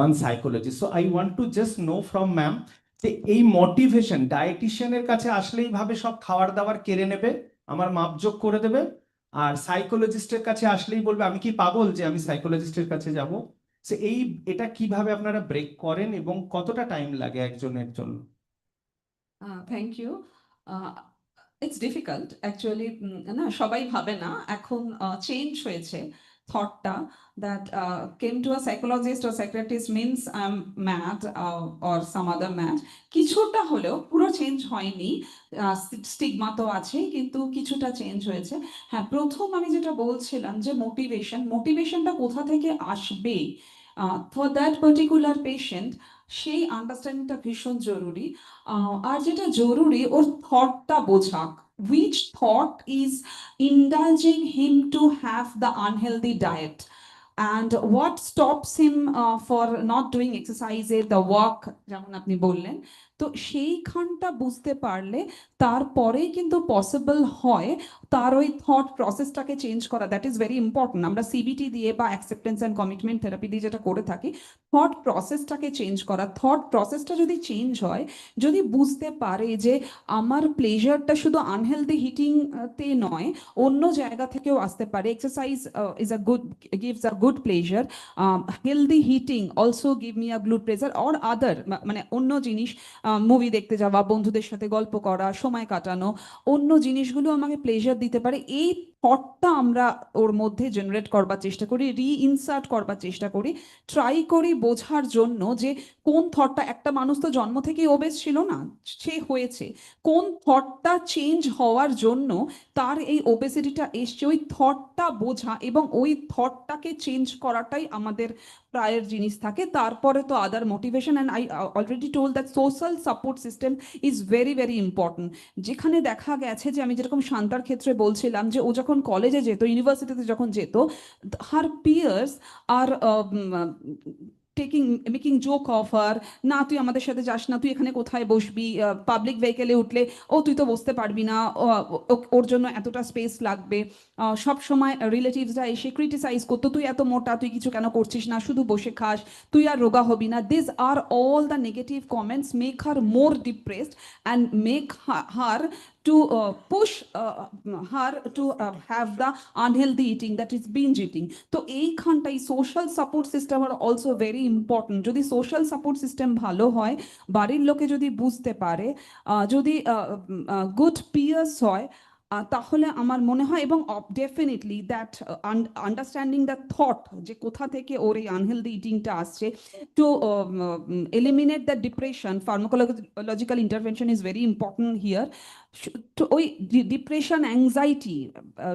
Speaker 1: one psychologist. So I want to just know from ma'am, যে এই motivation ডায়েটিশিয়ানের কাছে আসলেই ভাবে সব খাবার দাবার কেড়ে নেবে, আমার মাপজোক করে দেবে, আর সাইকোলজিস্টের কাছে আসলেই বলবে আমি কি পাগল যে আমি সাইকোলজিস্টের কাছে যাব? সো এটা কিভাবে আপনারা ব্রেক করেন এবং কতটা টাইম লাগে একজনের জন্য?
Speaker 22: Thank you. It's difficult actually, না সবাই ভাবে না, এখন চেঞ্জ হয়েছে থটটা, that came to a psychologist or psychiatrist means I am mad or some other mad. কিছুটা হলেও, পুরো চেঞ্জ হয়নি, স্টিগমা তো আছেই, কিন্তু কিছুটা চেঞ্জ হয়েছে। হ্যাঁ, প্রথম আমি যেটা বলছিলাম যে মোটিভেশনটা কোথা থেকে আসবে ফর দ্যাট পার্টিকুলার পেশেন্ট, সেই আন্ডারস্ট্যান্ডিংটা ভীষণ জরুরি। আর যেটা জরুরি, ওর থটটা বোঝা, which thought is indulging him to have the unhealthy diet, and what stops him for not doing exercise, the work যেমন আপনি বললেন। তো সেইখানটা বুঝতে পারলে তারপরেই কিন্তু পসিবল হয় তার ওই থট প্রসেসটাকে চেঞ্জ করা। That is very important. আমরা সিবিটি দিয়ে বা অ্যাকসেপ্টেন্স অ্যান্ড কমিটমেন্ট থেরাপি দিয়ে যেটা করে থাকি, থট প্রসেসটাকে চেঞ্জ করা। থট প্রসেসটা যদি চেঞ্জ হয়, যদি বুঝতে পারে যে আমার প্লেজারটা শুধু আনহেলদি হিটিংতে নয়, অন্য জায়গা থেকেও আসতে পারে। Exercise is a good, gives a good pleasure, healthy eating also give me a good pleasure, or other মানে অন্য জিনিস, মুভি দেখতে যাওয়া, বন্ধুদের সাথে গল্প করা, সময় কাটানো, অন্য জিনিসগুলো আমাকে প্লেজার দিতে পারে। এই থটটা আমরা ওর মধ্যে জেনারেট করবার চেষ্টা করি, রিইনসার্ট করবার চেষ্টা করি, ট্রাই করি বোঝার জন্য যে কোন থটটা, একটা মানুষ তো জন্ম থেকেই ওবেস ছিল না, সে হয়েছে, কোন থটটা চেঞ্জ হওয়ার জন্য তার এই ওবেসিটিটা এসছে, ওই থটটা বোঝা এবং ওই থটটাকে চেঞ্জ করাটাই আমাদের প্রায়ের জিনিস থাকে। তারপরে তো other motivation, and I already told that social support system is very very important. যেখানে দেখা গেছে যে, আমি যেরকম শান্তার ক্ষেত্রে বলছিলাম যে ও যখন কলেজে যেত, ইউনিভার্সিটিতে যখন যেত, her peers are making joke of her, না তুই আমাদের সাথে যাস না, তুই এখানে কোথায় বসবি, পাবলিক ভেহিকেলে উঠলে ও তুই তো বসতে পারবি না, ওর জন্য এতটা স্পেস লাগবে, সব সময় রিলেটিভসরা এসে ক্রিটিসাইজ করতো, তুই এত মোটা, তুই কিছু কেন করছিস না, শুধু বসে খাস, তুই আর রোগা হবি না। This are all the negative comments make her more depressed and make her to push her to have the unhealthy eating, that is binge eating. তো এইখানটাই সোশ্যাল সাপোর্ট সিস্টেম আর অলসো ভেরি ইম্পর্টেন্ট। যদি social support system ভালো হয়, বাড়ির লোকে যদি বুঝতে পারে, যদি গুড পিয়ার্স হয়, তাহলে আমার মনে হয়, এবং definitely that understanding the thought যে কোথা থেকে ওর এই আনহেলদি ইটিংটা আসছে, two eliminate the depression, pharmacological intervention is very important here. তো ওই depression anxiety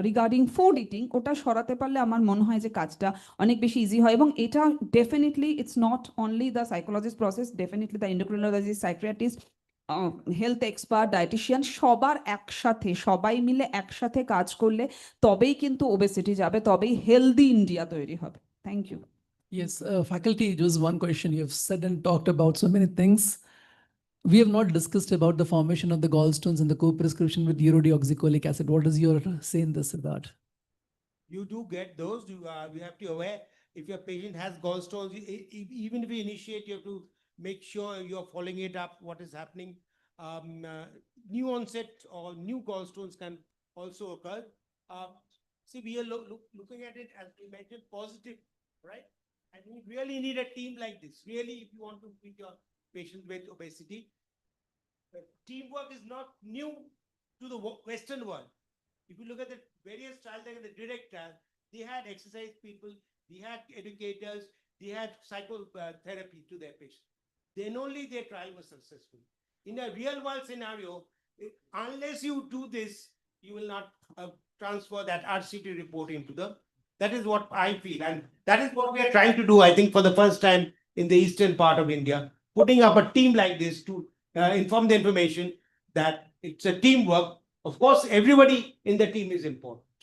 Speaker 22: regarding food eating, ওটা সরাতে পারলে আমার মনে হয় যে কাজটা অনেক বেশি ইজি হয়। এবং এটা definitely it's not only the psychologist process, definitely the endocrinologist, psychiatrist, health expert, dietician, সবার একসাথে, সবাই মিলে একসাথে কাজ করলে তবেই কিন্তু ওবেসিটি যাবে, তবেই হেলদি ইন্ডিয়া তৈরি হবে। Thank you.
Speaker 11: Yes, faculty, just one question. You've said and talked about so many things. We have not discussed about the formation of the gallstones and the co-prescription with ursodeoxycholic acid. What is your say in this regard?
Speaker 17: You do get those. We have to be aware if your patient has gallstones, even if we initiate, you have to make sure you're following it up, what is happening. New onset or new gallstones can also occur. See, we are looking at it, as we mentioned, positive, right? And we really need a team like this. Really, if you want to treat your patient with obesity, teamwork is not new to the Western world. If you look at the various trials, like the direct trial, they had exercise people, they had educators, they had psychotherapy to their patients. Then only their trial was successful. In a real world scenario, unless you do this, you will not transfer that RCT report into the. That is what I feel, and that is what we are trying to do, I think, for the first time in the eastern part of India, putting up a team like this to inform the information that it's a teamwork. Of course, everybody in the team is important.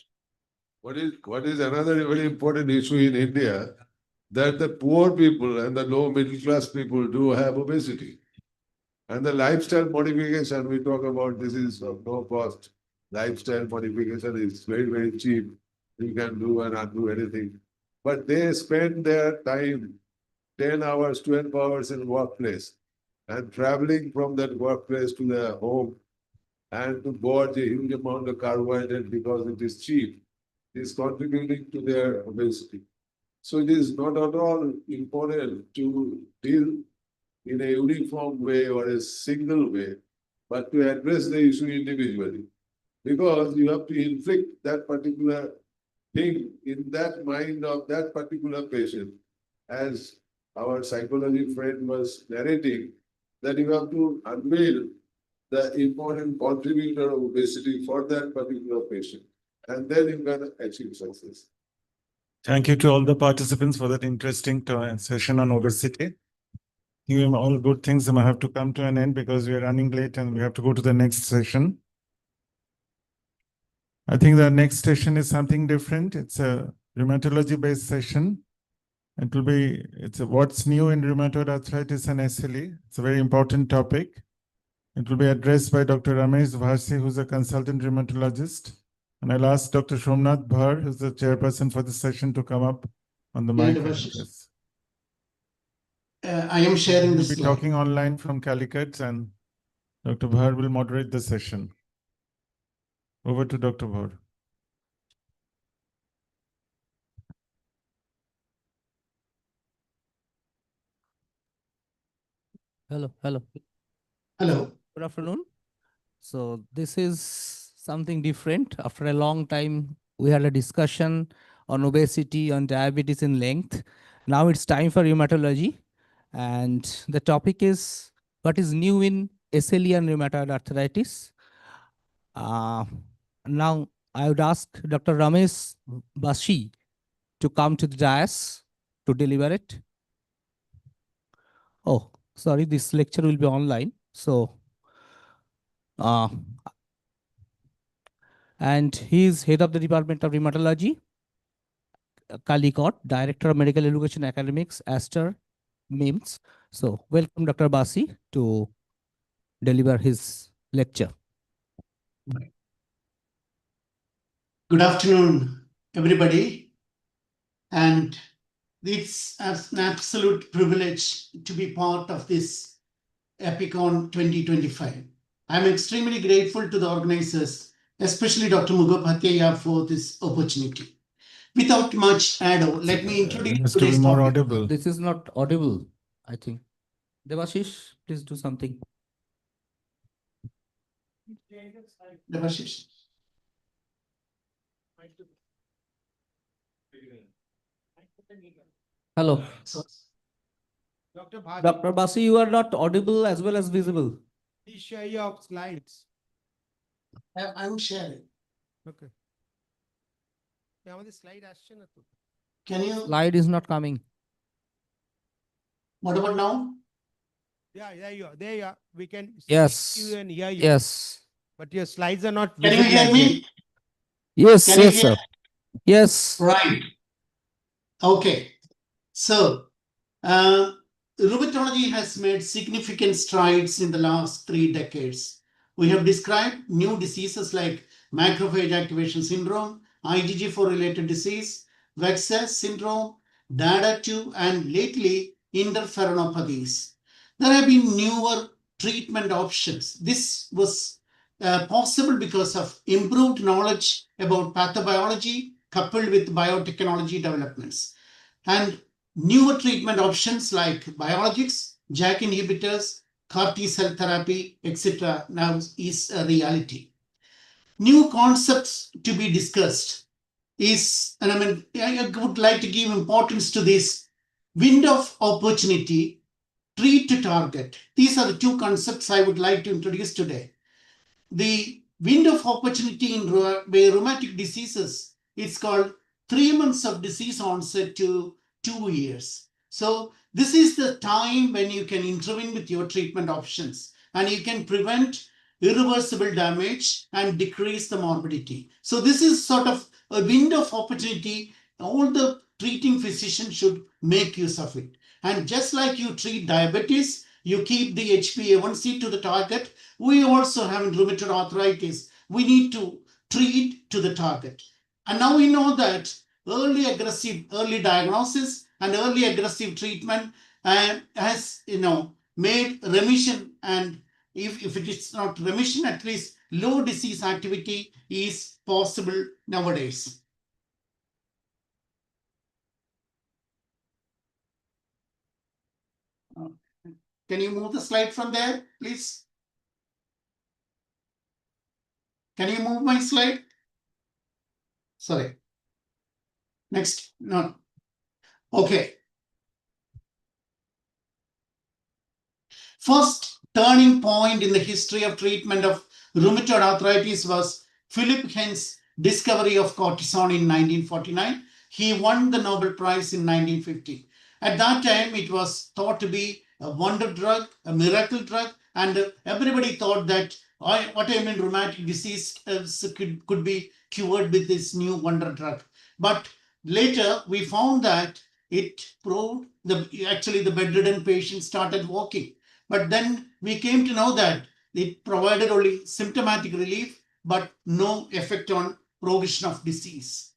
Speaker 18: What is another very important issue in India, that the poor people and the low middle class people do have obesity. And the lifestyle modification we talk about, this is of no cost. Lifestyle modification is very, very cheap. You can do and undo anything. But they spend their time 10 hours, 12 hours in workplace, and traveling from that workplace to their home, and to gorge a huge amount of carbohydrate because it is cheap, is contributing to their obesity. So it is not at all important to deal in a uniform way or a single way, but to address the issue individually. Because you have to inflict that particular thing in that mind of that particular patient. As our psychology friend was narrating, that you have to unveil the important contributor of obesity for that particular patient, and then you can achieve success.
Speaker 5: Thank you to all the participants for that interesting session on obesity. You have all good things might have to come to an end because we are running late and we have to go to the next session. I think the next session is something different. It's a rheumatology-based session. It's what's new in rheumatoid arthritis and SLE. It's a very important topic. It will be addressed by Dr. Ramesh Bharsi, who's a consultant rheumatologist. And I'll ask Dr. Somnath Bhar, who's the chairperson for this session, to come up on the mic.
Speaker 6: I am sharing this
Speaker 5: slide. We'll be talking online from Calicut, and Dr. Bhar will moderate the session. Over to Dr. Bhar.
Speaker 16: Hello.
Speaker 6: Hello.
Speaker 16: Good afternoon. So this is something different. After a long time, we had a discussion on obesity, on diabetes in length. Now it's time for rheumatology. And the topic is what is new in SLE and rheumatoid arthritis. Now I would ask Dr. Ramesh Bharsi to come to the dais to deliver it. Oh, sorry, this lecture will be online. So, and he is head of the Department of Rheumatology, Calicut, Director of Medical Education Academics, Astor, memes. So welcome Dr. Basi to deliver his lecture.
Speaker 6: Good afternoon, everybody. And it's an absolute privilege to be part of this Aci-Con 2025. I'm extremely grateful to the organizers, especially Dr. Mugopathyaya, for this opportunity. Without much ado, let me introduce today's topic.
Speaker 16: This is not audible, I think. Devashish, please do something.
Speaker 6: Devashish.
Speaker 16: Hello.
Speaker 17: Dr. Bhati,
Speaker 16: Dr. Basi, you are not audible as well as visible.
Speaker 17: please share your slides.
Speaker 6: I'm sharing.
Speaker 17: Okay. আমাদের slide আসছে না তো।
Speaker 6: Can you?
Speaker 16: Slide is not coming.
Speaker 6: What about now?
Speaker 17: Yeah, there you are. There you are. We can
Speaker 16: Yes.
Speaker 17: see you and hear you.
Speaker 16: Yes.
Speaker 17: But your slides are not
Speaker 6: Can you
Speaker 17: visible
Speaker 6: hear
Speaker 17: as
Speaker 6: me?
Speaker 17: yet.
Speaker 16: Yes,
Speaker 6: Can you
Speaker 16: yes,
Speaker 6: hear?
Speaker 16: sir. Yes.
Speaker 6: Right. Okay. So, rheumatology has made significant strides in the last 3 decades. We have described new diseases like macrophage activation syndrome, IgG4 related disease, Vexas syndrome, DADA2, and lately interferonopathies. There have been newer treatment options. This was possible because of improved knowledge about pathobiology coupled with biotechnology developments. And newer treatment options like biologics, JAK inhibitors, CAR T cell therapy, etc. now is a reality. New concepts to be discussed is, and I would like to give importance to this window of opportunity, treat to target. These are the two concepts I would like to introduce today. The window of opportunity in rheumatic diseases, it's called 3 months of disease onset to 2 years. So this is the time when you can intervene with your treatment options and you can prevent irreversible damage and decrease the morbidity. So this is sort of a window of opportunity. All the treating physicians should make use of it. And just like you treat diabetes, you keep the HbA1c to the target. We also have in rheumatoid arthritis, we need to treat to the target. And now we know that early diagnosis and early aggressive treatment has made remission, and if it is not remission, at least low disease activity is possible nowadays. Can you move the slide from there, please? Can you move my slide? Sorry. Next. No. Okay. First turning point in the history of treatment of rheumatoid arthritis was Philip Henn's discovery of cortisone in 1949. He won the Nobel Prize in 1950. At that time, it was thought to be a wonder drug, a miracle drug, and everybody thought that autoimmune rheumatic disease could be cured with this new wonder drug. But later, we found that it proved actually the bedridden patient started walking. But then we came to know that it provided only symptomatic relief, but no effect on progression of disease.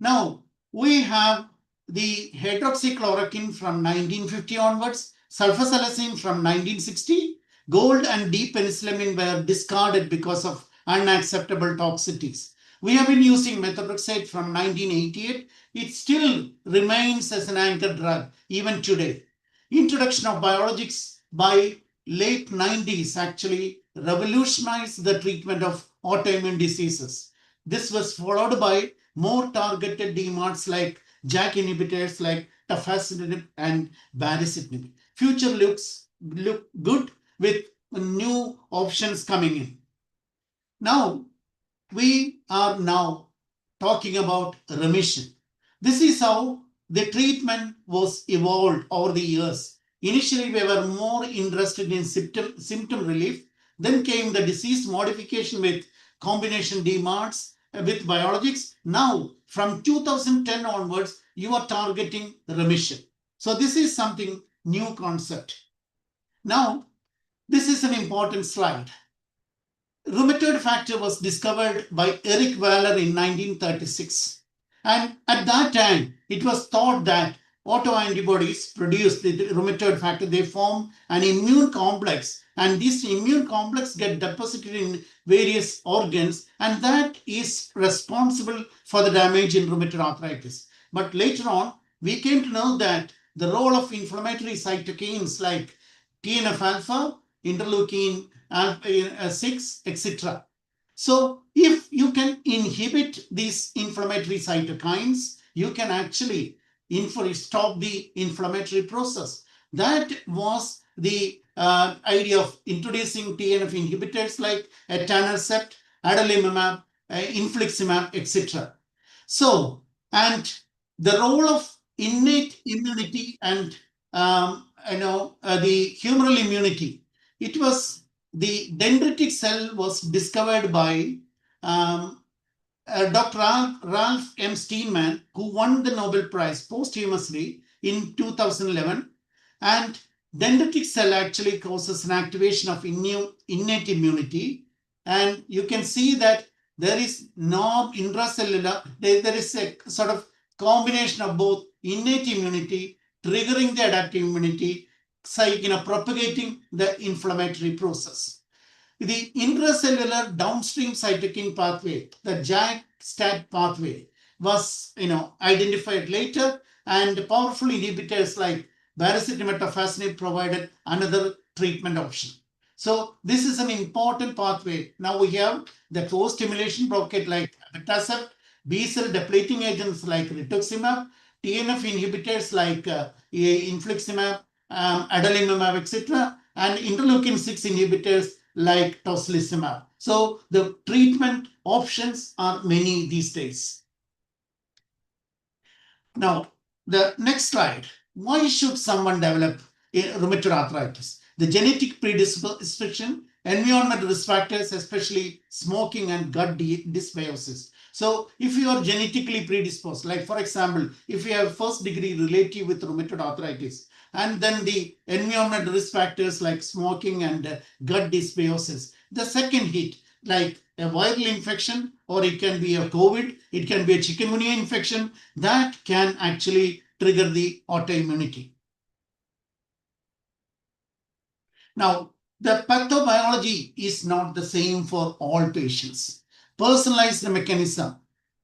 Speaker 6: Now, we have the hydroxychloroquine from 1950 onwards, sulfasalazine from 1960, gold and D-penicillamine were discarded because of unacceptable toxicities. We have been using methotrexate from 1988. It still remains as an anchor drug even today. Introduction of biologics by late 90s actually revolutionized the treatment of autoimmune diseases. This was followed by more targeted DMARDs like JAK inhibitors like tafasitamab and baricitinib. Future look good with new options coming in. Now, we are now talking about remission. This is how the treatment was evolved over the years. Initially, we were more interested in symptom relief. Then came the disease modification with combination DMARDs with biologics. Now, from 2010 onwards, you are targeting remission. So this is something new concept. Now, this is an important slide. Rheumatoid factor was discovered by Eric Waller in 1936. And at that time, it was thought that autoantibodies produce the rheumatoid factor. They form an immune complex, and this immune complex get deposited in various organs, and that is responsible for the damage in rheumatoid arthritis. But later on, we came to know that the role of inflammatory cytokines like TNF alpha, interleukin 6, etc. So if you can inhibit these inflammatory cytokines, you can actually stop the inflammatory process. That was the idea of introducing TNF inhibitors like etanercept, adalimumab, infliximab, etc. So, and the role of innate immunity and the humoral immunity. It was the dendritic cell was discovered by Dr. Ralph M. Steinman, who won the Nobel Prize posthumously in 2011. And dendritic cell actually causes an activation of innate immunity. And you can see that there is no intracellular, there is a sort of combination of both innate immunity, triggering the adaptive immunity, propagating the inflammatory process. The intracellular downstream cytokine pathway, the JAK-STAT pathway, was identified later, and powerful inhibitors like baricitinib provided another treatment option. So this is an important pathway. Now we have the co-stimulation blockade like abatacept, B-cell depleting agents like rituximab, TNF inhibitors like infliximab, adalimumab, etc., and interleukin 6 inhibitors like tocilizumab. So the treatment options are many these days. Now, the next slide. Why should someone develop rheumatoid arthritis? The genetic predisposition, environmental risk factors, especially smoking and gut dysbiosis. So if you are genetically predisposed, like for example, if you have first degree relative with rheumatoid arthritis, and then the environmental risk factors like smoking and gut dysbiosis, the second hit, like a viral infection, or it can be a COVID, it can be a chikungunya infection, that can actually trigger the autoimmunity. Now, the pathobiology is not the same for all patients. Personalized mechanism,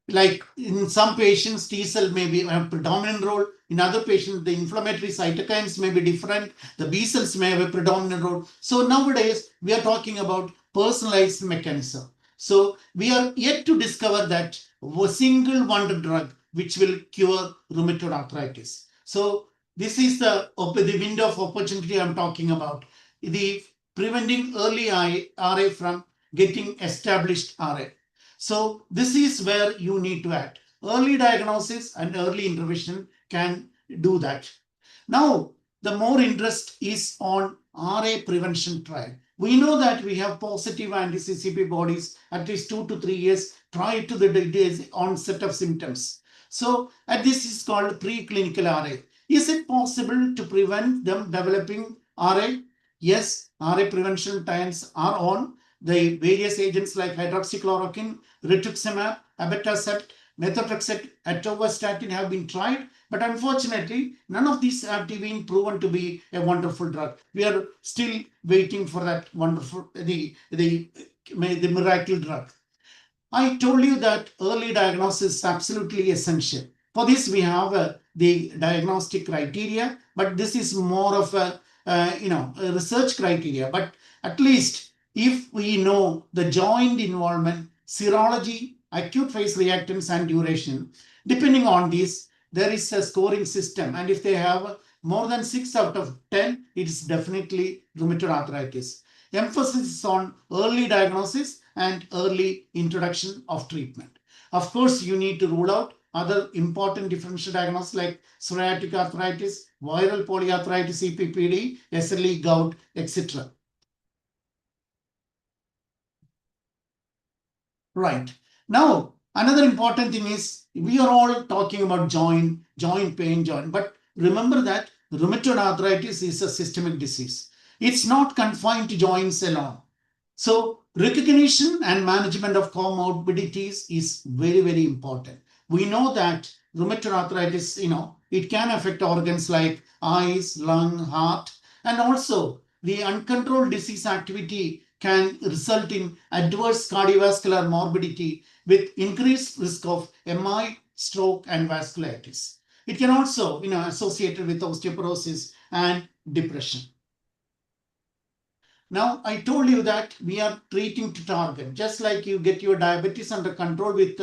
Speaker 6: like in some patients, T cell may be a predominant role. In other patients, the inflammatory cytokines may be different. The B cells may have a predominant role. So nowadays, we are talking about personalized mechanism. So we are yet to discover that a single wonder drug which will cure rheumatoid arthritis. So this is the window of opportunity I'm talking about. The preventing early RA from getting established RA. So this is where you need to act. Early diagnosis and early intervention can do that. Now, the more interest is on RA prevention trial. We know that we have positive anti-CCP bodies at least 2 to 3 years prior to the onset of symptoms. So this is called preclinical RA. Is it possible to prevent them developing RA? Yes, RA prevention trials are on. The various agents like hydroxychloroquine, rituximab, abatacept, methotrexate, atorvastatin have been tried, but unfortunately, none of these have been proven to be a wonderful drug. We are still waiting for that wonderful, the miracle drug. I told you that early diagnosis is absolutely essential. For this, we have the diagnostic criteria, but this is more of a research criteria. But at least if we know the joint involvement, serology, acute phase reactance, and duration, depending on this, there is a scoring system. And if they have more than 6 out of 10, it is definitely rheumatoid arthritis. Emphasis is on early diagnosis and early introduction of treatment. Of course, you need to rule out other important differential diagnoses like psoriatic arthritis, viral polyarthritis, EPPD, SLE, gout, etc. Right. Now, another important thing is we are all talking about joint pain, but remember that rheumatoid arthritis is a systemic disease. It's not confined to joints alone. So recognition and management of comorbidities is very, very important. We know that rheumatoid arthritis, it can affect organs like eyes, lung, heart, and also the uncontrolled disease activity can result in adverse cardiovascular morbidity with increased risk of MI, stroke, and vasculitis. It can also, associated with osteoporosis and depression. Now, I told you that we are treating to target, just like you get your diabetes under control with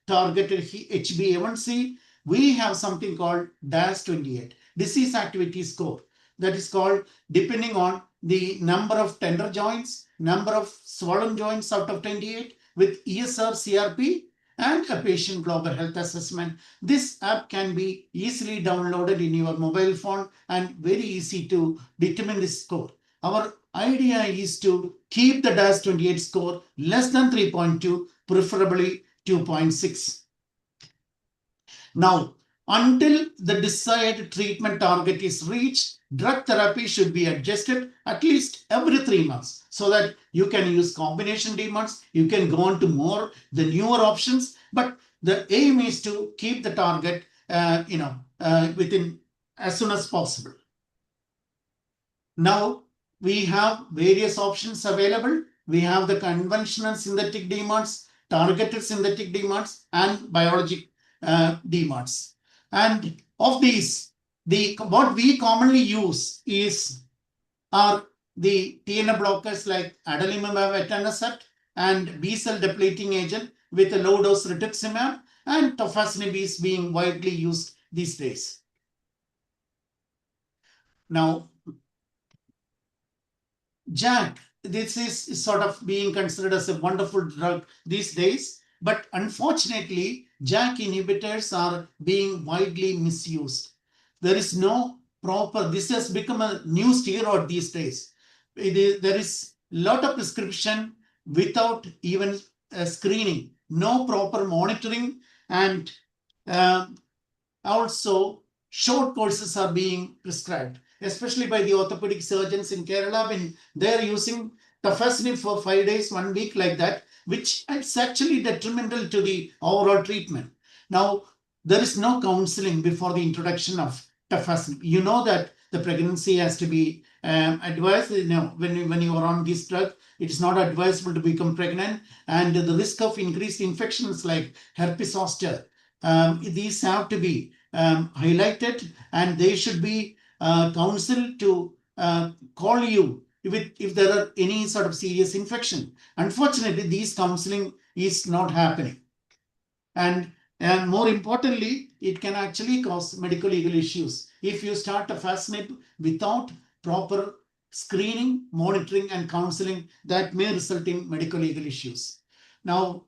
Speaker 6: targeted HbA1c. We have something called DAS28, disease activity score, that is called depending on the number of tender joints, number of swollen joints out of 28 with ESR CRP and a patient global health assessment. This app can be easily downloaded in your mobile phone and very easy to determine this score. Our idea is to keep the DAS28 score less than 3.2, preferably 2.6. Now, until the desired treatment target is reached, drug therapy should be adjusted at least every 3 months so that you can use combination DMARDs, you can go on to the newer options, but the aim is to keep the target within as soon as possible. Now, we have various options available. We have the conventional synthetic DMARDs, targeted synthetic DMARDs, and biologic DMARDs. And of these, what we commonly use are the TNF blockers like adalimumab, etanercept, and B-cell depleting agent with a low-dose rituximab, and tofacitinib is being widely used these days. Now, JAK, this is sort of being considered as a wonderful drug these days, but unfortunately, JAK inhibitors are being widely misused. There is no proper, this has become a new steroid these days. There is a lot of prescription without even screening, no proper monitoring, and also short courses are being prescribed, especially by the orthopedic surgeons in Kerala when they're using tofacitinib for 5 days, 1 week like that, which is actually detrimental to the overall treatment. Now, there is no counseling before the introduction of tofacitinib. You know that the pregnancy has to be advised. When you are on this drug, it is not advisable to become pregnant, and the risk of increased infections like herpes zoster, these have to be highlighted, and they should be counseled to call you if there are any sort of serious infection. Unfortunately, these counseling is not happening. And more importantly, it can actually cause medical legal issues. If you start tofacitinib without proper screening, monitoring, and counseling, that may result in medical legal issues. Now,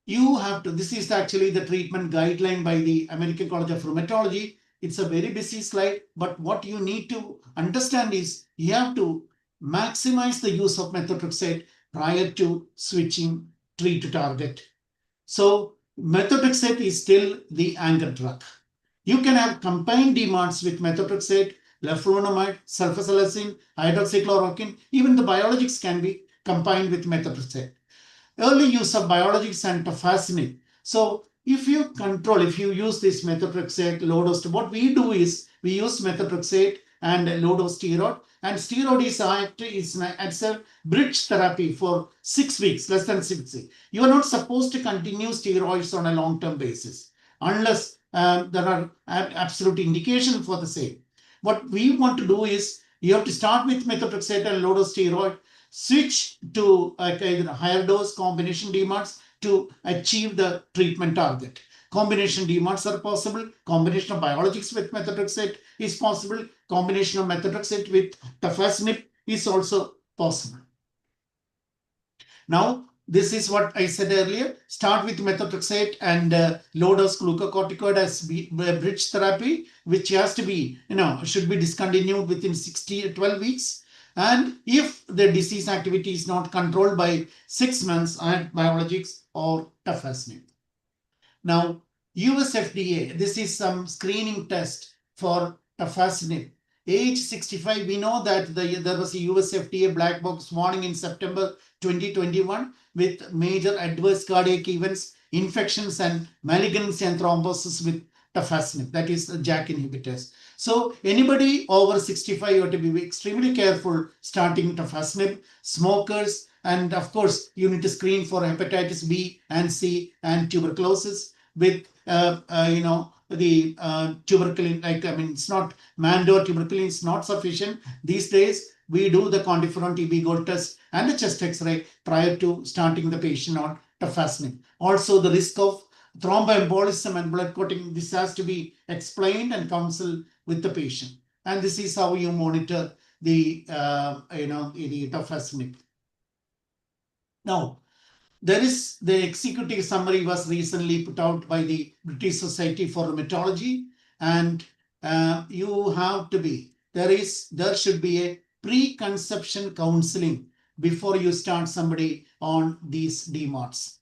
Speaker 6: you have to, this is actually the treatment guideline by the American College of Rheumatology. It's a very busy slide, but what you need to understand is you have to maximize the use of methotrexate prior to switching treat to target. So methotrexate is still the anchor drug. You can have combined DMARDs with methotrexate, leflunomide, sulfasalazine, hydroxychloroquine. Even the biologics can be combined with methotrexate. Early use of biologics and tofacitinib. So if you use this methotrexate, low-dose, what we do is we use methotrexate and low-dose steroid. And steroid it's a bridge therapy for 6 weeks, less than 6 weeks. You are not supposed to continue steroids on a long-term basis unless there are absolute indication for the same. What we want to do is you have to start with methotrexate and low-dose steroid, switch to either higher dose combination DMARDs to achieve the treatment target. Combination DMARDs are possible. Combination of biologics with methotrexate is possible. Combination of methotrexate with tofacitinib is also possible. Now, this is what I said earlier. Start with methotrexate and low-dose glucocorticoid as bridge therapy, which has to be, should be discontinued within 12 weeks. And if the disease activity is not controlled by 6 months, add biologics or tofacitinib. Now, US FDA, this is some screening test for tafasitamab. Age 65, we know that there was a US FDA black box warning in September 2021 with major adverse cardiac events, infections, and malignancy and thrombosis with tafasitamab, that is the JAK inhibitors. So anybody over 65, you have to be extremely careful starting tafasitamab. Smokers, and of course, you need to screen for hepatitis B and C and tuberculosis with, the tuberculin, it's not Mandor tuberculin is not sufficient. These days, we do the quantiferon TB gold test and the chest X-ray prior to starting the patient on tafasitamab. Also, the risk of thromboembolism and blood clotting, this has to be explained and counseled with the patient. And this is how you monitor the tafasitamab. Now, there is the executive summary was recently put out by the British Society for Rheumatology, and you have to be, there should be a preconception counseling before you start somebody on these DMARDs.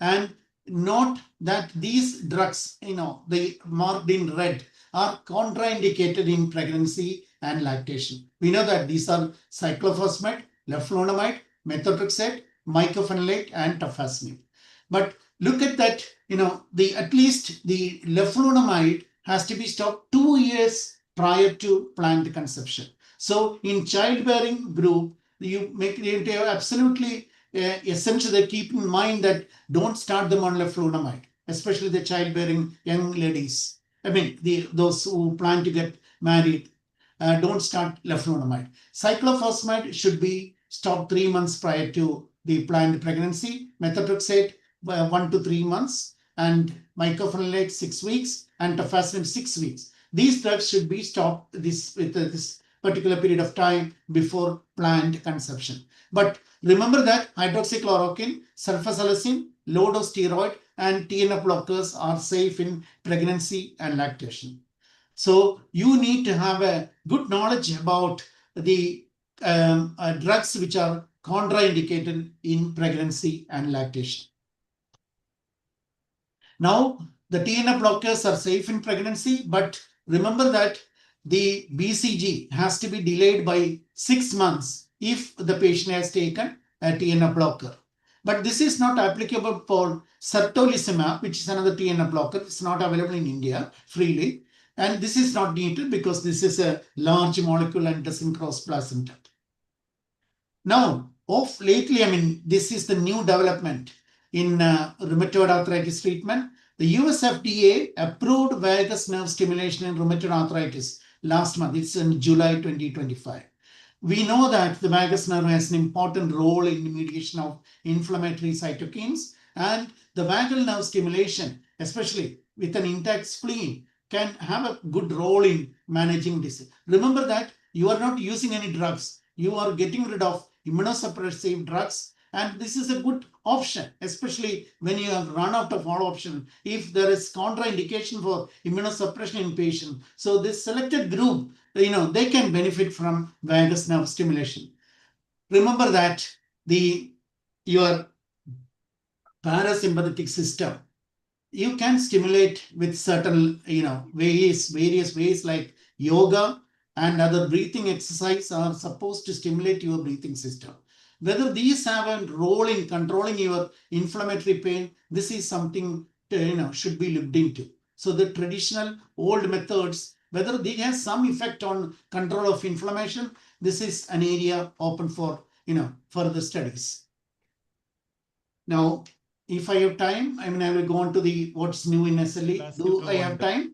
Speaker 6: And note that these drugs, they marked in red, are contraindicated in pregnancy and lactation. We know that these are cyclophosphamide, leflunomide, methotrexate, mycophenolate, and tafasitamab. But look at that, at least the leflunomide has to be stopped 2 years prior to planned conception. So in childbearing group, you have absolutely essential to keep in mind that don't start them on leflunomide, especially the childbearing young ladies. Those who plan to get married, don't start leflunomide. Cyclophosphamide should be stopped 3 months prior to the planned pregnancy. Methotrexate 1 to 3 months, and mycophenolate 6 weeks, and tafasitamab 6 weeks. These drugs should be stopped with this particular period of time before planned conception. But remember that hydroxychloroquine, sulfasalazine, low-dose steroid, and TNF blockers are safe in pregnancy and lactation. So you need to have a good knowledge about the drugs which are contraindicated in pregnancy and lactation. Now, the TNF blockers are safe in pregnancy, but remember that the BCG has to be delayed by 6 months if the patient has taken a TNF blocker. But this is not applicable for certolizumab, which is another TNF blocker. It's not available in India freely. And this is not needed because this is a large molecule and doesn't cross placenta. Now, of lately, this is the new development in rheumatoid arthritis treatment. The US FDA approved vagus nerve stimulation in rheumatoid arthritis last month. It's in July 2025. We know that the vagus nerve has an important role in the mediation of inflammatory cytokines, and the vagal nerve stimulation, especially with an intact spleen, can have a good role in managing this. Remember that you are not using any drugs. You are getting rid of immunosuppressive drugs, and this is a good option, especially when you have run out of all options. If there is contraindication for immunosuppression in patient, so this selected group, they can benefit from vagus nerve stimulation. Remember that your parasympathetic system, you can stimulate with certain, various ways like yoga and other breathing exercise are supposed to stimulate your breathing system. Whether these have a role in controlling your inflammatory pain, this is something should be looked into. So the traditional old methods, whether they have some effect on control of inflammation, this is an area open for further studies. Now, if I have time, I will go on to the what's new in SLE. Do I have time?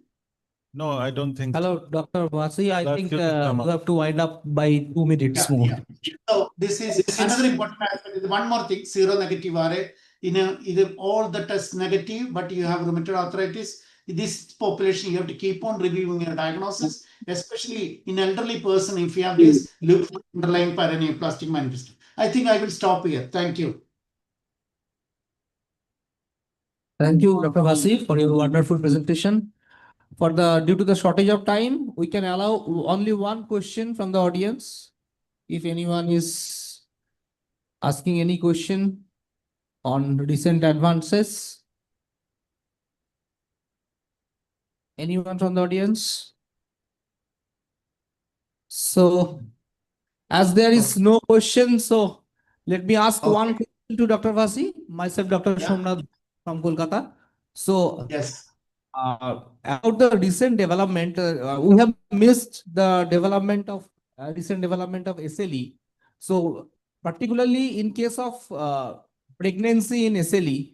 Speaker 5: No, I don't think.
Speaker 16: Hello, Dr. Vasi. I
Speaker 5: Last
Speaker 16: think
Speaker 5: you
Speaker 16: you
Speaker 5: to come up.
Speaker 16: have to wind up by 2 minutes more.
Speaker 6: So this is another important aspect. One more thing, seronegative RA. Either all the tests negative, but you have rheumatoid arthritis. This population, you have to keep on reviewing your diagnosis, especially in elderly person. If you have this, look for underlying paraneoplastic manifestation. I think I will stop here. Thank you.
Speaker 16: Thank you, Dr. Vasi, for your wonderful presentation. Due to the shortage of time, we can allow only one question from the audience. If anyone is asking any question on recent advances, anyone from the audience? So, as there is no question, so let me ask one question to Dr. Vasi, myself, Dr. Somnath from Kolkata. So,
Speaker 6: yes.
Speaker 16: About the recent development, we have missed the development of recent development of SLE. So, particularly in case of pregnancy in SLE,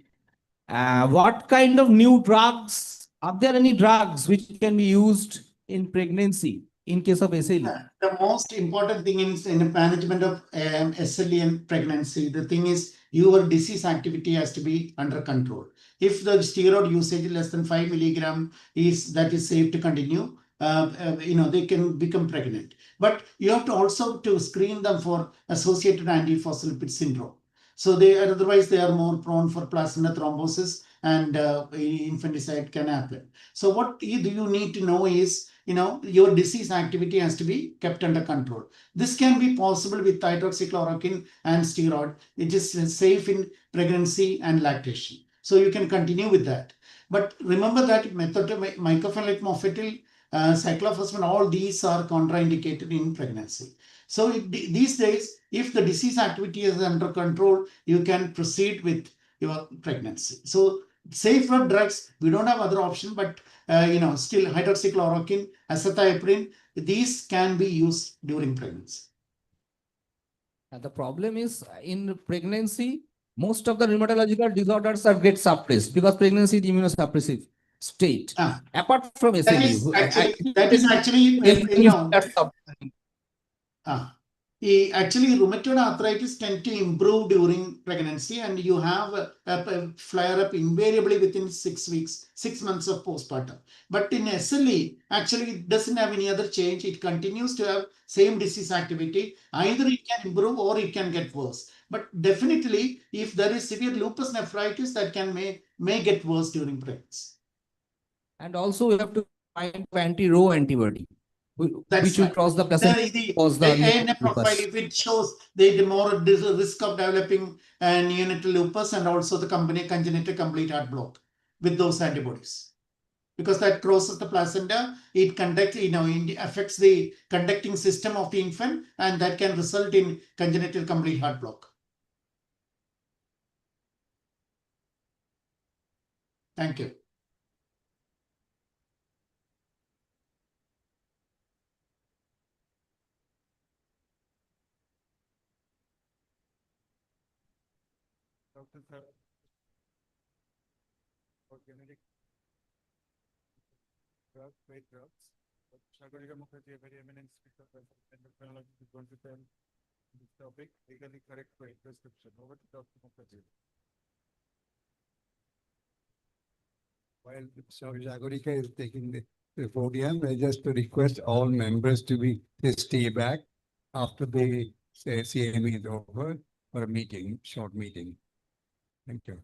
Speaker 16: what kind of new drugs, are there any drugs which can be used in pregnancy in case of SLE?
Speaker 6: The most important thing in the management of SLE and pregnancy, the thing is your disease activity has to be under control. If the steroid usage less than 5 milligram is safe to continue, they can become pregnant. But you have to also to screen them for associated antiphospholipid syndrome. So otherwise they are more prone for placenta thrombosis and infanticide can happen. So what you need to know is, your disease activity has to be kept under control. This can be possible with hydroxychloroquine and steroid, which is safe in pregnancy and lactation. So you can continue with that. But remember that mycophenolate mofetil, cyclophosphamide, all these are contraindicated in pregnancy. So these days, if the disease activity is under control, you can proceed with your pregnancy. So safer drugs, we don't have other option, but still hydroxychloroquine, azathioprine, these can be used during pregnancy.
Speaker 16: And the problem is in pregnancy, most of the rheumatological disorders are get suppressed because pregnancy is immunosuppressive state. Apart from SLE,
Speaker 6: that is actually actually, rheumatoid arthritis tend to improve during pregnancy, and you have a flare up invariably within 6 weeks, 6 months of postpartum. But in SLE, actually, it doesn't have any other change. It continues to have same disease activity. Either it can improve or it can get worse. But definitely, if there is severe lupus nephritis, that may get worse during pregnancy.
Speaker 16: And also, we have to find anti-Rho antibody, which will cross the placenta.
Speaker 6: The ANA profile, if it shows the more risk of developing neonatal lupus and also the congenital complete heart block with those antibodies. Because that crosses the placenta, it affects the conducting system of the infant, and that can result in congenital complete heart block. Thank you.
Speaker 5: Dr. Sir, for generic drugs, weight drugs, Sagarika Mukherjee, a very eminent speaker of endocrinology, is going to tell this topic, legally correct weight prescription. Over to Dr. Mukherjee.
Speaker 7: While Sagarika is taking the podium, I just request all members to stay back after the CME is over for a meeting, short meeting. Thank you.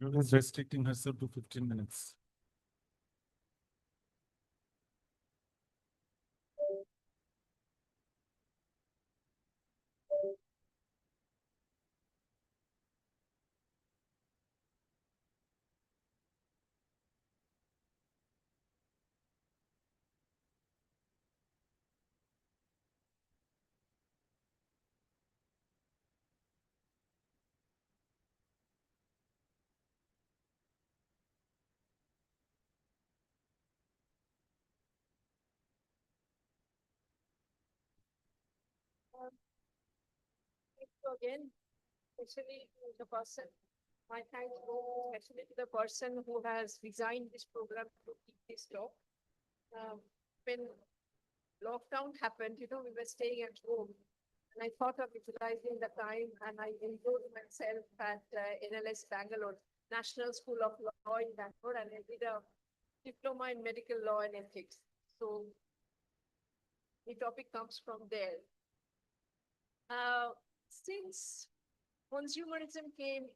Speaker 5: Julia is restricting herself to 15 minutes.
Speaker 19: Thank you again, especially to the person. My thanks go especially to the person who has designed this program to keep this talk. When lockdown happened, we were staying at home, and I thought of utilizing the time, and I enrolled myself at NLS Bangalore, National School of Law in Bangalore, and I did a diploma in medical law and ethics. So the topic comes from there. Since consumerism came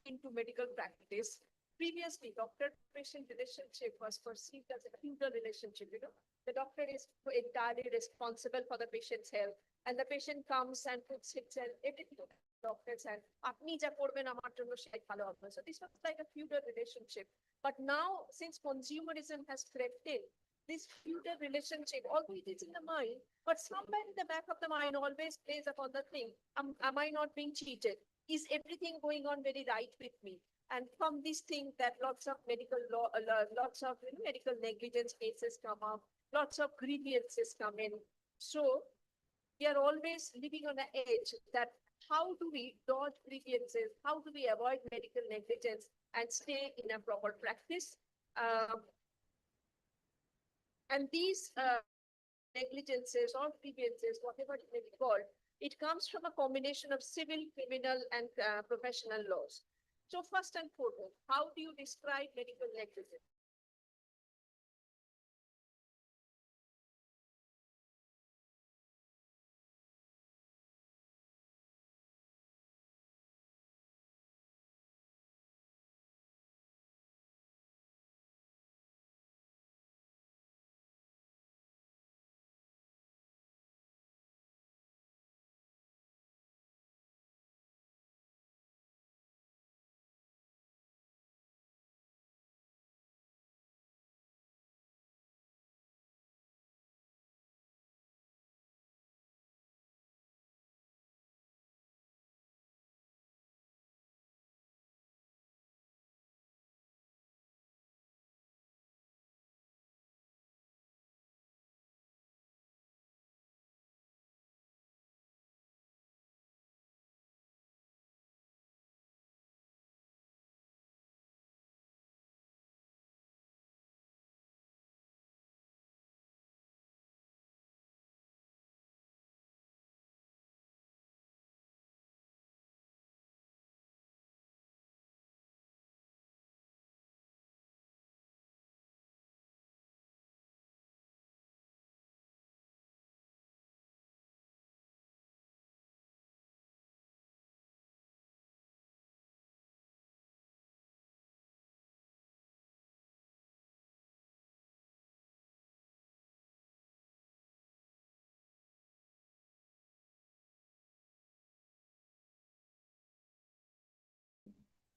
Speaker 19: into medical practice, previously doctor-patient relationship was perceived as a feudal relationship. The doctor is entirely responsible for the patient's health, and the patient comes and puts himself everything.
Speaker 13: doctors and apni ja korben amar jonno sai bhalo হবে. So this was like a feudal relationship. But now, since consumerism has crept in, this feudal relationship, although it is in the mind, but somewhere in the back of the mind always plays upon the thing, am I not being cheated? Is everything going on very right with me? And from this thing that lots of medical law, lots of medical negligence cases come up, lots of grievances come in. So we are always living on the edge that how do we dodge grievances, how do we avoid medical negligence and stay in a proper practice. And these negligences or grievances, whatever it may be called, it comes from a combination of civil, criminal, and professional laws. So first and foremost, how do you describe medical negligence?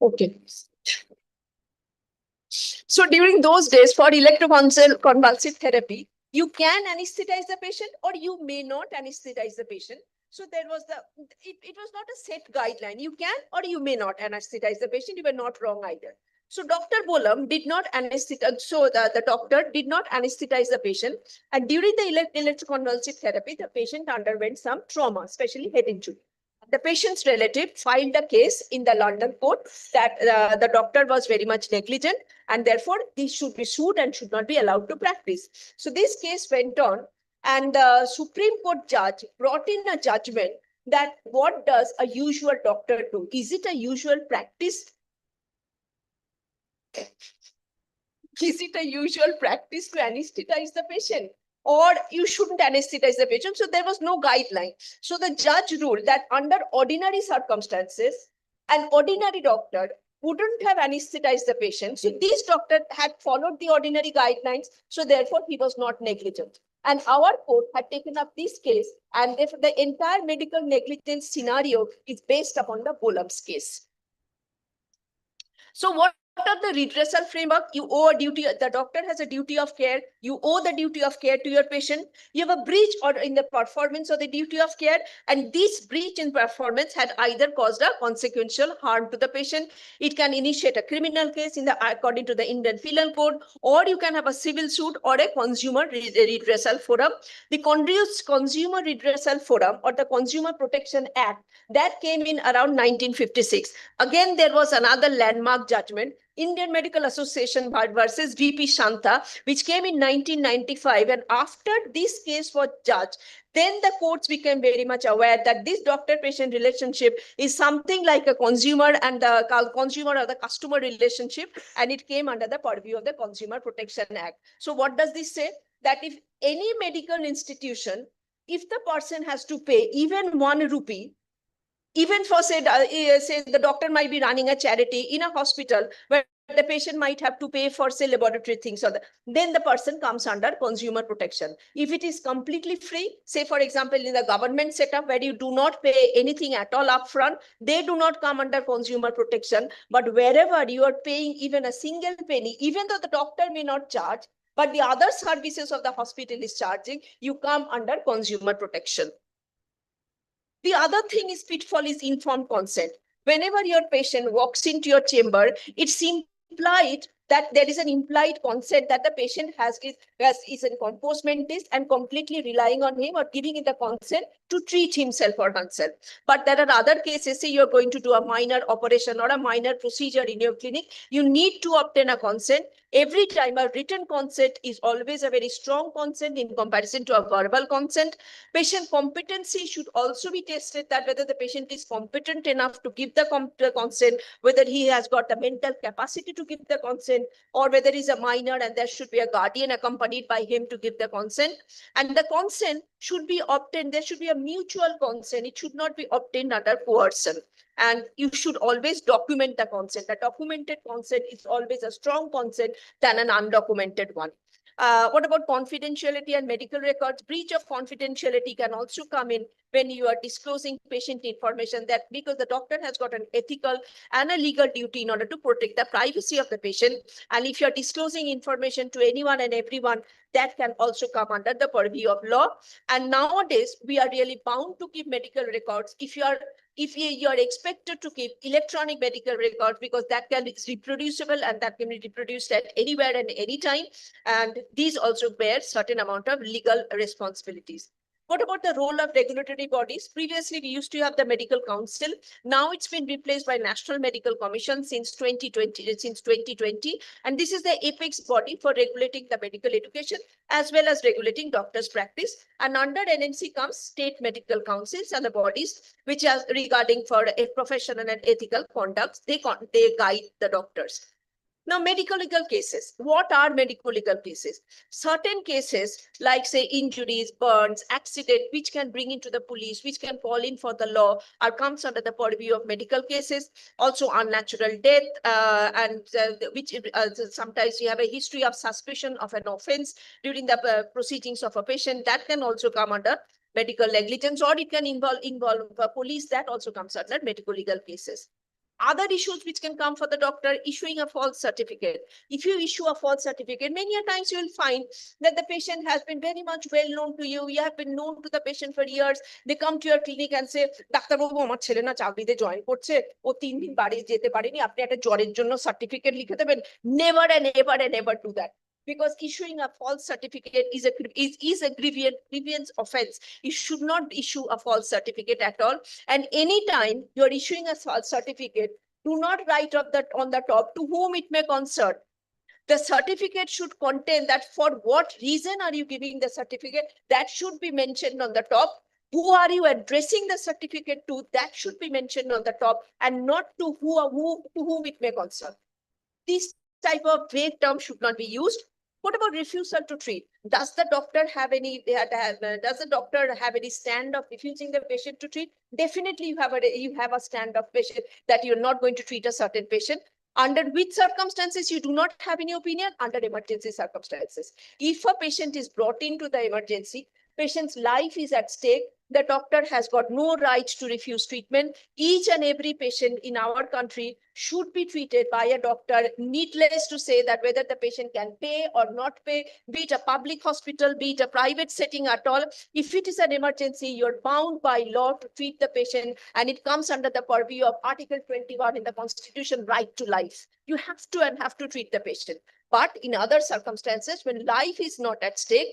Speaker 13: Okay. So during those days for electroconvulsive therapy, you can anesthetize the patient or you may not anesthetize the patient. So there was it was not a set guideline. You can or you may not anesthetize the patient. You were not wrong either. So Dr. Bolam did not anesthetize. So the doctor did not anesthetize the patient. And during the electroconvulsive therapy, the patient underwent some trauma, especially head injury. The patient's relative filed a case in the London court that the doctor was very much negligent and therefore he should be sued and should not be allowed to practice. So this case went on and the Supreme Court judge brought in a judgment that what does a usual doctor do? Is it a usual practice? Is it a usual practice to anesthetize the patient? Or you shouldn't anesthetize the patient. So there was no guideline. So the judge ruled that under ordinary circumstances, an ordinary doctor wouldn't have anesthetized the patient. So this doctor had followed the ordinary guidelines. So therefore, he was not negligent. And our court had taken up this case. And therefore, the entire medical negligence scenario is based upon the Bolam's case. So what are the redressal framework? You owe a duty, the doctor has a duty of care. You owe the duty of care to your patient. You have a breach or in the performance of the duty of care. And this breach in performance had either caused a consequential harm to the patient. It can initiate a criminal case according to the Indian Penal Code, or you can have a civil suit or a consumer redressal forum. The Consumer Redressal Forum or the Consumer Protection Act that came in around 1956. Again, there was another landmark judgment, Indian Medical Association versus VP Shanta, which came in 1995. And after this case was judged, then the courts became very much aware that this doctor-patient relationship is something like a consumer and the consumer or the customer relationship, and it came under the purview of the Consumer Protection Act. So what does this say? That if any medical institution, if the person has to pay even 1 rupee, even for say the doctor might be running a charity in a hospital where the patient might have to pay for, say, laboratory things, or then the person comes under consumer protection. If it is completely free, say, for example, in the government setup where you do not pay anything at all upfront, they do not come under consumer protection. But wherever you are paying even a single penny, even though the doctor may not charge, but the other services of the hospital is charging, you come under consumer protection. The other thing is pitfall is informed consent. Whenever your patient walks into your chamber, it's implied that there is an implied consent that the patient is a composementist and completely relying on him or giving him the consent to treat himself or herself. But there are other cases, say you're going to do a minor operation or a minor procedure in your clinic, you need to obtain a consent. Every time a written consent is always a very strong consent in comparison to a verbal consent. Patient competency should also be tested, that whether the patient is competent enough to give the consent, whether he has got the mental capacity to give the consent, or whether he's a minor and there should be a guardian accompanied by him to give the consent. And the consent should be obtained, there should be a mutual consent. It should not be obtained under coercion. And you should always document the consent. A documented consent is always a strong consent than an undocumented one. What about confidentiality and medical records? Breach of confidentiality can also come in when you are disclosing patient information, that because the doctor has got an ethical and a legal duty in order to protect the privacy of the patient. And if you're disclosing information to anyone and everyone, that can also come under the purview of law. And nowadays, we are really bound to keep medical records. If you are expected to keep electronic medical records, because that can be reproducible and that can be reproduced at anywhere and any time. And these also bear certain amount of legal responsibilities. What about the role of regulatory bodies? Previously, we used to have the Medical Council. Now it's been replaced by National Medical Commission since 2020. And this is the apex body for regulating the medical education as well as regulating doctors' practice. And under NMC comes state medical councils and the bodies which are regarding for a professional and ethical conduct. They guide the doctors. Now, medical legal cases. What are medical legal cases? Certain cases like, say, injuries, burns, accident, which can bring into the police, which can fall in for the law, comes under the purview of medical cases. Also, unnatural death, which sometimes you have a history of suspicion of an offense during the proceedings of a patient. That can also come under medical negligence, or it can involve police. That also comes under medical legal cases. Other issues which can come for the doctor, issuing a false certificate. If you issue a false certificate, many a times you will find that the patient has been very much well known to you. You have been known to the patient for years. They come to your clinic and say, Dr. Babu, আমার ছেলে না চাকরিতে join করছে, ও 3 দিন বাড়ি যেতে পারেনি, আপনি একটা জ্বরের জন্য সার্টিফিকেট লিখে দেবেন। Never and ever do that. Because issuing a false certificate is a grievance offense. You should not issue a false certificate at all. And anytime you're issuing a false certificate, do not write on the top to whom it may concern. The certificate should contain that for what reason are you giving the certificate. That should be mentioned on the top. Who are you addressing the certificate to? That should be mentioned on the top, and not to whom it may concern. These type of vague terms should not be used. What about refusal to treat? Does the doctor have any stand of refusing the patient to treat? Definitely you have a stand of patient that you're not going to treat a certain patient. Under which circumstances you do not have any opinion? Under emergency circumstances. If a patient is brought into the emergency, patient's life is at stake, the doctor has got no right to refuse treatment. Each and every patient in our country should be treated by a doctor. Needless to say that whether the patient can pay or not pay, be it a public hospital, be it a private setting at all, if it is an emergency, you're bound by law to treat the patient, and it comes under the purview of Article 21 in the Constitution, right to life. You have to treat the patient. But in other circumstances, when life is not at stake,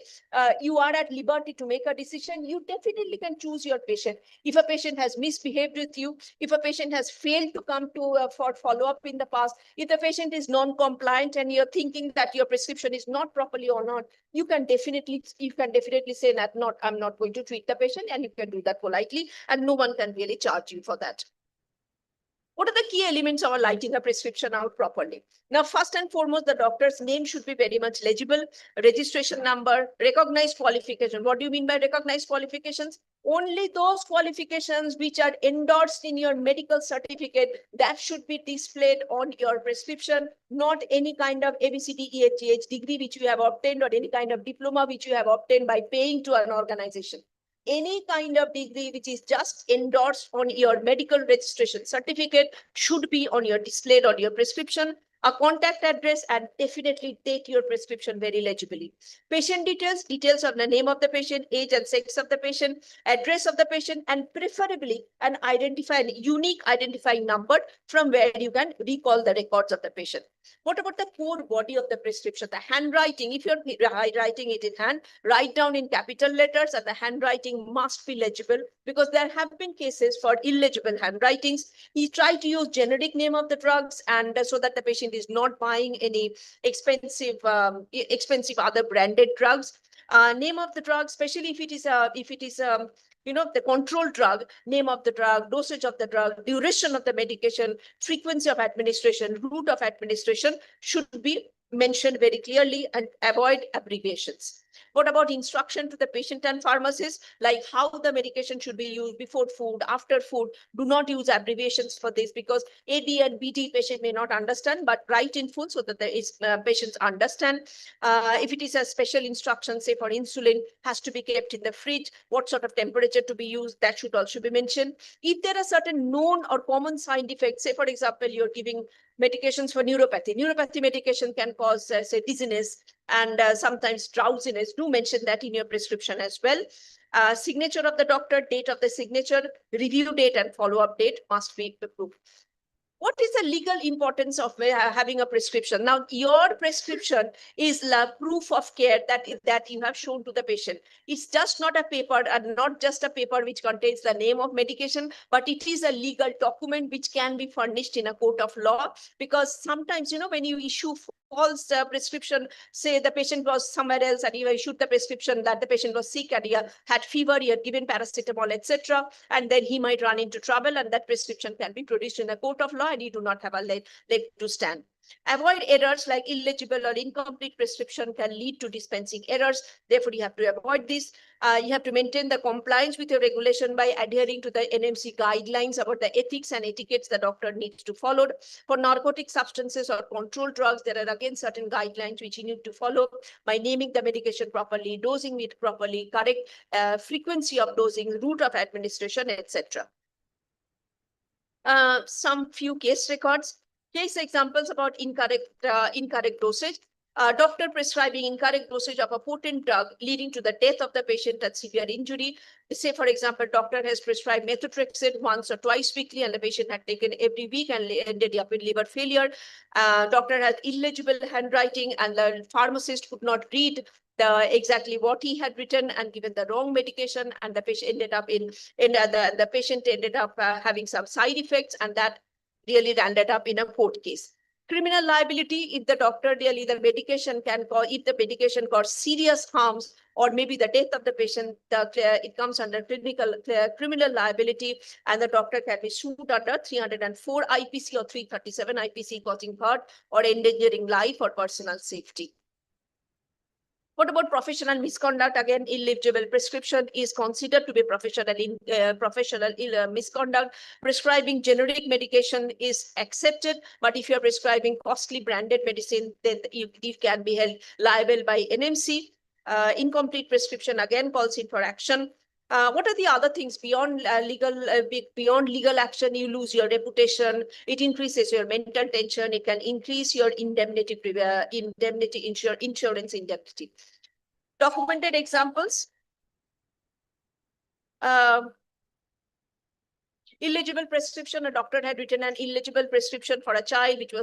Speaker 13: you are at liberty to make a decision. You definitely can choose your patient. If a patient has misbehaved with you, if a patient has failed to come to for follow-up in the past, if the patient is non-compliant and you're thinking that your prescription is not properly honored, you can definitely say that I'm not going to treat the patient, and you can do that politely, and no one can really charge you for that. What are the key elements of lighting a prescription out properly? Now, first and foremost, the doctor's name should be very much legible, registration number, recognized qualification. What do you mean by recognized qualifications? Only those qualifications which are endorsed in your medical certificate that should be displayed on your prescription, not any kind of ABCD, EHGH degree which you have obtained or any kind of diploma which you have obtained by paying to an organization. Any kind of degree which is just endorsed on your medical registration certificate should be on your displayed on your prescription, a contact address, and definitely date your prescription very legibly. Patient details, details of the name of the patient, age and sex of the patient, address of the patient, and preferably an unique identifying number from where you can recall the records of the patient. What about the core body of the prescription? The handwriting, if you're writing it in hand, write down in capital letters, and the handwriting must be legible, because there have been cases for illegible handwritings. He tried to use generic name of the drugs, and so that the patient is not buying any expensive other branded drugs. Name of the drug, especially if it is the controlled drug, name of the drug, dosage of the drug, duration of the medication, frequency of administration, route of administration should be mentioned very clearly, and avoid abbreviations. What about instruction to the patient and pharmacist, like how the medication should be used before food, after food? Do not use abbreviations for this, because AD and BD patient may not understand, but write in full so that the patients understand. If it is a special instruction, say for insulin, has to be kept in the fridge, what sort of temperature to be used, that should also be mentioned. If there are certain known or common side effects, say for example, you're giving medications for neuropathy. Neuropathy medication can cause, say, dizziness and sometimes drowsiness. Do mention that in your prescription as well. Signature of the doctor, date of the signature, review date and follow-up date must be approved. What is the legal importance of having a prescription? Now, your prescription is proof of care that you have shown to the patient. It's just not a paper, and not just a paper which contains the name of medication, but it is a legal document which can be furnished in a court of law. Because sometimes, when you issue false prescription, say the patient was somewhere else and you issued the prescription that the patient was sick and he had fever, he had given paracetamol, etc., and then he might run into trouble, and that prescription can be produced in a court of law and you do not have a leg to stand. Avoid errors like illegible or incomplete prescription can lead to dispensing errors. Therefore, you have to avoid this. You have to maintain the compliance with your regulation by adhering to the NMC guidelines about the ethics and etiquettes the doctor needs to follow. For narcotic substances or controlled drugs, there are again certain guidelines which you need to follow by naming the medication properly, dosing it properly, correct frequency of dosing, route of administration, etc. Some few case records. Case examples about incorrect dosage. Doctor prescribing incorrect dosage of a potent drug leading to the death of the patient and severe injury. Say, for example, doctor has prescribed methotrexate once or twice weekly and the patient had taken every week and ended up with liver failure. Doctor had illegible handwriting and the pharmacist could not read exactly what he had written and given the wrong medication, and the patient ended up having some side effects, and that really ended up in a court case. Criminal liability, if the doctor really the medication can cause, if the medication cause serious harms or maybe the death of the patient, it comes under criminal liability, and the doctor can be sued under 304 IPC or 337 IPC, causing hurt or endangering life or personal safety. What about professional misconduct? Again, illegible prescription is considered to be professional misconduct. Prescribing generic medication is accepted, but if you're prescribing costly branded medicine, then you can be held liable by NMC. Incomplete prescription again calls in for action. What are the other things beyond legal action? You lose your reputation. It increases your mental tension. It can increase your insurance indemnity. Documented examples. Illegible prescription. A doctor had written an illegible prescription for a child, which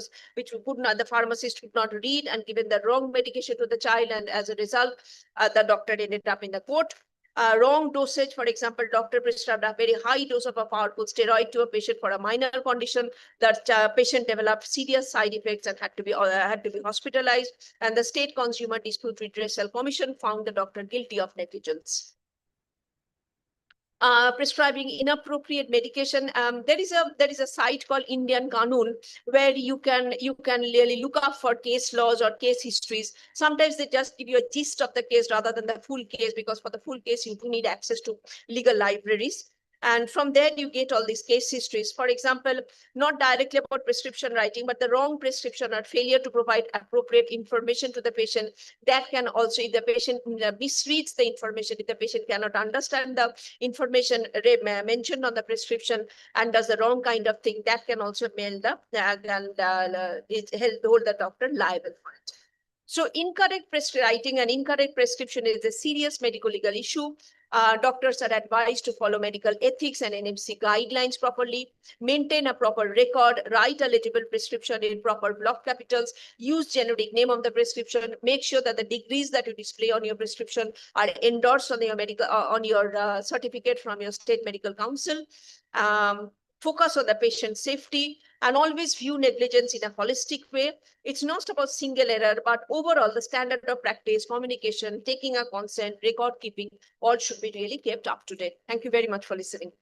Speaker 13: the pharmacist could not read, and given the wrong medication to the child, and as a result, the doctor ended up in the court. Wrong dosage, for example, doctor prescribed a very high dose of a powerful steroid to a patient for a minor condition. That patient developed serious side effects and had to be hospitalized. And the State Consumer Dispute Redressal Commission found the doctor guilty of negligence. prescribing inappropriate medication. There is a site called Indian Kanun where you can really look up for case laws or case histories. Sometimes they just give you a gist of the case rather than the full case, because for the full case you do need access to legal libraries. And from there, you get all these case histories. For example, not directly about prescription writing, but the wrong prescription or failure to provide appropriate information to the patient. That can also, if the patient misreads the information, if the patient cannot understand the information mentioned on the prescription and does the wrong kind of thing, that can also hold the doctor liable for it. So incorrect writing and incorrect prescription is a serious medical legal issue. Doctors are advised to follow medical ethics and NMC guidelines properly, maintain a proper record, write a legible prescription in proper block capitals, use generic name of the prescription, make sure that the degrees that you display on your prescription are endorsed on your medical on your certificate from your state medical council. Focus on the patient safety and always view negligence in a holistic way. It's not about single error, but overall the standard of practice, communication, taking a consent, record keeping, all should be really kept up to date. Thank you very much for listening.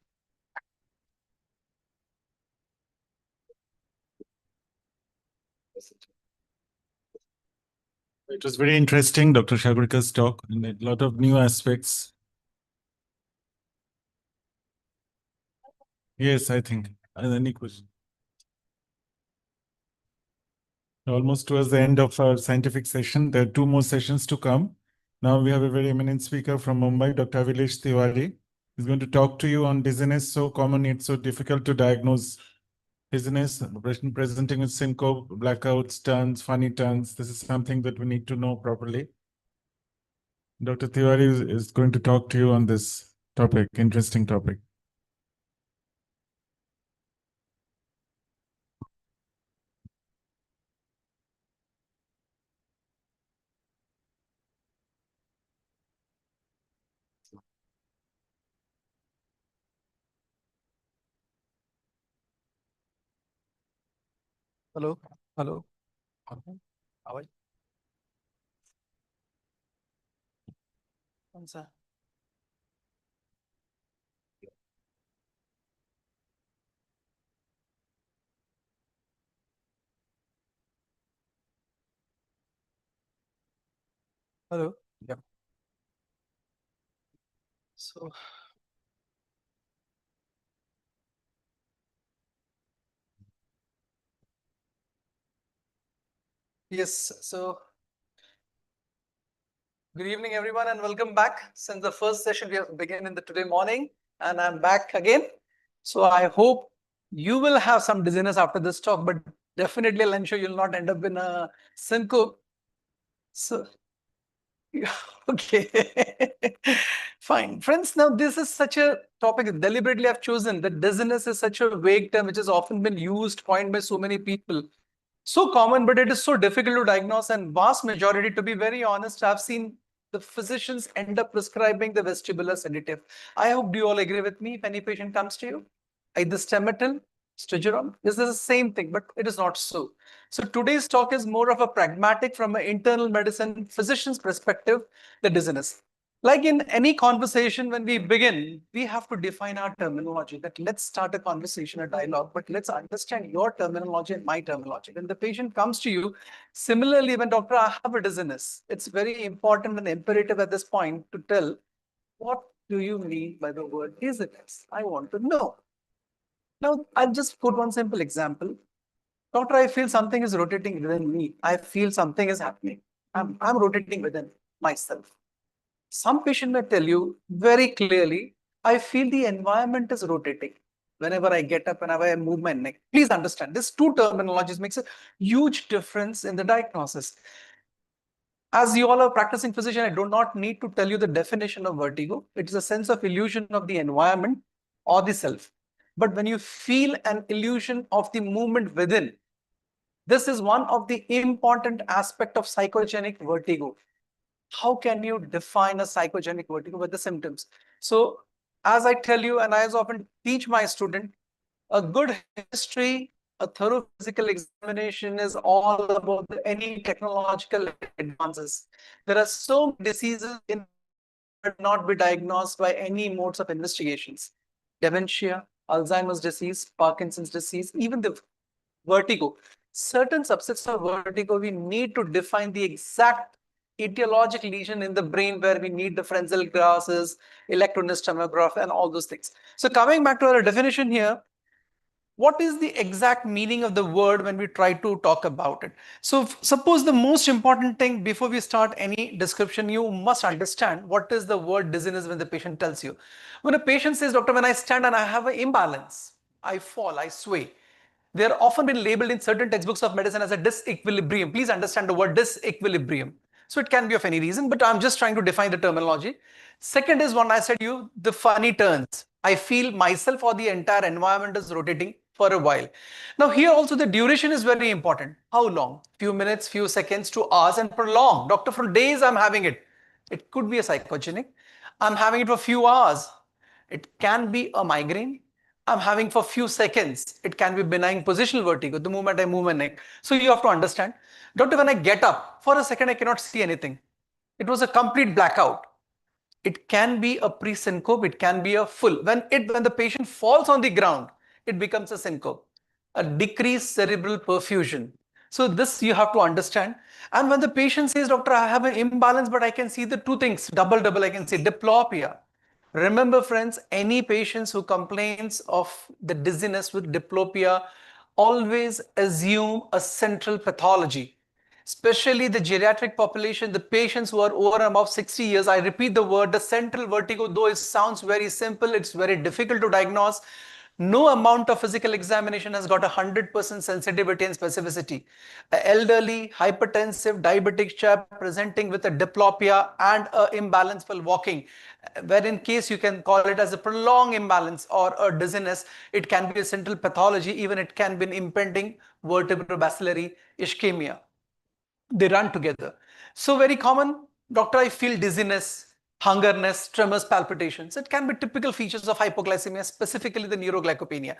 Speaker 5: It was very interesting, Dr. Sagurika's talk, and a lot of new aspects. Yes, I think. Any question? Almost towards the end of our scientific session. There are 2 more sessions to come. Now we have a very eminent speaker from Mumbai, Dr. Avilesh Tiwari. He's going to talk to you on dizziness, so common, it's so difficult to diagnose dizziness, presenting with syncope, blackouts, turns, funny turns. This is something that we need to know properly. Dr. Tiwari is going to talk to you on this topic, interesting topic.
Speaker 14: Hello, hello. आवाज कौन सा hello, yeah. So yes, so good evening, everyone, and welcome back. Since the first session we have begun in the today morning, and I'm back again. So I hope you will have some dizziness after this talk, but definitely I'll ensure you'll not end up in a syncope. So, okay, fine. Friends, now this is such a topic deliberately I've chosen. That dizziness is such a vague term which has often been used, coined by so many people. So common, but it is so difficult to diagnose, and vast majority, to be very honest, I've seen the physicians end up prescribing the vestibular sedative. I hope you all agree with me. If any patient comes to you, either Stemetil, Stigeron, this is the same thing, but it is not so. So today's talk is more of a pragmatic from an internal medicine physician's perspective, the dizziness. Like in any conversation, when we begin, we have to define our terminology. That let's start a conversation, a dialogue, but let's understand your terminology and my terminology. When the patient comes to you, similarly, when doctor, I have a dizziness, it's very important and imperative at this point to tell, what do you mean by the word dizziness? I want to know. Now, I'll just put one simple example. Doctor, I feel something is rotating within me. I feel something is happening. I'm rotating within myself. Some patient may tell you very clearly, I feel the environment is rotating whenever I get up, whenever I move my neck. Please understand, this 2 terminologies makes a huge difference in the diagnosis. As you all are practicing physician, I do not need to tell you the definition of vertigo. It is a sense of illusion of the environment or the self. But when you feel an illusion of the movement within, this is one of the important aspects of psychogenic vertigo. How can you define a psychogenic vertigo with the symptoms? So as I tell you, and I as often teach my student, a good history, a thorough physical examination is all about any technological advances. There are so many diseases in but not be diagnosed by any modes of investigations. Dementia, Alzheimer's disease, Parkinson's disease, even the vertigo. Certain subsets of vertigo, we need to define the exact etiologic lesion in the brain where we need the Frenzel glasses, electron and all those things. So coming back to our definition here, what is the exact meaning of the word when we try to talk about it? So suppose the most important thing before we start any description, you must understand what is the word dizziness when the patient tells you. When a patient says, doctor, when I stand and I have an imbalance, I fall, I sway. They are often been labeled in certain textbooks of medicine as a disequilibrium. Please understand the word disequilibrium. So it can be of any reason, but I'm just trying to define the terminology. Second is when I said you, the funny turns. I feel myself or the entire environment is rotating for a while. Now here also the duration is very important. How long? Few minutes, few seconds to hours and prolonged. Doctor, for days I'm having it. It could be a psychogenic. I'm having it for few hours. It can be a migraine. I'm having for few seconds. It can be benign positional vertigo, the moment I move my neck. So you have to understand, doctor, when I get up, for a second I cannot see anything. It was a complete blackout. It can be a pre-syncope, it can be a full. When the patient falls on the ground, it becomes a syncope, a decreased cerebral perfusion. So this you have to understand. And when the patient says, doctor, I have an imbalance, but I can see the two things, double, I can see diplopia. Remember friends, any patients who complains of the dizziness with diplopia, always assume a central pathology. Especially the geriatric population, the patients who are over and above 60 years, I repeat the word, the central vertigo, though it sounds very simple, it's very difficult to diagnose. No amount of physical examination has got 100% sensitivity and specificity. An elderly, hypertensive, diabetic chap presenting with a diplopia and an imbalance while walking, where in case you can call it as a prolonged imbalance or a dizziness, it can be a central pathology, even it can be an impending vertebrobacillary ischemia. They run together. So very common, doctor, I feel dizziness, hungerness, tremors, palpitations. It can be typical features of hypoglycemia, specifically the neuroglycopenia.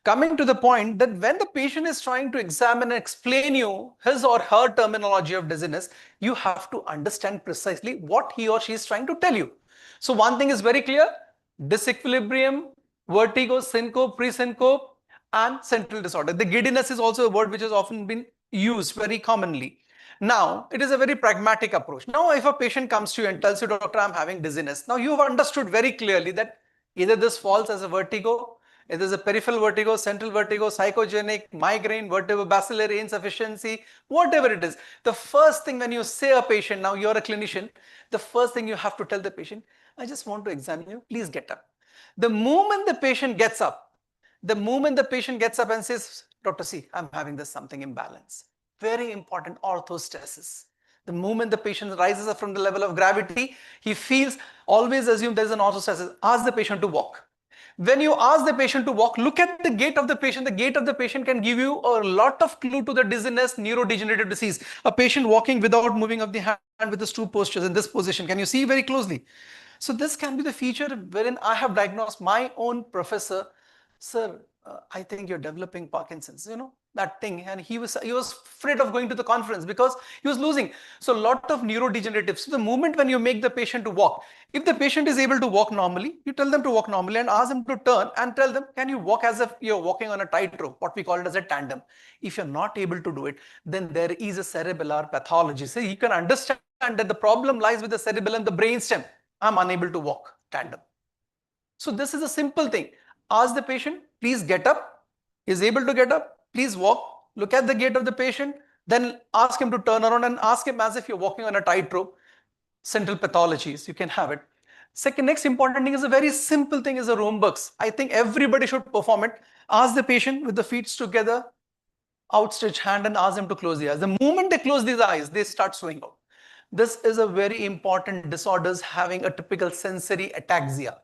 Speaker 14: Coming to the point that when the patient is trying to examine and explain you his or her terminology of dizziness, you have to understand precisely what he or she is trying to tell you. So one thing is very clear, disequilibrium, vertigo, syncope, pre-syncope, and central disorder. The giddiness is also a word which has often been used very commonly. Now, it is a very pragmatic approach. Now, if a patient comes to you and tells you, doctor, I'm having dizziness. Now, you have understood very clearly that either this falls as a vertigo, it is a peripheral vertigo, central vertigo, psychogenic, migraine, vertebrobacillary insufficiency, whatever it is. The first thing when you say a patient, now you're a clinician, the first thing you have to tell the patient, I just want to examine you, please get up. The moment the patient gets up, and says, Dr. C, I'm having this something imbalance. Very important, orthostasis. The moment the patient rises up from the level of gravity, he feels, always assume there is an orthostasis. Ask the patient to walk. When you ask the patient to walk, look at the gait of the patient. The gait of the patient can give you a lot of clue to the dizziness, neurodegenerative disease. A patient walking without moving of the hand with the stoop postures in this position. Can you see very closely? So this can be the feature wherein I have diagnosed my own professor, sir, I think you're developing Parkinson's, that thing. And he was afraid of going to the conference because he was losing. So a lot of neurodegenerative. So the moment when you make the patient to walk, if the patient is able to walk normally, you tell them to walk normally and ask them to turn and tell them, can you walk as if you're walking on a tightrope, what we call it as a tandem. If you're not able to do it, then there is a cerebellar pathology. So you can understand that the problem lies with the cerebellum, the brainstem. I'm unable to walk tandem. So this is a simple thing. Ask the patient, please get up. He's able to get up, please walk. Look at the gait of the patient. Then ask him to turn around and ask him as if you're walking on a tightrope. Central pathologies, you can have it. Next important thing is a very simple thing is a Romberg's. I think everybody should perform it. Ask the patient with the feet together, outstretched hand and ask them to close the eyes. The moment they close these eyes, they start swaying out. This is a very important disorder having a typical sensory ataxia.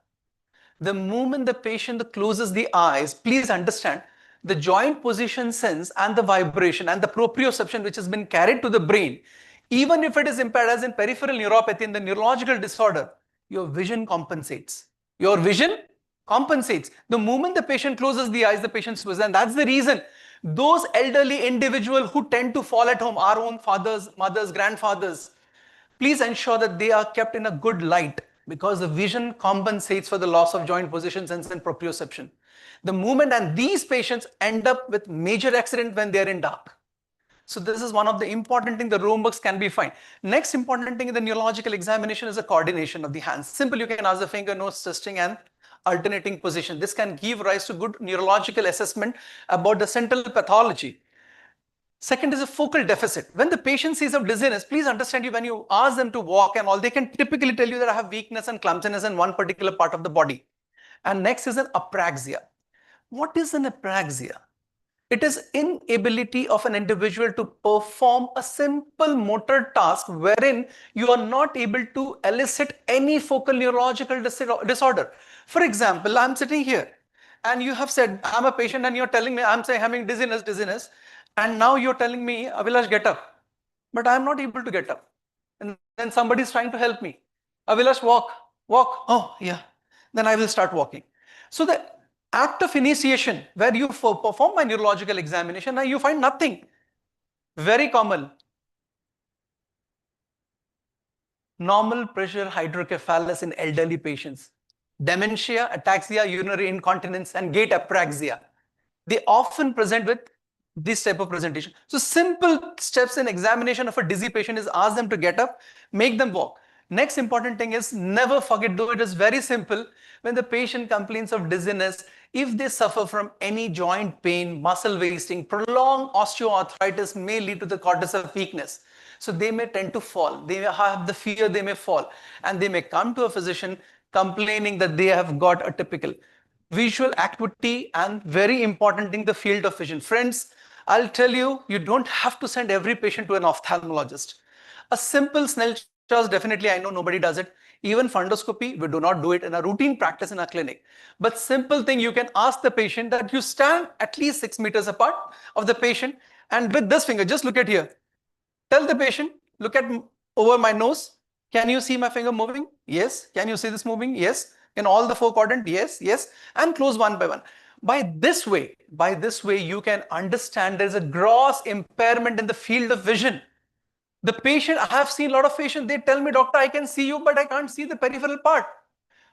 Speaker 14: The moment the patient closes the eyes, please understand the joint position sense and the vibration and the proprioception which has been carried to the brain, even if it is impaired as in peripheral neuropathy in the neurological disorder, your vision compensates. Your vision compensates. The moment the patient closes the eyes, the patient swings. And that's the reason those elderly individuals who tend to fall at home, our own fathers, mothers, grandfathers, please ensure that they are kept in a good light. because the vision compensates for the loss of joint position, sense, and proprioception. The movement, and these patients end up with major accident when they're in dark. So this is one of the important things the room books can be fine. Next important thing in the neurological examination is the coordination of the hands. Simple, you can ask the finger nose twisting and alternating position. This can give rise to good neurological assessment about the central pathology. Second is a focal deficit. When the patient sees of dizziness, please understand, when you ask them to walk and all, they can typically tell you that I have weakness and clumsiness in one particular part of the body. And next is an apraxia. What is an apraxia? It is inability of an individual to perform a simple motor task wherein you are not able to elicit any focal neurological disorder. For example, I'm sitting here and you have said, I'm a patient, and you're telling me, I'm saying having dizziness. And now you're telling me, Avilash, get up. But I'm not able to get up. And then somebody's trying to help me. Avilash, walk. Oh, yeah. Then I will start walking. So the act of initiation, where you perform a neurological examination and you find nothing. Very common. Normal pressure hydrocephalus in elderly patients. Dementia, ataxia, urinary incontinence, and gait apraxia. They often present with this type of presentation. So simple steps in examination of a dizzy patient is ask them to get up, make them walk. Next important thing is never forget, though it is very simple, when the patient complains of dizziness, if they suffer from any joint pain, muscle wasting, prolonged osteoarthritis may lead to the cortical weakness. So they may tend to fall. They may have the fear they may fall, and they may come to a physician complaining that they have got a typical visual acuity, and very important thing, the field of vision. Friends, I'll tell you, you don't have to send every patient to an ophthalmologist. A simple Snellchauer's, definitely, I know nobody does it. Even fundoscopy, we do not do it in a routine practice in our clinic. But simple thing, you can ask the patient that you stand at least 6 meters apart of the patient, and with this finger, just look at here. Tell the patient, look at over my nose. Can you see my finger moving? Yes. Can you see this moving? Yes. In all the 4 quadrants? Yes, yes. And close one by one. By this way, you can understand there's a gross impairment in the field of vision. The patient, I have seen a lot of patients, they tell me, doctor, I can see you, but I can't see the peripheral part.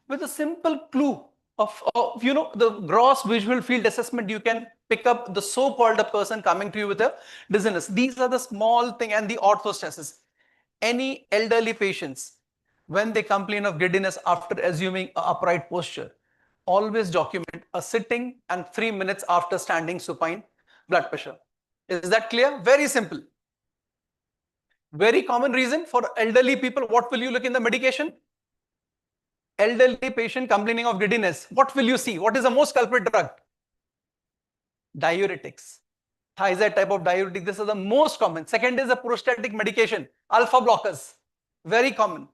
Speaker 14: With a simple clue of the gross visual field assessment, you can pick up the so-called a person coming to you with a dizziness. These are the small thing, and the orthostasis. Any elderly patients, when they complain of giddiness after assuming an upright posture, always document a sitting and 3 minutes after standing supine blood pressure. Is that clear? Very simple. Very common reason for elderly people. What will you look in the medication? Elderly patient complaining of giddiness. What will you see? What is the most culprit drug? Diuretics. Thiazide type of diuretic. This is the most common. Second is a prostatic medication. Alpha blockers. Very common.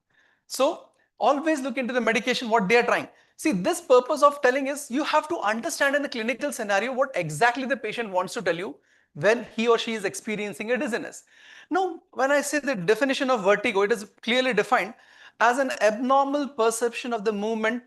Speaker 14: So always look into the medication, what they are trying. See, this purpose of telling is you have to understand in the clinical scenario what exactly the patient wants to tell you when he or she is experiencing a dizziness. Now, when I say the definition of vertigo, it is clearly defined as an abnormal perception of the movement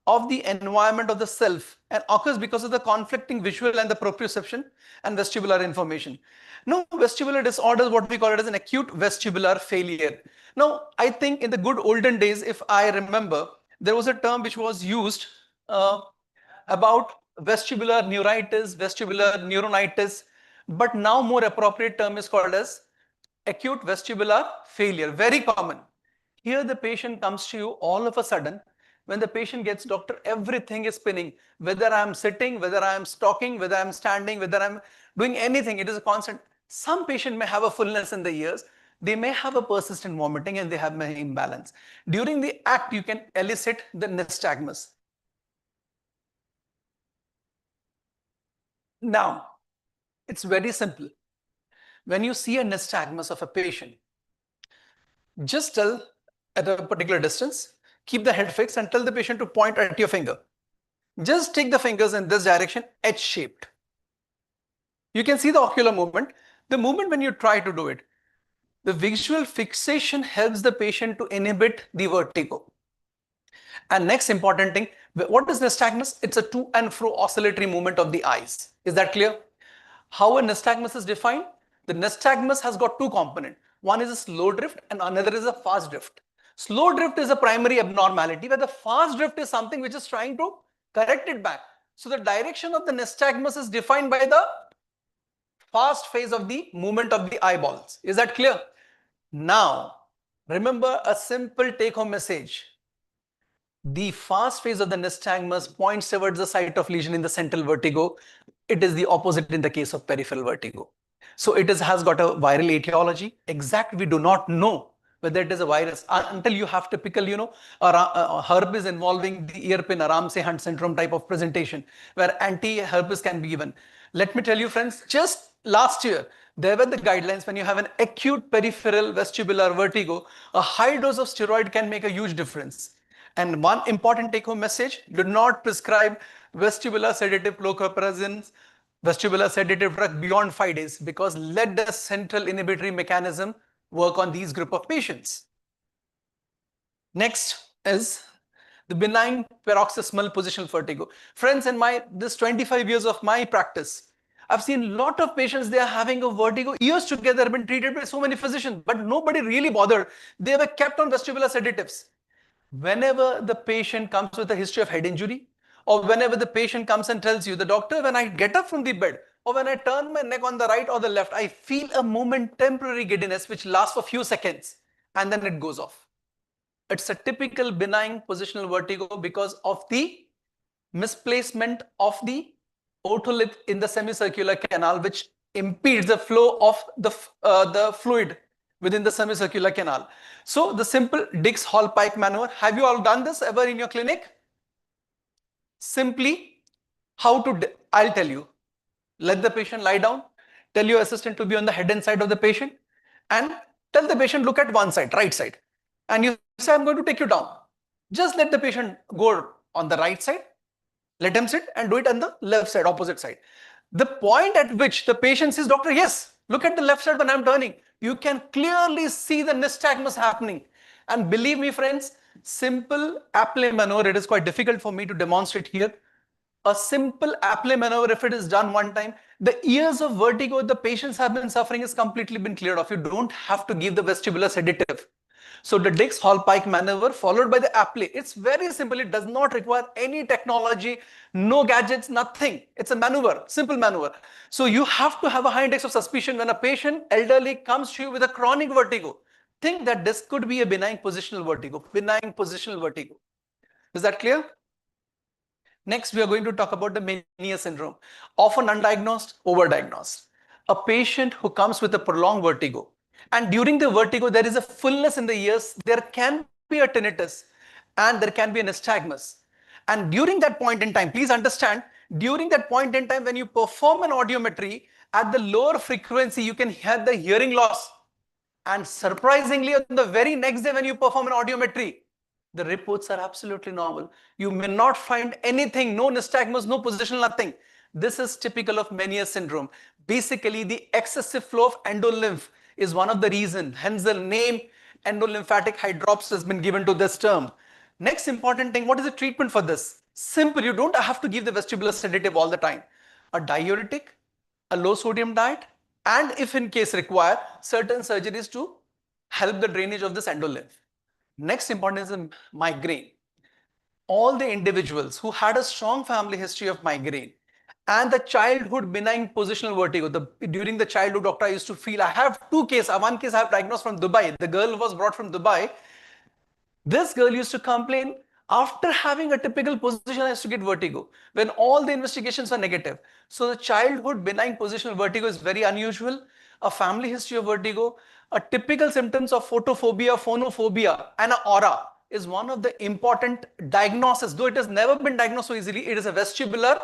Speaker 14: of the environment of the self, and occurs because of the conflicting visual and the proprioception and vestibular information. Now, vestibular disorders, what we call it as an acute vestibular failure. Now, I think in the good olden days, if I remember, there was a term which was used about vestibular neuritis, vestibular neuronitis, but now more appropriate term is called as acute vestibular failure. Very common. Here the patient comes to you all of a sudden. When the patient gets, doctor, everything is spinning. Whether I am sitting, whether I am stalking, whether I am standing, whether I am doing anything, it is a constant. Some patient may have a fullness in the ears. They may have a persistent vomiting, and they have an imbalance. During the act, you can elicit the nystagmus. Now, it's very simple. When you see a nystagmus of a patient, just tell at a particular distance, keep the head fixed and tell the patient to point at your finger. Just take the fingers in this direction, H-shaped. You can see the ocular movement. The movement when you try to do it, the visual fixation helps the patient to inhibit the vertigo. And next important thing, what is nystagmus? It's a to and fro oscillatory movement of the eyes. Is that clear? How a nystagmus is defined? The nystagmus has got 2 components. One is a slow drift and another is a fast drift. Slow drift is a primary abnormality, where the fast drift is something which is trying to correct it back. So the direction of the nystagmus is defined by the fast phase of the movement of the eyeballs. Is that clear? Now, remember a simple take-home message. The fast phase of the nystagmus points towards the site of lesion in the central vertigo. It is the opposite in the case of peripheral vertigo. So it has got a viral etiology. Exact, we do not know whether it is a virus until you have typical, a herpes involving the earpin, a Ramsay-Hunt syndrome type of presentation, where anti-herpes can be given. Let me tell you, friends, just last year, there were the guidelines when you have an acute peripheral vestibular vertigo, a high dose of steroid can make a huge difference. And one important take-home message, do not prescribe vestibular sedative chlorpromazine, vestibular sedative drug beyond 5 days, because let the central inhibitory mechanism work on these group of patients. Next is the benign paroxysmal positional vertigo. Friends, in this 25 years of my practice, I've seen a lot of patients, they are having a vertigo, years together, have been treated by so many physicians, but nobody really bothered. They were kept on vestibular sedatives. Whenever the patient comes with a history of head injury, or whenever the patient comes and tells you, the doctor, when I get up from the bed, or when I turn my neck on the right or the left, I feel a moment temporary giddiness which lasts for a few seconds and then it goes off. It's a typical benign positional vertigo because of the misplacement of the otolith in the semicircular canal, which impedes the flow of the fluid within the semicircular canal. So the simple Dix-Hallpike maneuver, have you all done this ever in your clinic? Simply, I'll tell you. Let the patient lie down, tell your assistant to be on the head and side of the patient, and tell the patient look at one side, right side. And you say, I'm going to take you down. Just let the patient go on the right side, let him sit and do it on the left side, opposite side. The point at which the patient says, doctor, yes, look at the left side when I'm turning. You can clearly see the nystagmus happening. And believe me, friends, simple applique maneuver, it is quite difficult for me to demonstrate here. A simple applique maneuver, if it is done one time, the years of vertigo the patients have been suffering has completely been cleared off. You don't have to give the vestibular sedative. So the Dix-Hallpike maneuver followed by the applique, it's very simple. It does not require any technology, no gadgets, nothing. It's a maneuver, simple maneuver. So you have to have a high index of suspicion when a patient, elderly, comes to you with a chronic vertigo. Think that this could be a benign positional vertigo, Is that clear? Next, we are going to talk about the Meniere syndrome, often undiagnosed, overdiagnosed. A patient who comes with a prolonged vertigo, and during the vertigo, there is a fullness in the ears, there can be a tinnitus, and there can be a nystagmus. And during that point in time, please understand, during that point in time, when you perform an audiometry, at the lower frequency, you can hear the hearing loss. And surprisingly, on the very next day, when you perform an audiometry, the reports are absolutely normal. You may not find anything, no nystagmus, no positional, nothing. This is typical of Meniere syndrome. Basically, the excessive flow of endolymph is one of the reasons. Hence, the name endolymphatic hydrops has been given to this term. Next important thing, what is the treatment for this? Simple, you don't have to give the vestibular sedative all the time. A diuretic, a low sodium diet, and if in case required, certain surgeries to help the drainage of this endolymph. Next important is the migraine. All the individuals who had a strong family history of migraine and the childhood benign positional vertigo, during the childhood, doctor, I used to feel, I have two cases. One case I have diagnosed from Dubai. The girl was brought from Dubai. This girl used to complain, after having a typical position, I used to get vertigo when all the investigations were negative. So the childhood benign positional vertigo is very unusual. A family history of vertigo, a typical symptoms of photophobia, phonophobia, and an aura is one of the important diagnoses. Though it has never been diagnosed so easily, it is a vestibular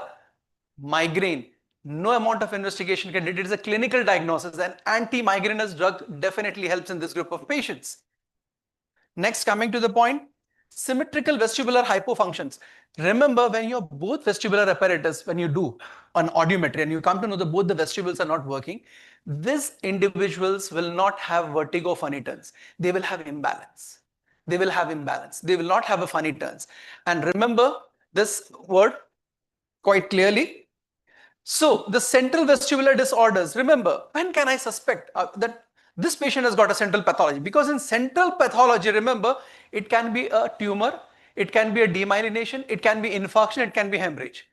Speaker 14: migraine. No amount of investigation can do it. It is a clinical diagnosis, and anti-migrainous drug definitely helps in this group of patients. Next, coming to the point, symmetrical vestibular hypofunctions. Remember, when you're both vestibular apparatus, when you do an audiometry and you come to know that both the vestibules are not working, these individuals will not have vertigo funny turns. They will have imbalance. They will not have a funny turns. And remember this word quite clearly. So the central vestibular disorders, remember, when can I suspect that This patient has got a central pathology, because in central pathology, remember, it can be a tumor, it can be a demyelination, it can be infarction, it can be hemorrhage.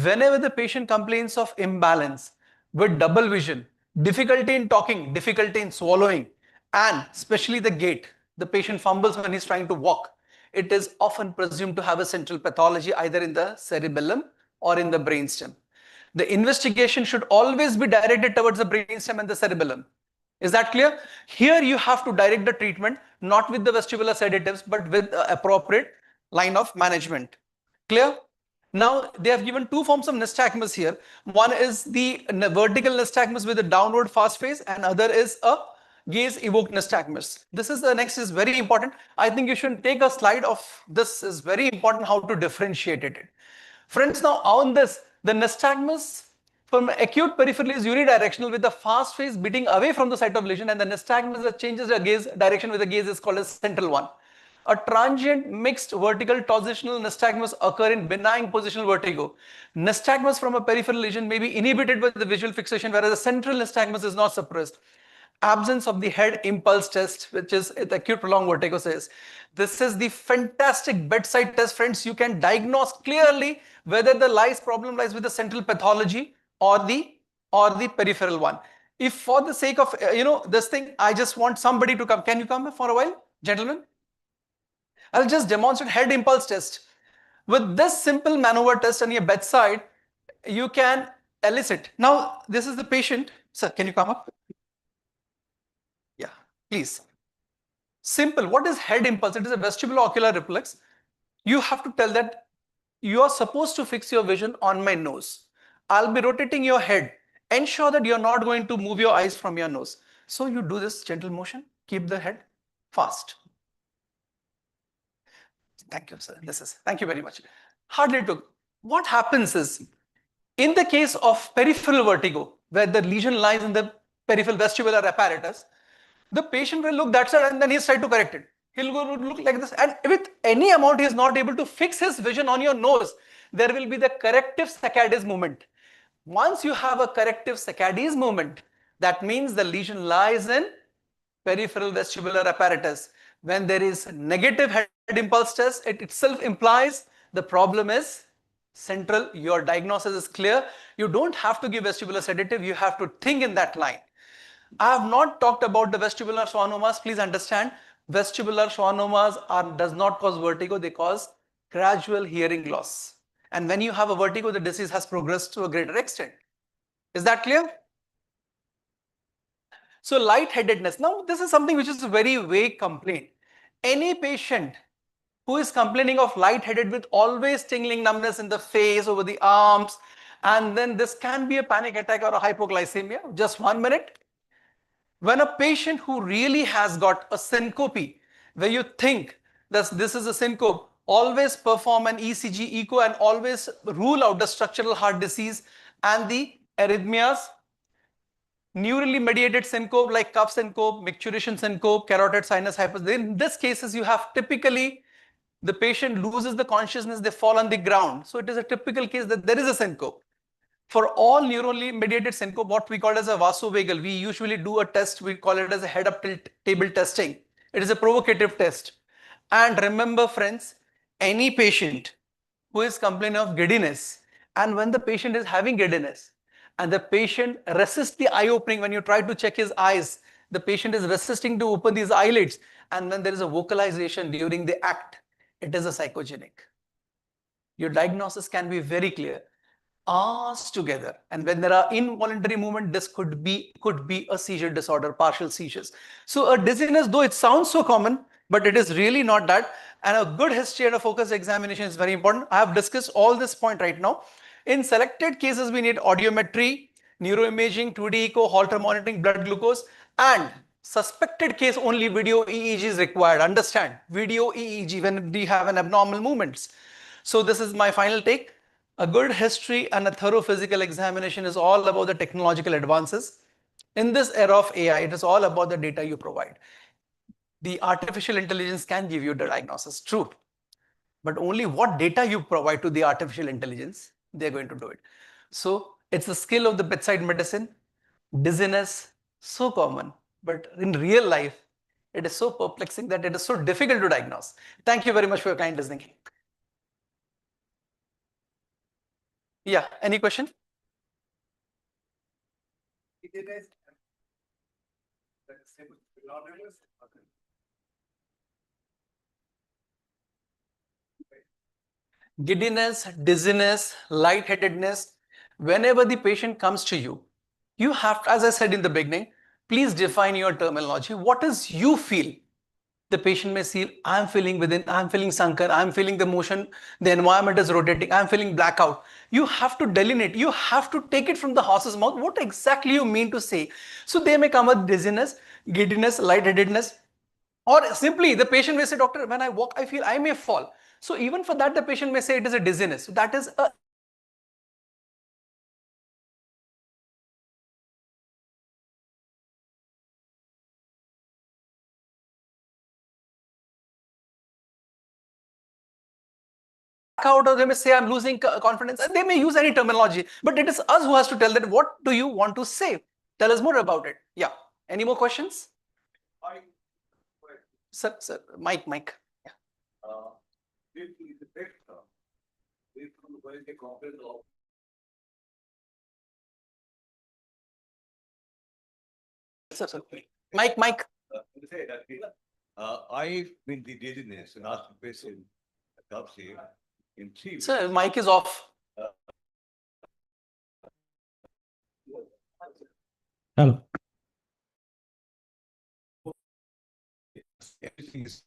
Speaker 14: Whenever the patient complains of imbalance with double vision, difficulty in talking, difficulty in swallowing, and especially the gait, the patient fumbles when he's trying to walk, it is often presumed to have a central pathology either in the cerebellum or in the brainstem. The investigation should always be directed towards the brainstem and the cerebellum. Is that clear? Here you have to direct the treatment not with the vestibular sedatives but with appropriate line of management. Clear? Now they have given two forms of nystagmus here. One is the vertical nystagmus with a downward fast phase, and other is a gaze evoked nystagmus. This is the next is very important. I think you should take a slide of this. Is very important how to differentiate it. Friends, now on this, the nystagmus from acute peripheral is unidirectional with the fast phase beating away from the site of lesion, and the nystagmus that changes the gaze direction with the gaze is called as central one. A transient mixed vertical torsional nystagmus occur in benign positional vertigo. Nystagmus from a peripheral lesion may be inhibited by the visual fixation, whereas the central nystagmus is not suppressed. Absence of the head impulse test, which is the acute prolonged vertigo says. This is the fantastic bedside test, friends. You can diagnose clearly whether the problem lies with the central pathology or the peripheral one. If for the sake of this thing, I just want somebody to come. Can you come for a while, gentlemen? I'll just demonstrate head impulse test. With this simple maneuver test on your bedside, you can elicit. Now, this is the patient. Sir, can you come up? Yeah, please. Simple. What is head impulse? It is a vestibulo-ocular reflex. You have to tell that you are supposed to fix your vision on my nose. I'll be rotating your head. Ensure that you're not going to move your eyes from your nose. So you do this gentle motion. Keep the head fast. Thank you, sir. Thank you very much. Hardly took. What happens is, in the case of peripheral vertigo, where the lesion lies in the peripheral vestibular apparatus, the patient will look that side and then he's trying to correct it. He'll go look like this, and with any amount he is not able to fix his vision on your nose, there will be the corrective saccades movement. Once you have a corrective saccades movement, that means the lesion lies in peripheral vestibular apparatus. When there is negative head impulse test, it itself implies the problem is central. Your diagnosis is clear. You don't have to give vestibular sedative. You have to think in that line. I have not talked about the vestibular schwannomas. Please understand, vestibular schwannomas does not cause vertigo. They cause gradual hearing loss. And when you have a vertigo, the disease has progressed to a greater extent. Is that clear? So lightheadedness. Now, this is something which is a very vague complaint. Any patient who is complaining of lightheaded with always tingling numbness in the face, over the arms, and then this can be a panic attack or a hypoglycemia. Just 1 minute. When a patient who really has got a syncope, where you think that this is a syncope, always perform an ECG echo and always rule out the structural heart disease and the arrhythmias. Neurally mediated syncope like cuff syncope, micturition syncope, carotid sinus hypertension. In these cases, you have typically the patient loses the consciousness, they fall on the ground. So it is a typical case that there is a syncope. For all neurally mediated syncope, what we call as a vasovagal, we usually do a test, we call it as a head-up tilt table testing. It is a provocative test. And remember, friends, any patient who is complaining of giddiness, and when the patient is having giddiness, and the patient resists the eye opening when you try to check his eyes, the patient is resisting to open these eyelids, and when there is a vocalization during the act, it is a psychogenic. Your diagnosis can be very clear. Eyes together, and when there are involuntary movement, this could be a seizure disorder, partial seizures. So a dizziness, though it sounds so common, but it is really not that. And a good history and a focused examination is very important. I have discussed all this point right now. In selected cases, we need audiometry, neuroimaging, 2D echo, Holter monitoring, blood glucose, and suspected case only video EEG is required. Understand, video EEG when we have an abnormal movements. So this is my final take. A good history and a thorough physical examination is all about the technological advances. In this era of AI, it is all about the data you provide. The artificial intelligence can give you the diagnosis, true. But only what data you provide to the artificial intelligence, they're going to do it. So it's the skill of the bedside medicine. Dizziness, so common. but in real life, it is so perplexing that it is so difficult to diagnose. Thank you very much for your kind listening. Yeah, any question? Giddiness, dizziness, lightheadedness, whenever the patient comes to you, you have to, as I said in the beginning, please define your terminology. What is you feel? The patient may see, I'm feeling within, I'm feeling sunken, I'm feeling the motion, the environment is rotating, I'm feeling blackout. You have to delineate, you have to take it from the horse's mouth, what exactly you mean to say. So they may come with dizziness, giddiness, lightheadedness, or simply the patient may say, doctor, when I walk, I feel I may fall. So even for that, the patient may say it is a dizziness. So that is a out, or they may say I'm losing confidence, and they may use any terminology, but it is us who has to tell that what do you want to say. Tell us more about it. Yeah, any more questions? Sir, Mike. Yeah. Sir. Mike.
Speaker 8: I mean the dizziness and asked the patient in 3 weeks.
Speaker 14: Sir, mic is off.
Speaker 16: Hello.
Speaker 8: Everything is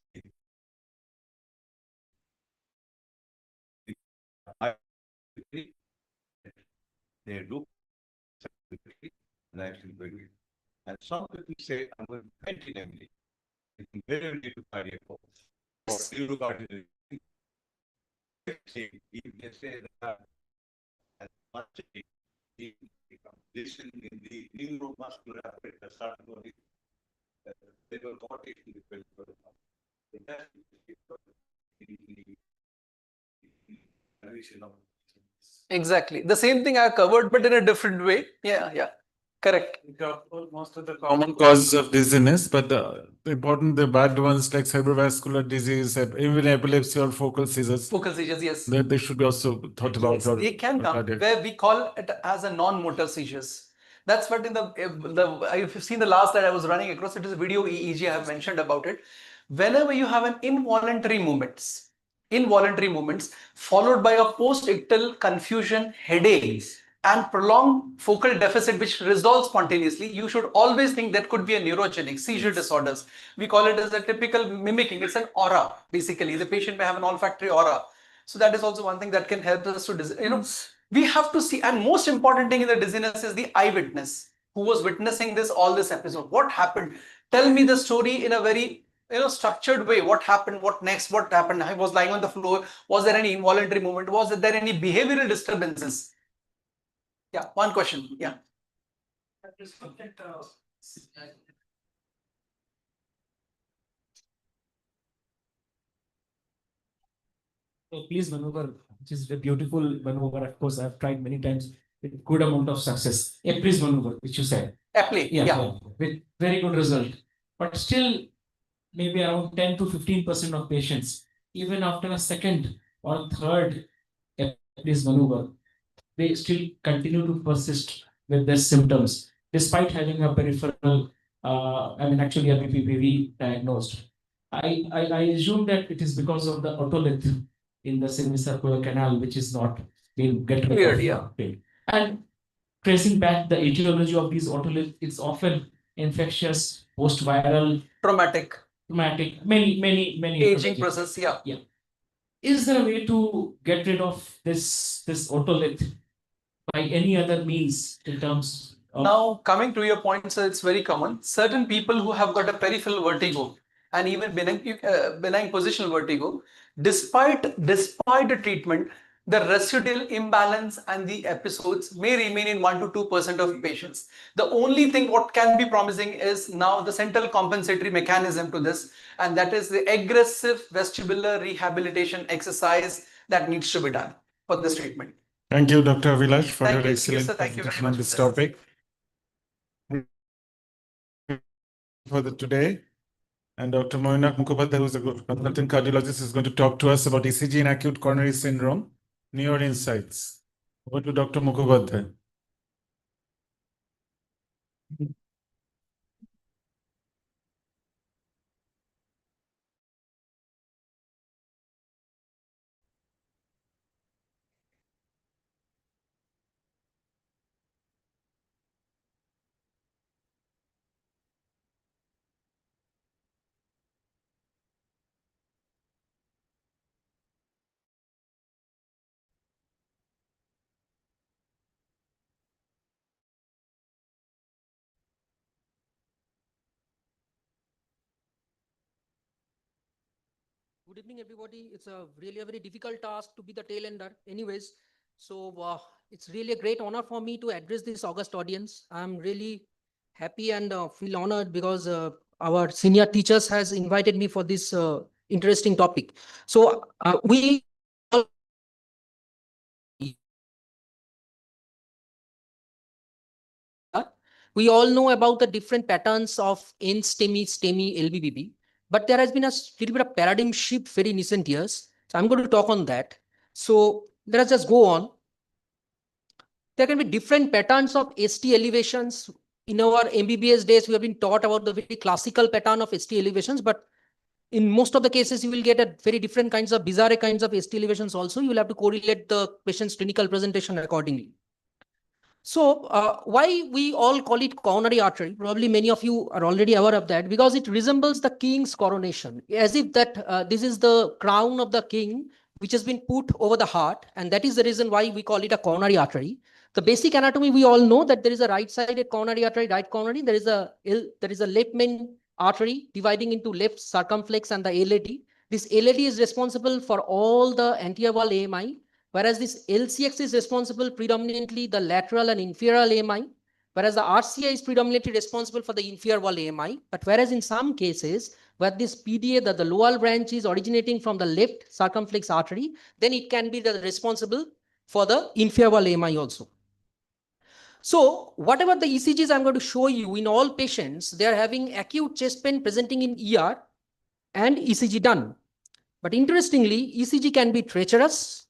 Speaker 8: they look and I feel very good. And some people say I'm going to faint in MD. It's very early to cardiac pulse. Or you look at it. If they say that as much the condition in the neuromuscular apparatus start going, they will not take the
Speaker 14: Exactly. The same thing I covered, but in a different way. Yeah. Correct.
Speaker 5: Most of the common causes of dizziness, but the bad ones like cerebrovascular disease, even epilepsy or focal seizures.
Speaker 14: Focal seizures, yes.
Speaker 5: They should be also thought about.
Speaker 14: Yes, they can come where we call it as a non-motor seizures. That's what in the if you've seen the last slide I was running across, it is video EEG I have mentioned about it. Whenever you have an involuntary movements followed by a post-ictal confusion, headaches, and prolonged focal deficit which resolves spontaneously, you should always think that could be a neurogenic seizure disorders. We call it as a typical mimicking. It's an aura. Basically, the patient may have an olfactory aura. So that is also one thing that can help us to, we have to see, and most important thing in the dizziness is the eyewitness who was witnessing all this episode. What happened? Tell me the story in a very structured way. What happened? What next? What happened? I was lying on the floor. Was there any involuntary movement? Was there any behavioral disturbances? Yeah, one question. Yeah.
Speaker 4: So please maneuver, which is a beautiful maneuver. Of course, I've tried many times with good amount of success. Please maneuver, which you said.
Speaker 14: Yeah.
Speaker 4: With very good result. But still, maybe around 10 to 15% of patients, even after a second or third please maneuver, they still continue to persist with their symptoms, despite having a peripheral, actually a BPPV diagnosed. I assume that it is because of the otolith in the semicircular canal, which is not being get
Speaker 14: cleared.
Speaker 4: And tracing back the etiology of these otoliths, it's often infectious, post-viral,
Speaker 14: traumatic,
Speaker 4: many
Speaker 14: aging process. Yeah.
Speaker 4: Is there a way to get rid of this otolith by any other means in terms of...
Speaker 14: Now, coming to your point, sir, it's very common. Certain people who have got a peripheral vertigo and even benign positional vertigo, despite the treatment, the residual imbalance and the episodes may remain in 1 to 2% of patients. The only thing what can be promising is now the central compensatory mechanism to this, and that is the aggressive vestibular rehabilitation exercise that needs to be done for this treatment.
Speaker 5: Thank you, Dr. Vilash, for your
Speaker 14: Thank you.
Speaker 5: excellent
Speaker 14: Yes, sir. Thank you very
Speaker 5: presentation on
Speaker 14: much
Speaker 5: this
Speaker 14: for this.
Speaker 5: topic. for today. And Dr. Moinak Mukhopadhyay, who's a consultant cardiologist, is going to talk to us about ECG and acute coronary syndrome, newer insights. Over to Dr. Mukhopadhyay.
Speaker 9: Good evening, everybody. It's really a very difficult task to be the tail ender. Anyways, so it's really a great honor for me to address this august audience. I'm really happy and feel honored because our senior teachers has invited me for this interesting topic. So we all know about the different patterns of N-STEMI, STEMI, LBBB, but there has been a little bit of paradigm shift very recent years. So I'm going to talk on that. So let us just go on. There can be different patterns of ST elevations. In our MBBS days, we have been taught about the very classical pattern of ST elevations, but in most of the cases, you will get a very different kinds of bizarre kinds of ST elevations also. You will have to correlate the patient's clinical presentation accordingly. So why we all call it coronary artery? Probably many of you are already aware of that because it resembles the king's coronation, as if that this is the crown of the king which has been put over the heart, and that is the reason why we call it a coronary artery. The basic anatomy, we all know that there is a right-sided coronary artery, right coronary. There is a left main artery dividing into left circumflex and the LAD. This LAD is responsible for all the anterior wall AMI, whereas this LCX is responsible predominantly the lateral and inferior AMI, whereas the RCA is predominantly responsible for the inferior wall AMI. But whereas in some cases, where this PDA, the lower branch is originating from the left circumflex artery, then it can be responsible for the inferior wall AMI also. So whatever the ECGs I'm going to show you in all patients, they are having acute chest pain presenting in ER and ECG done. But interestingly, ECG can be treacherous.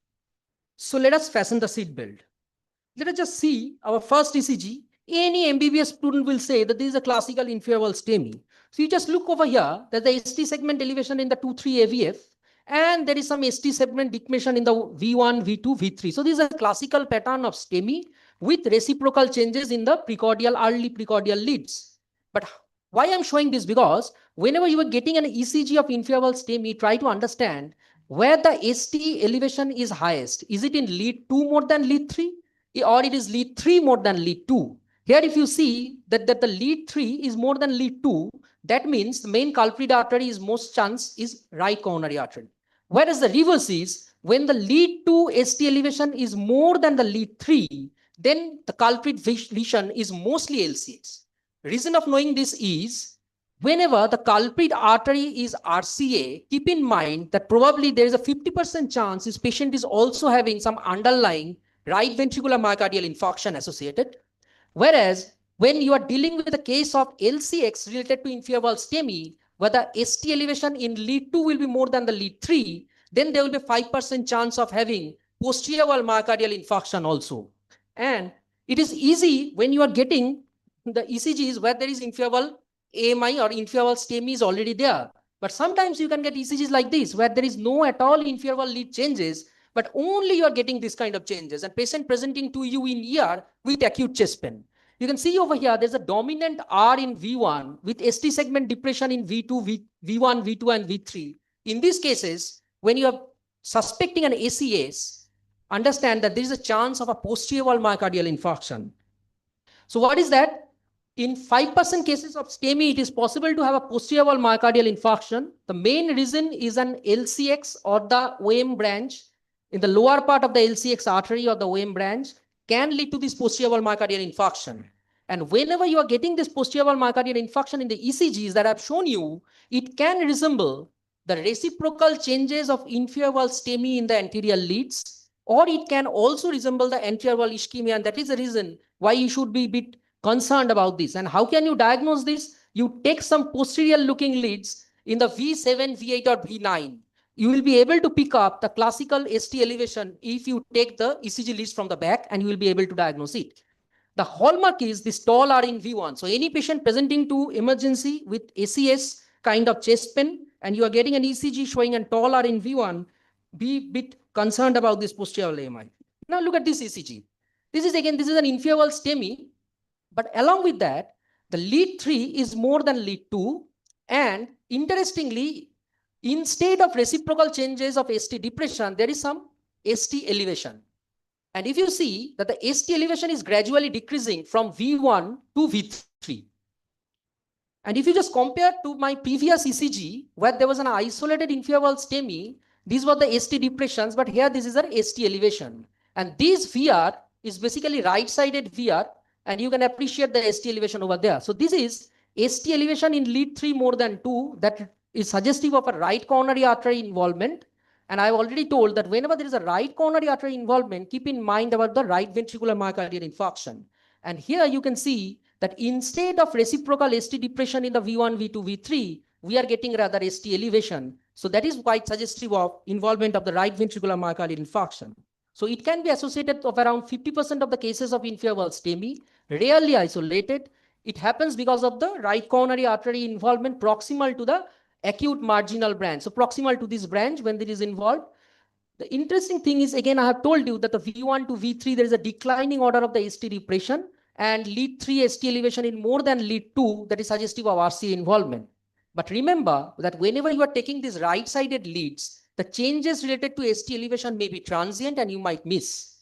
Speaker 9: So let us fasten the seat belt. Let us just see our first ECG. Any MBBS student will say that this is a classical inferior wall STEMI. So you just look over here, there's the ST segment elevation in the 2-3 AVF, and there is some ST segment decompression in the V1, V2, V3. So this is a classical pattern of STEMI with reciprocal changes in the precordial, early precordial leads. But why I'm showing this? Because whenever you are getting an ECG of inferior wall STEMI, try to understand where the ST elevation is highest. Is it in lead 2 more than lead 3? Or it is lead 3 more than lead 2. Here, if you see that the lead 3 is more than lead 2, that means the main culprit artery is most chance is right coronary artery. Whereas the reverse is when the lead 2 ST elevation is more than the lead 3, then the culprit lesion is mostly LCX. Reason of knowing this is whenever the culprit artery is RCA, keep in mind that probably there is a 50% chance this patient is also having some underlying right ventricular myocardial infarction associated. Whereas when you are dealing with a case of LCX related to inferior wall STEMI, where the ST elevation in lead 2 will be more than the lead 3, then there will be 5% chance of having posterior wall myocardial infarction also. And it is easy when you are getting the ECGs where there is inferior wall AMI or inferior wall STEMI is already there. But sometimes you can get ECGs like this, where there is no at all inferior wall lead changes, but only you are getting this kind of changes and patient presenting to you in ER with acute chest pain. You can see over here, there's a dominant R in V1 with ST segment depression in V2, V1, V2, and V3. In these cases, when you are suspecting an ACS, understand that there is a chance of a posterior wall myocardial infarction. So what is that? In 5% cases of STEMI, it is possible to have a posterior wall myocardial infarction. The main reason is an LCX or the OM branch in the lower part of the LCX artery or the OM branch can lead to this posterior wall myocardial infarction. And whenever you are getting this posterior wall myocardial infarction in the ECGs that I've shown you, it can resemble the reciprocal changes of inferior wall STEMI in the anterior leads, or it can also resemble the anterior wall ischemia. And that is the reason why you should be a bit concerned about this. And how can you diagnose this? you take some posterior looking leads in the V7, V8 or V9, you will be able to pick up the classical ST elevation if you take the ECG leads from the back, and you will be able to diagnose it. The hallmark is this tall R in V1. So any patient presenting to emergency with ACS kind of chest pain, and you are getting an ECG showing a tall R in V1, be a bit concerned about this posterior AMI. Now look at this ECG. This is an inferior wall STEMI, but along with that, the lead 3 is more than lead 2. And interestingly, instead of reciprocal changes of ST depression, there is some ST elevation. And if you see that the ST elevation is gradually decreasing from V1 to V3. And if you just compare to my previous ECG, where there was an isolated inferior wall STEMI, these were the ST depressions, but here this is an ST elevation. And this VR is basically right-sided VR, and you can appreciate the ST elevation over there. So this is ST elevation in lead 3 more than 2, that is suggestive of a right coronary artery involvement. And I've already told that whenever there is a right coronary artery involvement, keep in mind about the right ventricular myocardial infarction. And here you can see that instead of reciprocal ST depression in the V1, V2, V3, we are getting rather ST elevation. So that is quite suggestive of involvement of the right ventricular myocardial infarction. So it can be associated of around 50% of the cases of inferior wall STEMI, rarely isolated. It happens because of the right coronary artery involvement proximal to the acute marginal branch. So proximal to this branch when it is involved. The interesting thing is, again, I have told you that the V1 to V3, there is a declining order of the ST depression, and lead 3 ST elevation in more than lead 2, that is suggestive of RCA involvement. But remember that whenever you are taking these right-sided leads, the changes related to ST elevation may be transient and you might miss.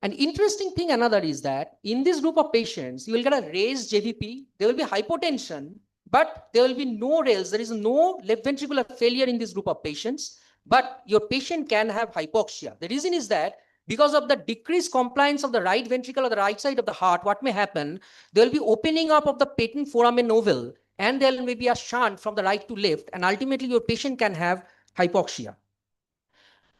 Speaker 9: An interesting thing another is that in this group of patients, you will get a raised JVP, there will be hypotension, but there will be no rails. There is no left ventricular failure in this group of patients, but your patient can have hypoxia. The reason is that because of the decreased compliance of the right ventricle or the right side of the heart, what may happen, there will be opening up of the patent foramen ovale, and there may be a shunt from the right to left, and ultimately your patient can have hypoxia.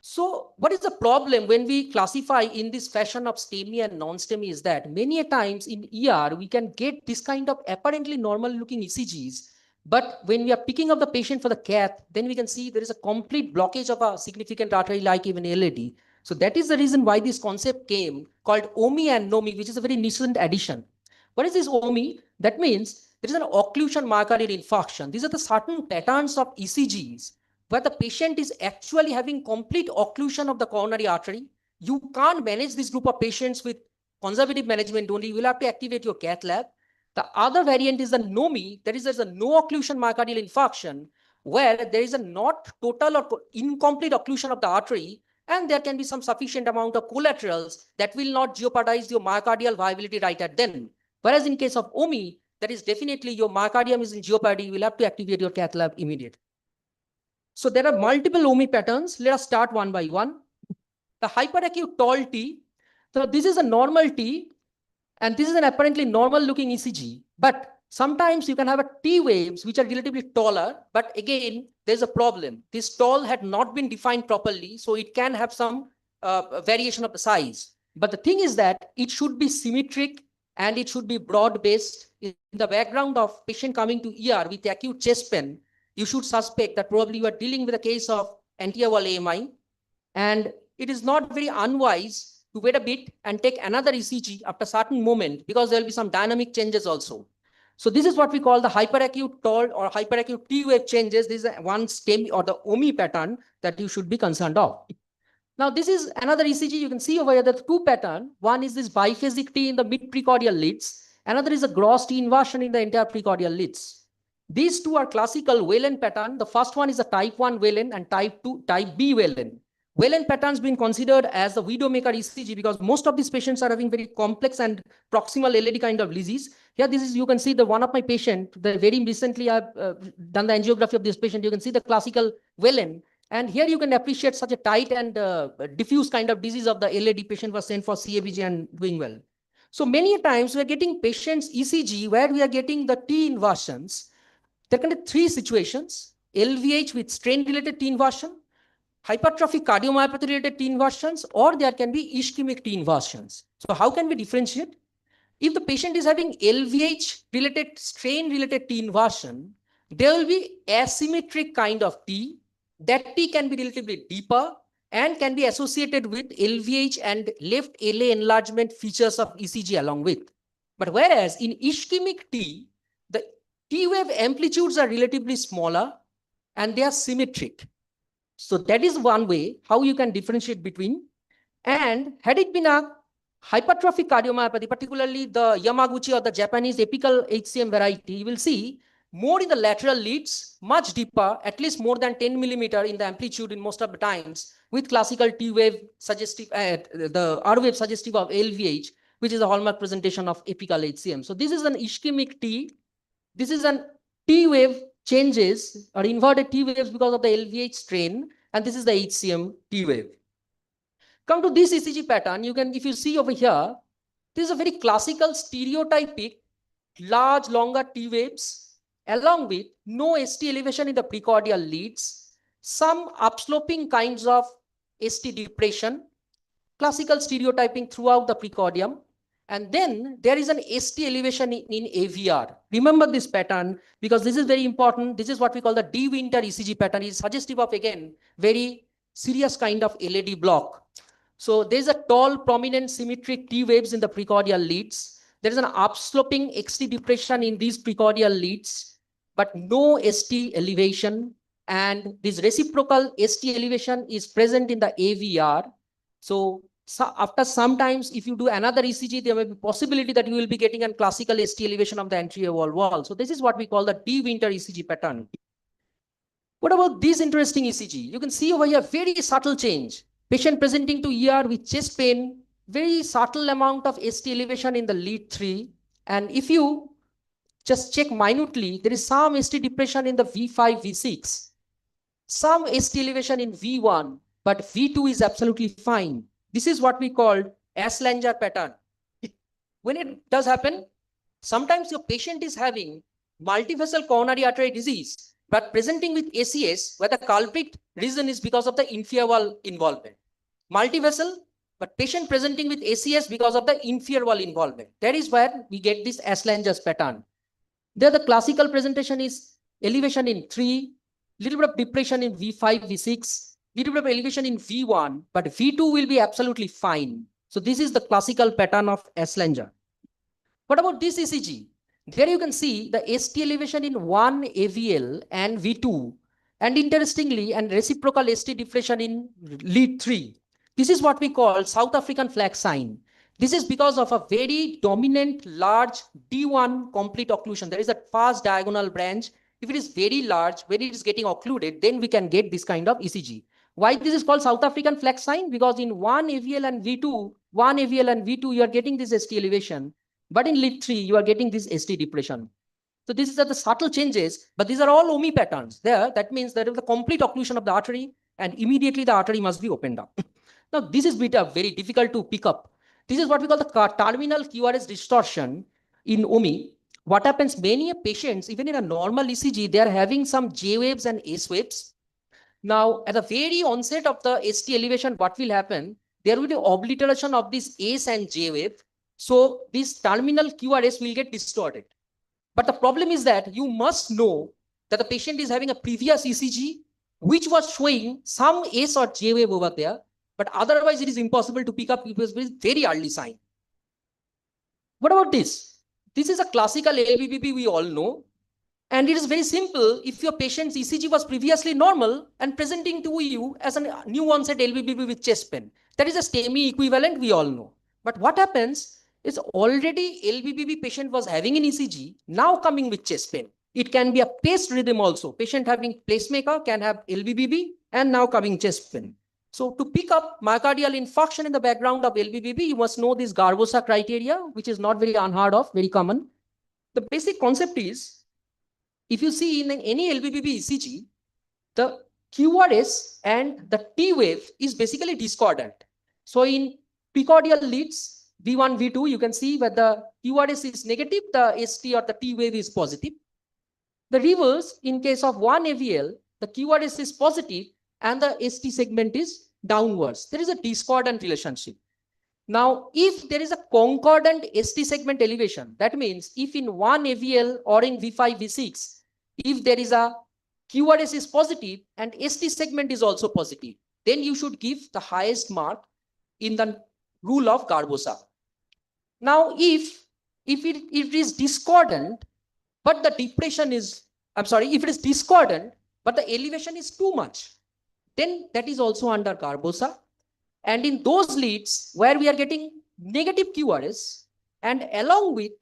Speaker 9: So what is the problem when we classify in this fashion of STEMI and non-STEMI is that many a times in ER, we can get this kind of apparently normal looking ECGs. But when we are picking up the patient for the cath, then we can see there is a complete blockage of a significant artery like even LAD. So that is the reason why this concept came called OMI and NOMI, which is a very recent addition. What is this OMI? That means there is an occlusion myocardial infarction. These are the certain patterns of ECGs where the patient is actually having complete occlusion of the coronary artery. You can't manage this group of patients with conservative management only. You will have to activate your cath lab. The other variant is the NOMI, that is, there's a no occlusion myocardial infarction, where there is a not total or incomplete occlusion of the artery, and there can be some sufficient amount of collaterals that will not jeopardize your myocardial viability right at then. Whereas in case of OMI, that is definitely your myocardium is in jeopardy. You will have to activate your cath lab immediately. So there are multiple OMI patterns. Let us start one by one. The hyperacute tall T. So this is a normal T, and this is an apparently normal looking ECG. But sometimes you can have a T waves which are relatively taller, but again, there's a problem. This tall had not been defined properly, so it can have some variation of the size. But the thing is that it should be symmetric and it should be broad-based. In the background of patient coming to ER with acute chest pain, you should suspect that probably you are dealing with a case of anterior wall AMI, and it is not very unwise to wait a bit and take another ECG after a certain moment, because there will be some dynamic changes also. So this is what we call the hyperacute tall or hyperacute T wave changes. This is one STEMI or the OMI pattern that you should be concerned of. Now this is another ECG. You can see over here that two pattern. One is this biphasic T in the mid precordial leads. Another is a gross T inversion in the entire precordial leads. These two are classical Whelan pattern. The first one is a type 1 Whelan and type B Whelan. Whelan patterns been considered as the widowmaker ECG because most of these patients are having very complex and proximal LAD kind of disease. Here, this is, you can see the one of my patient, the very recently I've done the angiography of this patient. You can see the classical Whelan. And here you can appreciate such a tight and diffuse kind of disease of the LAD. Patient was sent for CABG and doing well. So many times we are getting patients ECG where we are getting the T inversions. There can be three situations: LVH with strain-related T inversion, hypertrophic cardiomyopathy-related T inversions, or there can be ischemic T inversions. So how can we differentiate? If the patient is having LVH related, strain related T inversion, there will be asymmetric kind of T. That T can be relatively deeper and can be associated with LVH and left LA enlargement features of ECG along with. But whereas in ischemic T, the T wave amplitudes are relatively smaller and they are symmetric. So that is one way how you can differentiate between. And had it been a hypertrophic cardiomyopathy, particularly the Yamaguchi or the Japanese apical HCM variety, you will see more in the lateral leads, much deeper, at least more than 10 millimeter in the amplitude in most of the times, with classical T wave suggestive, the R wave suggestive of LVH, which is a hallmark presentation of apical HCM. So this is an ischemic T. This is an T wave changes or inverted T waves because of the LVH strain, and this is the HCM T wave. Come to this ECG pattern, you can, if you see over here, this is a very classical stereotypic large longer T waves along with no ST elevation in the precordial leads, some upsloping kinds of ST depression, classical stereotyping throughout the precordium, and then there is an ST elevation in AVR. Remember this pattern because this is very important. This is what we call the De Winter ECG pattern. It is suggestive of, again, very serious kind of LAD block. So there's a tall, prominent, symmetric T waves in the precordial leads. There is an upsloping XT depression in these precordial leads, but no ST elevation. And this reciprocal ST elevation is present in the AVR. So after sometimes, if you do another ECG, there may be possibility that you will be getting a classical ST elevation of the anterior wall. So this is what we call the De Winter ECG pattern. What about this interesting ECG? You can see over here very subtle change. Patient presenting to ER with chest pain, very subtle amount of ST elevation in the lead 3. And if you just check minutely, there is some ST depression in the V5, V6, some ST elevation in V1, but V2 is absolutely fine. This is what we call Aci-Con pattern. When it does happen, sometimes your patient is having multivessel coronary artery disease, but presenting with ACS, where the culprit reason is because of the inferior wall involvement. Multivessel, but patient presenting with ACS because of the inferior wall involvement. That is where we get this Aci-Con pattern. There the classical presentation is elevation in 3, little bit of depression in V5, V6, little bit of elevation in V1, but V2 will be absolutely fine. So this is the classical pattern of Aci-Con. What about this ECG? There you can see the ST elevation in 1 AVL and V2, and interestingly, and reciprocal ST depression in lead 3. This is what we call South African flag sign. This is because of a very dominant large D1 complete occlusion. There is a fast diagonal branch. If it is very large, when it is getting occluded, then we can get this kind of ECG. Why this is called South African flag sign? Because in 1 AVL and V2, you are getting this ST elevation. But in lead 3, you are getting this ST depression. So these are the subtle changes, but these are all OMI patterns. There, that means there is a complete occlusion of the artery, and immediately the artery must be opened up. Now, this is very difficult to pick up. This is what we call the terminal QRS distortion in OMI. What happens, many patients, even in a normal ECG, they are having some J waves and S waves. Now, at the very onset of the ST elevation, what will happen? There will be obliteration of this S and J wave. So this terminal QRS will get distorted. But the problem is that you must know that the patient is having a previous ECG, which was showing some S or J wave over there. But otherwise, it is impossible to pick up because it is very early sign. What about this? This is a classical LVBP we all know. And it is very simple. If your patient's ECG was previously normal and presenting to you as a new onset LVBP with chest pain, that is a STEMI equivalent we all know. But what happens is already LVBP patient was having an ECG, now coming with chest pain. It can be a paced rhythm also. Patient having pacemaker can have LVBP and now coming chest pain. So to pick up myocardial infarction in the background of LVBP, you must know this Garbosa criteria, which is not very unheard of, very common. The basic concept is, if you see in any LVBP ECG, the QRS and the T wave is basically discordant. So in precordial leads, V1, V2, you can see where the QRS is negative, the ST or the T wave is positive. The reverse, in case of 1 AVL, the QRS is positive and the ST segment is downwards. There is a discordant relationship. Now, if there is a concordant ST segment elevation, that means if in one AVL or in V5, V6, if there is a QRS is positive and ST segment is also positive, then you should give the highest mark in the rule of Garbosa. Now, if it is discordant, but the depression is, I'm sorry, if it is discordant, but the elevation is too much, then that is also under Garbosa. And in those leads where we are getting negative QRS and along with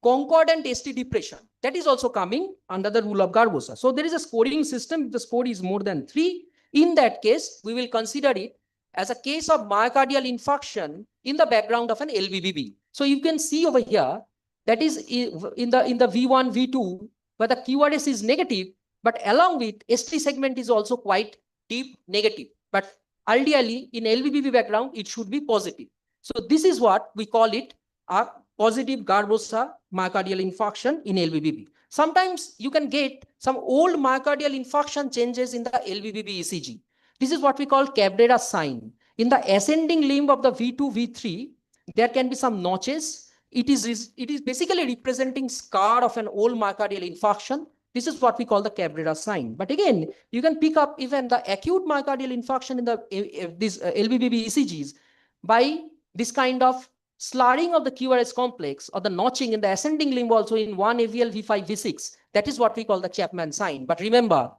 Speaker 9: concordant ST depression, that is also coming under the rule of Garbosa. So there is a scoring system. If the score is more than 3, in that case, we will consider it as a case of myocardial infarction in the background of an LVBB. So you can see over here, that is in the V1, V2, where the QRS is negative, but along with ST segment is also quite deep negative. But ideally, in LVBB background, it should be positive. So this is what we call it a positive Garbosa myocardial infarction in LVBB. Sometimes you can get some old myocardial infarction changes in the LVBB ECG. This is what we call Cabrera sign. In the ascending limb of the V2, V3, there can be some notches. It is basically representing scar of an old myocardial infarction. This is what we call the Cabrera sign. But again, you can pick up even the acute myocardial infarction in the LVBB ECGs by this kind of slurring of the QRS complex or the notching in the ascending limb also in one AVL V5, V6. That is what we call the Chapman sign. But remember,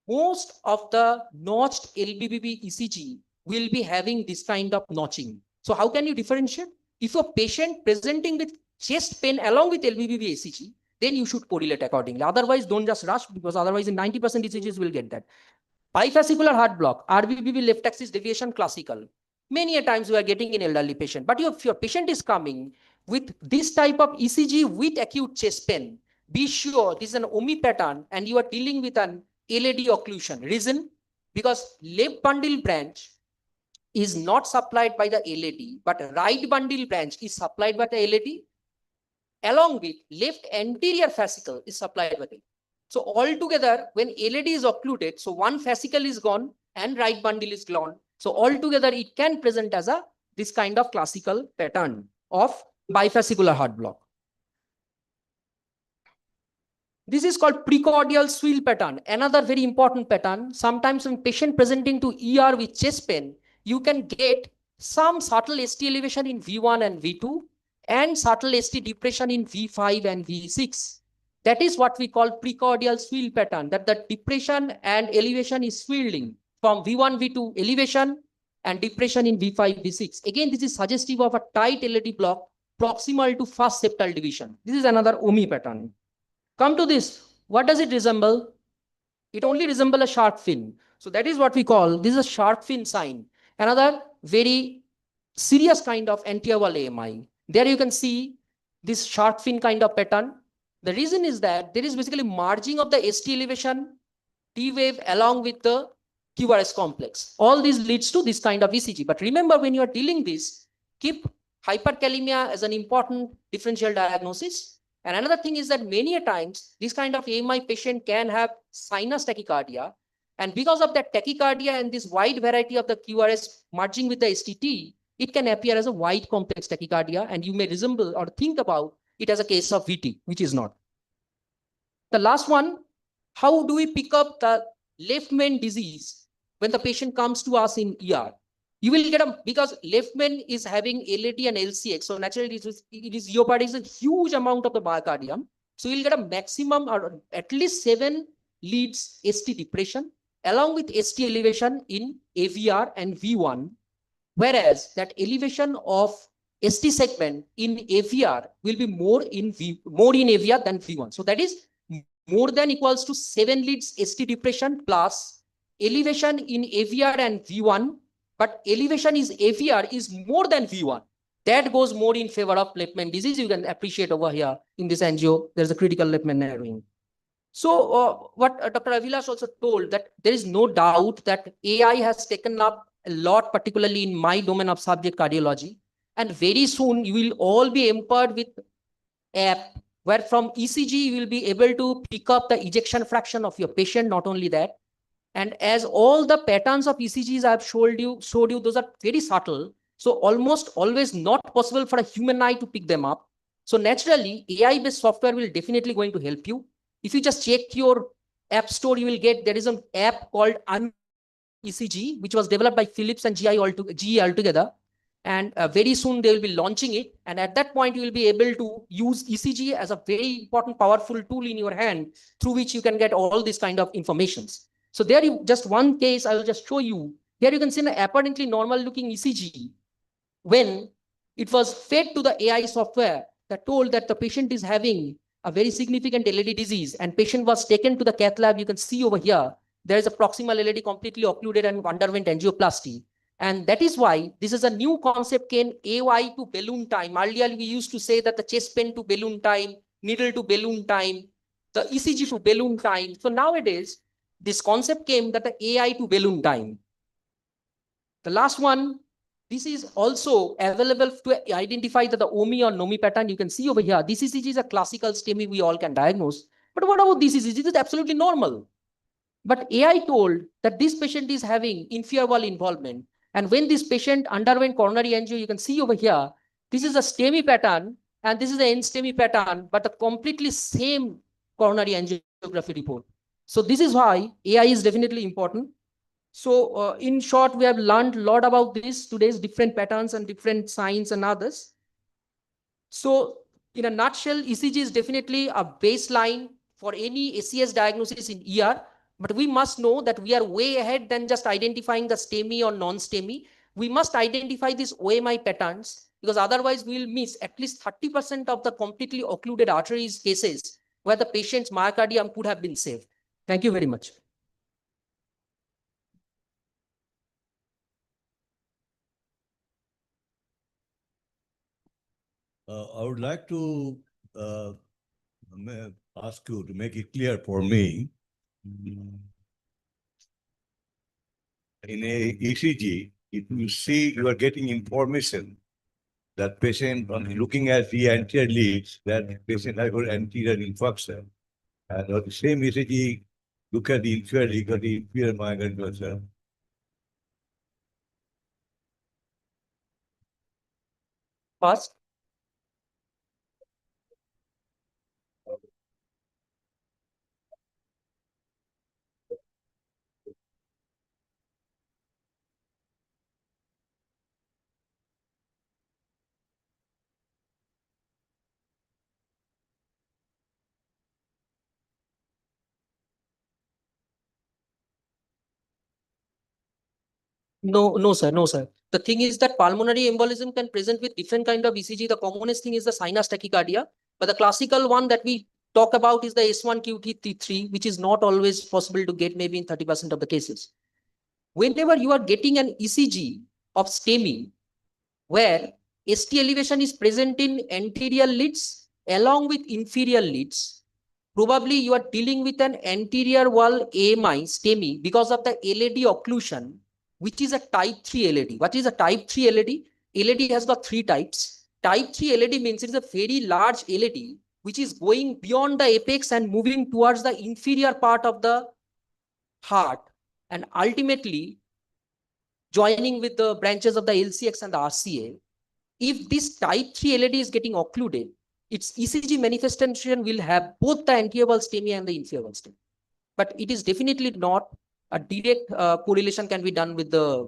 Speaker 9: most of the notched LVBB ECG will be having this kind of notching. So how can you differentiate? If a patient presenting with chest pain along with LVBB ECG, then you should correlate accordingly. Otherwise, don't just rush, because otherwise in 90% ECGs will get that. Bifascicular heart block, RVBB left axis deviation classical. Many a times we are getting in elderly patient. But if your patient is coming with this type of ECG with acute chest pain, be sure this is an OMI pattern and you are dealing with an LAD occlusion. Reason? Because left bundle branch is not supplied by the LAD, but right bundle branch is supplied by the LAD, along with left anterior fascicle is supplied by the LAD. So altogether, when LAD is occluded, so one fascicle is gone and right bundle is gone. So altogether, it can present as this kind of classical pattern of bifascicular heart block. This is called precordial swill pattern. Another very important pattern. Sometimes when patient presenting to ER with chest pain, you can get some subtle ST elevation in V1 and V2 and subtle ST depression in V5 and V6. That is what we call precordial swill pattern, that the depression and elevation is swirling from V1, V2 elevation and depression in V5, V6. Again, this is suggestive of a tight LAD block proximal to first septal division. This is another OMI pattern. Come to this. What does it resemble? It only resembles a shark fin. So that is what we call, this is a shark fin sign. Another very serious kind of anti-oval AMI. There you can see this shark fin kind of pattern. The reason is that there is basically merging of the ST elevation, T wave along with the QRS complex. All these leads to this kind of ECG. But remember, when you are dealing this, keep hyperkalemia as an important differential diagnosis. And another thing is that many a times, this kind of AMI patient can have sinus tachycardia. And because of that tachycardia and this wide variety of the QRS merging with the STT, it can appear as a wide complex tachycardia. And you may resemble or think about it as a case of VT, which is not. The last one, how do we pick up the left main disease when the patient comes to us in ER? You will get because left main is having LAD and LCX. So naturally, it is EOPAD is a huge amount of the myocardium. So you'll get a maximum or at least 7 leads ST depression along with ST elevation in AVR and V1. Whereas that elevation of ST segment in AVR will be more in AVR than V1. So that is more than equals to 7 leads ST depression plus elevation in AVR and V1. But elevation is AVR is more than V1. That goes more in favor of left main disease. You can appreciate over here in this angio, there's a critical left main narrowing. So what Dr. Avilash also told, that there is no doubt that AI has taken up a lot, particularly in my domain of subject cardiology. And very soon you will all be empowered with app where from ECG you will be able to pick up the ejection fraction of your patient. Not only that, and as all the patterns of ECGs I've showed you, those are very subtle. So almost always not possible for a human eye to pick them up. So naturally, AI-based software will definitely going to help you. If you just check your app store, you will get, there is an app called ECG, which was developed by Philips and GE altogether. And very soon they will be launching it. And at that point, you will be able to use ECG as a very important, powerful tool in your hand through which you can get all these kind of informations. So there you, just one case, I will just show you. Here you can see an apparently normal looking ECG. When it was fed to the AI software that told that the patient is having a very significant LED disease and patient was taken to the cath lab, you can see over here, there is a proximal LED completely occluded and underwent angioplasty. And that is why this is a new concept came, AY to balloon time. Earlier, we used to say that the chest pen to balloon time, needle to balloon time, the ECG to balloon time. So nowadays, this concept came that the AI to balloon time. The last one, this is also available to identify the OMI or NOMI pattern. You can see over here, this ECG is a classical STEMI we all can diagnose. But what about this ECG? This is absolutely normal. But AI told that this patient is having inferior wall involvement. And when this patient underwent coronary angio, you can see over here, this is a STEMI pattern and this is an NSTEMI pattern, but a completely same coronary angiography report. So this is why AI is definitely important. So in short, we have learned a lot about this, today's different patterns and different signs and others. So in a nutshell, ECG is definitely a baseline for any ACS diagnosis in ER, but we must know that we are way ahead than just identifying the STEMI or non-STEMI. We must identify these OMI patterns because otherwise we will miss at least 30% of the completely occluded arteries cases where the patient's myocardium could have been saved. Thank you very much.
Speaker 8: I would like to ask you to make it clear for me. In a ECG, if you see you are getting information that patient, on looking at the anterior leads, that patient has got anterior infarction. And on the same ECG, look at the inferior lead, got the inferior myocardial.
Speaker 9: First, no, sir, no, sir. The thing is that pulmonary embolism can present with different kind of ECG. The commonest thing is the sinus tachycardia, but the classical one that we talk about is the S1QT3, which is not always possible to get maybe in 30% of the cases. Whenever you are getting an ECG of STEMI, where ST elevation is present in anterior leads along with inferior leads, probably you are dealing with an anterior wall AMI, STEMI, because of the LED occlusion, which is a type 3 LED. What is a type 3 LED? LED has got three types. Type 3 LED means it is a very large LED, which is going beyond the apex and moving towards the inferior part of the heart, and ultimately joining with the branches of the LCX and the RCA. If this type 3 LED is getting occluded, its ECG manifestation will have both the anterior wall STEMI and the inferior wall STEMI. But it is definitely not a direct correlation can be done with the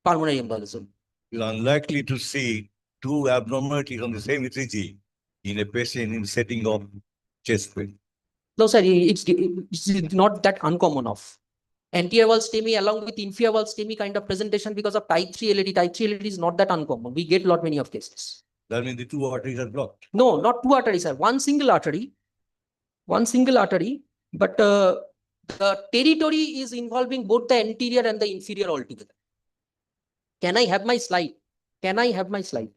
Speaker 9: pulmonary embolism.
Speaker 8: You're unlikely to see two abnormalities on the same ECG in a patient in setting of chest pain.
Speaker 9: No, sir, it's not that uncommon of. Anterior wall STEMI along with inferior wall STEMI kind of presentation because of type 3 LED. Type 3 LED is not that uncommon. We get lot many of cases.
Speaker 8: That means the two arteries are blocked.
Speaker 9: No, not two arteries, sir. One single artery. But the territory is involving both the anterior and the inferior altogether. Can I have my slide? Can I have my slide?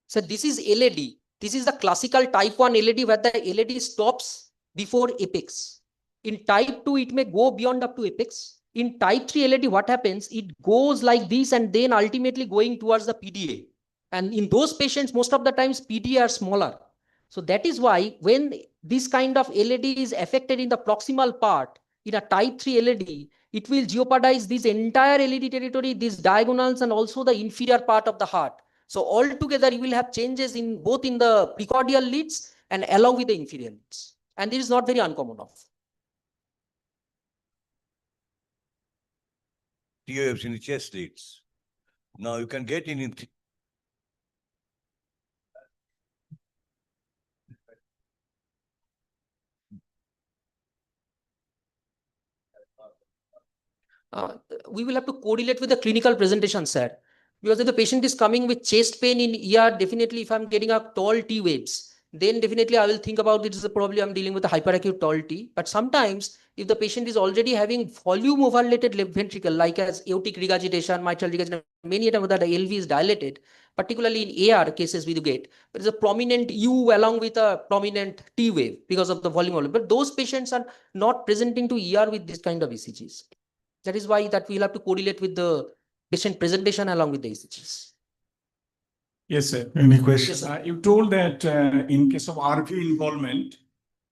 Speaker 9: So this is LED. This is the classical type 1 LED where the LED stops before apex. In type 2, it may go beyond up to apex. In type 3 LED, what happens? It goes like this and then ultimately going towards the PDA. And in those patients, most of the times PDA are smaller. So that is why when this kind of LAD is affected in the proximal part, in a type 3 LAD, it will jeopardize this entire LAD territory, these diagonals, and also the inferior part of the heart. So altogether, you will have changes in both in the precordial leads and along with the inferior leads. And this is not very uncommon of.
Speaker 8: TOFs in the chest leads. Now you can get in
Speaker 9: We will have to correlate with the clinical presentation, sir. Because if the patient is coming with chest pain in ER, definitely if I'm getting a tall T waves, then definitely I will think about it as probably I'm dealing with a hyperacute tall T. But sometimes if the patient is already having volume overlated left ventricle, like as aortic regurgitation, mitral regurgitation, many times that the LV is dilated, particularly in AR cases we do get, there is a prominent U along with a prominent T wave because of the volume. But those patients are not presenting to ER with this kind of ECGs. That is why that we'll have to correlate with the patient presentation along with the ECGs.
Speaker 12: Yes, sir. Any question?
Speaker 9: Yes, sir.
Speaker 12: You told that in case of RV involvement,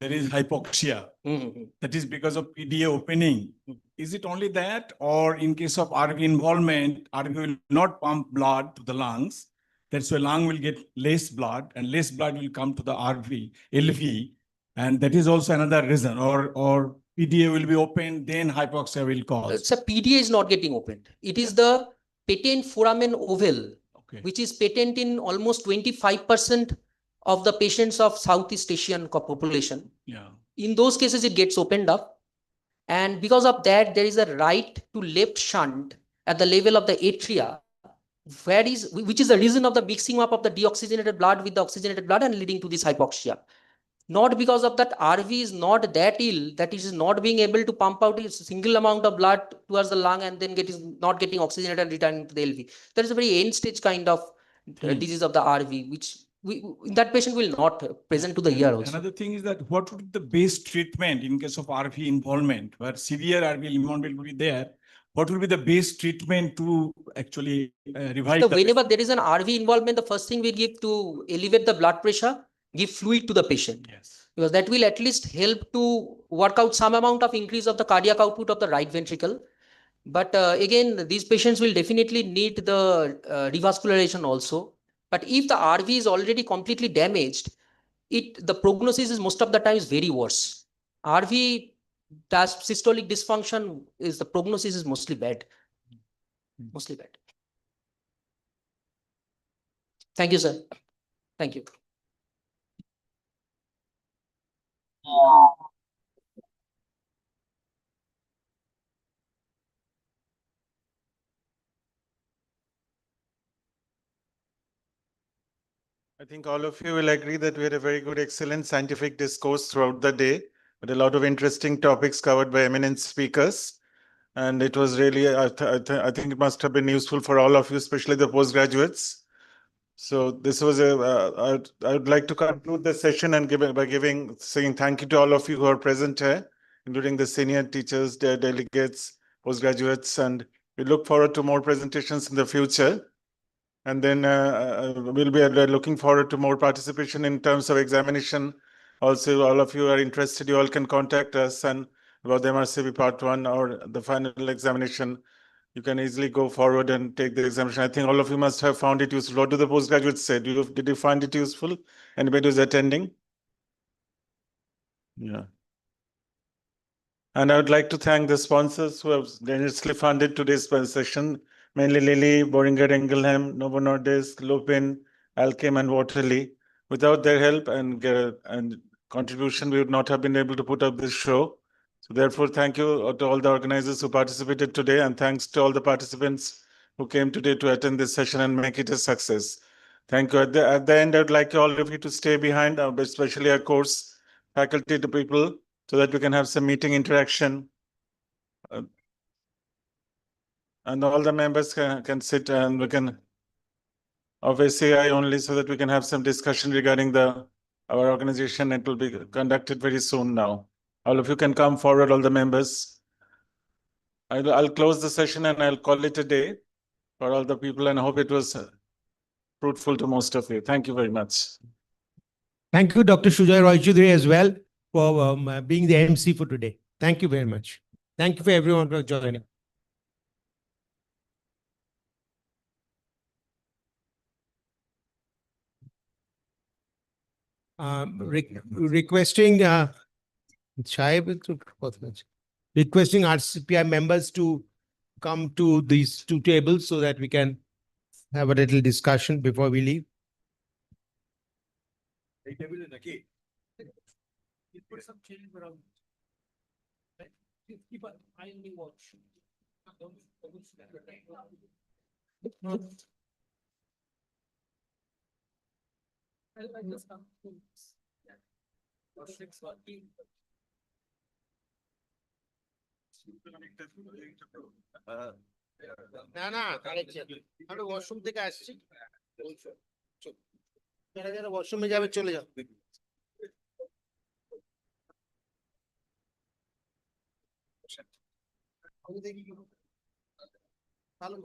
Speaker 12: there is hypoxia. That is because of PDA opening. Is it only that, or in case of RV involvement, RV will not pump blood to the lungs? That's why lung will get less blood, and less blood will come to the RV, LV, and that is also another reason. Or PDA will be opened, then hypoxia will cause.
Speaker 9: So PDA is not getting opened. It is the patent foramen oval, which is patent in almost 25% of the patients of Southeast Asian population.
Speaker 12: Yeah.
Speaker 9: In those cases, it gets opened up. And because of that, there is a right to left shunt at the level of the atria, which is the reason of the mixing up of the deoxygenated blood with the oxygenated blood and leading to this hypoxia. Not because of that RV is not that ill, that it is not being able to pump out a single amount of blood towards the lung and then not getting oxygenated and returning to the LV. That is a very end stage kind of disease of the RV, which that patient will not present to the ER also.
Speaker 12: Another thing is that what would be the best treatment in case of RV involvement, where severe RV involvement will be there? What will be the best treatment to actually revive
Speaker 9: So
Speaker 12: the
Speaker 9: whenever there is an RV involvement, the first thing we give to elevate the blood pressure, give fluid to the patient.
Speaker 12: Yes.
Speaker 9: Because that will at least help to work out some amount of increase of the cardiac output of the right ventricle. But again, these patients will definitely need the revascularization also. But if the RV is already completely damaged, the prognosis is most of the time is very worse. RV systolic dysfunction is the prognosis is mostly bad. Mostly bad. Thank you, sir. Thank you.
Speaker 5: I think all of you will agree that we had a very good, excellent scientific discourse throughout the day, with a lot of interesting topics covered by eminent speakers. And it was really, I think it must have been useful for all of you, especially the postgraduates. So this was I would like to conclude the session and saying thank you to all of you who are present here, including the senior teachers, their delegates, postgraduates, and we look forward to more presentations in the future. And then we'll be looking forward to more participation in terms of examination. Also, all of you are interested, you all can contact us and about the MRCP Part 1 or the final examination. You can easily go forward and take the examination. I think all of you must have found it useful. What do the postgraduates say? Did you find it useful? Anybody who's attending? Yeah. And I would like to thank the sponsors who have generously funded today's session, mainly Lilly, Boehringer Ingelheim, Novo Nordisk, Lupin, Alkem, and Waterley. Without their help and contribution, we would not have been able to put up this show. So therefore, thank you to all the organizers who participated today, and thanks to all the participants who came today to attend this session and make it a success. Thank you. At the end, I'd like all of you to stay behind, especially our course faculty to people, so that we can have some meeting interaction. And all the members can sit and we can obviously only so that we can have some discussion regarding our organization. It will be conducted very soon now. All of you can come forward, all the members. I'll close the session and I'll call it a day for all the people, and I hope it was fruitful to most of you. Thank you very much.
Speaker 17: Thank you, Dr. Sujoy Roy Choudhury, as well for being the MC for today. Thank you very much. Thank you for everyone for joining. Requesting requesting RCPI members to come to these two tables so that we can have a little discussion before we leave.
Speaker 4: Put some change around. Keep an eye on the watch. I just come to.
Speaker 17: না না আমি washroom থেকে আসছি যারা যারা ওয়াশরুমে যাবে চলে যাও ভালো